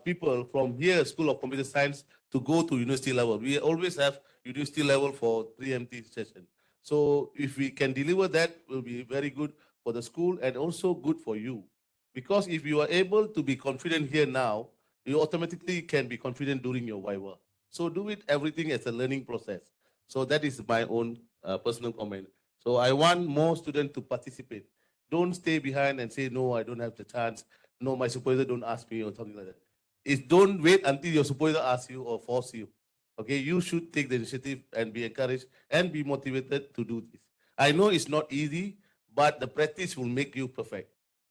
people from here, School of Computer Science, to go to university level. We always have university level for 3MT session. So if we can deliver that, will be very good for the school and also good for you. Because if you are able to be confident here now, you automatically can be confident during your Viva. So do it everything as a learning process. So that is my own personal comment. So I want more students to participate. Don't stay behind and say, no, I don't have the chance. No, my supervisor don't ask me or something like that. Don't wait until your supervisor asks you or force you. Okay, you should take the initiative and be encouraged and be motivated to do this. I know it's not easy, but the practice will make you perfect.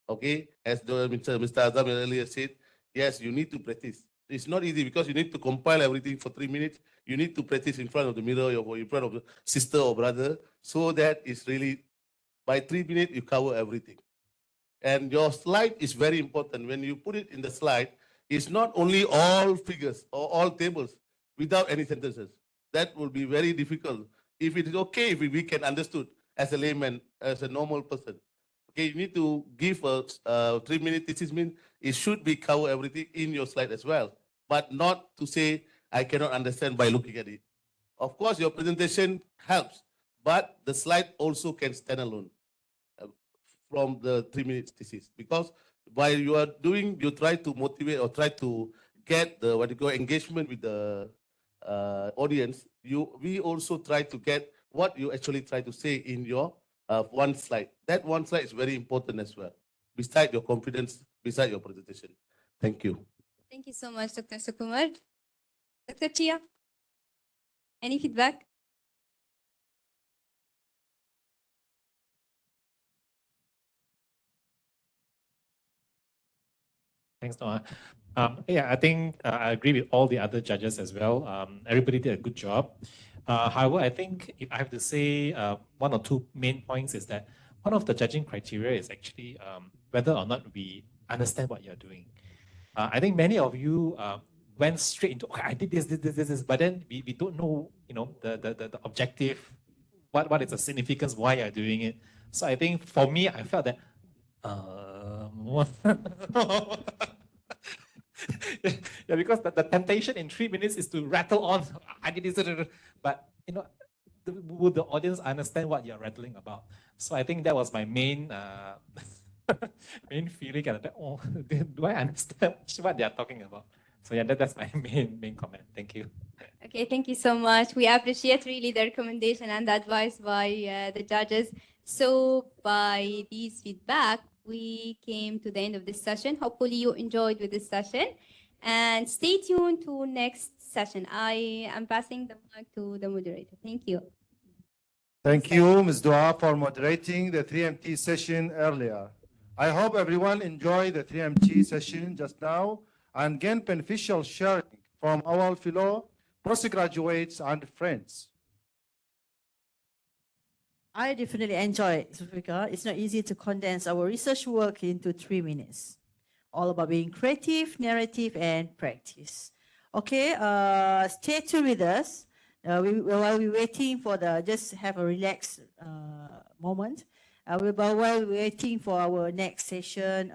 Okay, as Mr. Azam earlier said, yes, you need to practice. It's not easy because you need to compile everything for 3 minutes. You need to practice in front of the mirror or in front of the sister or brother, so that it's really, by 3 minutes, you cover everything. And your slide is very important. When you put it in the slide, it's not only all figures or all tables without any sentences. That will be very difficult. If it is okay, if we can understood as a layman, as a normal person. Okay, you need to give a 3 minute thesis mean it should be cover everything in your slide as well, but not to say I cannot understand by looking at it. Of course, your presentation helps, but the slide also can stand alone from the 3 minute thesis, because while you are doing, you try to motivate or try to get the what you call engagement with the audience. We also try to get what you actually try to say in your one slide. That one slide is very important as well, beside your confidence, beside your presentation. Thank you. Thank you so much, Dr. Sukumar. Dr. Chia, any feedback? Thanks, Noah. Yeah, I think I agree with all the other judges as well. Everybody did a good job. However, I think if I have to say one or two main points is that one of the judging criteria is actually whether or not we understand what you're doing. I think many of you went straight into, okay, I did this, but then we don't know, the objective, what is the significance, why you're doing it. So I think for me, I felt that, yeah, because the temptation in 3 minutes is to rattle on, I did this, but would the audience understand what you're rattling about? So I think that was my main main feeling. Oh, do I understand what they are talking about? So yeah, that's my main comment. Thank you. Okay, thank you so much. We appreciate really the recommendation and the advice by the judges. So by these feedback, we came to the end of this session. Hopefully you enjoyed with this session, and stay tuned to next session. I am passing the mic to the moderator. Thank you. Thank you, Ms. Dua, for moderating the 3MT session earlier. I hope everyone enjoyed the 3MT session just now and gained beneficial sharing from our fellow postgraduates and friends. I definitely enjoy it, Zulfikar. It's not easy to condense our research work into 3 minutes. All about being creative, narrative, and practice. Okay, stay tuned with us. While we're waiting for just have a relaxed moment. While we're waiting for our next session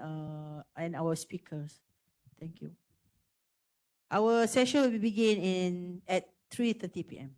and our speakers. Thank you. Our session will begin at 3:30 p.m.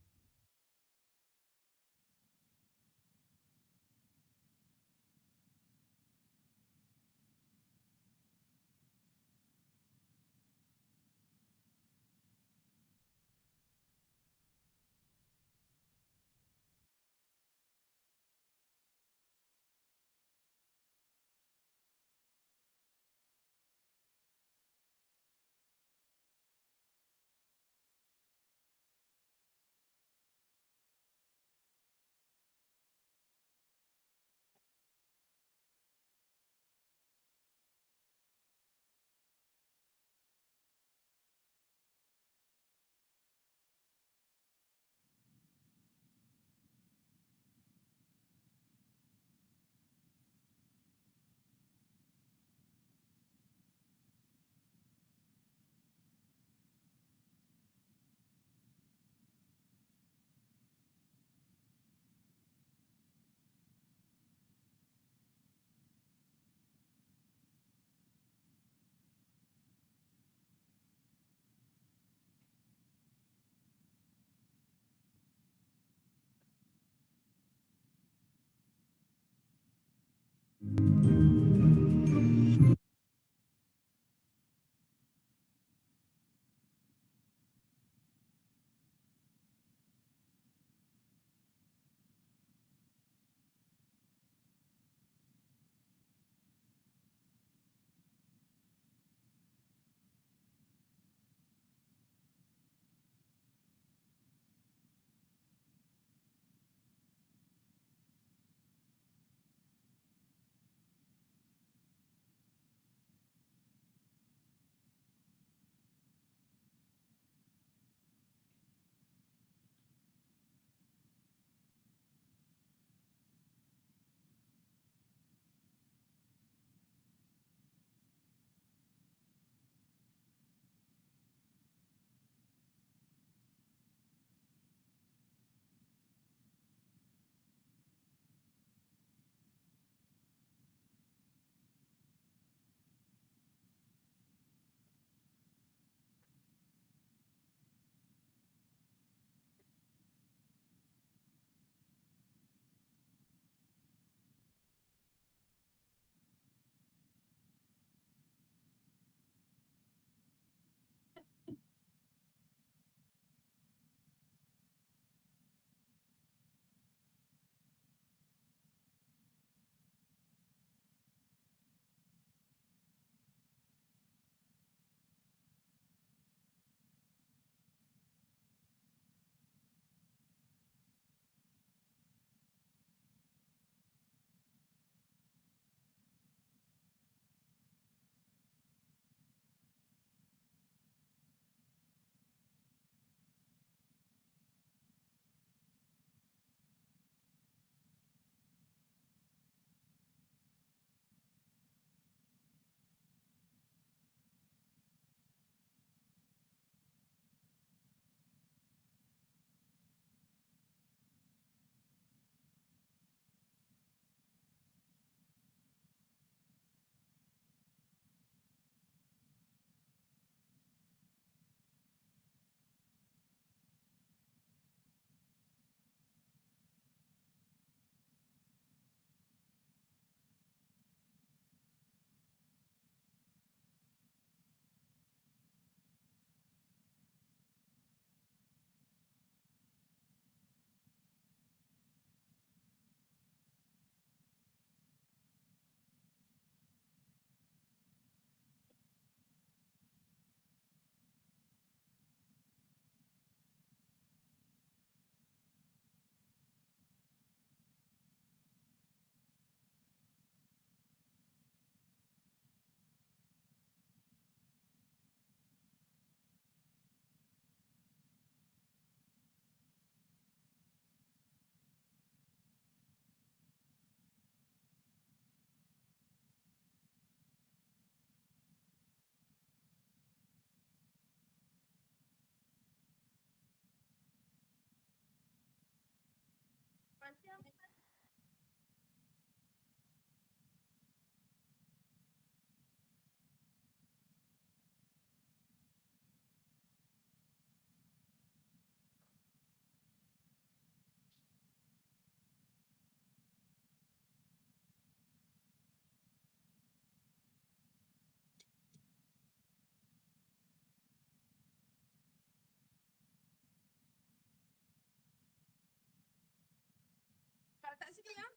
tak sikit ya.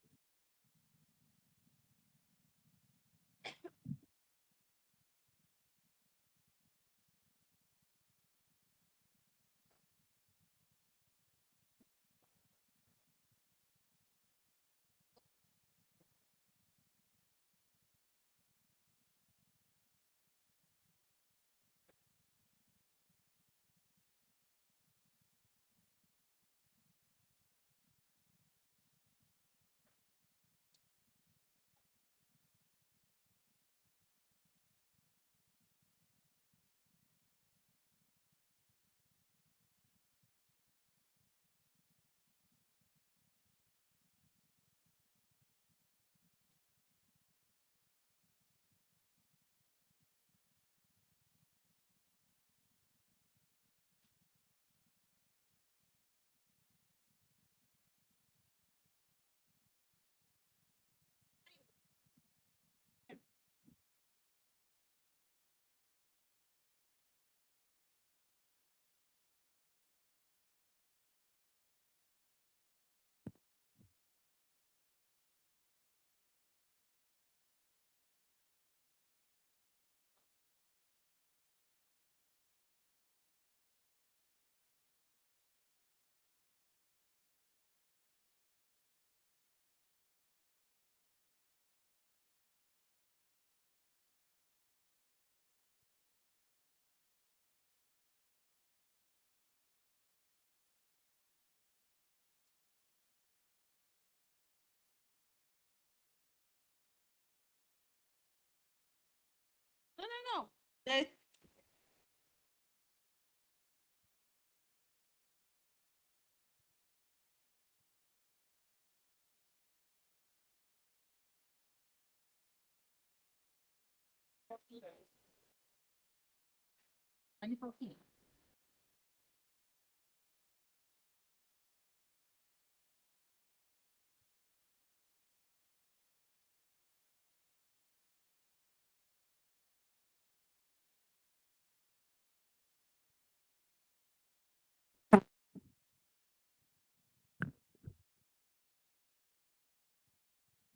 No. Let-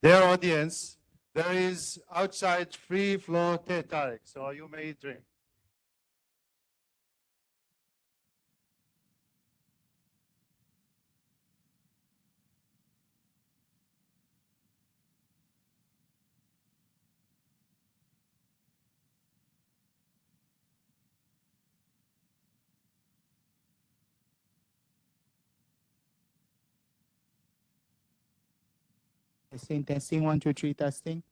Dear audience, there is outside free flow teh tarik, so you may drink. Testing, 1, 2, 3, testing.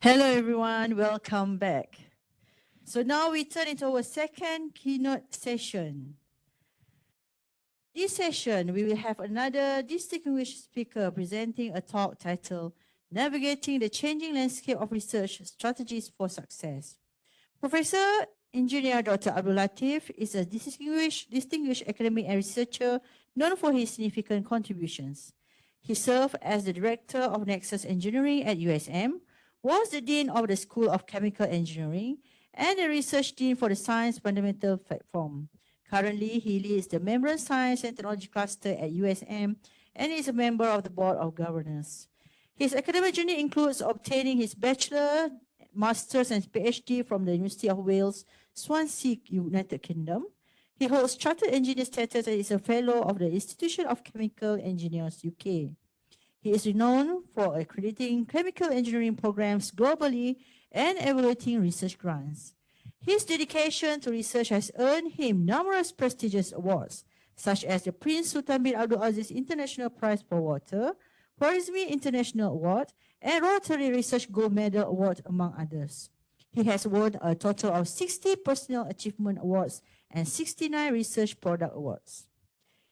Hello, everyone. Welcome back. So now we turn into our second keynote session. This session, we will have another distinguished speaker presenting a talk titled Navigating the Changing Landscape of Research Strategies for Success. Professor Engineer Dr. Abdul Latif is a distinguished academic and researcher known for his significant contributions. He served as the Director of Nexus Engineering at USM, was the Dean of the School of Chemical Engineering, and the Research Dean for the Science Fundamental Platform. Currently, he leads the Membrane Science and Technology Cluster at USM and is a member of the Board of Governors. His academic journey includes obtaining his bachelor, master's, and PhD from the University of Wales, Swansea, United Kingdom. He holds Chartered Engineer status and is a Fellow of the Institution of Chemical Engineers, UK. He is renowned for accrediting chemical engineering programs globally and evaluating research grants. His dedication to research has earned him numerous prestigious awards, such as the Prince Sultan bin Abdul Aziz International Prize for Water, Khwarizmi International Award, and Rotary Research Gold Medal Award, among others. He has won a total of 60 Personal Achievement Awards and 69 Research Product Awards.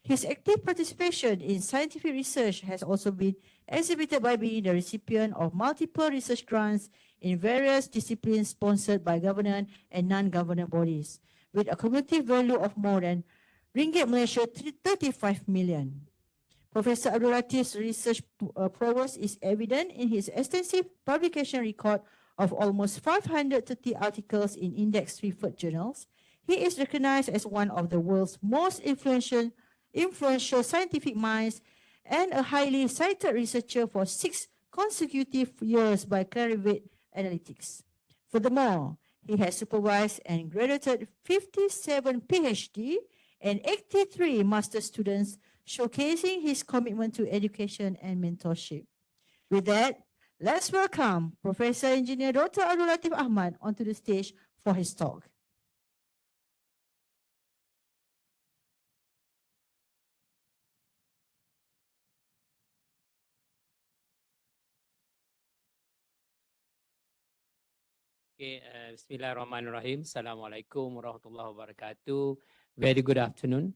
His active participation in scientific research has also been exhibited by being the recipient of multiple research grants in various disciplines sponsored by government and non-government bodies, with a cumulative value of more than Ringgit Malaysia 35 million. Professor Abdul Latif's research prowess is evident in his extensive publication record of almost 530 articles in index-referred journals. He is recognized as one of the world's most influential scientific minds and a highly cited researcher for 6 consecutive years by Clarivate Analytics. Furthermore, he has supervised and graduated 57 PhD and 83 master students, showcasing his commitment to education and mentorship. With that, let's welcome Professor Engineer Dr. Abdul Latif Ahmad onto the stage for his talk. Okay, Bismillahirrahmanirrahim. Assalamualaikum warahmatullahi wabarakatuh. Very good afternoon.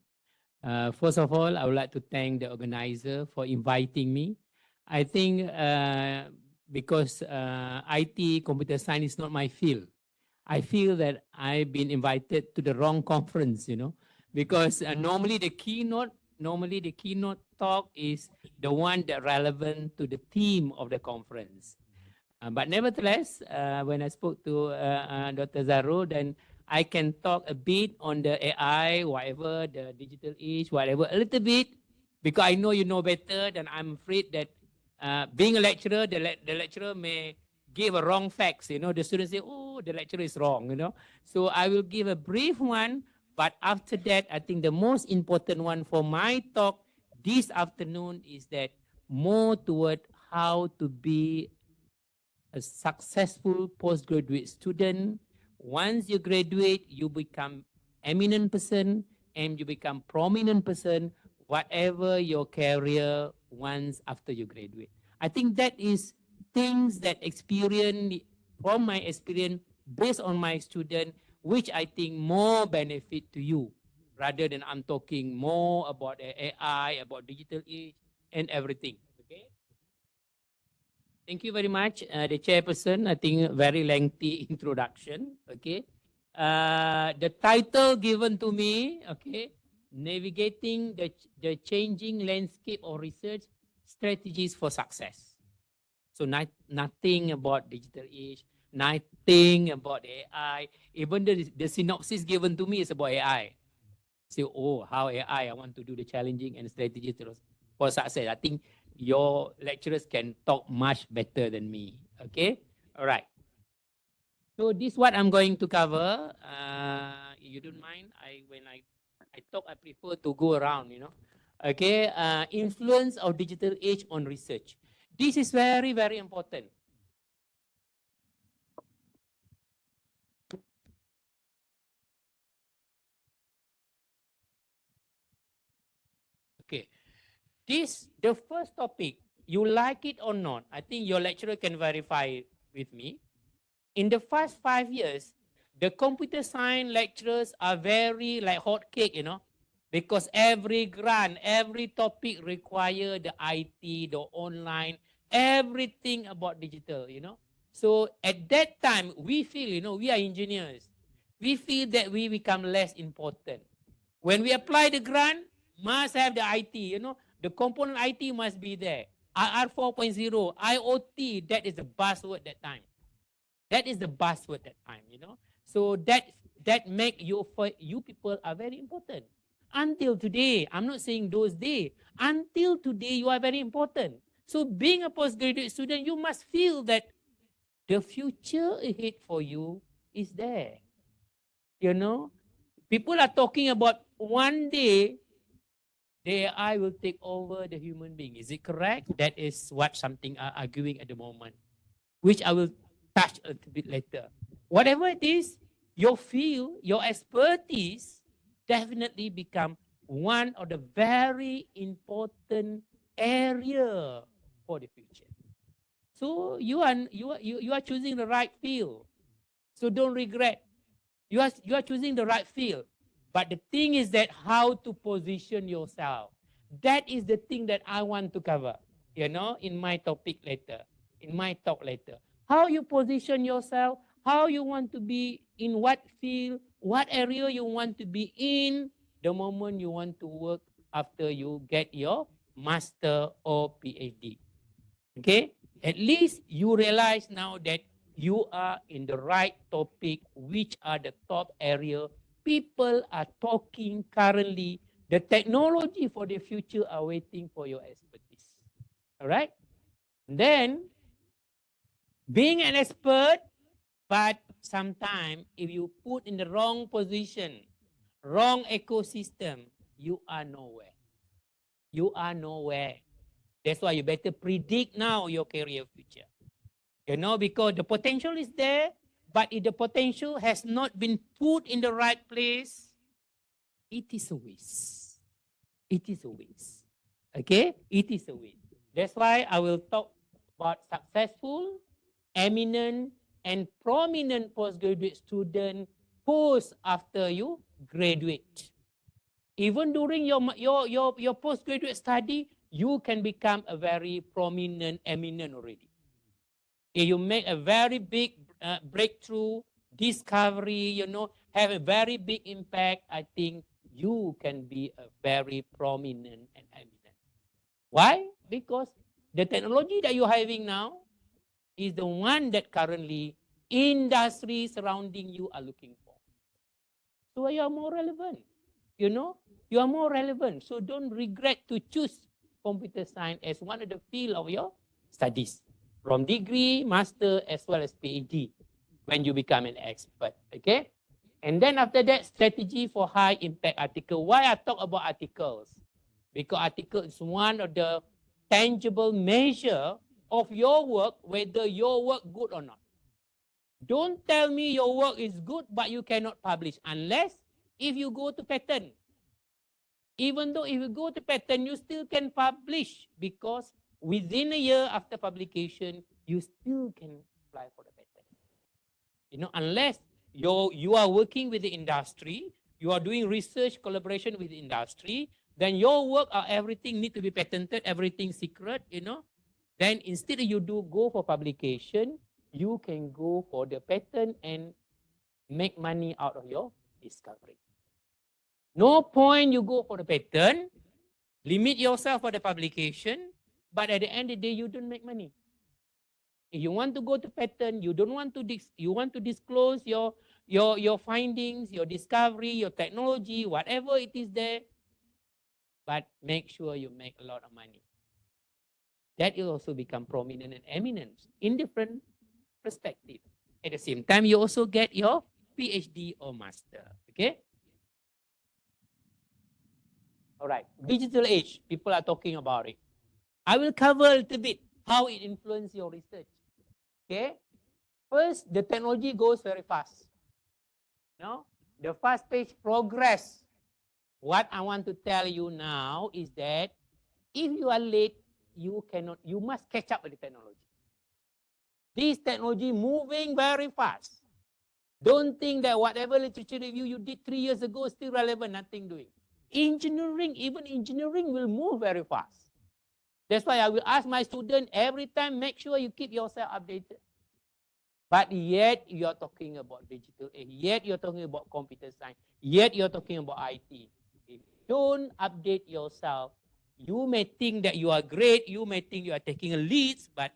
First of all, I would like to thank the organizer for inviting me. I think because IT, computer science is not my field. I feel that I've been invited to the wrong conference, because normally the keynote talk is the one that relevant to the theme of the conference. But nevertheless, when I spoke to Dr. Zaro, then I can talk a bit on the AI, whatever, the digital age, whatever, a little bit, because I know you know better, then I'm afraid that being a lecturer, the lecturer may give a wrong facts, the students say, oh, the lecturer is wrong, So I will give a brief one, but after that, I think the most important one for my talk this afternoon is that more toward how to be a successful postgraduate student. Once you graduate, you become eminent person and you become prominent person, whatever your career once after you graduate. I think that is things that experience from my experience based on my student, which I think more benefit to you rather than I'm talking more about AI, about digital age and everything. Thank you very much, the chairperson. I think very lengthy introduction. Okay, the title given to me. Okay, navigating the changing landscape of research strategies for success. So nothing about digital age, nothing about AI. Even the synopsis given to me is about AI. So how AI? I want to do the challenging and strategies for success. I think your lecturers can talk much better than me. Okay, all right. So this is what I'm going to cover. You don't mind? When I talk, I prefer to go around. Okay, influence of digital age on research. This is very, very important. Okay. The first topic, you like it or not, I think your lecturer can verify with me. In the first 5 years, the computer science lecturers are very like hot cake, you know, because every grant, every topic require the IT, the online, everything about digital, you know. So at that time, we feel, you know, we are engineers. We feel that we become less important. When we apply the grant, must have the IT, you know, the component IT must be there. IR 4.0, IoT, that is the buzzword that time. That is the buzzword that time, you know. So that make you, for you people are very important. Until today, I'm not saying those days. Until today, you are very important. So being a postgraduate student, you must feel that the future ahead for you is there. You know, people are talking about one day the AI will take over the human being. Is it correct? That is what something are arguing at the moment, which I will touch a little bit later. Whatever it is, your field, your expertise definitely become one of the very important area for the future. So you are choosing the right field. So don't regret. You are choosing the right field. But the thing is that how to position yourself. That is the thing that I want to cover, you know, in my topic later, in my talk later. How you position yourself, how you want to be in what field, what area you want to be in the moment you want to work after you get your master or PhD. Okay? At least you realize now that you are in the right topic, which are the top area people are talking currently. The technology for the future are waiting for your expertise. All right? Then, being an expert, but sometimes if you put in the wrong position, wrong ecosystem, you are nowhere. You are nowhere. That's why you better predict now your career future. You know, because the potential is there, but if the potential has not been put in the right place, it is a waste. It is a waste. Okay? It is a waste. That's why I will talk about successful, eminent, and prominent postgraduate student post after you graduate. Even during your postgraduate study, you can become a very prominent, eminent already. If you make a very big breakthrough, discovery, you know, have a very big impact, I think you can be a very prominent and eminent. Why? Because the technology that you're having now is the one that currently industry surrounding you are looking for. So you are more relevant, you know, you are more relevant. So don't regret to choose computer science as one of the field of your studies, from degree, master, as well as PhD, when you become an expert, okay? And then after that, strategy for high impact article. Why I talk about articles? Because article is one of the tangible measure of your work, whether your work good or not. Don't tell me your work is good, but you cannot publish unless if you go to patent. Even though if you go to patent, you still can publish because within a year after publication, you still can apply for the patent. You know, unless you are working with the industry, you are doing research collaboration with the industry, then your work or everything need to be patented, everything secret, you know. Then instead you go for publication, you can go for the patent and make money out of your discovery. No point you go for the patent, limit yourself for the publication, but at the end of the day, you don't make money. If you want to go to patent, you don't want to you want to disclose your findings, your discovery, your technology, whatever it is there, but make sure you make a lot of money. That will also become prominent and eminent in different perspective. At the same time, you also get your PhD or master. Okay. All right. Digital age. People are talking about it. I will cover a little bit how it influences your research. Okay. First, the technology goes very fast. No, the fast-paced progress. What I want to tell you now is that if you are late, you must catch up with the technology. This technology moving very fast. Don't think that whatever literature review you did 3 years ago is still relevant, nothing doing. Engineering, even engineering will move very fast. That's why I will ask my student every time, make sure you keep yourself updated. But yet you're talking about digital, yet you're talking about computer science, yet you're talking about IT. If you don't update yourself, you may think that you are great, you may think you are taking a lead, but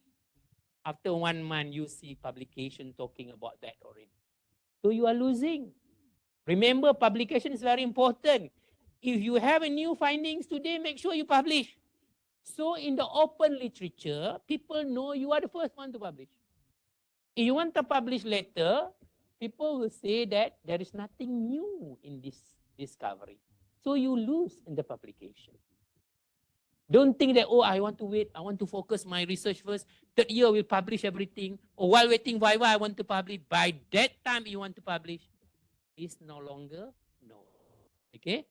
after 1 month, you see publication talking about that already. So you are losing. Remember, publication is very important. If you have a new findings today, make sure you publish. So in the open literature, people know you are the first one to publish. If you want to publish later, people will say that there is nothing new in this discovery. So you lose in the publication. Don't think that, oh, I want to wait, I want to focus my research first. 3rd year, we'll publish everything. Or while waiting Viva, I want to publish. By that time, you want to publish. It's no longer no. Okay?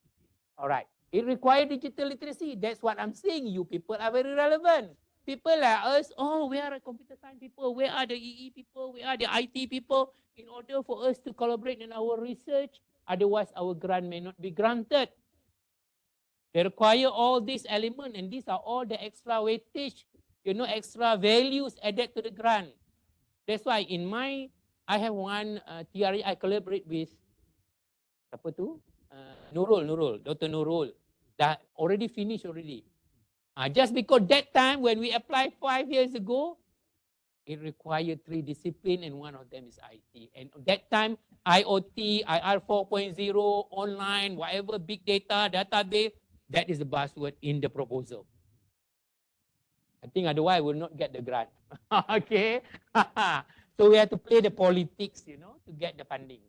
All right. It requires digital literacy. That's what I'm saying. You people are very relevant. People like us, oh, where are the computer science people? Where are the EE people? Where are the IT people? In order for us to collaborate in our research, otherwise our grant may not be granted. They require all these elements, and these are all the extra weightage, extra values added to the grant. That's why I have one TRE I collaborate with, apa tu? Nurul, Dr. Nurul. That already finished already. Just because that time when we applied 5 years ago, it required 3 disciplines and one of them is IT. And that time, IoT, IR 4.0, online, whatever, big data, database, that is the buzzword in the proposal. I think otherwise I will not get the grant. Okay? So we have to play the politics, to get the funding.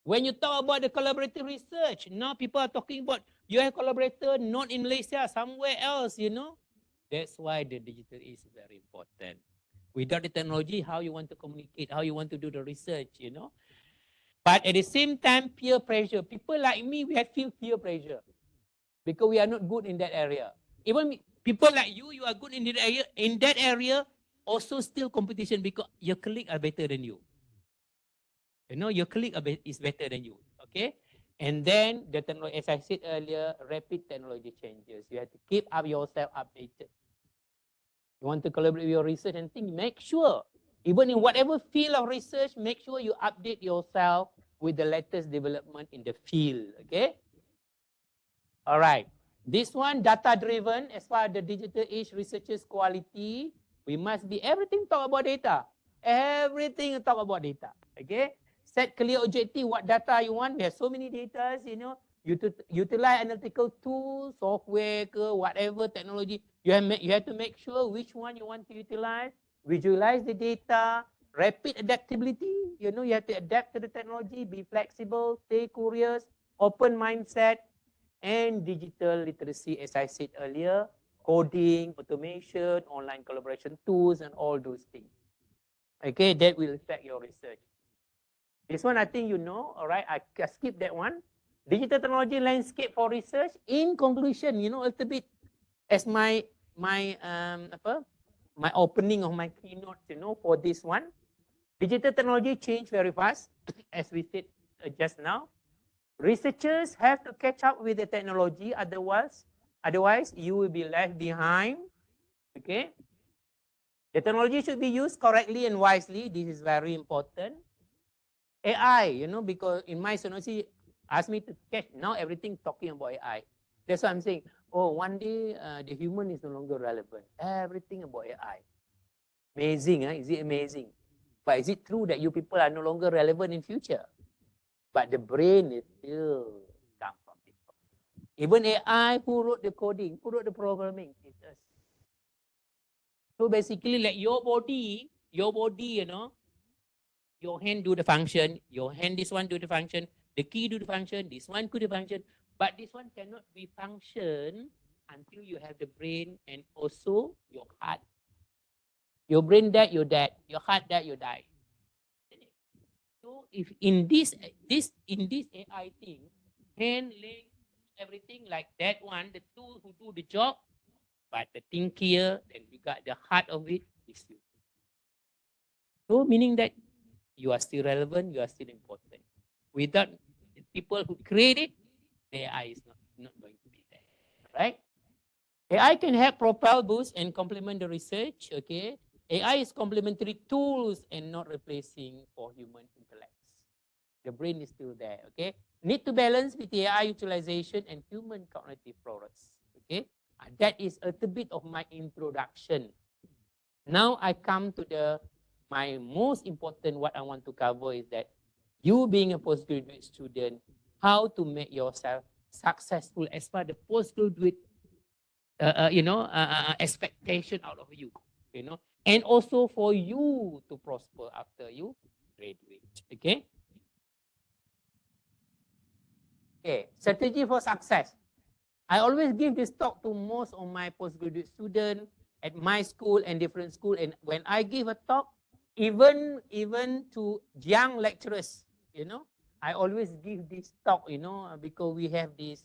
When you talk about the collaborative research, now people are talking about you have collaborator not in Malaysia, somewhere else, That's why the digital is very important. Without the technology, how you want to communicate, how you want to do the research, But at the same time, peer pressure. People like me, we have feel peer pressure because we are not good in that area. Even people like you are good in that area. In that area, also still competition because your colleagues are better than you. Your colleague is better than you. Okay? And then, the technology, as I said earlier, rapid technology changes. You have to keep up yourself updated. You want to collaborate with your research and think, make sure, even in whatever field of research, make sure you update yourself with the latest development in the field. Okay? All right. This one, data-driven, as far as the digital age researchers quality, we must be, everything talk about data. Everything talk about data. Okay? Set clear objective, what data you want. We have so many data, You utilize analytical tools, software, whatever technology. You have to make sure which one you want to utilize. Visualize the data, rapid adaptability. You have to adapt to the technology, be flexible, stay curious, open mindset, and digital literacy, as I said earlier, coding, automation, online collaboration tools, and all those things. Okay, that will affect your research. This one I think all right, I skip that one. Digital technology landscape for research. In conclusion, a little bit as my opening of my keynote, for this one. Digital technology change very fast, as we said just now. Researchers have to catch up with the technology, otherwise you will be left behind. Okay? The technology should be used correctly and wisely. This is very important. AI, because in my sonocy, asked me to catch, now everything talking about AI. That's why I'm saying, one day the human is no longer relevant. Everything about AI. Amazing, is it amazing? But is it true that you people are no longer relevant in future? But the brain is still come from people. Even AI, who wrote the coding, who wrote the programming, it's us. So basically, like your body, your hand do the function, your hand, this one do the function, the key do the function, this one do the function, but this one cannot be function until you have the brain and also your heart. Your brain dead, you're dead. Your heart dead, you die. So if in this AI thing, hand, leg, everything like that one, the two who do the job, but the thing here, then we got the heart of it is you. So meaning that you are still relevant, you are still important. Without the people who create it, the AI is not going to be there. Right? AI can help propel, boost, and complement the research. Okay. AI is complementary tools and not replacing for human intellects. The brain is still there. Okay. Need to balance with AI utilization and human cognitive progress. Okay. That is a little bit of my introduction. Now I come to my most important, what I want to cover is that you being a postgraduate student, how to make yourself successful as far as the postgraduate expectation out of you, and also for you to prosper after you graduate. Okay. Okay. Strategy for success. I always give this talk to most of my postgraduate students at my school and different school. And when I give a talk, even to young lecturers, I always give this talk, because we have this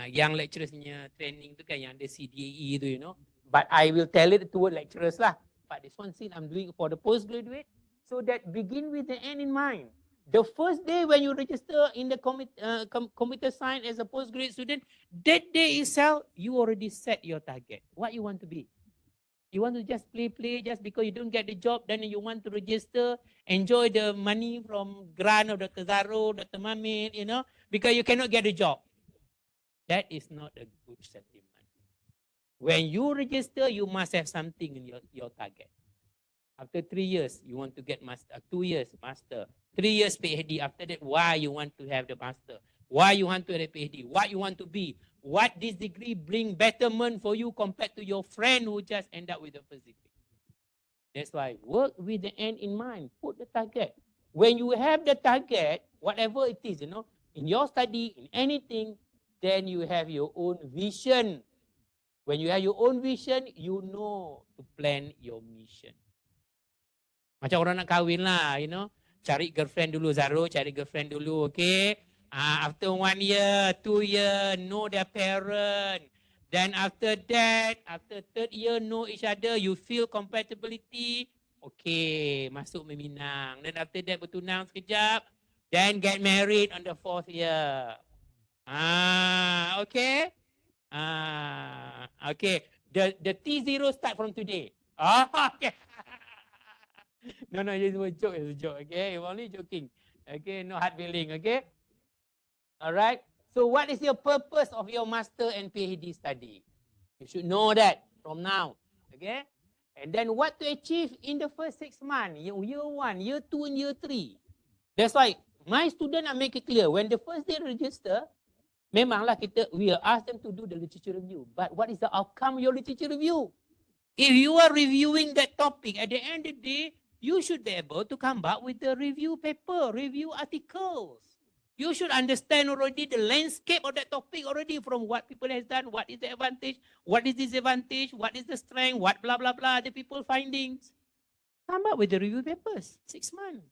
young lecturers training tu kan yang ada CDAE tu, But I will tell it to lecturers lah. But this one thing I'm doing for the postgraduate, so that begin with the end in mind. The first day when you register in the computer science as a postgraduate student, that day itself, you already set your target. What you want to be? You want to just play just because you don't get the job, then you want to register, enjoy the money from grant of Dr. Zaro, Dr. Mamit, because you cannot get a job. That is not a good sentiment. When you register, you must have something in your target. After 3 years, you want to get master. 2 years, master. 3 years, PhD. After that, why you want to have the master? Why you want to have a PhD? What you want to be? What this degree bring betterment for you compared to your friend who just end up with the first degree? That's why work with the end in mind. Put the target. When you have the target, whatever it is, in your study, in anything, then you have your own vision. When you have your own vision, you know to plan your mission. Macam orang nak kahwin lah, cari girlfriend dulu, Zaro, cari girlfriend dulu, okay? After 1 year, 2 year, know their parent. Then after that, after 3rd year, know each other, you feel compatibility, okay, masuk meminang. Then after that, bertunang sekejap, then get married on the 4th year. Okay? Okay. The T0 start from today. Okay. No, it's a joke. It's a joke. Okay, I'm only joking. Okay, no hard feeling. Okay. All right. So, what is your purpose of your master and PhD study? You should know that from now. Okay. And then, what to achieve in the first 6 months, year 1, year 2, and year 3. That's why my student, I make it clear. When the first day register, memanglah we will ask them to do the literature review. But what is the outcome of your literature review? If you are reviewing that topic, at the end of the day, you should be able to come back with the review paper, review articles. You should understand already the landscape of that topic already, from what people has done, what is the advantage, what is disadvantage, what is the strength, what blah, blah, blah, the people findings. Come up with the review papers, 6 months.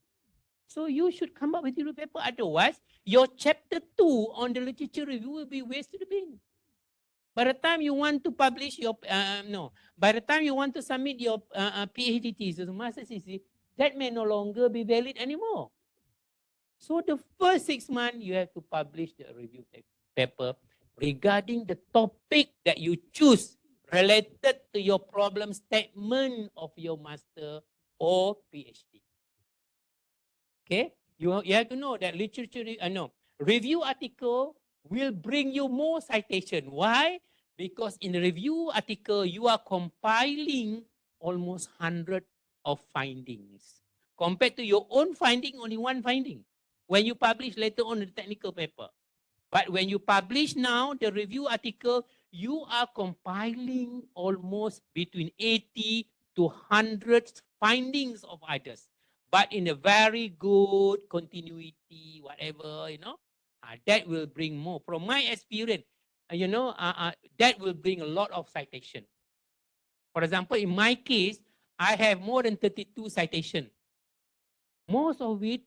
So you should come up with the review paper. Otherwise, your chapter 2 on the literature review will be wasted to the bin. By the time you want to publish your, by the time you want to submit your PhD thesis, master thesis, that may no longer be valid anymore. So the first 6 months, you have to publish the review paper regarding the topic that you choose related to your problem statement of your master or PhD. Okay, you have to know that literature, review article will bring you more citation. Why? Because in the review article, you are compiling almost 100 of findings. Compared to your own finding, only one finding. When you publish later on the technical paper. But when you publish now the review article, you are compiling almost between 80 to 100 findings of others. But in a very good continuity, whatever, that will bring more. From my experience, that will bring a lot of citation. For example, in my case, I have more than 32 citations. Most of it,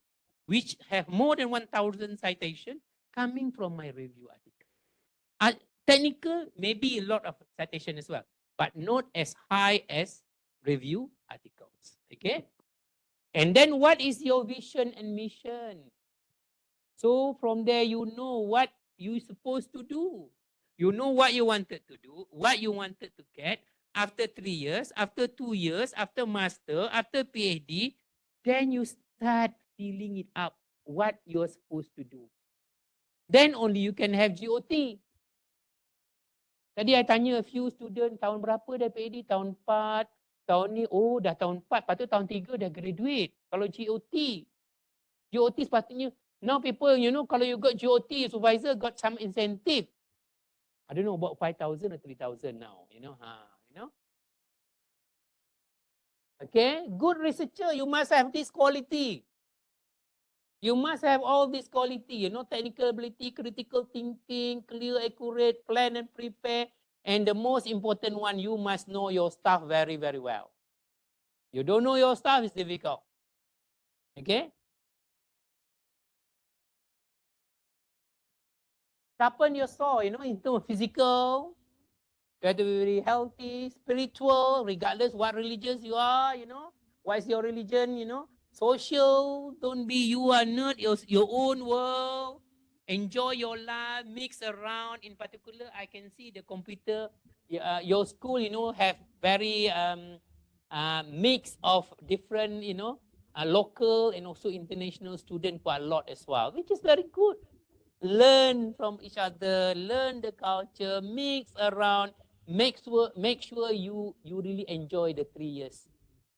which have more than 1,000 citations, coming from my review article. Technical, maybe a lot of citation as well, but not as high as review articles. Okay? And then what is your vision and mission? So from there, you know what you're supposed to do. You know what you wanted to do, what you wanted to get after 3 years, after 2 years, after master, after PhD. Then you start filling it up, what you're supposed to do. Then only you can have GOT. Tadi I tanya a few student, tahun berapa dah PhD? Tahun 4, tahun ni, oh dah tahun 4, lepas tu tahun 3 dah graduate. Kalau GOT. GOT sepatutnya, now people, you know, kalau you got GOT, supervisor got some incentive. I don't know, about 5,000 or 3,000 now, you know. Okay, good researcher, you must have this quality. You must have all this quality, you know, technical ability, critical thinking, clear, accurate, plan and prepare. And the most important one, you must know your stuff very, very well. You don't know your stuff, it's difficult. Okay? Sharpen your saw, you know, in terms of physical. You have to be very healthy, spiritual, regardless what religious you are, you know. What is your religion, you know. Social, don't be you are not your own world. Enjoy your life, mix around. In particular, I can see the computer, your school, you know, have very mix of different, you know, local and also international students quite a lot as well, which is very good. Learn from each other, learn the culture, mix around, make sure you really enjoy the 3 years.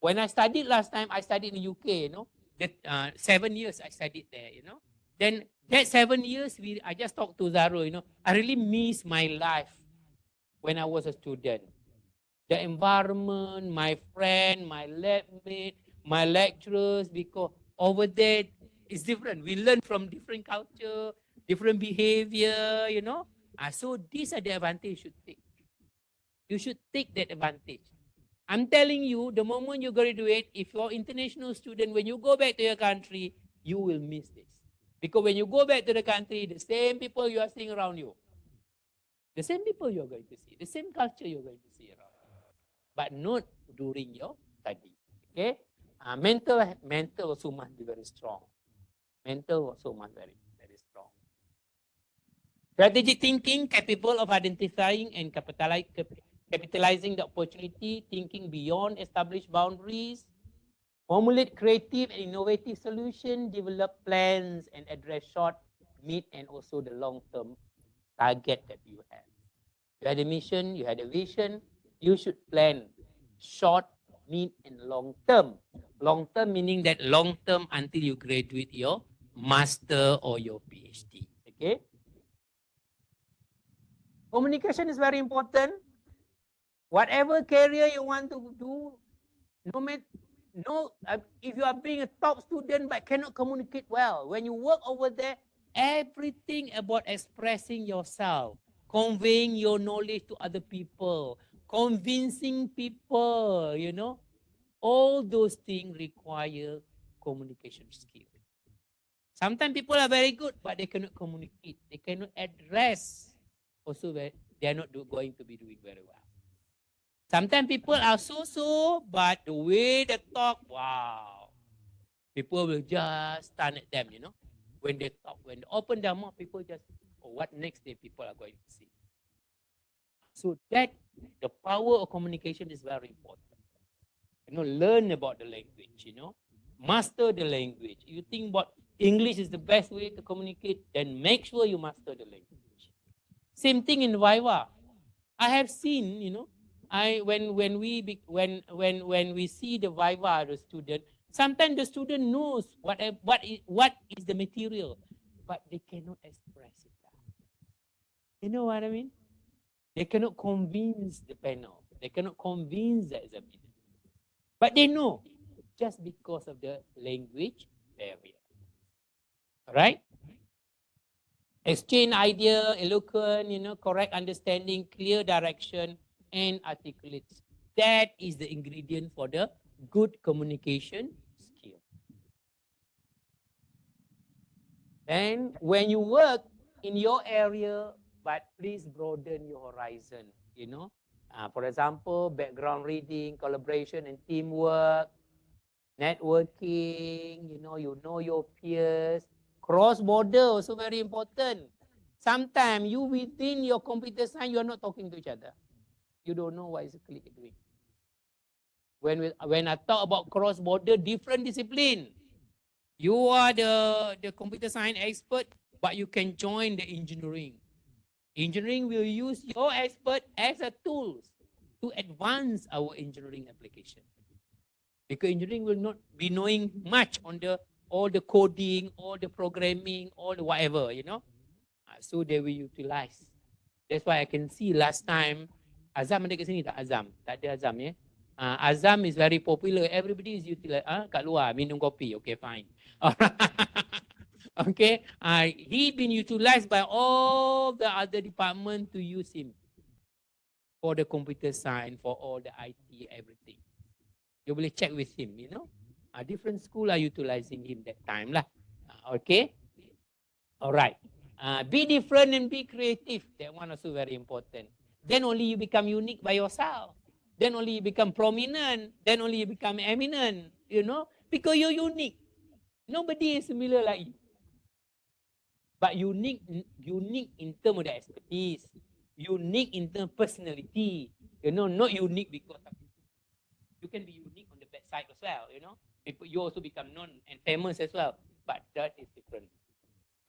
When I studied last time, I studied in the UK, you know, that 7 years I studied there, you know. Then that 7 years, I just talked to Zaro, you know, I really miss my life when I was a student. The environment, my friend, my lab mate, my lecturers, because over there it's different. We learn from different culture, different behavior, you know. So these are the advantage you should take. You should take that advantage. I'm telling you, the moment you graduate, if you're international student, when you go back to your country, you will miss this. Because when you go back to the country, the same people you are seeing around you, the same people you're going to see, the same culture you're going to see around you, but not during your study. Okay? Mental also must be very strong. Mental also must be very strong. Strategic thinking, capable of identifying and capitalizing the opportunity, thinking beyond established boundaries, formulate creative and innovative solutions, develop plans, and address short, mid, and also the long-term target that you have. You had a mission, you had a vision, you should plan short, mid, and long-term. Long-term meaning that long-term until you graduate your master or your PhD. Okay? Communication is very important. Whatever career you want to do, if you are being a top student but cannot communicate well, when you work over there, everything about expressing yourself, conveying your knowledge to other people, convincing people, you know, all those things require communication skills. Sometimes people are very good, but they cannot communicate. They cannot address. Also, they are not going to be doing very well. Sometimes people are so, but the way they talk, wow. People will just stand at them, you know. When they talk, when they open their mouth, people just, what next day people are going to see. So that, the power of communication is very important. You know, learn about the language, you know. Master the language. You think about English is the best way to communicate, then make sure you master the language. Same thing in Viva. I have seen, you know, when we see the Viva, the student, sometimes the student knows what is the material, but they cannot express it. You know what I mean? They cannot convince the panel. They cannot convince the examiner. But they know, just because of the language barrier. All right? Exchange idea, eloquent, you know, correct understanding, clear direction, and articulate. That is the ingredient for the good communication skill. And when you work in your area, but please broaden your horizon, you know. For example, background reading, collaboration, and teamwork. Networking, you know your peers. Cross-border also very important. Sometimes you within your computer science, you are not talking to each other. You don't know what is the colleague doing. When I talk about cross-border, different discipline. You are the computer science expert, but you can join the engineering. Engineering will use your expert as a tool to advance our engineering application. Because engineering will not be knowing much on all the coding, all the programming, all the whatever, So they will utilize. That's why I can see last time, Azam ada kat sini tak Azam? Tak ada Azam ya. Azam is very popular. Everybody is utilize. Kat luar minum kopi. Okay, fine. Okay. He been utilized by all the other department to use him for the computer science, for all the IT, everything. You boleh check with him, different school are utilizing him that time lah. Okay. All right. Be different and be creative. That one also very important. Then only you become unique by yourself. Then only you become prominent. Then only you become eminent, because you're unique. Nobody is similar like you. But unique in terms of the expertise. Unique in terms of personality. Not unique because you can be unique on the bad side as well, You also become known and famous as well. But that is different.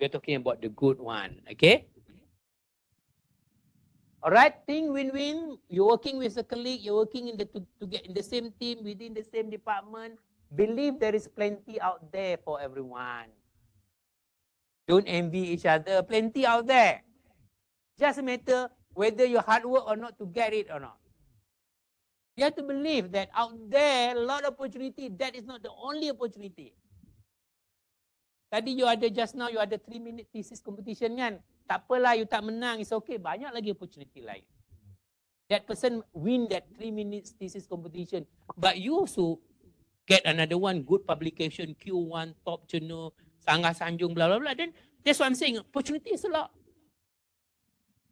We're talking about the good one, okay? All right, think win-win. You're working with a colleague, you're working to get in the same team, within the same department. Believe there is plenty out there for everyone. Don't envy each other. Plenty out there. Just a matter whether you hard work or not to get it or not. You have to believe that out there, a lot of opportunity. That is not the only opportunity. Tadi just now you ada 3-minute thesis competition kan? Tak apalah, you tak menang, it's okay. Banyak lagi opportunity lain. That person win that 3-minute thesis competition. But you also get another one, good publication, Q1, top journal, Sanggah Sanjung, blah, blah, blah. Then that's what I'm saying. Opportunity is a lot.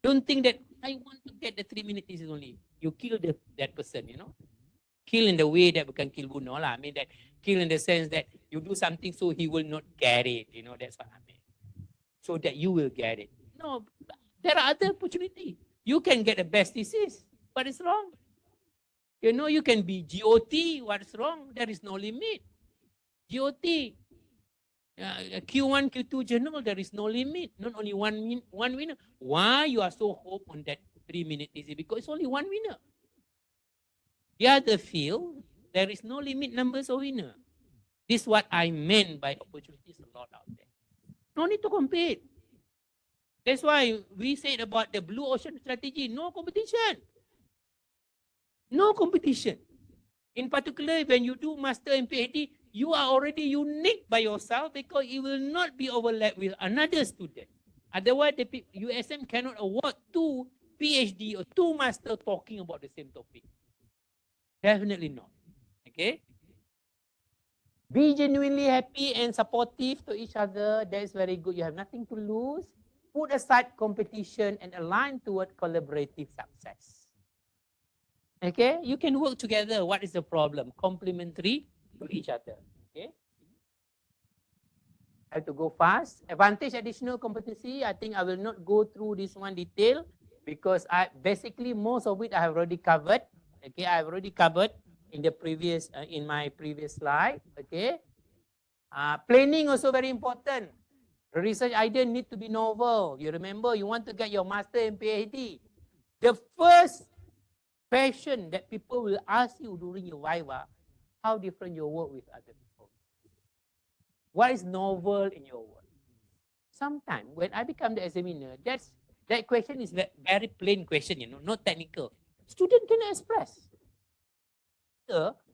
Don't think that I want to get the 3-minute thesis only. You kill that person, Kill in the way that bukan kill bunuh lah. I mean that kill in the sense that you do something so he will not get it. That's what I mean. So that you will get it. No, there are other opportunities. You can get the best thesis. What is wrong? You can be GOT. What's wrong? There is no limit. GOT. Q1, Q2 journal, there is no limit. Not only one winner. Why you are so hope on that 3-minute thesis? Because it's only one winner. The other field, there is no limit numbers of winner. This is what I meant by opportunities a lot out there. No need to compete. That's why we said about the blue ocean strategy, no competition. No competition. In particular, when you do master and PhD, you are already unique by yourself because it will not be overlapped with another student. Otherwise, the USM cannot award 2 PhD or 2 master talking about the same topic. Definitely not. Okay? Be genuinely happy and supportive to each other. That is very good. You have nothing to lose. Put aside competition and align toward collaborative success. Okay? You can work together. What is the problem? Complementary to each other. Okay? I have to go fast. Advantage additional competency. I think I will not go through this one detail because basically most of it I have already covered. Okay, I have already covered in the previous in my previous slide. Okay, planning also very important. Research idea need to be novel. You remember, you want to get your master and PhD. The first question that people will ask you during your viva, how different your work with other people? What is novel in your work? Sometimes when I become the examiner, that question is very plain question, not technical. Student can express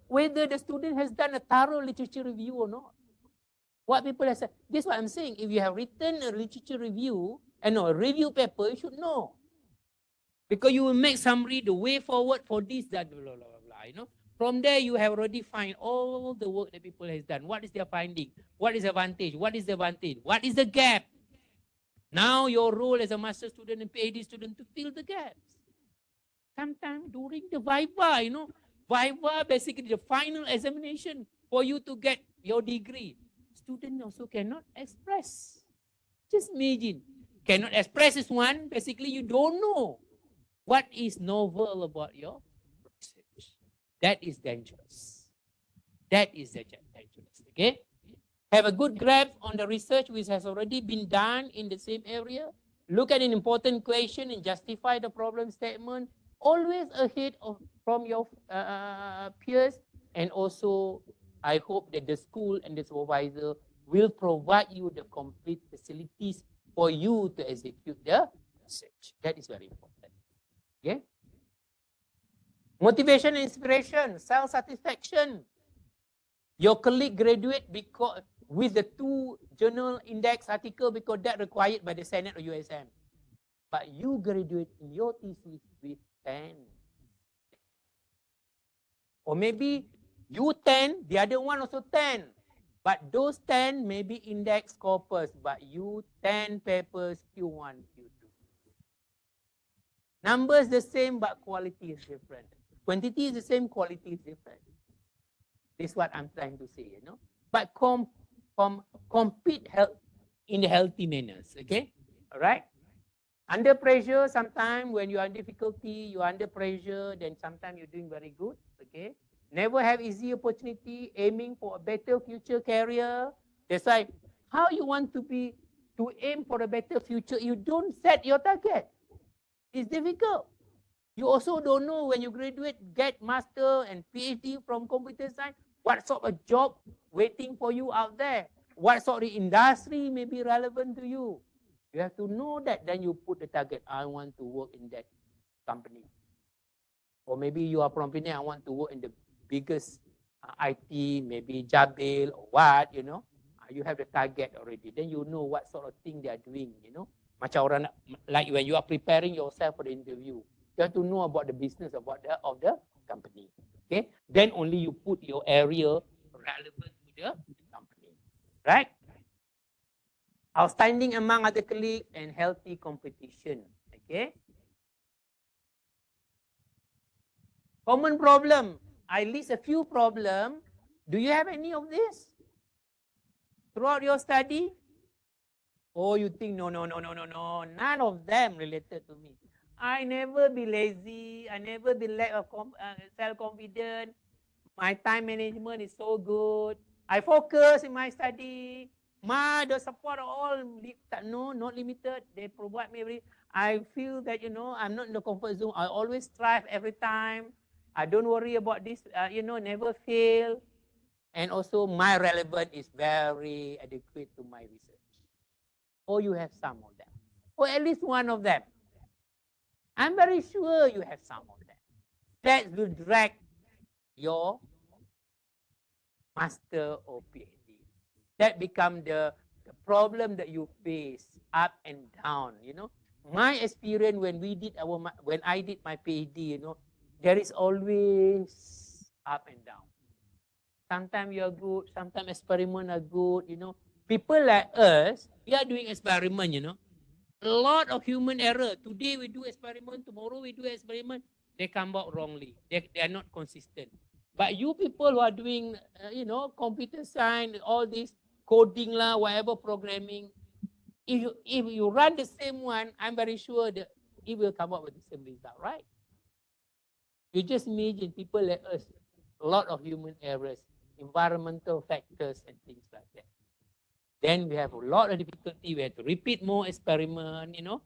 whether the student has done a thorough literature review or not. What people have said. This is what I'm saying. If you have written a literature review and a review paper, you should know. Because you will make summary, the way forward for this, that, blah, blah, blah, blah, From there, you have already find all the work that people has done. What is their finding? What is the advantage? What is the advantage? What is the gap? Now your role as a master student and PhD student to fill the gaps. Sometimes during the viva, viva basically the final examination, for you to get your degree. Student also cannot express. Just imagine. Cannot express is one. Basically, you don't know what is novel about your research. That is dangerous. That is dangerous. Okay? Have a good grasp on the research which has already been done in the same area. Look at an important question and justify the problem statement. Always ahead of from your peers. And also, I hope that the school and the supervisor will provide you the complete facilities for you to execute the research. That is very important. Okay? Motivation and inspiration, self-satisfaction. Your colleague graduate because with the 2 journal index article because that required by the Senate or USM. But you graduate in your thesis with 10. Or maybe you 10, the other one also 10. But those 10 may be index corpus, but you 10 papers, Q1, Q2. Numbers the same, but quality is different. Quantity is the same, quality is different. This is what I'm trying to say, you know. But compete in a healthy manners, okay? All right? Under pressure, sometimes when you are in difficulty, you are under pressure, then sometimes you're doing very good, okay? Never have easy opportunity, aiming for a better future career. That's why, how you want to aim for a better future, you don't set your target. It's difficult. You also don't know when you graduate, get master and PhD from computer science, what sort of job waiting for you out there? What sort of industry may be relevant to you? You have to know that, then you put the target, I want to work in that company. Or maybe you are from Penang, I want to work in the biggest IT, maybe Jabil or what, you know. You have the target already. Then you know what sort of thing they are doing, you know. Macam orang, like when you are preparing yourself for the interview, you have to know about the business of the company. Okay, then only you put your area relevant to the company, right? Outstanding among other colleagues and healthy competition. Okay. Common problem. I list a few problems. Do you have any of this throughout your study? Or you think no, none of them related to me. I never be lazy. I never be lack of self-confidence. My time management is so good. I focus in my study. The support of all, no, not limited. They provide me every. I feel that, you know, I'm not in the comfort zone. I always strive every time. I don't worry about this, you know, never fail. And also my relevance is very adequate to my research. Or you have some of them. Or at least one of them. I'm very sure you have some of them. That will drag your master or PhD. That become the problem that you face up and down, you know. My experience when I did my PhD, you know, there is always up and down. Sometimes you are good, sometimes experiments are good, you know. People like us, we are doing experiment, you know. A lot of human error. Today we do experiment, tomorrow we do experiment. They come out wrongly. They are not consistent. But you people who are doing, you know, computer science, all this coding lah, whatever programming, if you run the same one, I'm very sure that it will come out with the same result, right? You just imagine people like us, a lot of human errors, environmental factors and things like that. Then we have a lot of difficulty. We have to repeat more experiment, you know,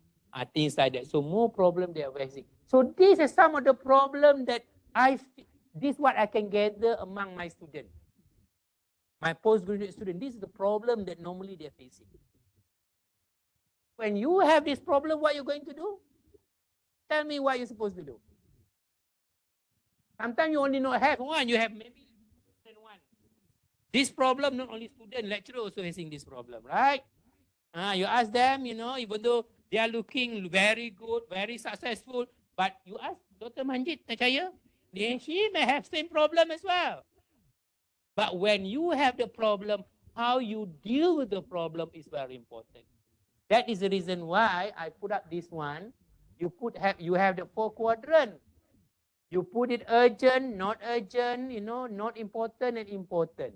things like that. So more problem they are facing. So these are some of the problem that this is what I can gather among my students. My postgraduate students, this is the problem that normally they're facing. When you have this problem, what are you going to do? Tell me what you're supposed to do. Sometimes you only not have one, you have maybe one. This problem, not only student, lecturer also facing this problem, right? You ask them, you know, even though they are looking very good, very successful, but you ask Dr. Manjit, Tachaya, she may have same problem as well. But when you have the problem, how you deal with the problem is very important. That is the reason why I put up this one. You have the 4 quadrant. You put it urgent, not urgent, not important and important.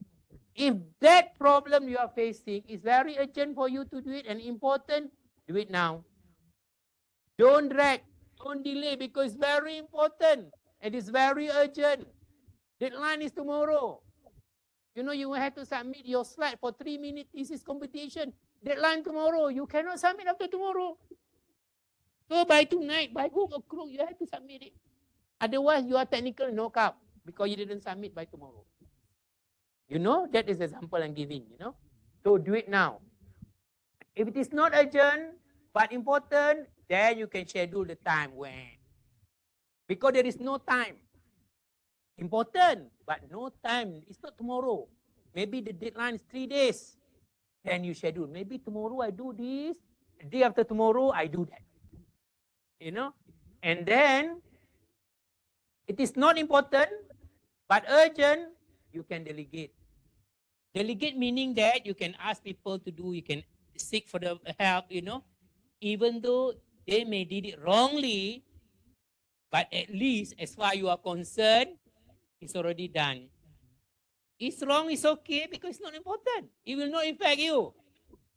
If that problem you are facing is very urgent for you to do it and important, do it now. Don't drag, don't delay because it's very important and it's very urgent. Deadline is tomorrow. You have to submit your slide for 3-minute thesis competition. Deadline tomorrow. You cannot submit after tomorrow. So by tonight, by hook or crook, you have to submit it. Otherwise, you are technically knocked out because you didn't submit by tomorrow. That is the example I'm giving, So do it now. If it is not urgent but important, then you can schedule the time when. Because there is no time. Important, but no time. It's not tomorrow. Maybe the deadline is 3 days. Then you schedule. Maybe tomorrow I do this. The day after tomorrow, I do that. And then it is not important, but urgent, you can delegate. Delegate meaning that you can ask people to do, you can seek for the help, even though they may did it wrongly, but at least as far as you are concerned, it's already done. It's wrong, it's okay because it's not important. It will not affect you.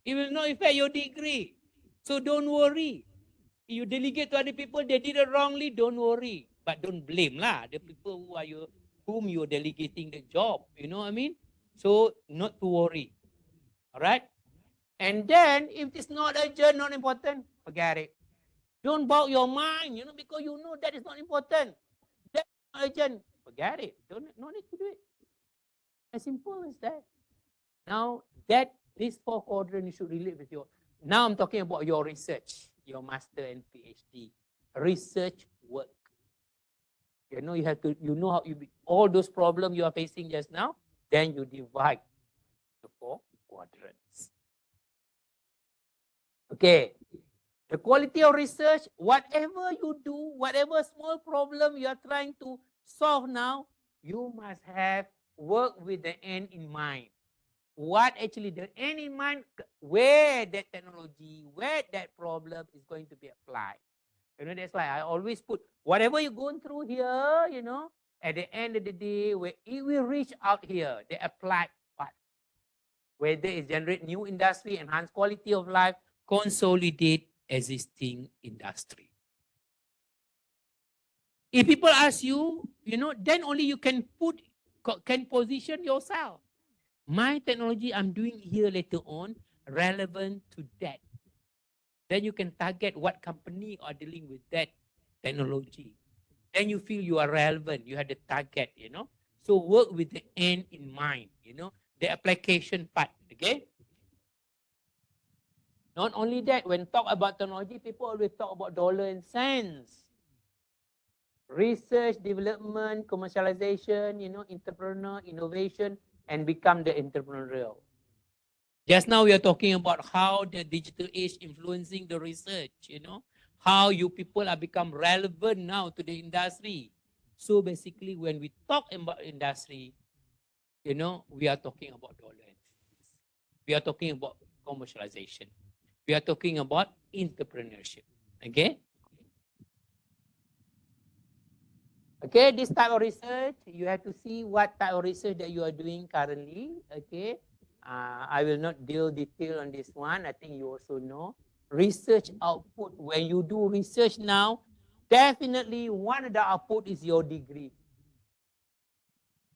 It will not affect your degree. So don't worry. You delegate to other people, they did it wrongly, don't worry. But don't blame the people whom you're delegating the job. You know what I mean? So not to worry. All right? And then if it's not urgent, not important, forget it. Don't bog your mind, because you know that is not important. That's not urgent. Forget it. No need to do it. As simple as that. Now that these 4 quadrants should relate with your. Now I'm talking about your research, your master and PhD research work. You have to. How all those problems you are facing just now. Then you divide the 4 quadrants. Okay. The quality of research, whatever you do, whatever small problem you are trying to solve now, you must have work with the end in mind. What actually the end in mind, where that technology, where that problem is going to be applied. That's why I always put whatever you're going through here, at the end of the day, where it will reach out here, the applied part. Whether it generate new industry, enhance quality of life, consolidate existing industry. If people ask you, then only you can position yourself. My technology I'm doing here later on, relevant to that. Then you can target what company are dealing with that technology. Then you feel you are relevant, you have the target, So work with the end in mind, the application part, okay? Not only that, when talk about technology, people always talk about dollar and cents. Research, development, commercialization, entrepreneur, innovation, and become the entrepreneurial. Just now we are talking about how the digital age influencing the research, how you people are become relevant now to the industry. So basically, when we talk about industry, we are talking about dollar and cents. We are talking about commercialization. We are talking about entrepreneurship. Okay? Okay, this type of research, you have to see what type of research that you are doing currently. Okay? I will not deal detail on this one. I think you also know. Research output. When you do research now, definitely one of the output is your degree.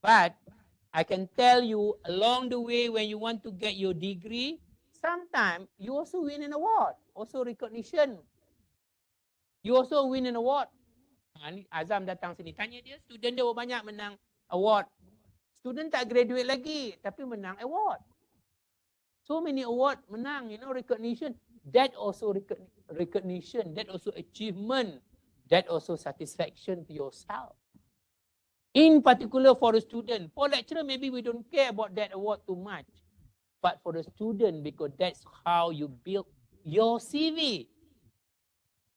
But I can tell you along the way when you want to get your degree, sometimes you also win an award, also recognition. You also win an award. Azam datang sini, tanya dia, student dia banyak menang award. Student tak graduate lagi, tapi menang award. So many award menang, recognition. That also recognition, that also achievement, that also satisfaction to yourself. In particular for the student. For lecturer, maybe we don't care about that award too much. But for the student, because that's how you build your CV.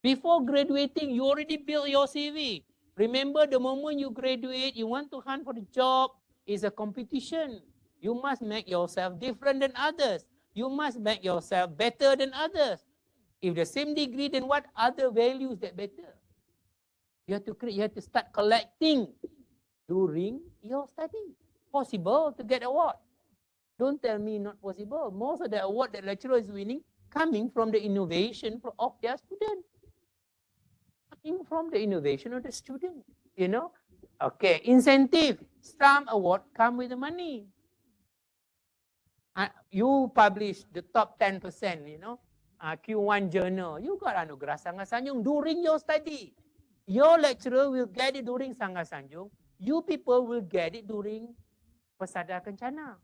Before graduating, you already built your CV. Remember, the moment you graduate, you want to hunt for the job, it's a competition. You must make yourself different than others. You must make yourself better than others. If the same degree, then what other values that better? You have to start collecting during your study. Possible to get award. Don't tell me not possible. Most of the award that lecturer is winning coming from the innovation of their student. Coming from the innovation of the student, you know. Okay, incentive. Some award come with the money. You publish the top 10%, you know, Q1 journal. You got Anugerah Sangha Sanjung during your study. Your lecturer will get it during Sangha Sanjung. You people will get it during Persada Kencana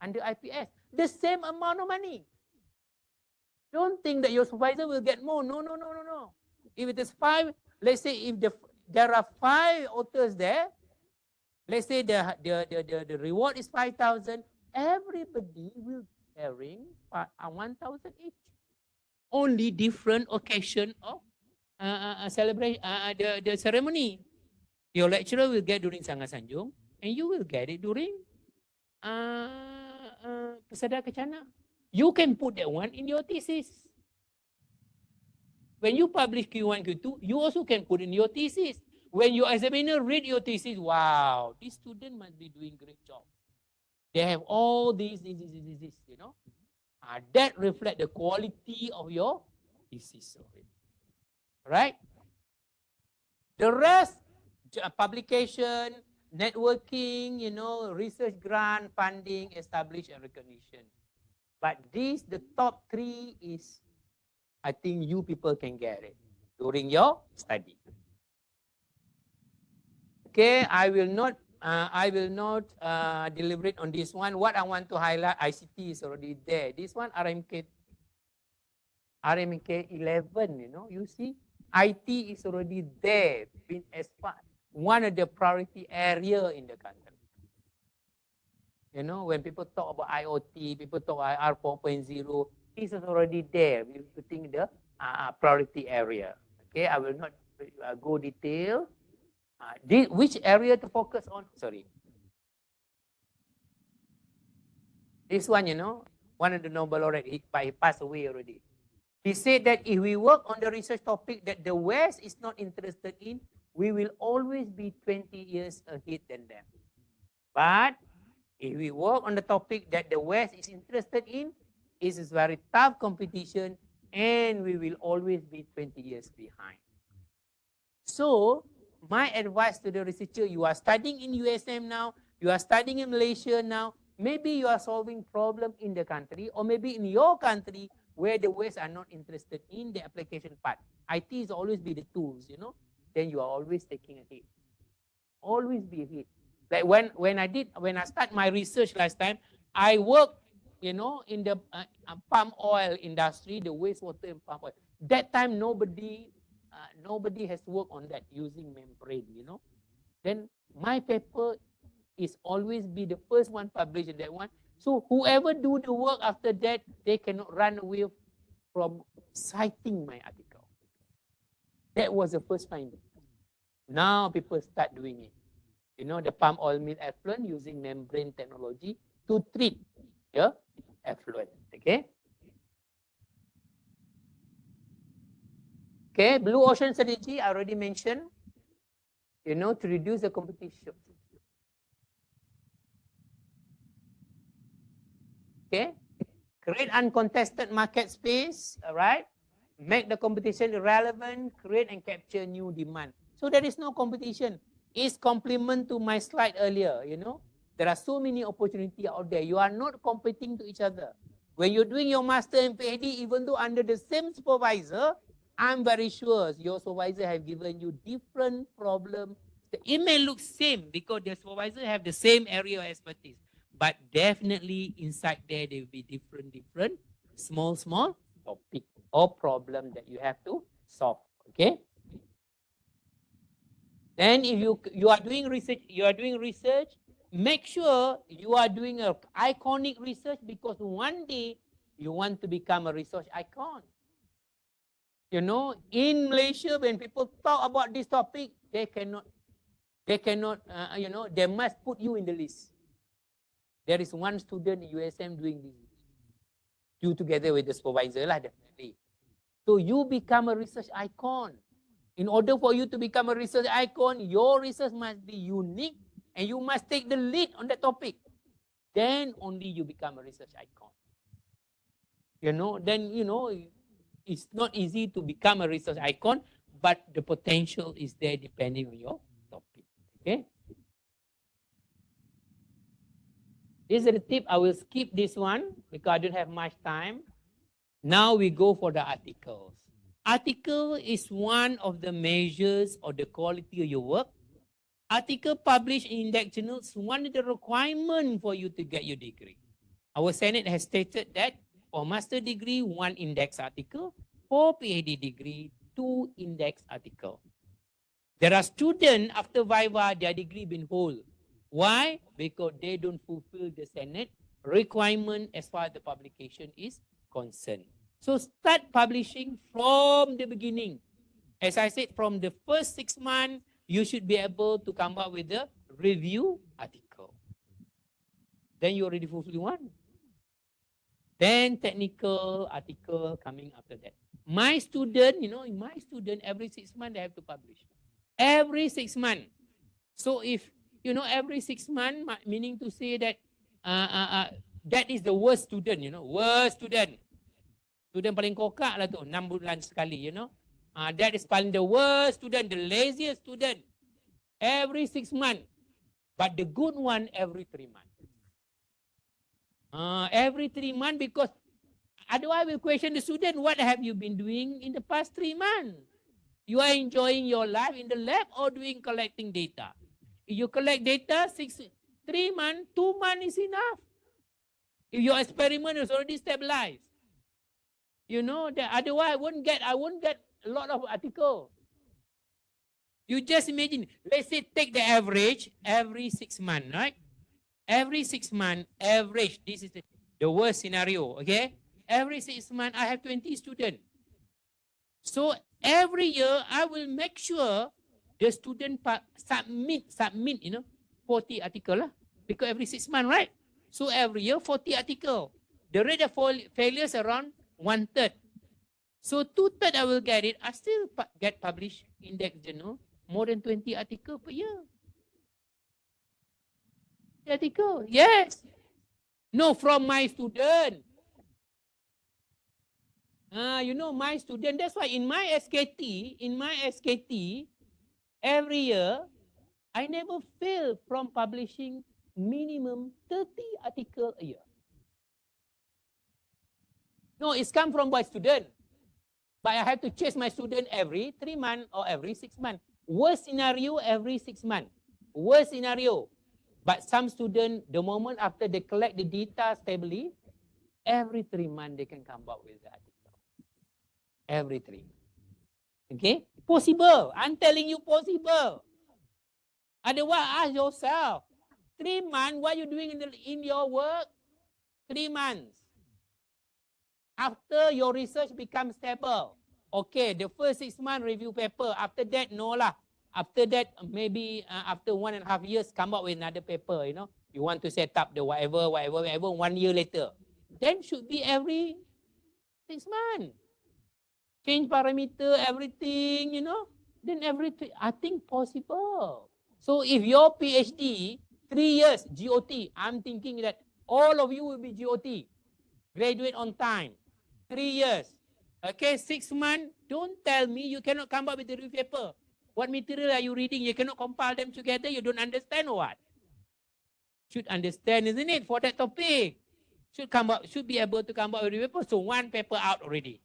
under IPS. The same amount of money. Don't think that your supervisor will get more. No. If it is 5, let's say if there are 5 authors there, let's say the reward is 5,000, everybody will carrying 1,000 each. Only different occasion of celebration, the ceremony. Your lecturer will get during Sangha Sanjung, and you will get it during Persada Kencana. You can put that one in your thesis. When you publish Q1, Q2, you also can put in your thesis. When your examiner read your thesis, wow, this student must be doing great job. They have all these, you know. That reflect the quality of your thesis. Right? The rest, publication, networking, you know, research grant, funding, establish and recognition. But these, the top 3 is, I think you people can get it during your study. Okay, I will not deliberate on this one. What I want to highlight, ICT is already there. This one, RMK 11, you know, you see, IT is already there, been as one of the priority area in the country. You know, when people talk about IoT, people talk about R4.0, this is already there. We're putting the priority area. Okay, I will not go detail. Which area to focus on? Sorry. This one, you know, one of the Nobel laureate, he passed away already. He said that if we work on the research topic that the West is not interested in, we will always be 20 years ahead than them. But if we work on the topic that the West is interested in, it is very tough competition and we will always be 20 years behind. So, my advice to the researcher, you are studying in USM now, you are studying in Malaysia now, maybe you are solving problem in the country or maybe in your country where the West are not interested in the application part. IT is always be the tools, you know, then you are always taking a hit. Always be a hit. Like when I start my research last time, I worked, you know, in the palm oil industry, the wastewater and palm oil. That time nobody has worked on that using membrane, you know. Then my paper is always be the first one published in that one. So whoever do the work after that, they cannot run away from citing my article. That was the first finding. Now people start doing it. You know, the palm oil mill effluent using membrane technology to treat effluent. Okay. Okay, blue ocean strategy, I already mentioned, you know, to reduce the competition. Okay, create uncontested market space, all right, make the competition irrelevant, create and capture new demand. So there is no competition. It's complement to my slide earlier, you know, there are so many opportunities out there. You are not competing to each other. When you're doing your master and PhD, even though under the same supervisor, I'm very sure your supervisor have given you different problem. It may look same because the supervisor have the same area of expertise, but definitely inside there will be different small topic or problem that you have to solve. Okay. Then if you are doing research, make sure you are doing a iconic research because one day you want to become a research icon. You know, in Malaysia, when people talk about this topic, they cannot, you know, they must put you in the list. There is one student in USM doing this. You together with the supervisor, definitely. So you become a research icon. In order for you to become a research icon, your research must be unique and you must take the lead on that topic. Then only you become a research icon. Then, it's not easy to become a research icon, but the potential is there depending on your topic. Okay? This is the tip. I will skip this one because I don't have much time. Now we go for the articles. Article is one of the measures of the quality of your work. Article published in index journals is one of the requirements for you to get your degree. Our Senate has stated that for master degree, 1 index article. For PhD degree, 2 index article. There are students after Viva, their degree been whole. Why? Because they don't fulfill the Senate requirement as far as the publication is concerned. So start publishing from the beginning. As I said, from the first 6 months, you should be able to come up with a review article. Then you already fulfill 1. Then technical article coming after that. My student, every 6 months they have to publish. Every 6 months. So if, every 6 months, meaning to say that that is the worst student, worst student. Student paling kokak lah tu, 6 bulan sekali, that is paling the worst student, the laziest student. Every 6 months. But the good one, every 3 months. Every 3 months, because otherwise we question the student, what have you been doing in the past 3 months? You are enjoying your life in the lab or collecting data? If you collect data, 3 months, 2 months is enough. If your experiment is already stabilized. That otherwise I won't get a lot of articles. You just imagine, let's say take the average every 6 months, right? Every 6 months, average, this is the worst scenario, okay? Every 6 months, I have 20 students. So every year, I will make sure the student submit, 40 articles lah. Because every 6 months, right? So every year, 40 articles. The rate of failure is around 1/3. So 2/3 I will get it. I still get published in index journal more than 20 articles per year. Article, yes. No, from my student. My student, that's why in my SKT, every year, I never fail from publishing minimum 30 articles a year. No, it's come from my student. But I have to chase my student every 3 months or every 6 months. Worst scenario, every 6 months. Worst scenario. But some students, the moment after they collect the data stably, every 3 months they can come up with the article. Every 3 months. Okay? Possible. I'm telling you possible. Otherwise, ask yourself, 3 months, what are you doing in your work? 3 months. After your research becomes stable, okay, the first 6 months review paper. After that, no lah. After that, maybe after 1.5 years, come up with another paper, You want to set up the whatever, 1 year later. Then should be every 6 months. Change parameter, everything, Then everything, I think possible. So if your PhD, 3 years, GOT, I'm thinking that all of you will be GOT. Graduate on time. 3 years. Okay, 6 months, don't tell me you cannot come up with the review paper. What material are you reading? You cannot compile them together. You don't understand or what? Should understand, isn't it, for that topic? Should be able to come up with a paper. So 1 paper out already.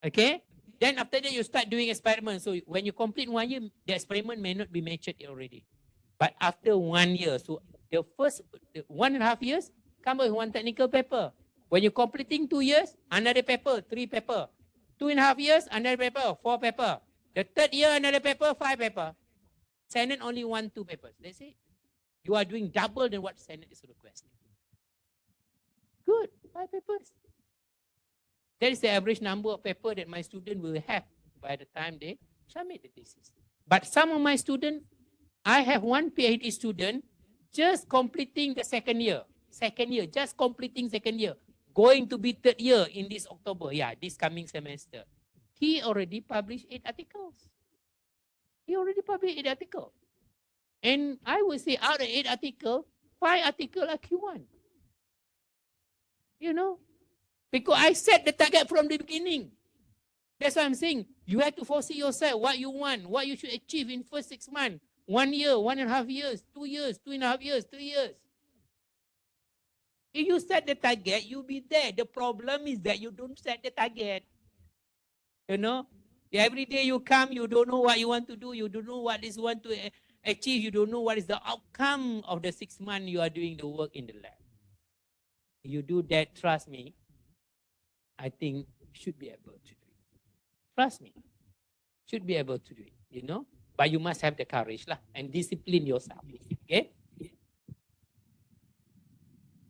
Okay? Then after that, you start doing experiments. So when you complete 1 year, the experiment may not be matured already. But after 1 year, so the first 1.5 years, come up with 1 technical paper. When you're completing 2 years, another paper, 3 paper. 2.5 years, another paper, 4 paper. The 3rd year, another paper, 5 paper. Senate only 1, 2 papers. That's it. You are doing double than what Senate is requesting. Good, 5 papers. That is the average number of papers that my student will have by the time they submit the thesis. But some of my students, I have 1 PhD student just completing the 2nd year. Just completing 2nd year. Going to be 3rd year in this October. Yeah, this coming semester. he already published 8 articles. He already published 8 articles. And I would say out of 8 articles, 5 articles are Q1. You know, because I set the target from the beginning. That's what I'm saying. You have to foresee yourself what you want, what you should achieve in first 6 months, 1 year, 1.5 years, 2 years, 2.5 years, 3 years. If you set the target, you'll be there. The problem is that you don't set the target. You know, every day you come, you don't know what you want to do. You don't know what is you want to achieve. You don't know what is the outcome of the 6 months you are doing the work in the lab. You do that, trust me, I think you should be able to do it. Trust me, should be able to do it, you know. But you must have the courage lah, and discipline yourself. Okay?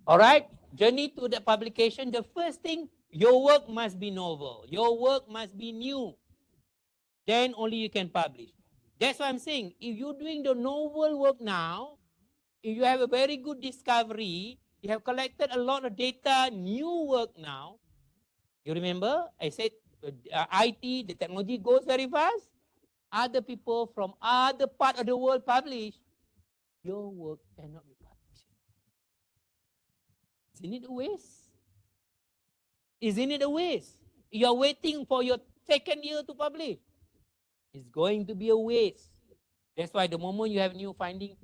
All right, journey to the publication. The first thing, your work must be novel. Your work must be new. Then only you can publish. That's what I'm saying. If you're doing the novel work now, if you have a very good discovery, you have collected a lot of data, new work now. You remember, I said IT, the technology goes very fast. Other people from other part of the world publish. Your work cannot be published. Isn't it a waste? Isn't it a waste? You're waiting for your second year to publish. It's going to be a waste. That's why the moment you have new finding,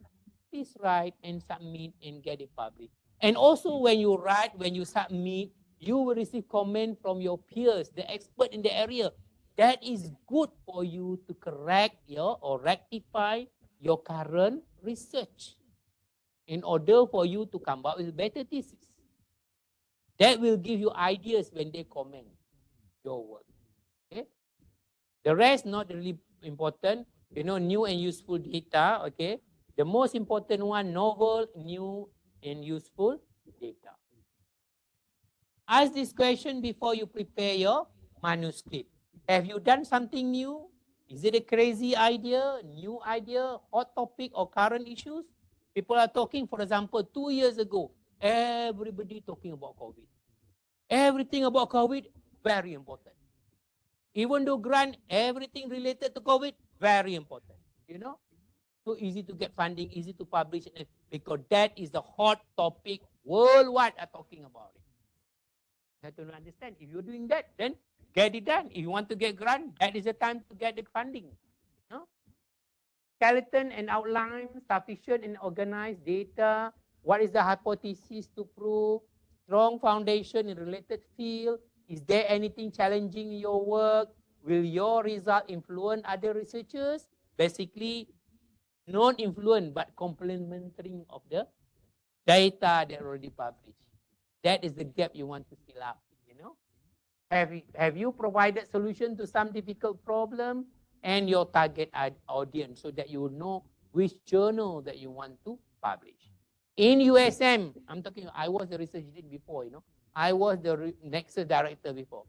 please write and submit and get it published. And also when you write, when you submit, you will receive comment from your peers, the expert in the area. That is good for you to correct or rectify your current research in order for you to come up with better thesis. That will give you ideas when they comment your work. Okay? The rest not really important. You know, new and useful data. Okay. The most important one, novel, new and useful data. Ask this question before you prepare your manuscript. Have you done something new? Is it a crazy idea, new idea, hot topic or current issues? People are talking, for example, 2 years ago, everybody talking about COVID. Everything about COVID, very important. Even though grant, everything related to COVID, very important. You know, so easy to get funding, easy to publish, because that is the hot topic worldwide are talking about it. You have to understand, if you're doing that, then get it done. If you want to get grant, that is the time to get the funding. You know? Skeleton and outline, sufficient and organized data. What is the hypothesis to prove? Strong foundation in related field. Is there anything challenging in your work? Will your result influence other researchers? Basically, not influence, but complementing of the data that already published. That is the gap you want to fill up, you know. Have you provided solution to some difficult problem and your target audience so that you will know which journal that you want to publish. In USM, I'm talking, I was the research lead before, you know. I was the Nexus director before.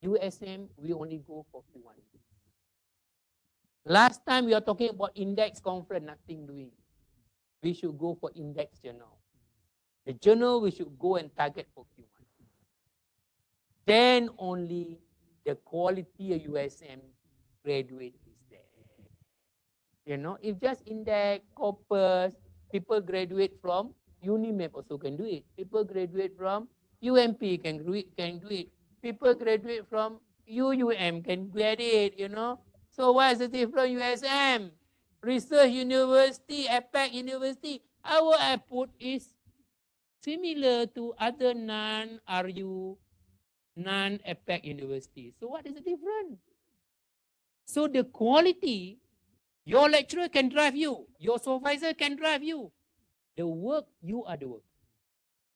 USM, we only go for Q1. Last time we are talking about index conference, nothing doing. We should go for index journal. The journal we should go and target for Q1. Then only the quality of USM graduate is there. You know, if just index, corpus, people graduate from UNIMAP also can do it. People graduate from UMP can do it. People graduate from UUM can get it, you know. So what is the difference? USM, Research University, APAC University. Our output is similar to other non-RU, non-APAC universities. So what is the difference? So the quality, your lecturer can drive you. Your supervisor can drive you. The work, you are the work.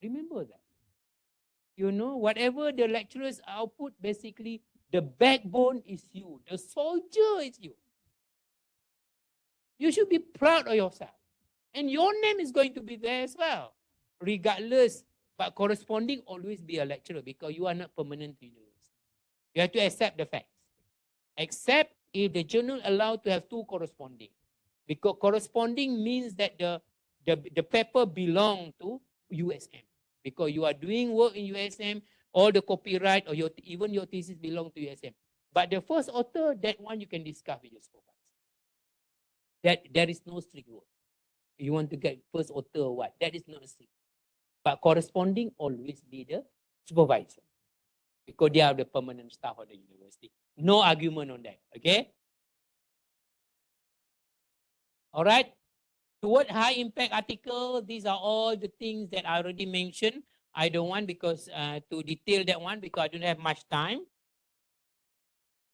Remember that. You know, whatever the lecturer's output, basically, the backbone is you. The soldier is you. You should be proud of yourself. And your name is going to be there as well. Regardless, but corresponding, always be a lecturer because you are not permanent to university. You have to accept the facts. Except if the journal allowed to have two corresponding. Because corresponding means that the paper belong to USM. Because you are doing work in USM, all the copyright or even your thesis belong to USM. But the first author, that one you can discuss with your supervisor. That there is no strict rule. You want to get first author or what? That is not a strict. But corresponding always be the supervisor, because they are the permanent staff of the university. No argument on that. Okay. All right. Toward high impact article, these are all the things that I already mentioned. I don't want because to detail that one because I don't have much time.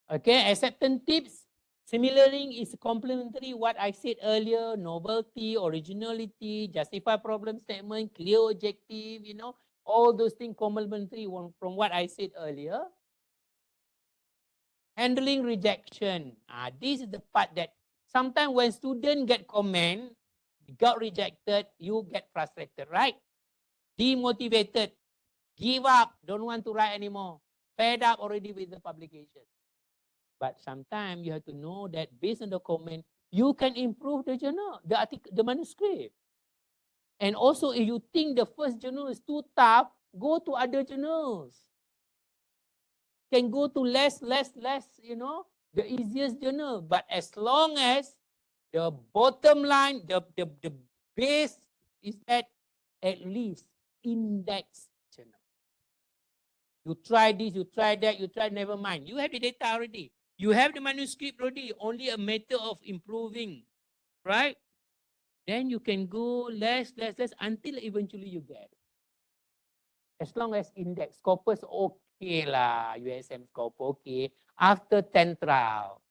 Okay, acceptance tips. Similarly, is complementary what I said earlier: novelty, originality, justify problem statement, clear objective. You know, all those things complementary from what I said earlier. Handling rejection. This is the part that sometimes when students get comment, got rejected, you get frustrated, right? Demotivated, give up, don't want to write anymore, fed up already with the publication. But sometimes you have to know that based on the comment, you can improve the journal, the article, the manuscript. And also, if you think the first journal is too tough, go to other journals. Can go to less, you know, the easiest journal. But as long as the bottom line, the base is that at least index journal. You try this, you try that, you try, never mind. You have the data already. You have the manuscript already, only a matter of improving, right? Then you can go less until eventually you get. As long as index, Scopus okay lah, USM Scopus okay. After 10 trial,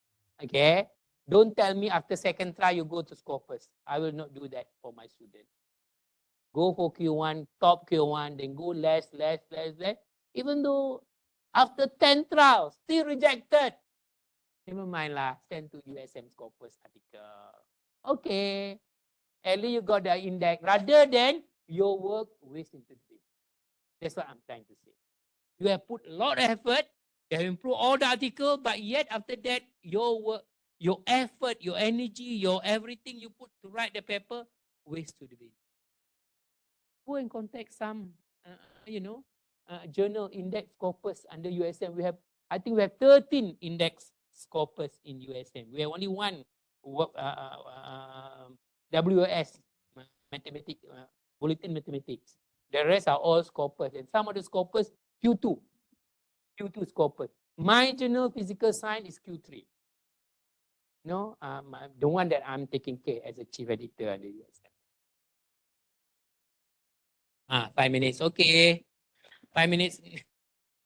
okay? Don't tell me after second trial you go to Scopus. I will not do that for my student. Go for Q1, top Q1, then go less. Even though after 10 trials, still rejected. Never mind lah, send to USM Scopus article. Okay, at least you got the index rather than your work waste into the bin. That's what I'm trying to say. You have put a lot of effort, you have improved all the article, but yet after that, your work, your effort, your energy, your everything you put to write the paper, waste to the bin. Go and contact some, journal index Scopus under USM. I think we have 13 index Scopus in USM. We have only one WS, mathematics, bulletin mathematics. The rest are all Scopus, and some of the Scopus Q2 Scopus. My journal physical science is Q3. No, the one that I'm taking care as a chief editor under USM. 5 minutes, okay. 5 minutes.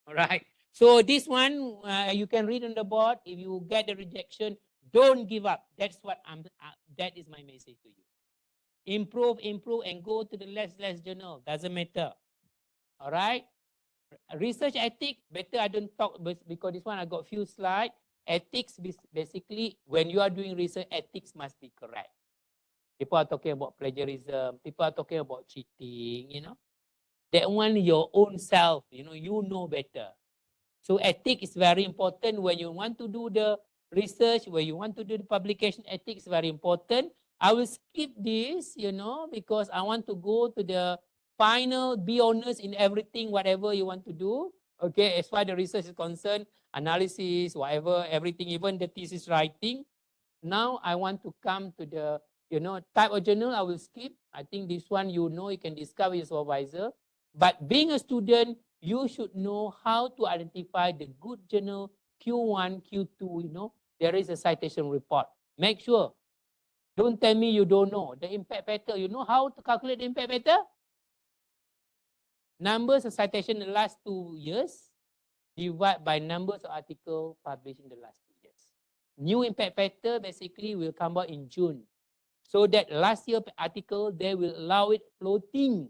All right. So this one, you can read on the board. If you get the rejection, don't give up. That's what that is my message to you. Improve, and go to the less journal. Doesn't matter. All right. Research ethics, better I don't talk because this one I got few slides. Ethics, basically, when you are doing research, ethics must be correct. People are talking about plagiarism. People are talking about cheating, you know. That one, your own self, you know better. So ethics is very important when you want to do the research, when you want to do the publication. Ethics is very important. I will skip this, because I want to go to the final, be honest in everything, whatever you want to do. Okay, as far as the research is concerned, analysis, whatever, everything, even the thesis writing. Now I want to come to the, type of journal I will skip. I think this one, you can discover your supervisor. But being a student, you should know how to identify the good journal, Q1, Q2, there is a citation report. Make sure. Don't tell me you don't know. The impact factor, you know how to calculate the impact factor? Numbers of citation in the last 2 years, divide by numbers of articles published in the last 2 years. New impact factor basically will come out in June. So that last year article, they will allow it floating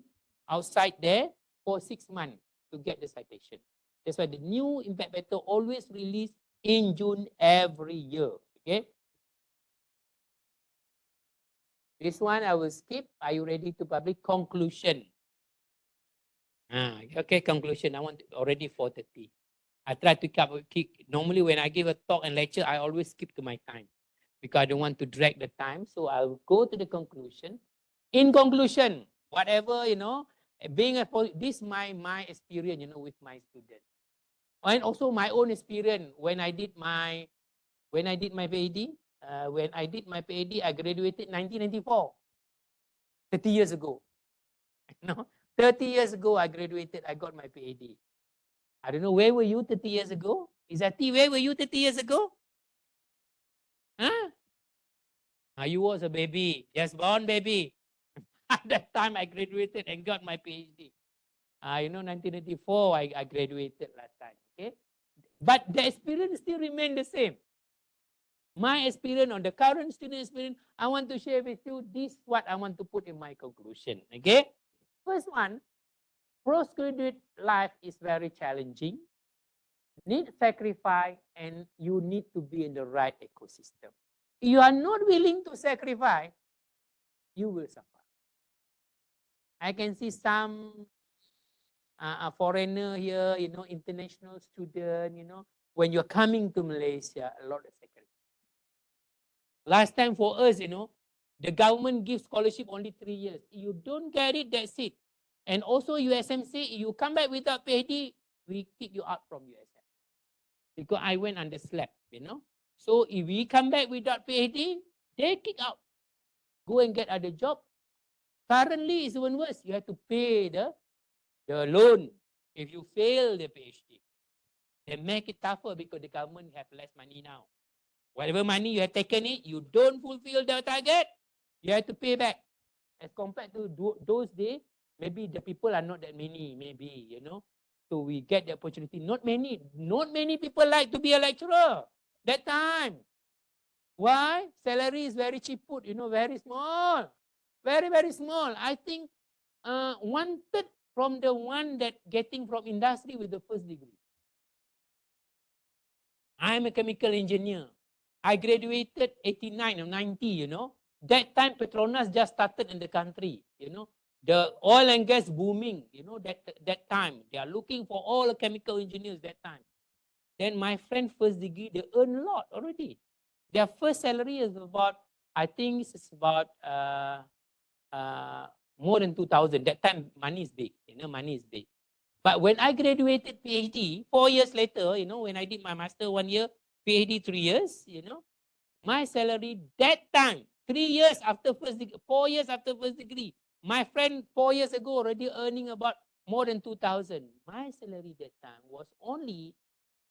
outside there for 6 months to get the citation. That's why the new impact factor always released in June every year. Okay. This one I will skip. Are you ready to publish? Conclusion. Okay, conclusion. I want already 4:30. I try to keep. Normally when I give a talk and lecture, I always skip to my time because I don't want to drag the time. So I'll go to the conclusion. In conclusion, whatever, being this my experience, with my students. And also my own experience when I did my PhD. When I did my PhD, I graduated 1994, 30 years ago. No, 30 years ago I graduated. I got my PhD. I don't know, where were you 30 years ago? Izzati, where were you 30 years ago? Huh? You was a baby, just born baby. At that time, I graduated and got my PhD. 1984, I graduated last time. Okay, but the experience still remained the same. My experience on the current student experience, I want to share with you. This is what I want to put in my conclusion. Okay, first one, postgraduate life is very challenging. Need sacrifice, and you need to be in the right ecosystem. If you are not willing to sacrifice, you will suffer. I can see some foreigner here, international student, when you're coming to Malaysia, a lot of sacrifice. Last time for us, the government gives scholarship only 3 years. If you don't get it, that's it. And also USMC, you come back without PhD, we kick you out from USM. Because I went under SLAP, So if we come back without PhD, they kick out. Go and get other job. Currently, it's even worse. You have to pay the loan if you fail the PhD. They make it tougher because the government have less money now. Whatever money you have taken it, you don't fulfill the target, you have to pay back. As compared to those days, maybe the people are not that many, maybe, So we get the opportunity. Not many people like to be a lecturer that time. Why? Salary is very cheap put, very small. Very, very small. I think 1/3 from the one that getting from industry with the first degree. I'm a chemical engineer. I graduated 89 or 90, That time Petronas just started in the country, The oil and gas booming, that time. They are looking for all the chemical engineers that time. Then my friend first degree, they earn a lot already. Their first salary is about, I think it's about more than 2,000. That time money is big, money is big. But when I graduated PhD, 4 years later, when I did my master 1 year, PhD 3 years, my salary that time, 3 years after first degree, 4 years after first degree, my friend 4 years ago already earning about more than 2,000. My salary that time was only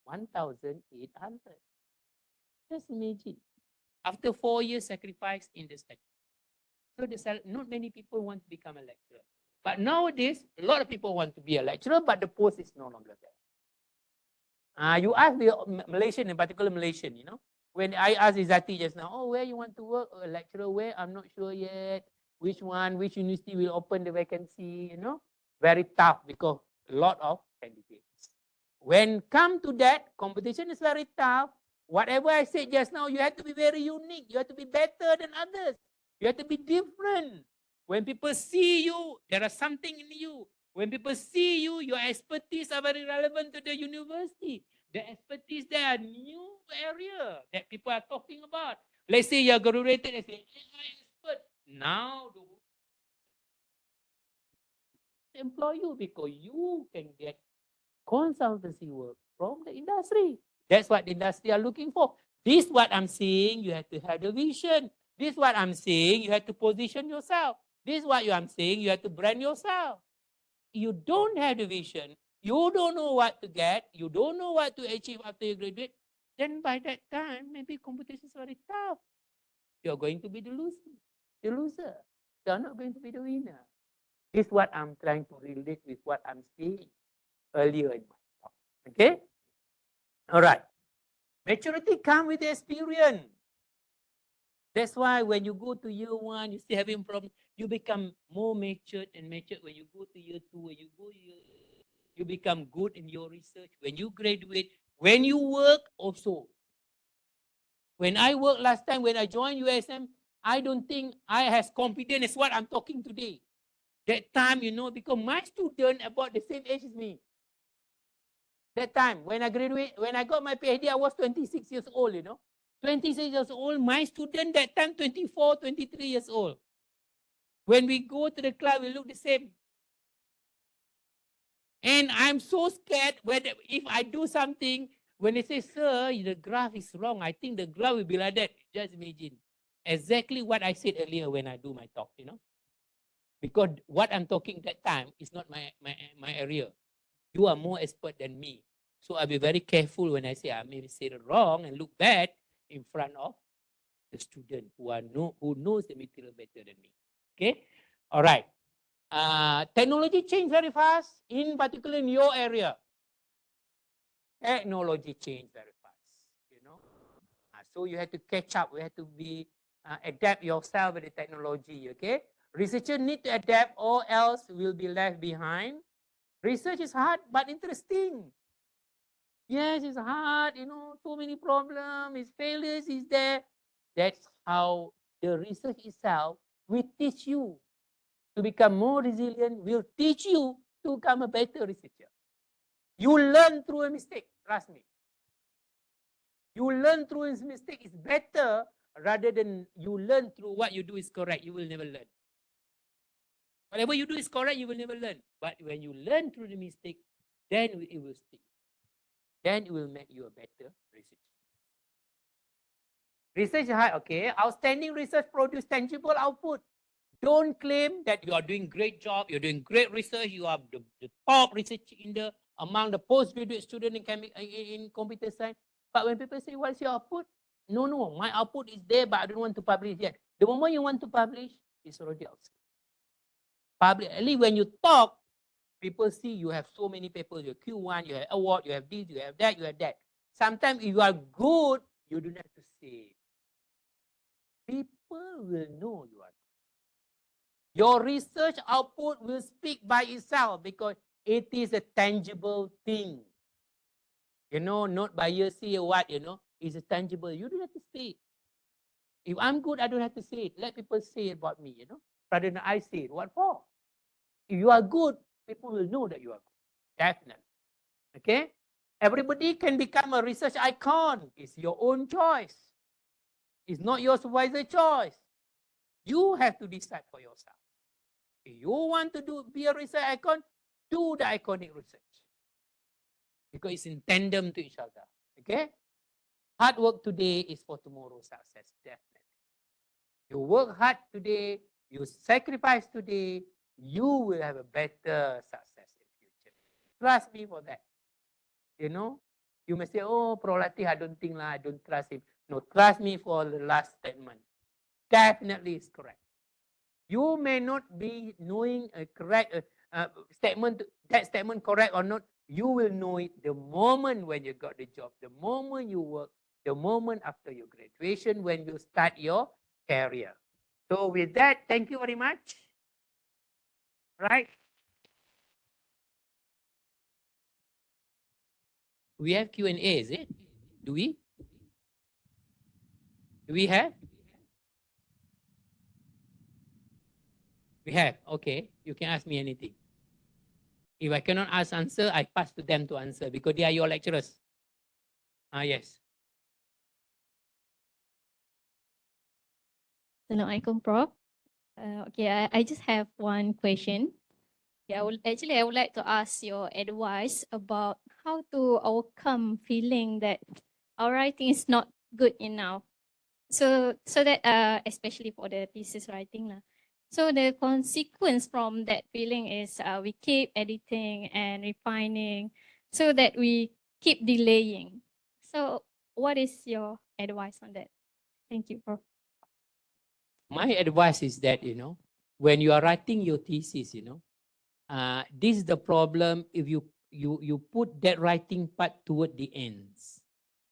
1,800. Just imagine. After 4 years sacrifice in the study. So not many people want to become a lecturer. But nowadays, a lot of people want to be a lecturer, but the post is no longer there. You ask the Malaysian, in particular Malaysian, when I asked Izzati just now, where you want to work, a lecturer, where? I'm not sure yet. Which university will open the vacancy, Very tough because a lot of candidates. When come to that, competition is very tough. Whatever I said just now, you have to be very unique. You have to be better than others. You have to be different. When people see you, there is something in you. When people see you, your expertise are very relevant to the university. The expertise there are new area that people are talking about. Let's say you're graduated as an AI expert. Now, employ you because you can get consultancy work from the industry. That's what the industry are looking for. This is what I'm saying. You have to have the vision. This is what I'm saying. You have to position yourself. This is what I'm saying. You have to brand yourself. You don't have the vision. You don't know what to get. You don't know what to achieve after you graduate. Then by that time, maybe competition is very tough. You're going to be the loser. You're not going to be the winner. This is what I'm trying to relate with what I'm saying earlier in my talk. Okay? All right. Maturity comes with experience. That's why when you go to year 1, you still having problems. You become more matured and matured. When you go to year 2, when you go you become good in your research. When you graduate, when you work also. When I worked last time, when I joined USM, I don't think I has confidence as what I'm talking today. That time, because my student about the same age as me. That time, when I graduate, when I got my PhD, I was 26 years old, 26 years old. My student that time, 24, 23 years old. When we go to the club, we look the same. And I'm so scared if I do something, when they say, sir, the graph is wrong, I think the graph will be like that. Just imagine. Exactly what I said earlier when I do my talk, Because what I'm talking that time is not my area. You are more expert than me. So I'll be very careful when I say I may say it wrong and look bad in front of the student who knows the material better than me. Okay? All right. Technology change very fast, in particular in your area. Technology change very fast, So you have to catch up. You have to adapt yourself with the technology, okay? Researchers need to adapt or else will be left behind. Research is hard but interesting. Yes, it's hard, so many problems, it's failures, is there. That's how the research itself will teach you to become more resilient, will teach you to become a better researcher. You learn through a mistake, trust me. You learn through a mistake is better rather than you learn through what you do is correct. You will never learn. Whatever you do is correct, you will never learn. But when you learn through the mistake, then it will stick. Then it will make you a better researcher. Research is hard, okay? Outstanding research produce tangible output. Don't claim that you are doing great job, you're doing great research, you are the top research among the postgraduate student in computer science. But when people say, what's your output? No, my output is there, but I don't want to publish yet. The moment you want to publish, it's already outside. Public, at least when you talk, people see you have so many papers, you have Q1, you have award, you have this, you have that, you have that. Sometimes if you are good, you don't have to say. People will know you are good. Your research output will speak by itself because it is a tangible thing. Not by hearsay or what, it's a tangible. You don't have to say it. If I'm good, I don't have to say it. Let people say it about me, rather than I say it. What for? If you are good, people will know that you are good. Definitely. Okay? Everybody can become a research icon. It's your own choice. It's not your supervisor choice. You have to decide for yourself. If you want to be a research icon, do the iconic research. Because it's in tandem to each other. Okay? Hard work today is for tomorrow's success. Definitely. You work hard today, you sacrifice today, you will have a better success in the future. Trust me for that. You may say, oh, Prolati, I don't think, I don't trust him. No, trust me for the last statement. Definitely is correct. You may not be knowing a correct statement, that statement correct or not. You will know it the moment when you got the job, the moment you work, the moment after your graduation, when you start your career. So with that, thank you very much. Right? We have Q&A, is it? Do we? Do we have? We have. Okay. You can ask me anything. If I cannot answer, I pass to them to answer because they are your lecturers. Yes. Assalamualaikum, Prof. Okay, I just have one question. Yeah, I would like to ask your advice about how to overcome feeling that our writing is not good enough. So that especially for the thesis writing lah. So the consequence from that feeling is we keep editing and refining so that we keep delaying. So what is your advice on that? Thank you, Prof. My advice is that, when you are writing your thesis, this is the problem if you put that writing part toward the ends.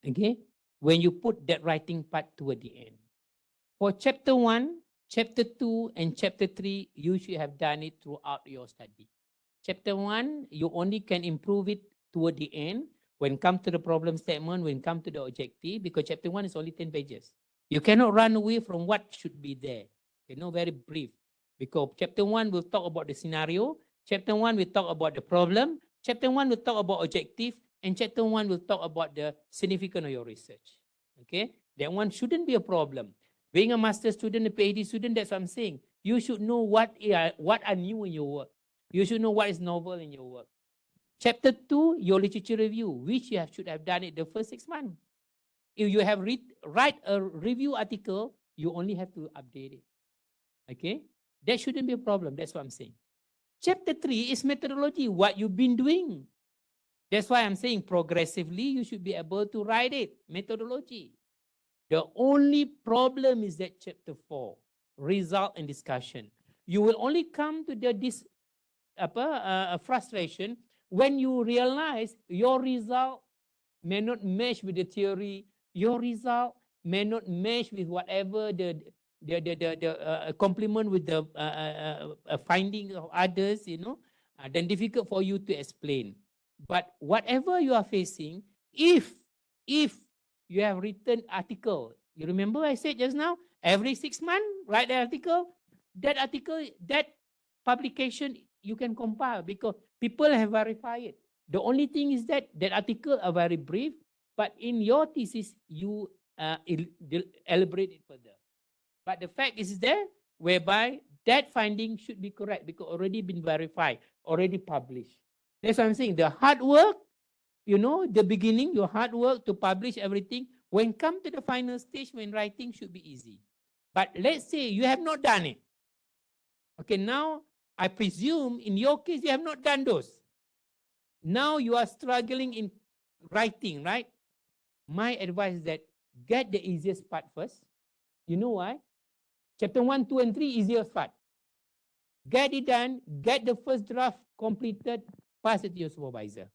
Okay? When you put that writing part toward the end. For chapter 1, chapter 2, and chapter 3, you should have done it throughout your study. Chapter 1, you only can improve it toward the end when it comes to the problem statement, when it comes to the objective, because chapter 1 is only 10 pages. You cannot run away from what should be there. Very brief. Because chapter 1 will talk about the scenario, chapter 1 will talk about the problem, chapter 1 will talk about objective, and chapter 1 will talk about the significance of your research. Okay? That one shouldn't be a problem. Being a master student, a PhD student, that's what I'm saying. You should know what are new in your work. You should know what is novel in your work. Chapter 2, your literature review, which you should have done it the first 6 months. If you have write a review article, you only have to update it. Okay? That shouldn't be a problem. That's what I'm saying. Chapter 3 is methodology, what you've been doing. That's why I'm saying progressively, you should be able to write it, methodology. The only problem is that chapter 4, result and discussion. You will only come to the frustration when you realize your result may not match with the theory, your result may not match with whatever the complement with the findings of others, then difficult for you to explain. But whatever you are facing, if you have written article, you remember I said just now, every 6 months, write an article, that publication, you can compile because people have verified it. The only thing is that article are very brief, but in your thesis, you elaborate it further. But the fact is there, whereby that finding should be correct because already been verified, already published. That's what I'm saying. The hard work, the beginning, your hard work to publish everything, when come to the final stage, when writing should be easy. But let's say you have not done it. Okay, now I presume in your case, you have not done those. Now you are struggling in writing, right? My advice is that get the easiest part first. You know why? Chapter 1, 2, and 3, easiest part. Get it done, get the first draft completed, pass it to your supervisor.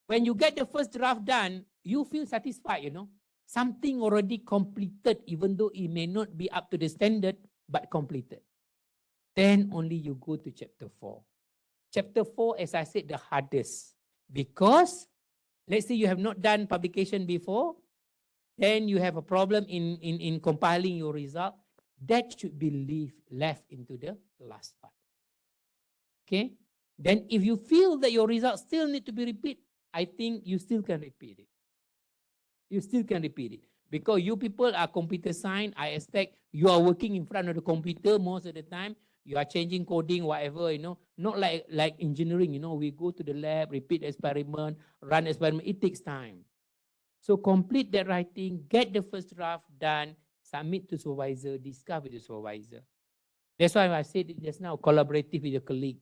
When you get the first draft done, you feel satisfied, Something already completed, even though it may not be up to the standard, but completed. Then only you go to chapter 4. Chapter 4, as I said, the hardest. Because, let's say you have not done publication before, then you have a problem in compiling your result. That should be left into the last part. Okay? Then if you feel that your results still need to be repeated, I think you still can repeat it. You still can repeat it. Because you people are computer science, I expect you are working in front of the computer most of the time. You are changing coding, whatever, Not like engineering, we go to the lab, repeat experiment, run experiment. It takes time. So complete that writing, get the first draft done, submit to supervisor, discuss with the supervisor. That's why I said it just now, collaborative with the colleague.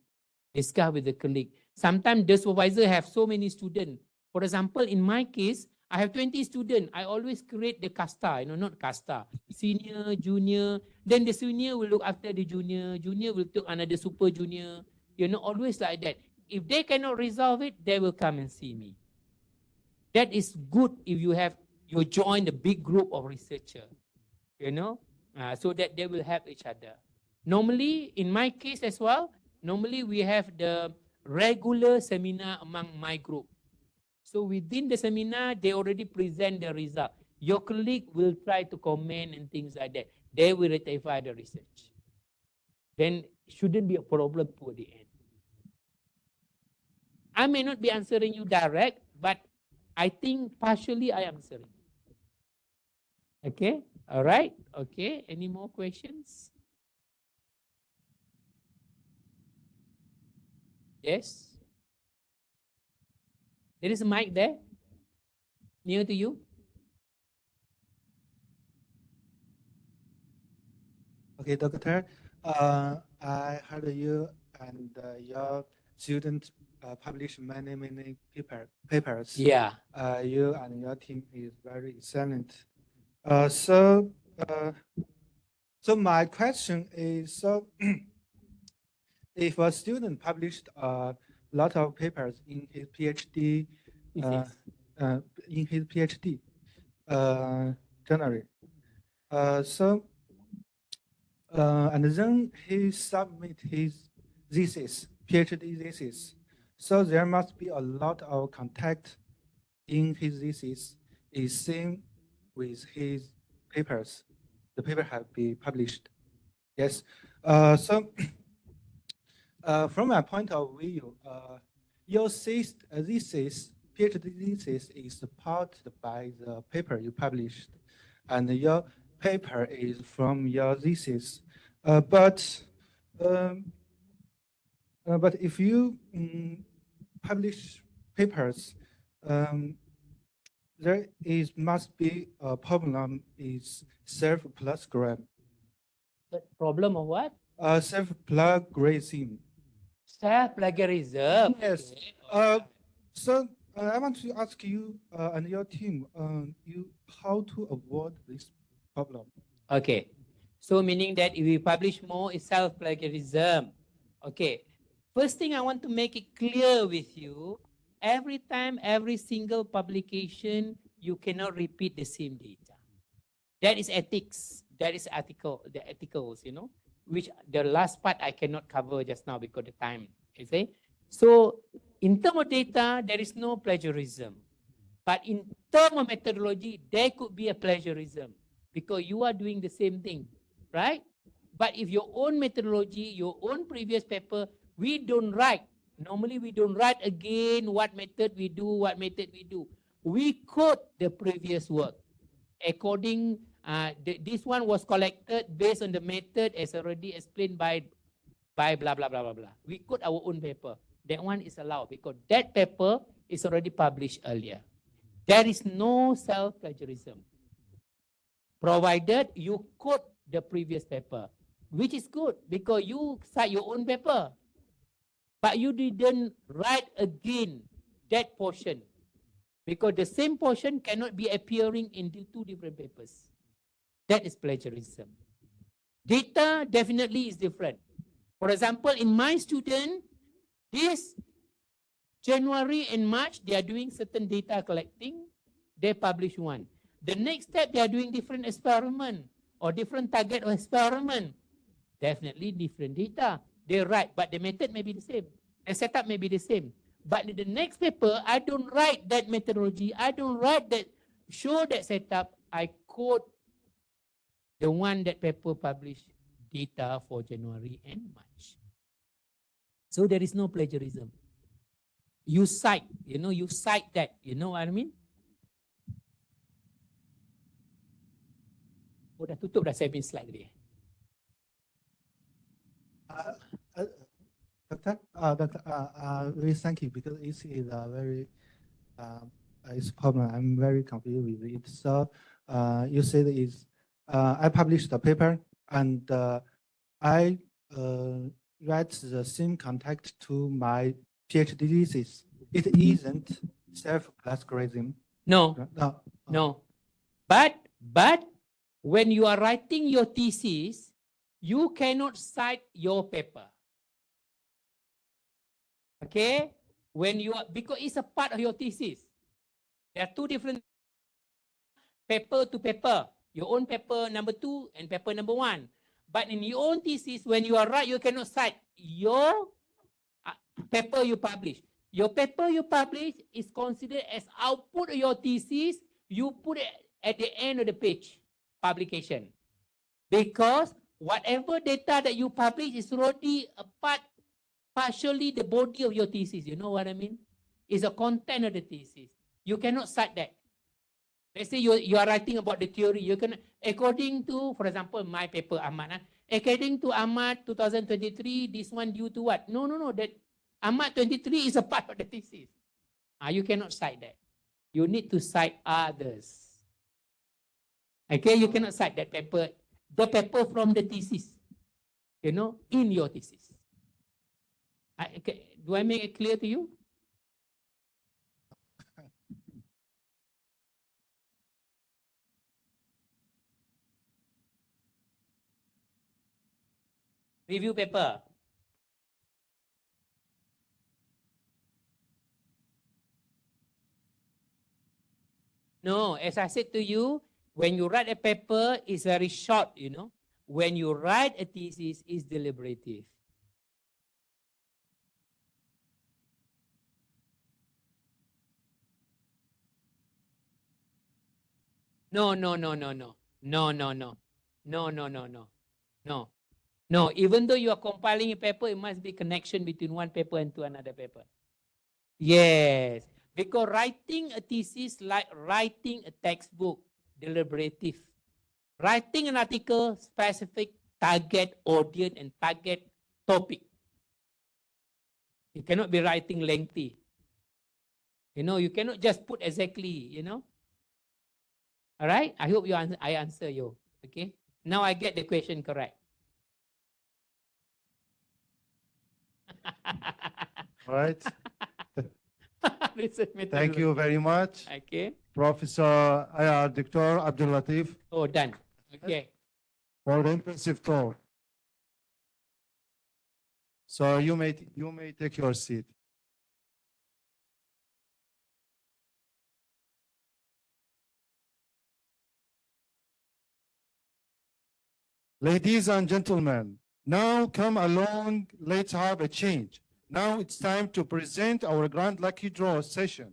Discuss with the colleague. Sometimes the supervisor have so many students. For example, in my case, I have 20 students. I always create the casta, not casta. Senior, junior. Then the senior will look after the junior. Junior will take another super junior. Always like that. If they cannot resolve it, they will come and see me. That is good if you join the big group of researchers, so that they will help each other. Normally, in my case as well, normally we have the regular seminar among my group. So within the seminar, they already present the result. Your colleague will try to comment and things like that. They will ratify the research. Then shouldn't be a problem toward the end. I may not be answering you direct, but I think partially I am answering. Okay, all right, okay. Any more questions? Yes? There is a mic there, near to you. Okay, Doctor, I heard you and your students publish many papers. Yeah. You and your team is very excellent. So my question is, so if a student published a lot of papers in his PhD, journal, and then he submit his thesis, PhD thesis. So there must be a lot of contact in his thesis is same with his papers. The paper have been published. Yes. From my point of view, your thesis, PhD thesis is supported by the paper you published, and your paper is from your thesis. But if you publish papers, there must be a problem is self-plagiarism. The problem of what? Self-plagiarism. Self-plagiarism. Yes. Okay. So I want to ask you and your team, how to avoid this problem? Okay. So meaning that if we publish more, it's self-plagiarism. Okay. First thing I want to make it clear with you, every time, every single publication, you cannot repeat the same data. That is ethics. That is the ethicals, you know, which the last part I cannot cover just now because the time, you see. So in terms of data, there is no plagiarism. But in terms of methodology, there could be a plagiarism because you are doing the same thing, right? But if your own methodology, your own previous paper, we don't write. Normally, we don't write again what method we do, what method we do. We quote the previous work. According, this one was collected based on the method as already explained by blah, blah, blah, blah, blah. We quote our own paper. That one is allowed because that paper is already published earlier. There is no self-plagiarism, provided you quote the previous paper, which is good because you cite your own paper, but you didn't write again that portion because the same portion cannot be appearing in two different papers. That is plagiarism. Data definitely is different. For example, in my student, this January and March, they are doing certain data collecting. They publish one. The next step, they are doing different experiment or different target of experiment. Definitely different data. They write, but the method may be the same. The setup may be the same. But in the next paper, I don't write that methodology. I don't write that, show that setup. I quote the one that paper published data for January and March. So there is no plagiarism. You cite, you cite that, you know what I mean? Oh, dah tutup dah saya punya slide tadi. Really thank you because it is a very it's problem. I'm very confused with it. So you said is I published the paper and I write the same content to my PhD thesis. It isn't self-plagiarism. No. No. But when you are writing your thesis, you cannot cite your paper. Okay? When you are, because it's a part of your thesis. There are two different paper to paper. Your own paper number 2 and paper number 1. But in your own thesis, when you are right, you cannot cite your paper you publish. Your paper you publish is considered as output of your thesis. You put it at the end of the page, publication. Because whatever data that you publish is already a part, partially the body of your thesis. You know what I mean? It's a content of the thesis. You cannot cite that. Let's say you are writing about the theory. You can, according to, for example, my paper, Ahmad. According to Ahmad 2023, this one due to what? No. That Ahmad 23 is a part of the thesis. You cannot cite that. You need to cite others. Okay, you cannot cite that paper, the paper from the thesis, in your thesis. Do I make it clear to you? Review paper. No, as I said to you, when you write a paper, it's very short, When you write a thesis, it's deliberative. No. No, even though you are compiling a paper, it must be connection between one paper and to another paper. Yes, because writing a thesis like writing a textbook, deliberative. Writing an article, specific target audience and target topic. You cannot be writing lengthy. You cannot just put exactly. All right. I hope I answer you. Okay. Now I get the question correct. All right. Listen, Thank you very much, Okay. Professor Dr. Abdul Latif, Oh, done. Okay. for the impressive talk. So you may take your seat. Ladies and gentlemen, now come along, let's have a change. Now it's time to present our Grand Lucky Draw session.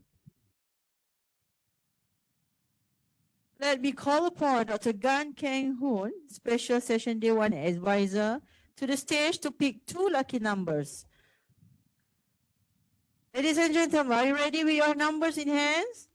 Let me call upon Dr. Gan Keng Hoon, Special Session Day 1 Advisor, to the stage to pick 2 lucky numbers. Ladies and gentlemen, are you ready with your numbers in hands?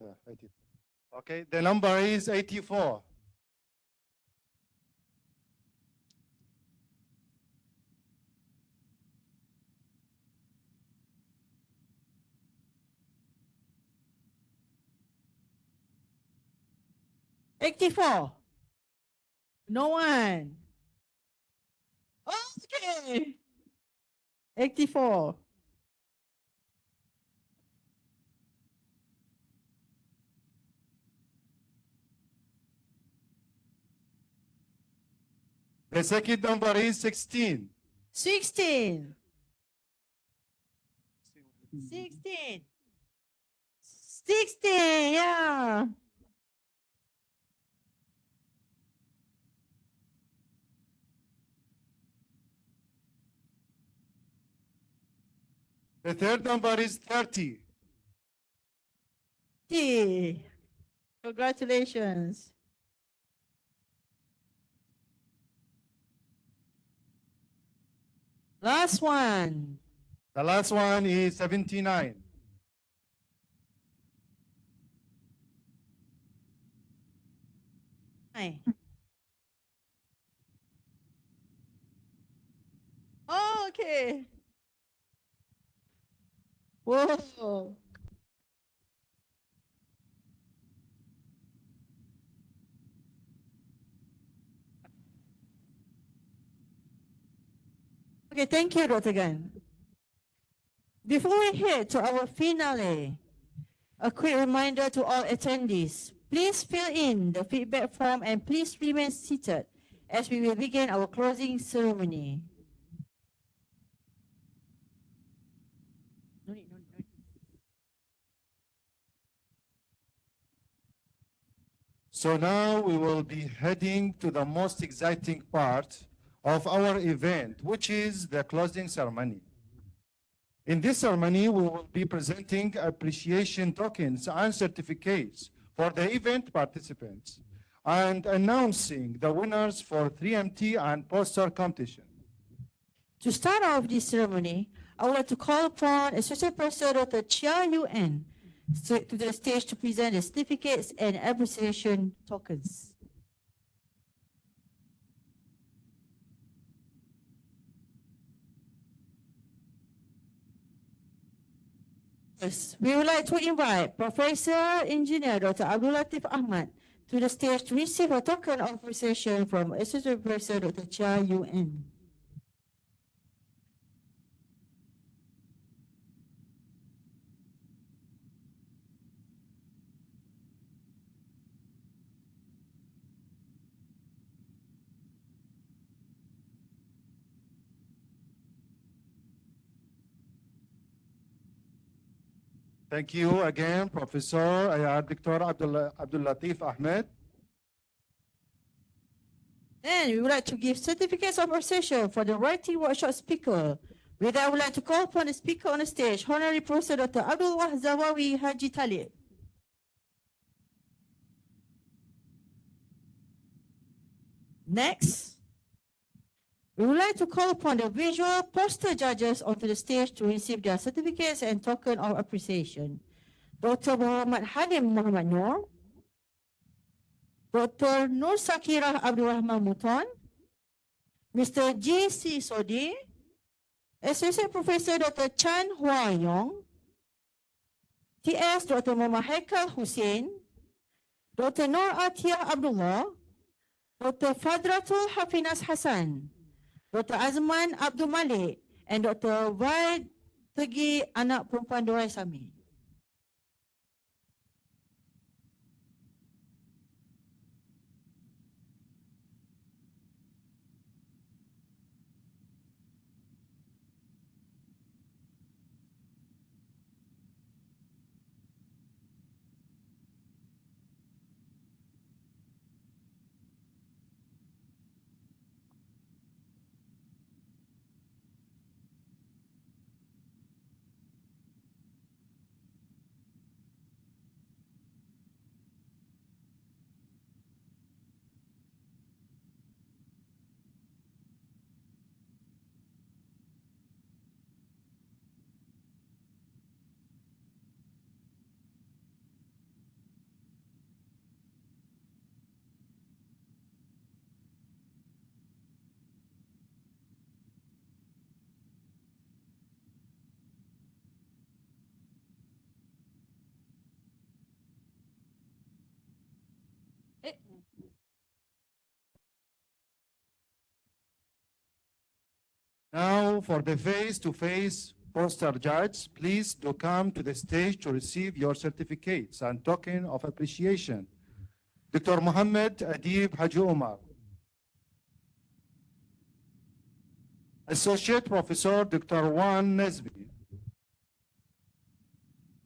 Yeah, 84. Okay, the number is 84. $84. No one. Okay. 84. The second number is 16. 16. 16. 16, yeah. The third number is 30. 30. Congratulations. Last one. The last one is 79. Hi. Oh, okay. Whoa. Okay, thank you, Dr. Gan. Before we head to our finale, a quick reminder to all attendees, please fill in the feedback form and please remain seated as we will begin our closing ceremony. So now we will be heading to the most exciting part of our event, which is the closing ceremony. In this ceremony, we will be presenting appreciation tokens and certificates for the event participants and announcing the winners for 3MT and poster competition. To start off this ceremony, I would like to call upon Associate Professor Dr. Chia Yuen to the stage to present the certificates and appreciation tokens. Yes, we would like to invite Professor Engineer Dr. Abdul Latif Ahmad to the stage to receive a token of appreciation from Associate Professor Dr. Chia Yuen. Thank you again, Professor Dr. Abdul Latif Ahmed. And we would like to give certificates of appreciation for the writing workshop speaker. With that, I would like to call upon the speaker on the stage, Honorary Professor Dr. Abdullah Zawawi Haji Talib. Next, we would like to call upon the visual poster judges onto the stage to receive their certificates and token of appreciation. Dr. Muhammad Hadim Muhammad Noor, Dr. Nur Sakirah Abdul Rahman Muton, Mr. J.C. Sodi, Associate Professor Dr. Chan Hua Yong, T.S. Dr. Muhammad Haikal Hussein, Dr. Nur Atiyah Abdullah, Dr. Fadratul Hafinas Hassan, Dr. Azman Abdul Malik, and Dr. Waid Tegi Anak Perempuan Dorai Sami. Now, for the face-to-face poster judge, please do come to the stage to receive your certificates and token of appreciation. Dr. Muhammad Adib Haji Omar, Associate Professor Dr. Wan Nesbi,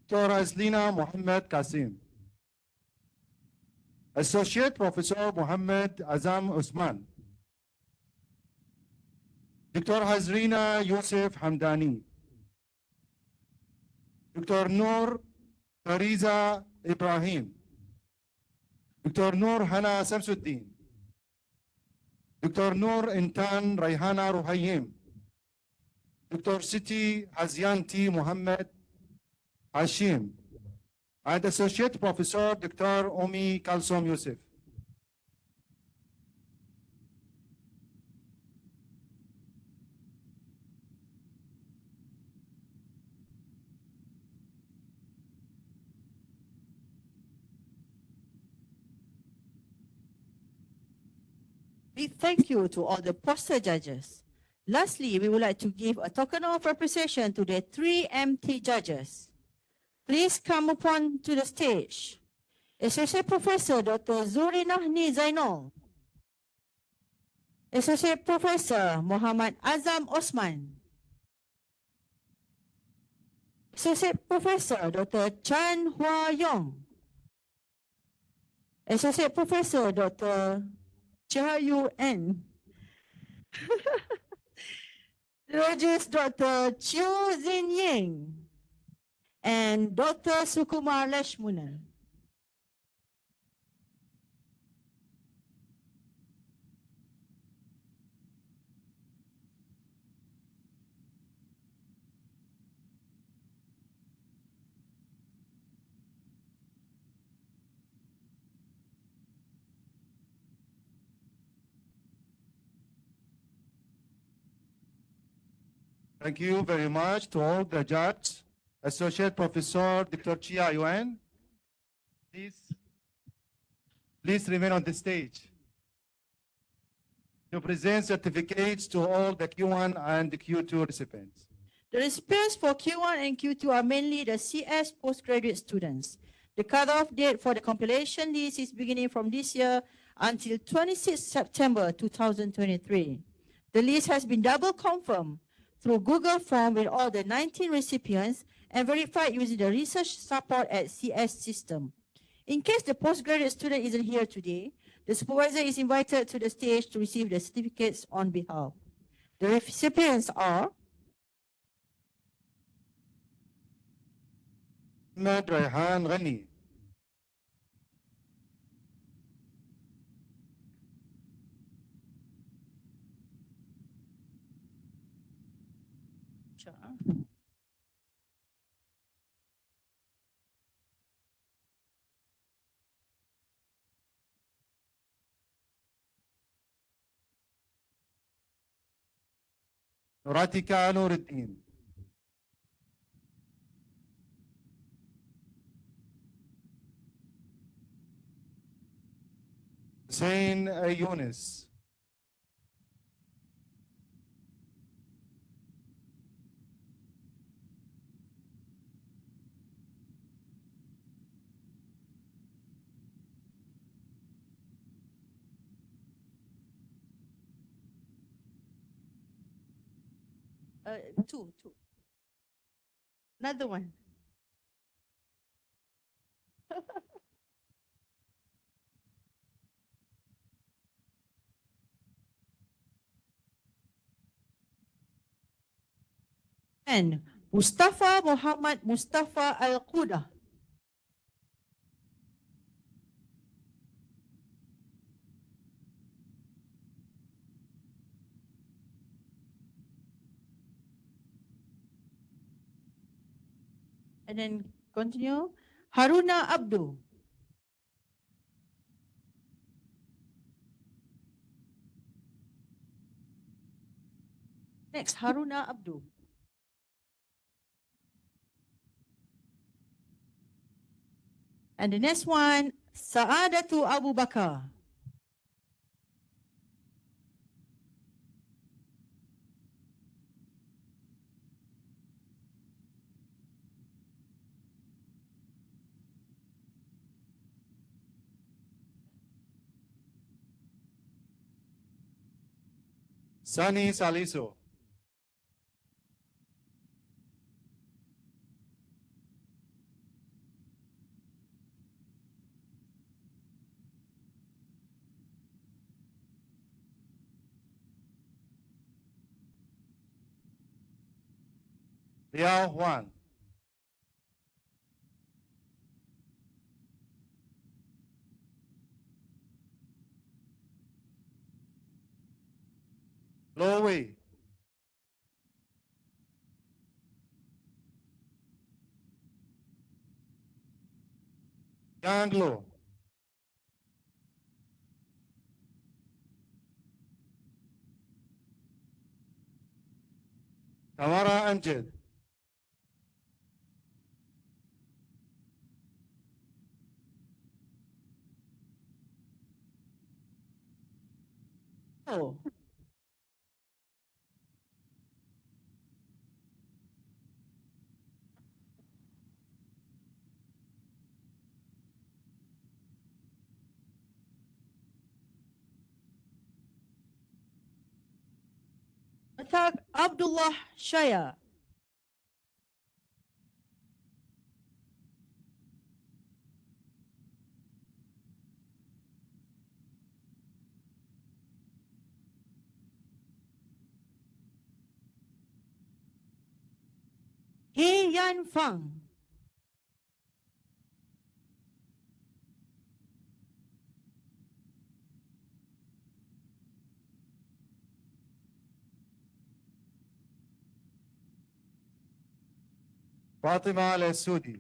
Dr. Aslina Muhammad Qasim, Associate Professor Muhammad Azam Usman, Dr. Hazrina Yusuf Hamdani, Dr. Noor Fariza Ibrahim, Dr. Noor Hana Samsuddin, Dr. Noor Intan Raihana Ruhayyim, Dr. Siti Hazianti Muhammad Hashim, and Associate Professor Dr. Omi Kalsom Yusuf. Big thank you to all the poster judges. Lastly, we would like to give a token of appreciation to the 3 MT judges. Please come upon to the stage. Associate Professor Dr. Zuri Nahni Zainal, Associate Professor Muhammad Azam Osman, Associate Professor Dr. Chan Hua Yong, Associate Professor Dr. Chayu N. Judges Dr. Chiu Zin Ying and Dr. Sukumar Lashmunan. Thank you very much to all the judges. Associate Professor Dr. Chia Yuan, please remain on the stage to present certificates to all the Q1 and the Q2 recipients. The recipients for Q1 and Q2 are mainly the CS postgraduate students. The cutoff date for the compilation list is beginning from this year until 26 September 2023. The list has been double confirmed through Google Form with all the 19 recipients and verified using the research support at CS system. In case the postgraduate student isn't here today, the supervisor is invited to the stage to receive the certificates on behalf. The recipients are Ahmed Rayhan Ghani. Nuratika Nuruddin. Hussein Yunus. two. Another one. And Mustafa Muhammad Mustafa Al-Quda. And then continue. Haruna Abdu. Next, Haruna Abdu. And the next one, Saadatu Abu Bakar. Sani Saliso. Liao Juan. Lo Wei. Yang Lo. Tamara Amjad. Oh. Attack Abdullah Shaya. He Yan Fang. Fatima Al-Sudi.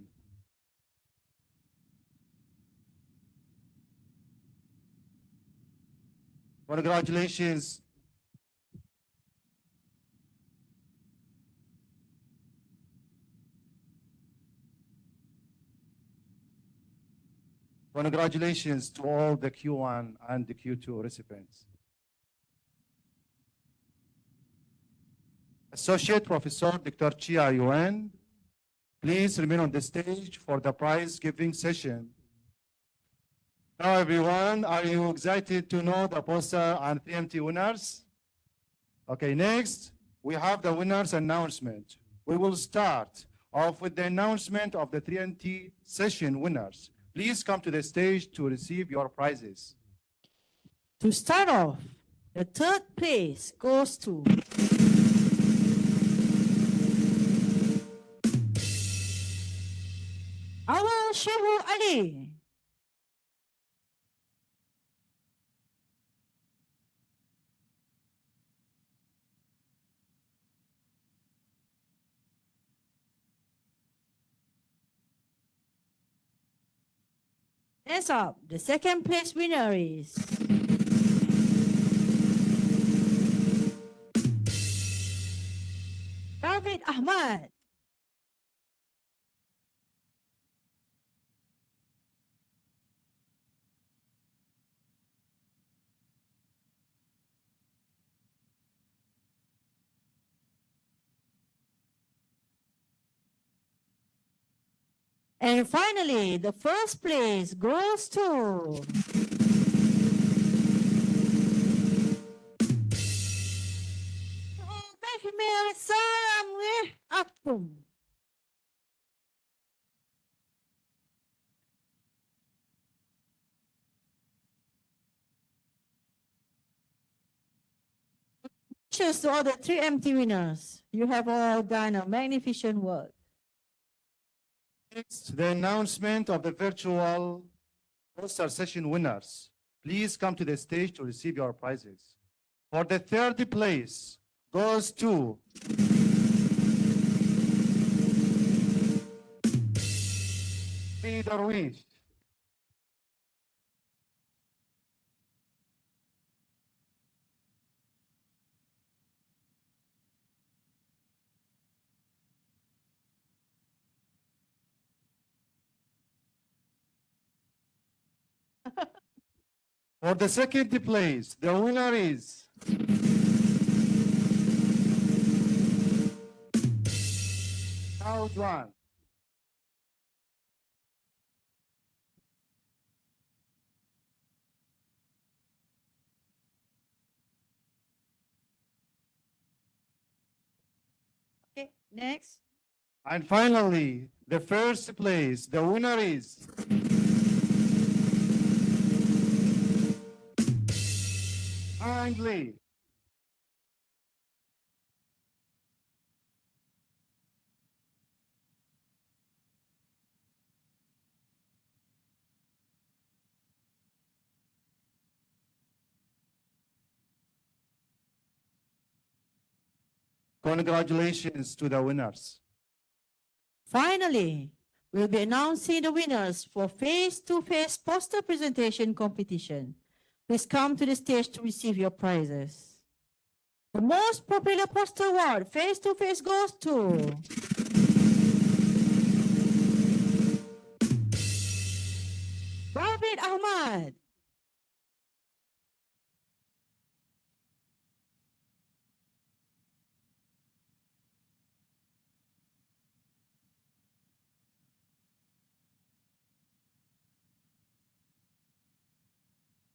Congratulations. Congratulations to all the Q1 and the Q2 recipients. Associate Professor Dr. Chia Yuan, please remain on the stage for the prize giving session. Now everyone, are you excited to know the poster and TMT winners? Okay, next, we have the winners announcement. We will start with the announcement of the 3NT session winners. Please come to the stage to receive your prizes. To start off, the third place goes to Awal Shehu Ali. Next up, the second place winner is David Ahmad. And finally, the first place goes to Mehmet Salameh Akpum. Cheers to all the 3MT winners. You have all done a magnificent work. Next, the announcement of the virtual poster session winners. Please come to the stage to receive your prizes. For the third place goes to Darwish. For the second place, the winner is Southwan. Okay, next. And finally, the first place, the winner is Lee. Congratulations to the winners. Finally, we'll be announcing the winners for face-to-face poster presentation competition. Please come to the stage to receive your prizes. The most popular poster award face-to-face goes to David Ahmad.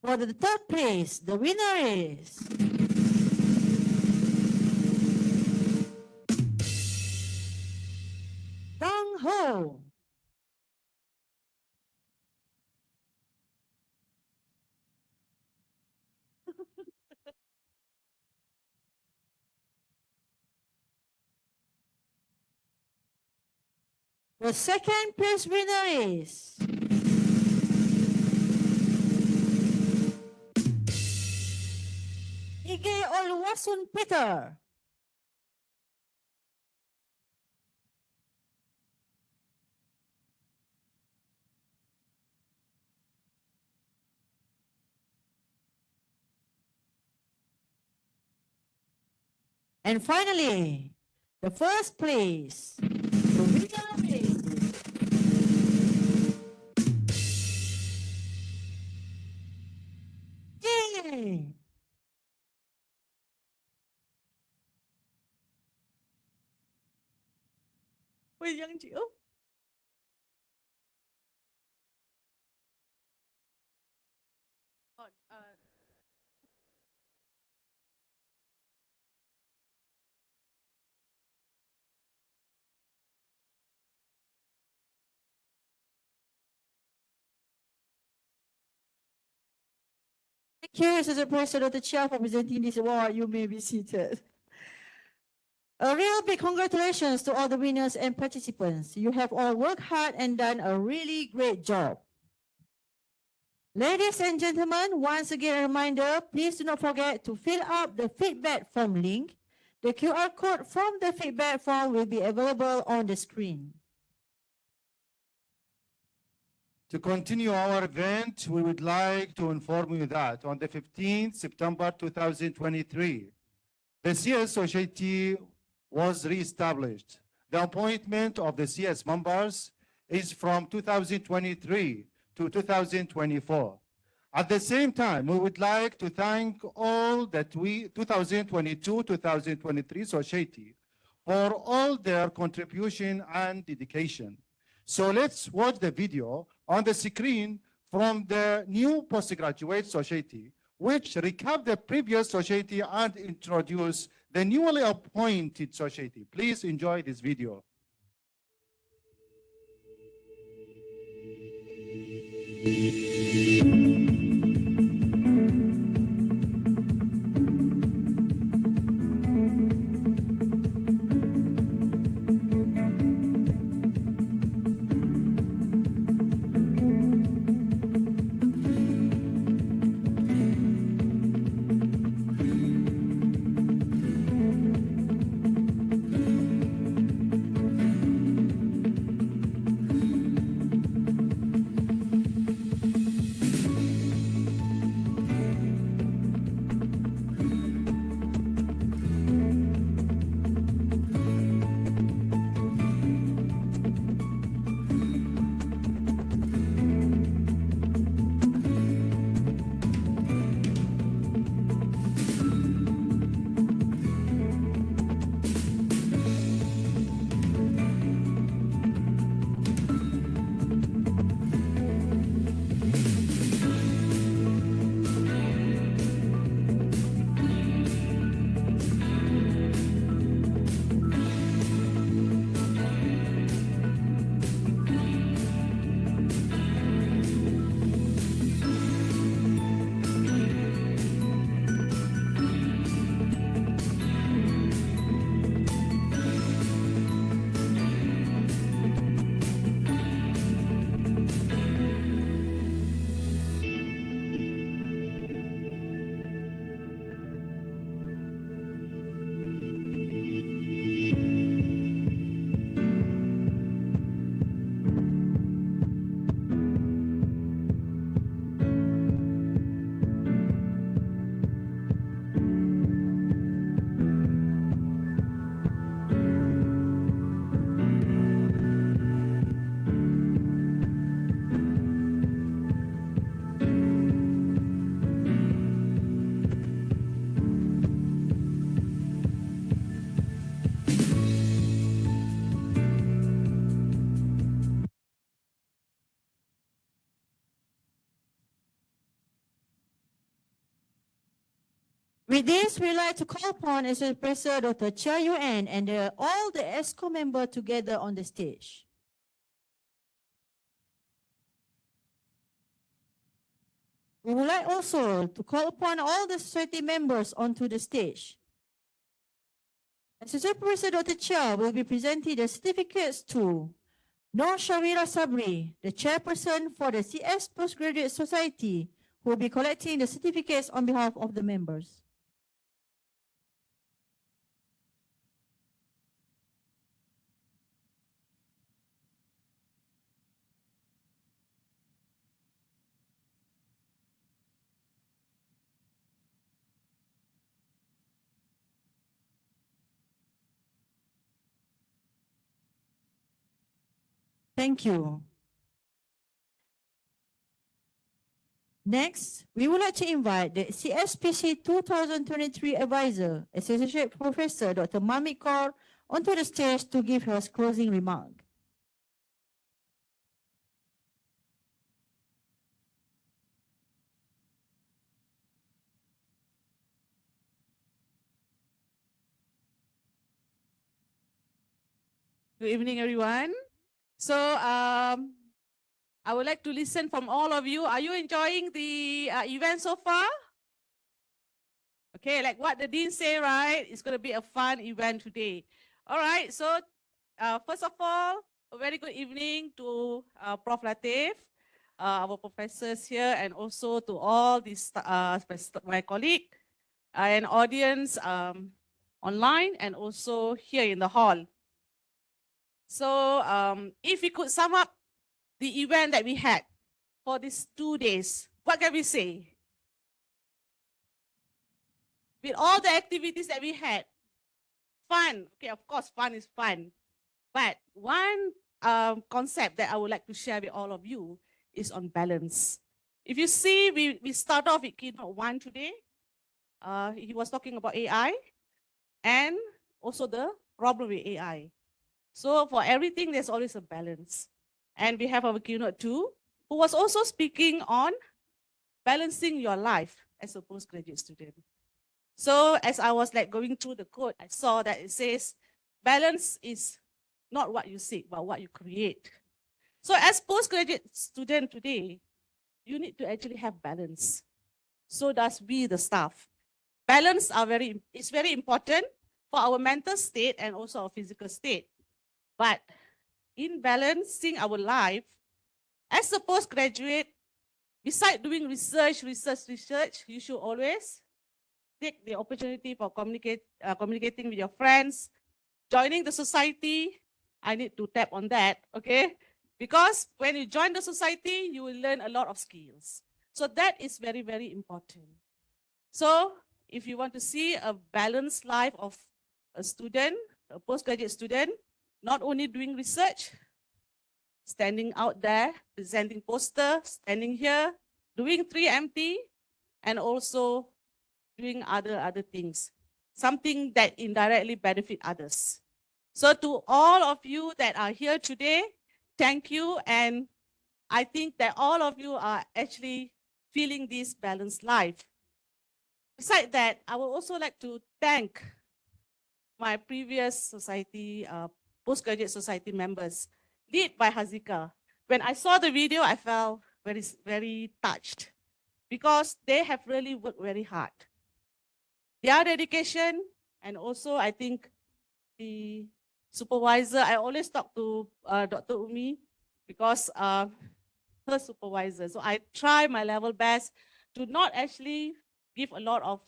For the third place, the winner is Dong Ho. The second place winner is Ige Olwasun Peter. And finally, the first place, the winner is Yay! Ôi, dân chịu. Thank you, Associate Professor Dr. Chia, for presenting this award. You may be seated. A real big congratulations to all the winners and participants. You have all worked hard and done a really great job. Ladies and gentlemen, once again a reminder, please do not forget to fill up the feedback form link. The QR code from the feedback form will be available on the screen. To continue our event, we would like to inform you that on the 15th September 2023, the CS Society was re-established. The appointment of the CS members is from 2023 to 2024. At the same time, we would like to thank all that 2022-2023 Society for all their contribution and dedication. So let's watch the video on the screen from the new postgraduate society, which recap the previous society and introduce the newly appointed society. Please enjoy this video. With this, we'd like to call upon Associate Professor Dr. Chia Yuan and all the ESCO members together on the stage. We would like also to call upon all the society members onto the stage. Associate Professor Dr. Chia will be presenting the certificates to Nur Shawira Sabri, the chairperson for the CS Postgraduate Society, who will be collecting the certificates on behalf of the members. Thank you. Next, we would like to invite the CSPC 2023 advisor, Associate Professor Dr. Mamik Kaur, onto the stage to give her closing remark. Good evening, everyone. So I would like to listen from all of you. Are you enjoying the event so far? Okay, like what the dean say, right? It's going to be a fun event today. All right, so first of all, a very good evening to Prof. Latif, our professors here, and also to all these my colleague and audience online and also here in the hall. So if we could sum up the event that we had for these 2 days, what can we say? With all the activities that we had, fun, okay, of course, fun is fun. But one concept that I would like to share with all of you is on balance. If you see, we start off with keynote 1 today. He was talking about AI and also the problem with AI. So for everything, there's always a balance. And we have our keynote 2, who was also speaking on balancing your life as a postgraduate student. So as I was like going through the code, I saw that it says, balance is not what you seek, but what you create. So as postgraduate student today, you need to actually have balance. So does we, the staff. Balance is very important for our mental state and also our physical state. But in balancing our life, as a postgraduate, besides doing research, you should always take the opportunity for communicating with your friends, joining the society. I need to tap on that, okay? Because when you join the society, you will learn a lot of skills. So that is very, very important. So if you want to see a balanced life of a student, a postgraduate student, not only doing research, standing out there, presenting poster, standing here, doing 3MT, and also doing other things, something that indirectly benefit others. So to all of you that are here today, thank you. And I think that all of you are actually feeling this balanced life. Besides that, I would also like to thank my previous society, postgraduate society members, led by Hazika. When I saw the video, I felt very, very touched because they have really worked very hard. Their dedication, and also I think the supervisor, I always talk to Dr. Umi because her supervisor. So I try my level best to not actually give a lot of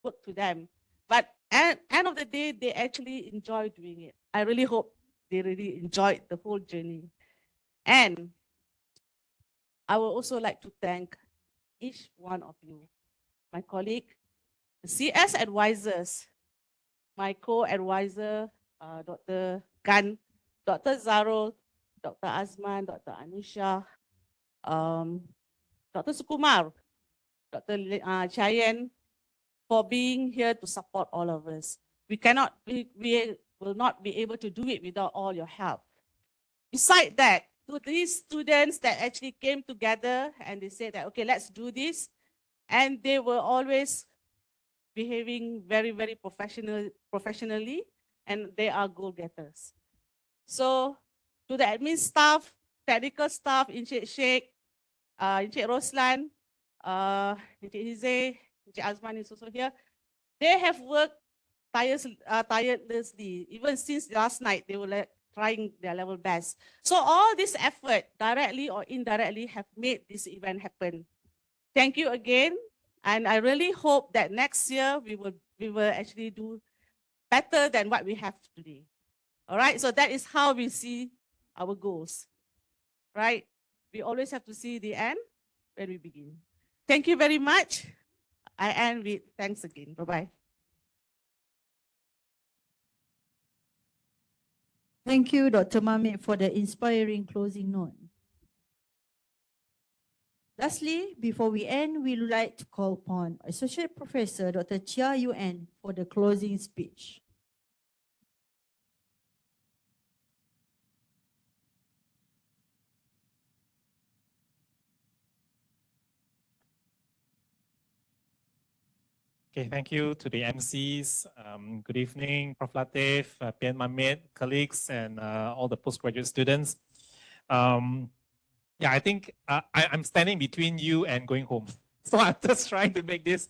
work to them. But at end of the day, they actually enjoy doing it. I really hope they really enjoyed the whole journey. And I would also like to thank each one of you, my colleague, the CS advisors, my co-advisor, Dr. Gan, Dr. Zarul, Dr. Azman, Dr. Anusha, Dr. Sukumar, Dr. Chayan, for being here to support all of us. We will not be able to do it without all your help. Besides that, to these students that actually came together and they said that, okay, let's do this. And they were always behaving very, very professionally, and they are goal-getters. So to the admin staff, technical staff, Encik Sheikh, Encik Roslan, Encik Hize, Encik Azman is also here. They have worked tirelessly. Even since last night, they were trying their level best. So all this effort, directly or indirectly, have made this event happen. Thank you again. And I really hope that next year we will actually do better than what we have today. All right, so that is how we see our goals, right? We always have to see the end when we begin. Thank you very much. I end with thanks again. Bye-bye. Thank you, Dr. Mamit, for the inspiring closing note. Lastly, before we end, we would like to call upon Associate Professor Dr. Chia Yuen for the closing speech. Okay, thank you to the MCs. Good evening, Prof. Latif, Pian Mamit, colleagues, and all the postgraduate students. Yeah, I think I'm standing between you and going home. So I'm just trying to make this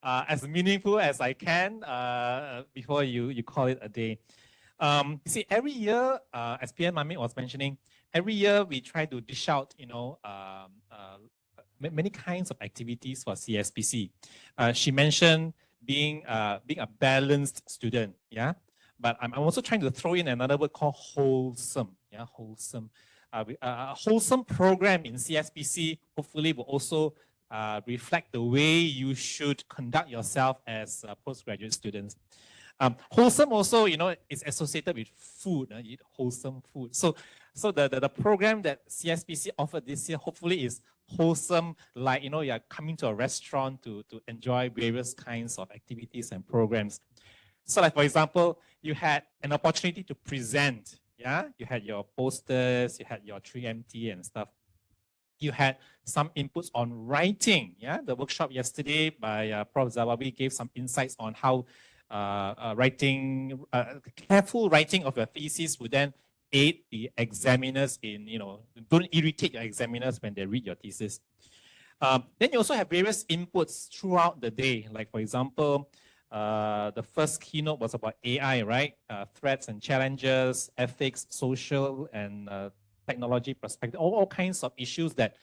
as meaningful as I can before you call it a day. You see, every year, as PM Mami was mentioning, every year we try to dish out, many kinds of activities for CSPC. She mentioned being a balanced student, yeah. But I'm also trying to throw in another word called wholesome, yeah, wholesome. A wholesome program in CSPC hopefully will also reflect the way you should conduct yourself as postgraduate students. Wholesome also, is associated with food. Eat wholesome food. So the program that CSPC offered this year hopefully is wholesome, like you're coming to a restaurant to enjoy various kinds of activities and programs. So, like for example, you had an opportunity to present. Yeah, you had your posters, you had your 3MT and stuff. You had some inputs on writing. Yeah, the workshop yesterday by Prof. Zawabi gave some insights on how careful writing of your thesis would then aid the examiners in, don't irritate your examiners when they read your thesis. Then you also have various inputs throughout the day. Like for example, the first keynote was about AI, right? Threats and challenges, ethics, social and technology perspective, all kinds of issues that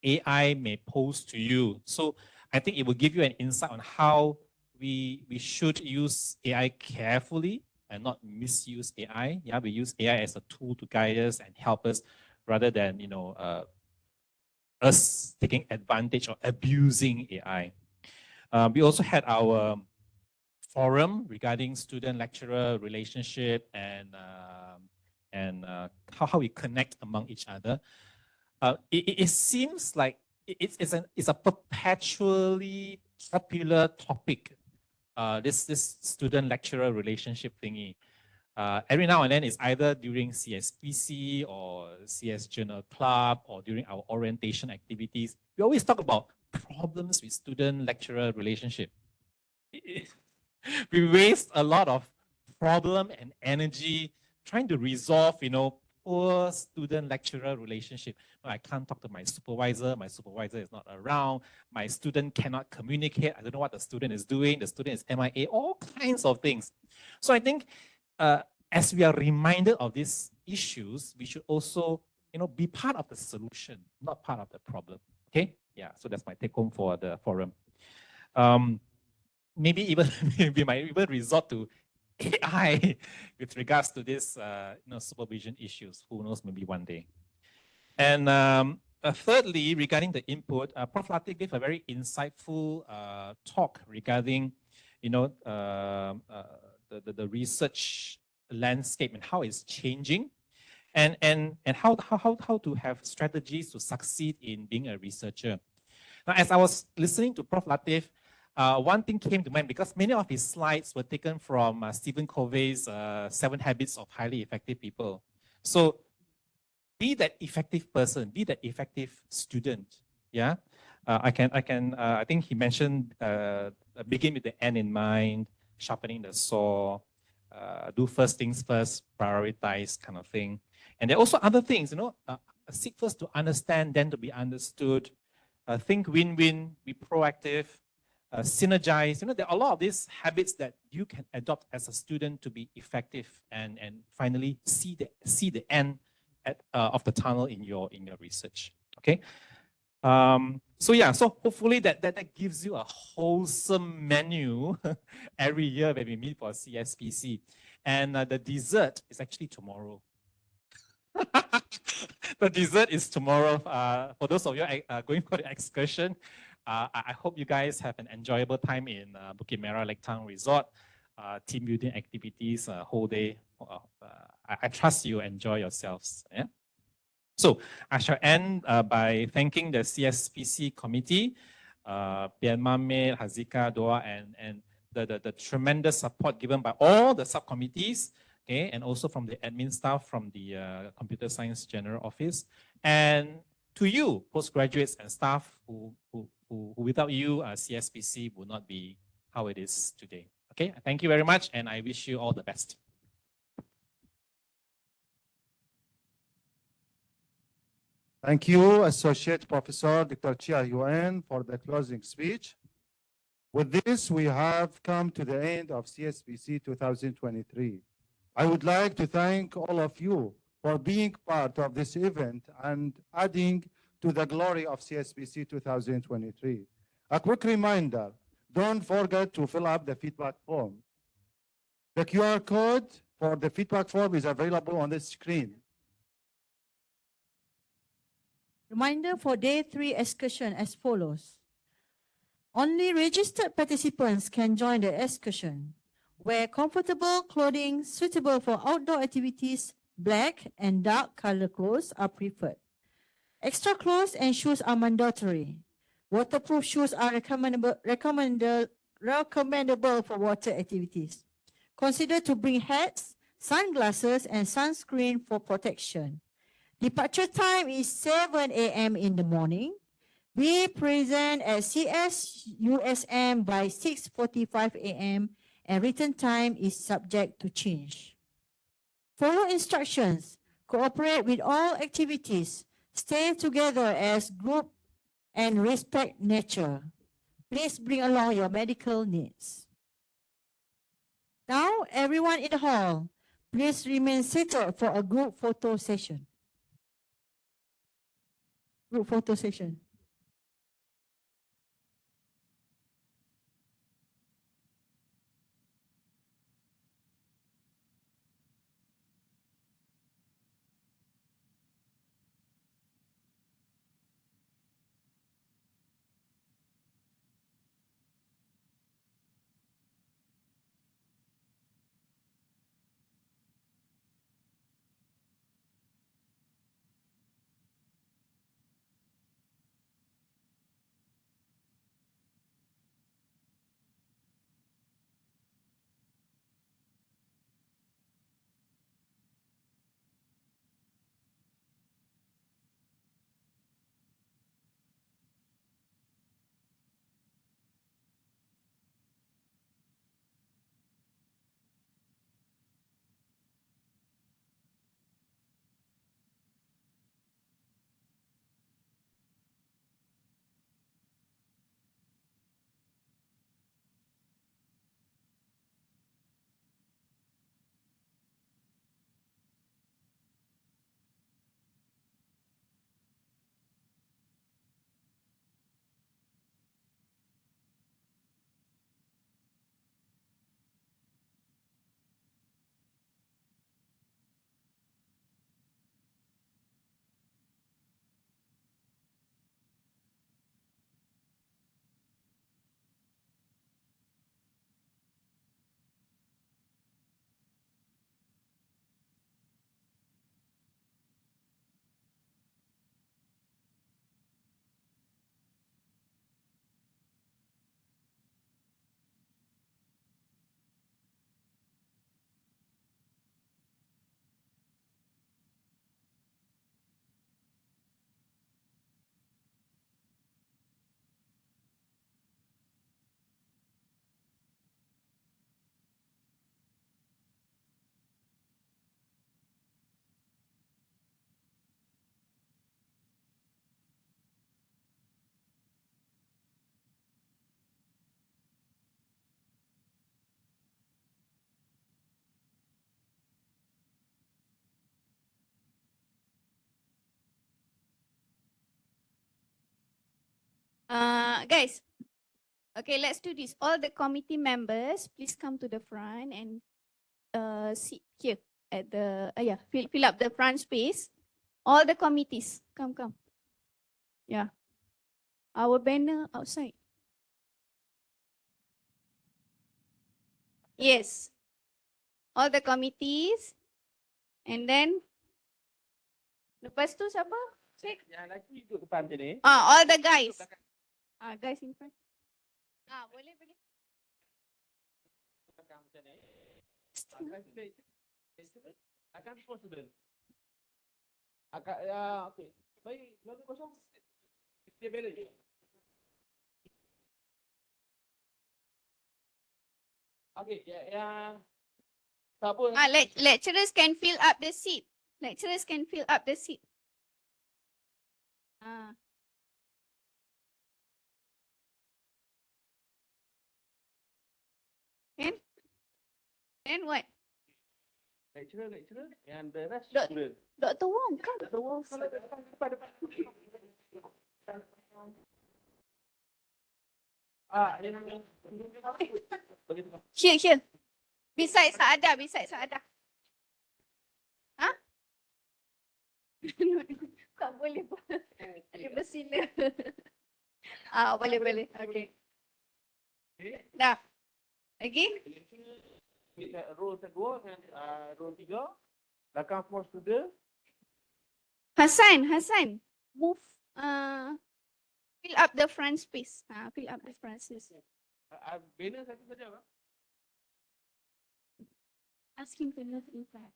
AI may pose to you. So I think it will give you an insight on how we should use AI carefully and not misuse AI. Yeah, we use AI as a tool to guide us and help us rather than, us taking advantage or abusing AI. We also had our forum regarding student-lecturer relationship and how we connect among each other. It seems like it's a perpetually popular topic. This student-lecturer relationship thingy. Every now and then, it's either during CSPC or CS Journal Club or during our orientation activities. We always talk about problems with student-lecturer relationship. We waste a lot of problem and energy trying to resolve, poor student-lecturer relationship. No, I can't talk to my supervisor is not around, my student cannot communicate, I don't know what the student is doing, the student is MIA, all kinds of things. So I think as we are reminded of these issues, we should also, be part of the solution, not part of the problem. Okay? Yeah, so that's my take home for the forum. Maybe we might even resort to AI with regards to this, supervision issues. Who knows? Maybe one day. And thirdly, regarding the input, Prof. Latif gave a very insightful talk regarding, the research landscape and how it's changing, and how to have strategies to succeed in being a researcher. Now, as I was listening to Prof. Latif, one thing came to mind because many of his slides were taken from Stephen Covey's 7 Habits of Highly Effective People. So be that effective person, be that effective student. Yeah, I think he mentioned begin with the end in mind, sharpening the saw, do first things first, prioritize kind of thing. And there are also other things, seek first to understand, then to be understood, think win-win, be proactive, synergize. There are a lot of these habits that you can adopt as a student to be effective and finally see the end of the tunnel in your research. Okay. So hopefully that gives you a wholesome menu every year when we meet for CSPC. And the dessert is actually tomorrow. The dessert is tomorrow. For those of you going for the excursion, I hope you guys have an enjoyable time in Bukit Merah Lake Town Resort. Team building activities, whole day. I trust you enjoy yourselves. Yeah. So I shall end by thanking the CSPC committee, Pian Mame, Hazika, Doa, and the tremendous support given by all the subcommittees, okay, and also from the admin staff from the Computer Science General Office, and to you, postgraduates and staff who without you, CSPC would not be how it is today. Okay, thank you very much, and I wish you all the best. Thank you, Associate Professor Dr. Chia Yuen, for the closing speech. With this, we have come to the end of CSBC 2023. I would like to thank all of you for being part of this event and adding to the glory of CSBC 2023. A quick reminder, don't forget to fill up the feedback form. The QR code for the feedback form is available on the screen. Reminder for day 3 excursion as follows. Only registered participants can join the excursion. Wear comfortable clothing suitable for outdoor activities. Black and dark color clothes are preferred. Extra clothes and shoes are mandatory. Waterproof shoes are recommendable for water activities. Consider to bring hats, sunglasses, and sunscreen for protection. Departure time is 7 a.m. in the morning. Be present at CSUSM by 6:45 a.m. and return time is subject to change. Follow instructions, cooperate with all activities, stay together as group, and respect nature. Please bring along your medical needs. Now, everyone in the hall, please remain seated for a group photo session. Group photo session. Guys, okay, let's do this. All the committee members, please come to the front and sit here at the fill up the front space. All the committees, come. Yeah, our banner outside. Yes, all the committees, and then lepas tu siapa? Cik. Yang lagi duduk depan macam ni. All the guys. Guys in front. Boleh. Belakang macam ni. Akan possible. Okey. Baik, mana kosong? Dia balance. Okey, yang siapa? Lecturers can fill up the seat. Lecturers can fill up the seat. And what? Lecturer, and the rest Dok- student. Dr. Wong, come. Dr. Wong, kalau depan. Here. Beside Saada. Ha? Tak boleh. Dia bersila. Boleh. Okay. Dah. Lagi? Row kedua dengan row 3. Belakang semua student. Hassan. Move. Fill up the front space. Fill up the front space. Banner satu saja, Pak. Asking for enough impact.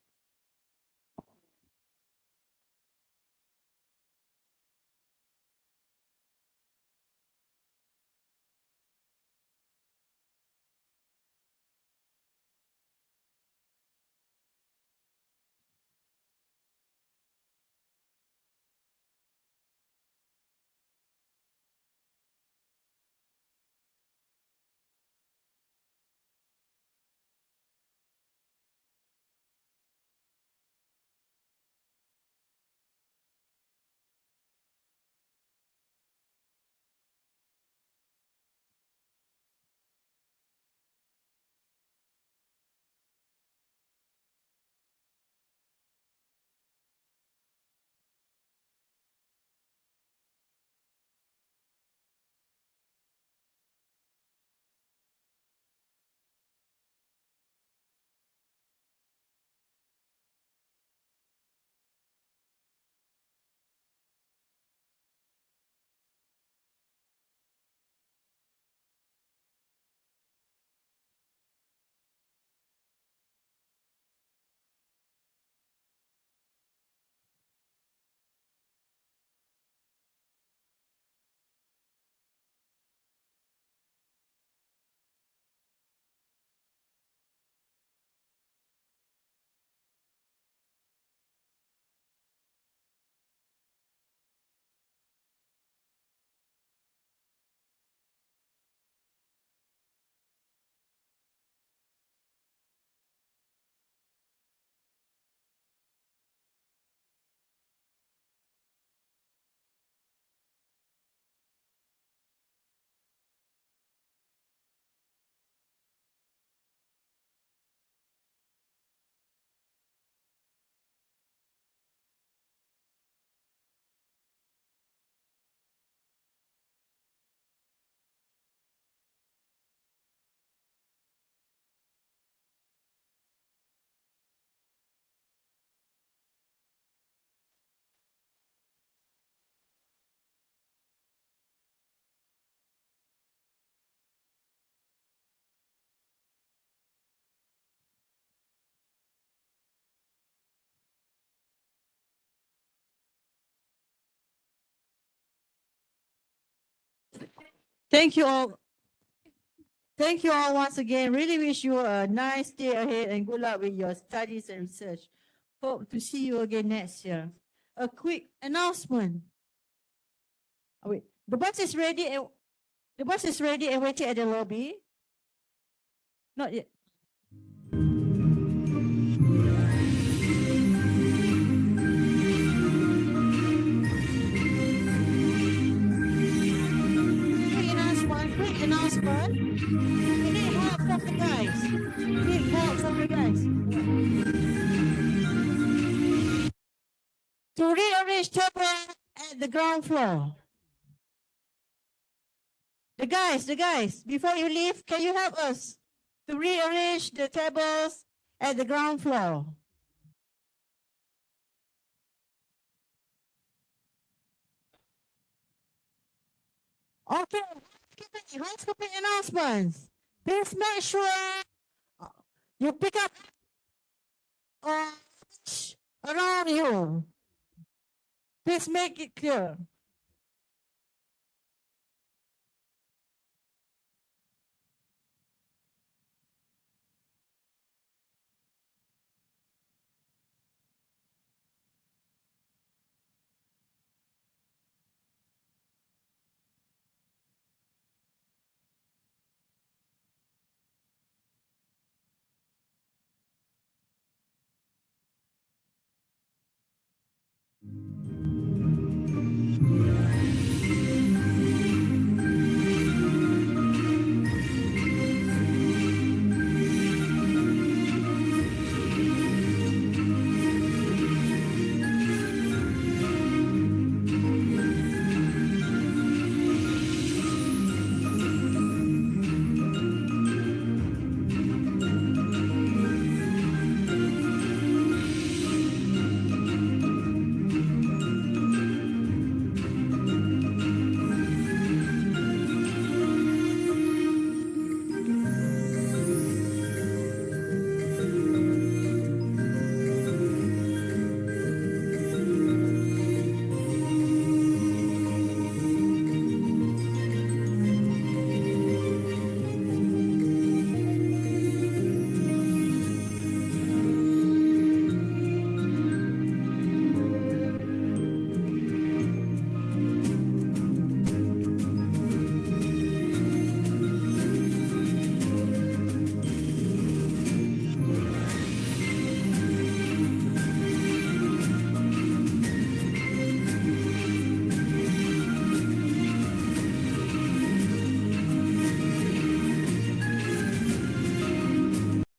Thank you all. Thank you all once again. Really wish you a nice day ahead and good luck with your studies and research. Hope to see you again next year. A quick announcement. Wait, the bus is ready and waiting at the lobby. Not yet. Quick announcement. We need help from the guys. To rearrange table at the ground floor. The guys, before you leave, can you help us to rearrange the tables at the ground floor? Okay, housekeeping announcements. Please make sure you pick up around you. Please make it clear.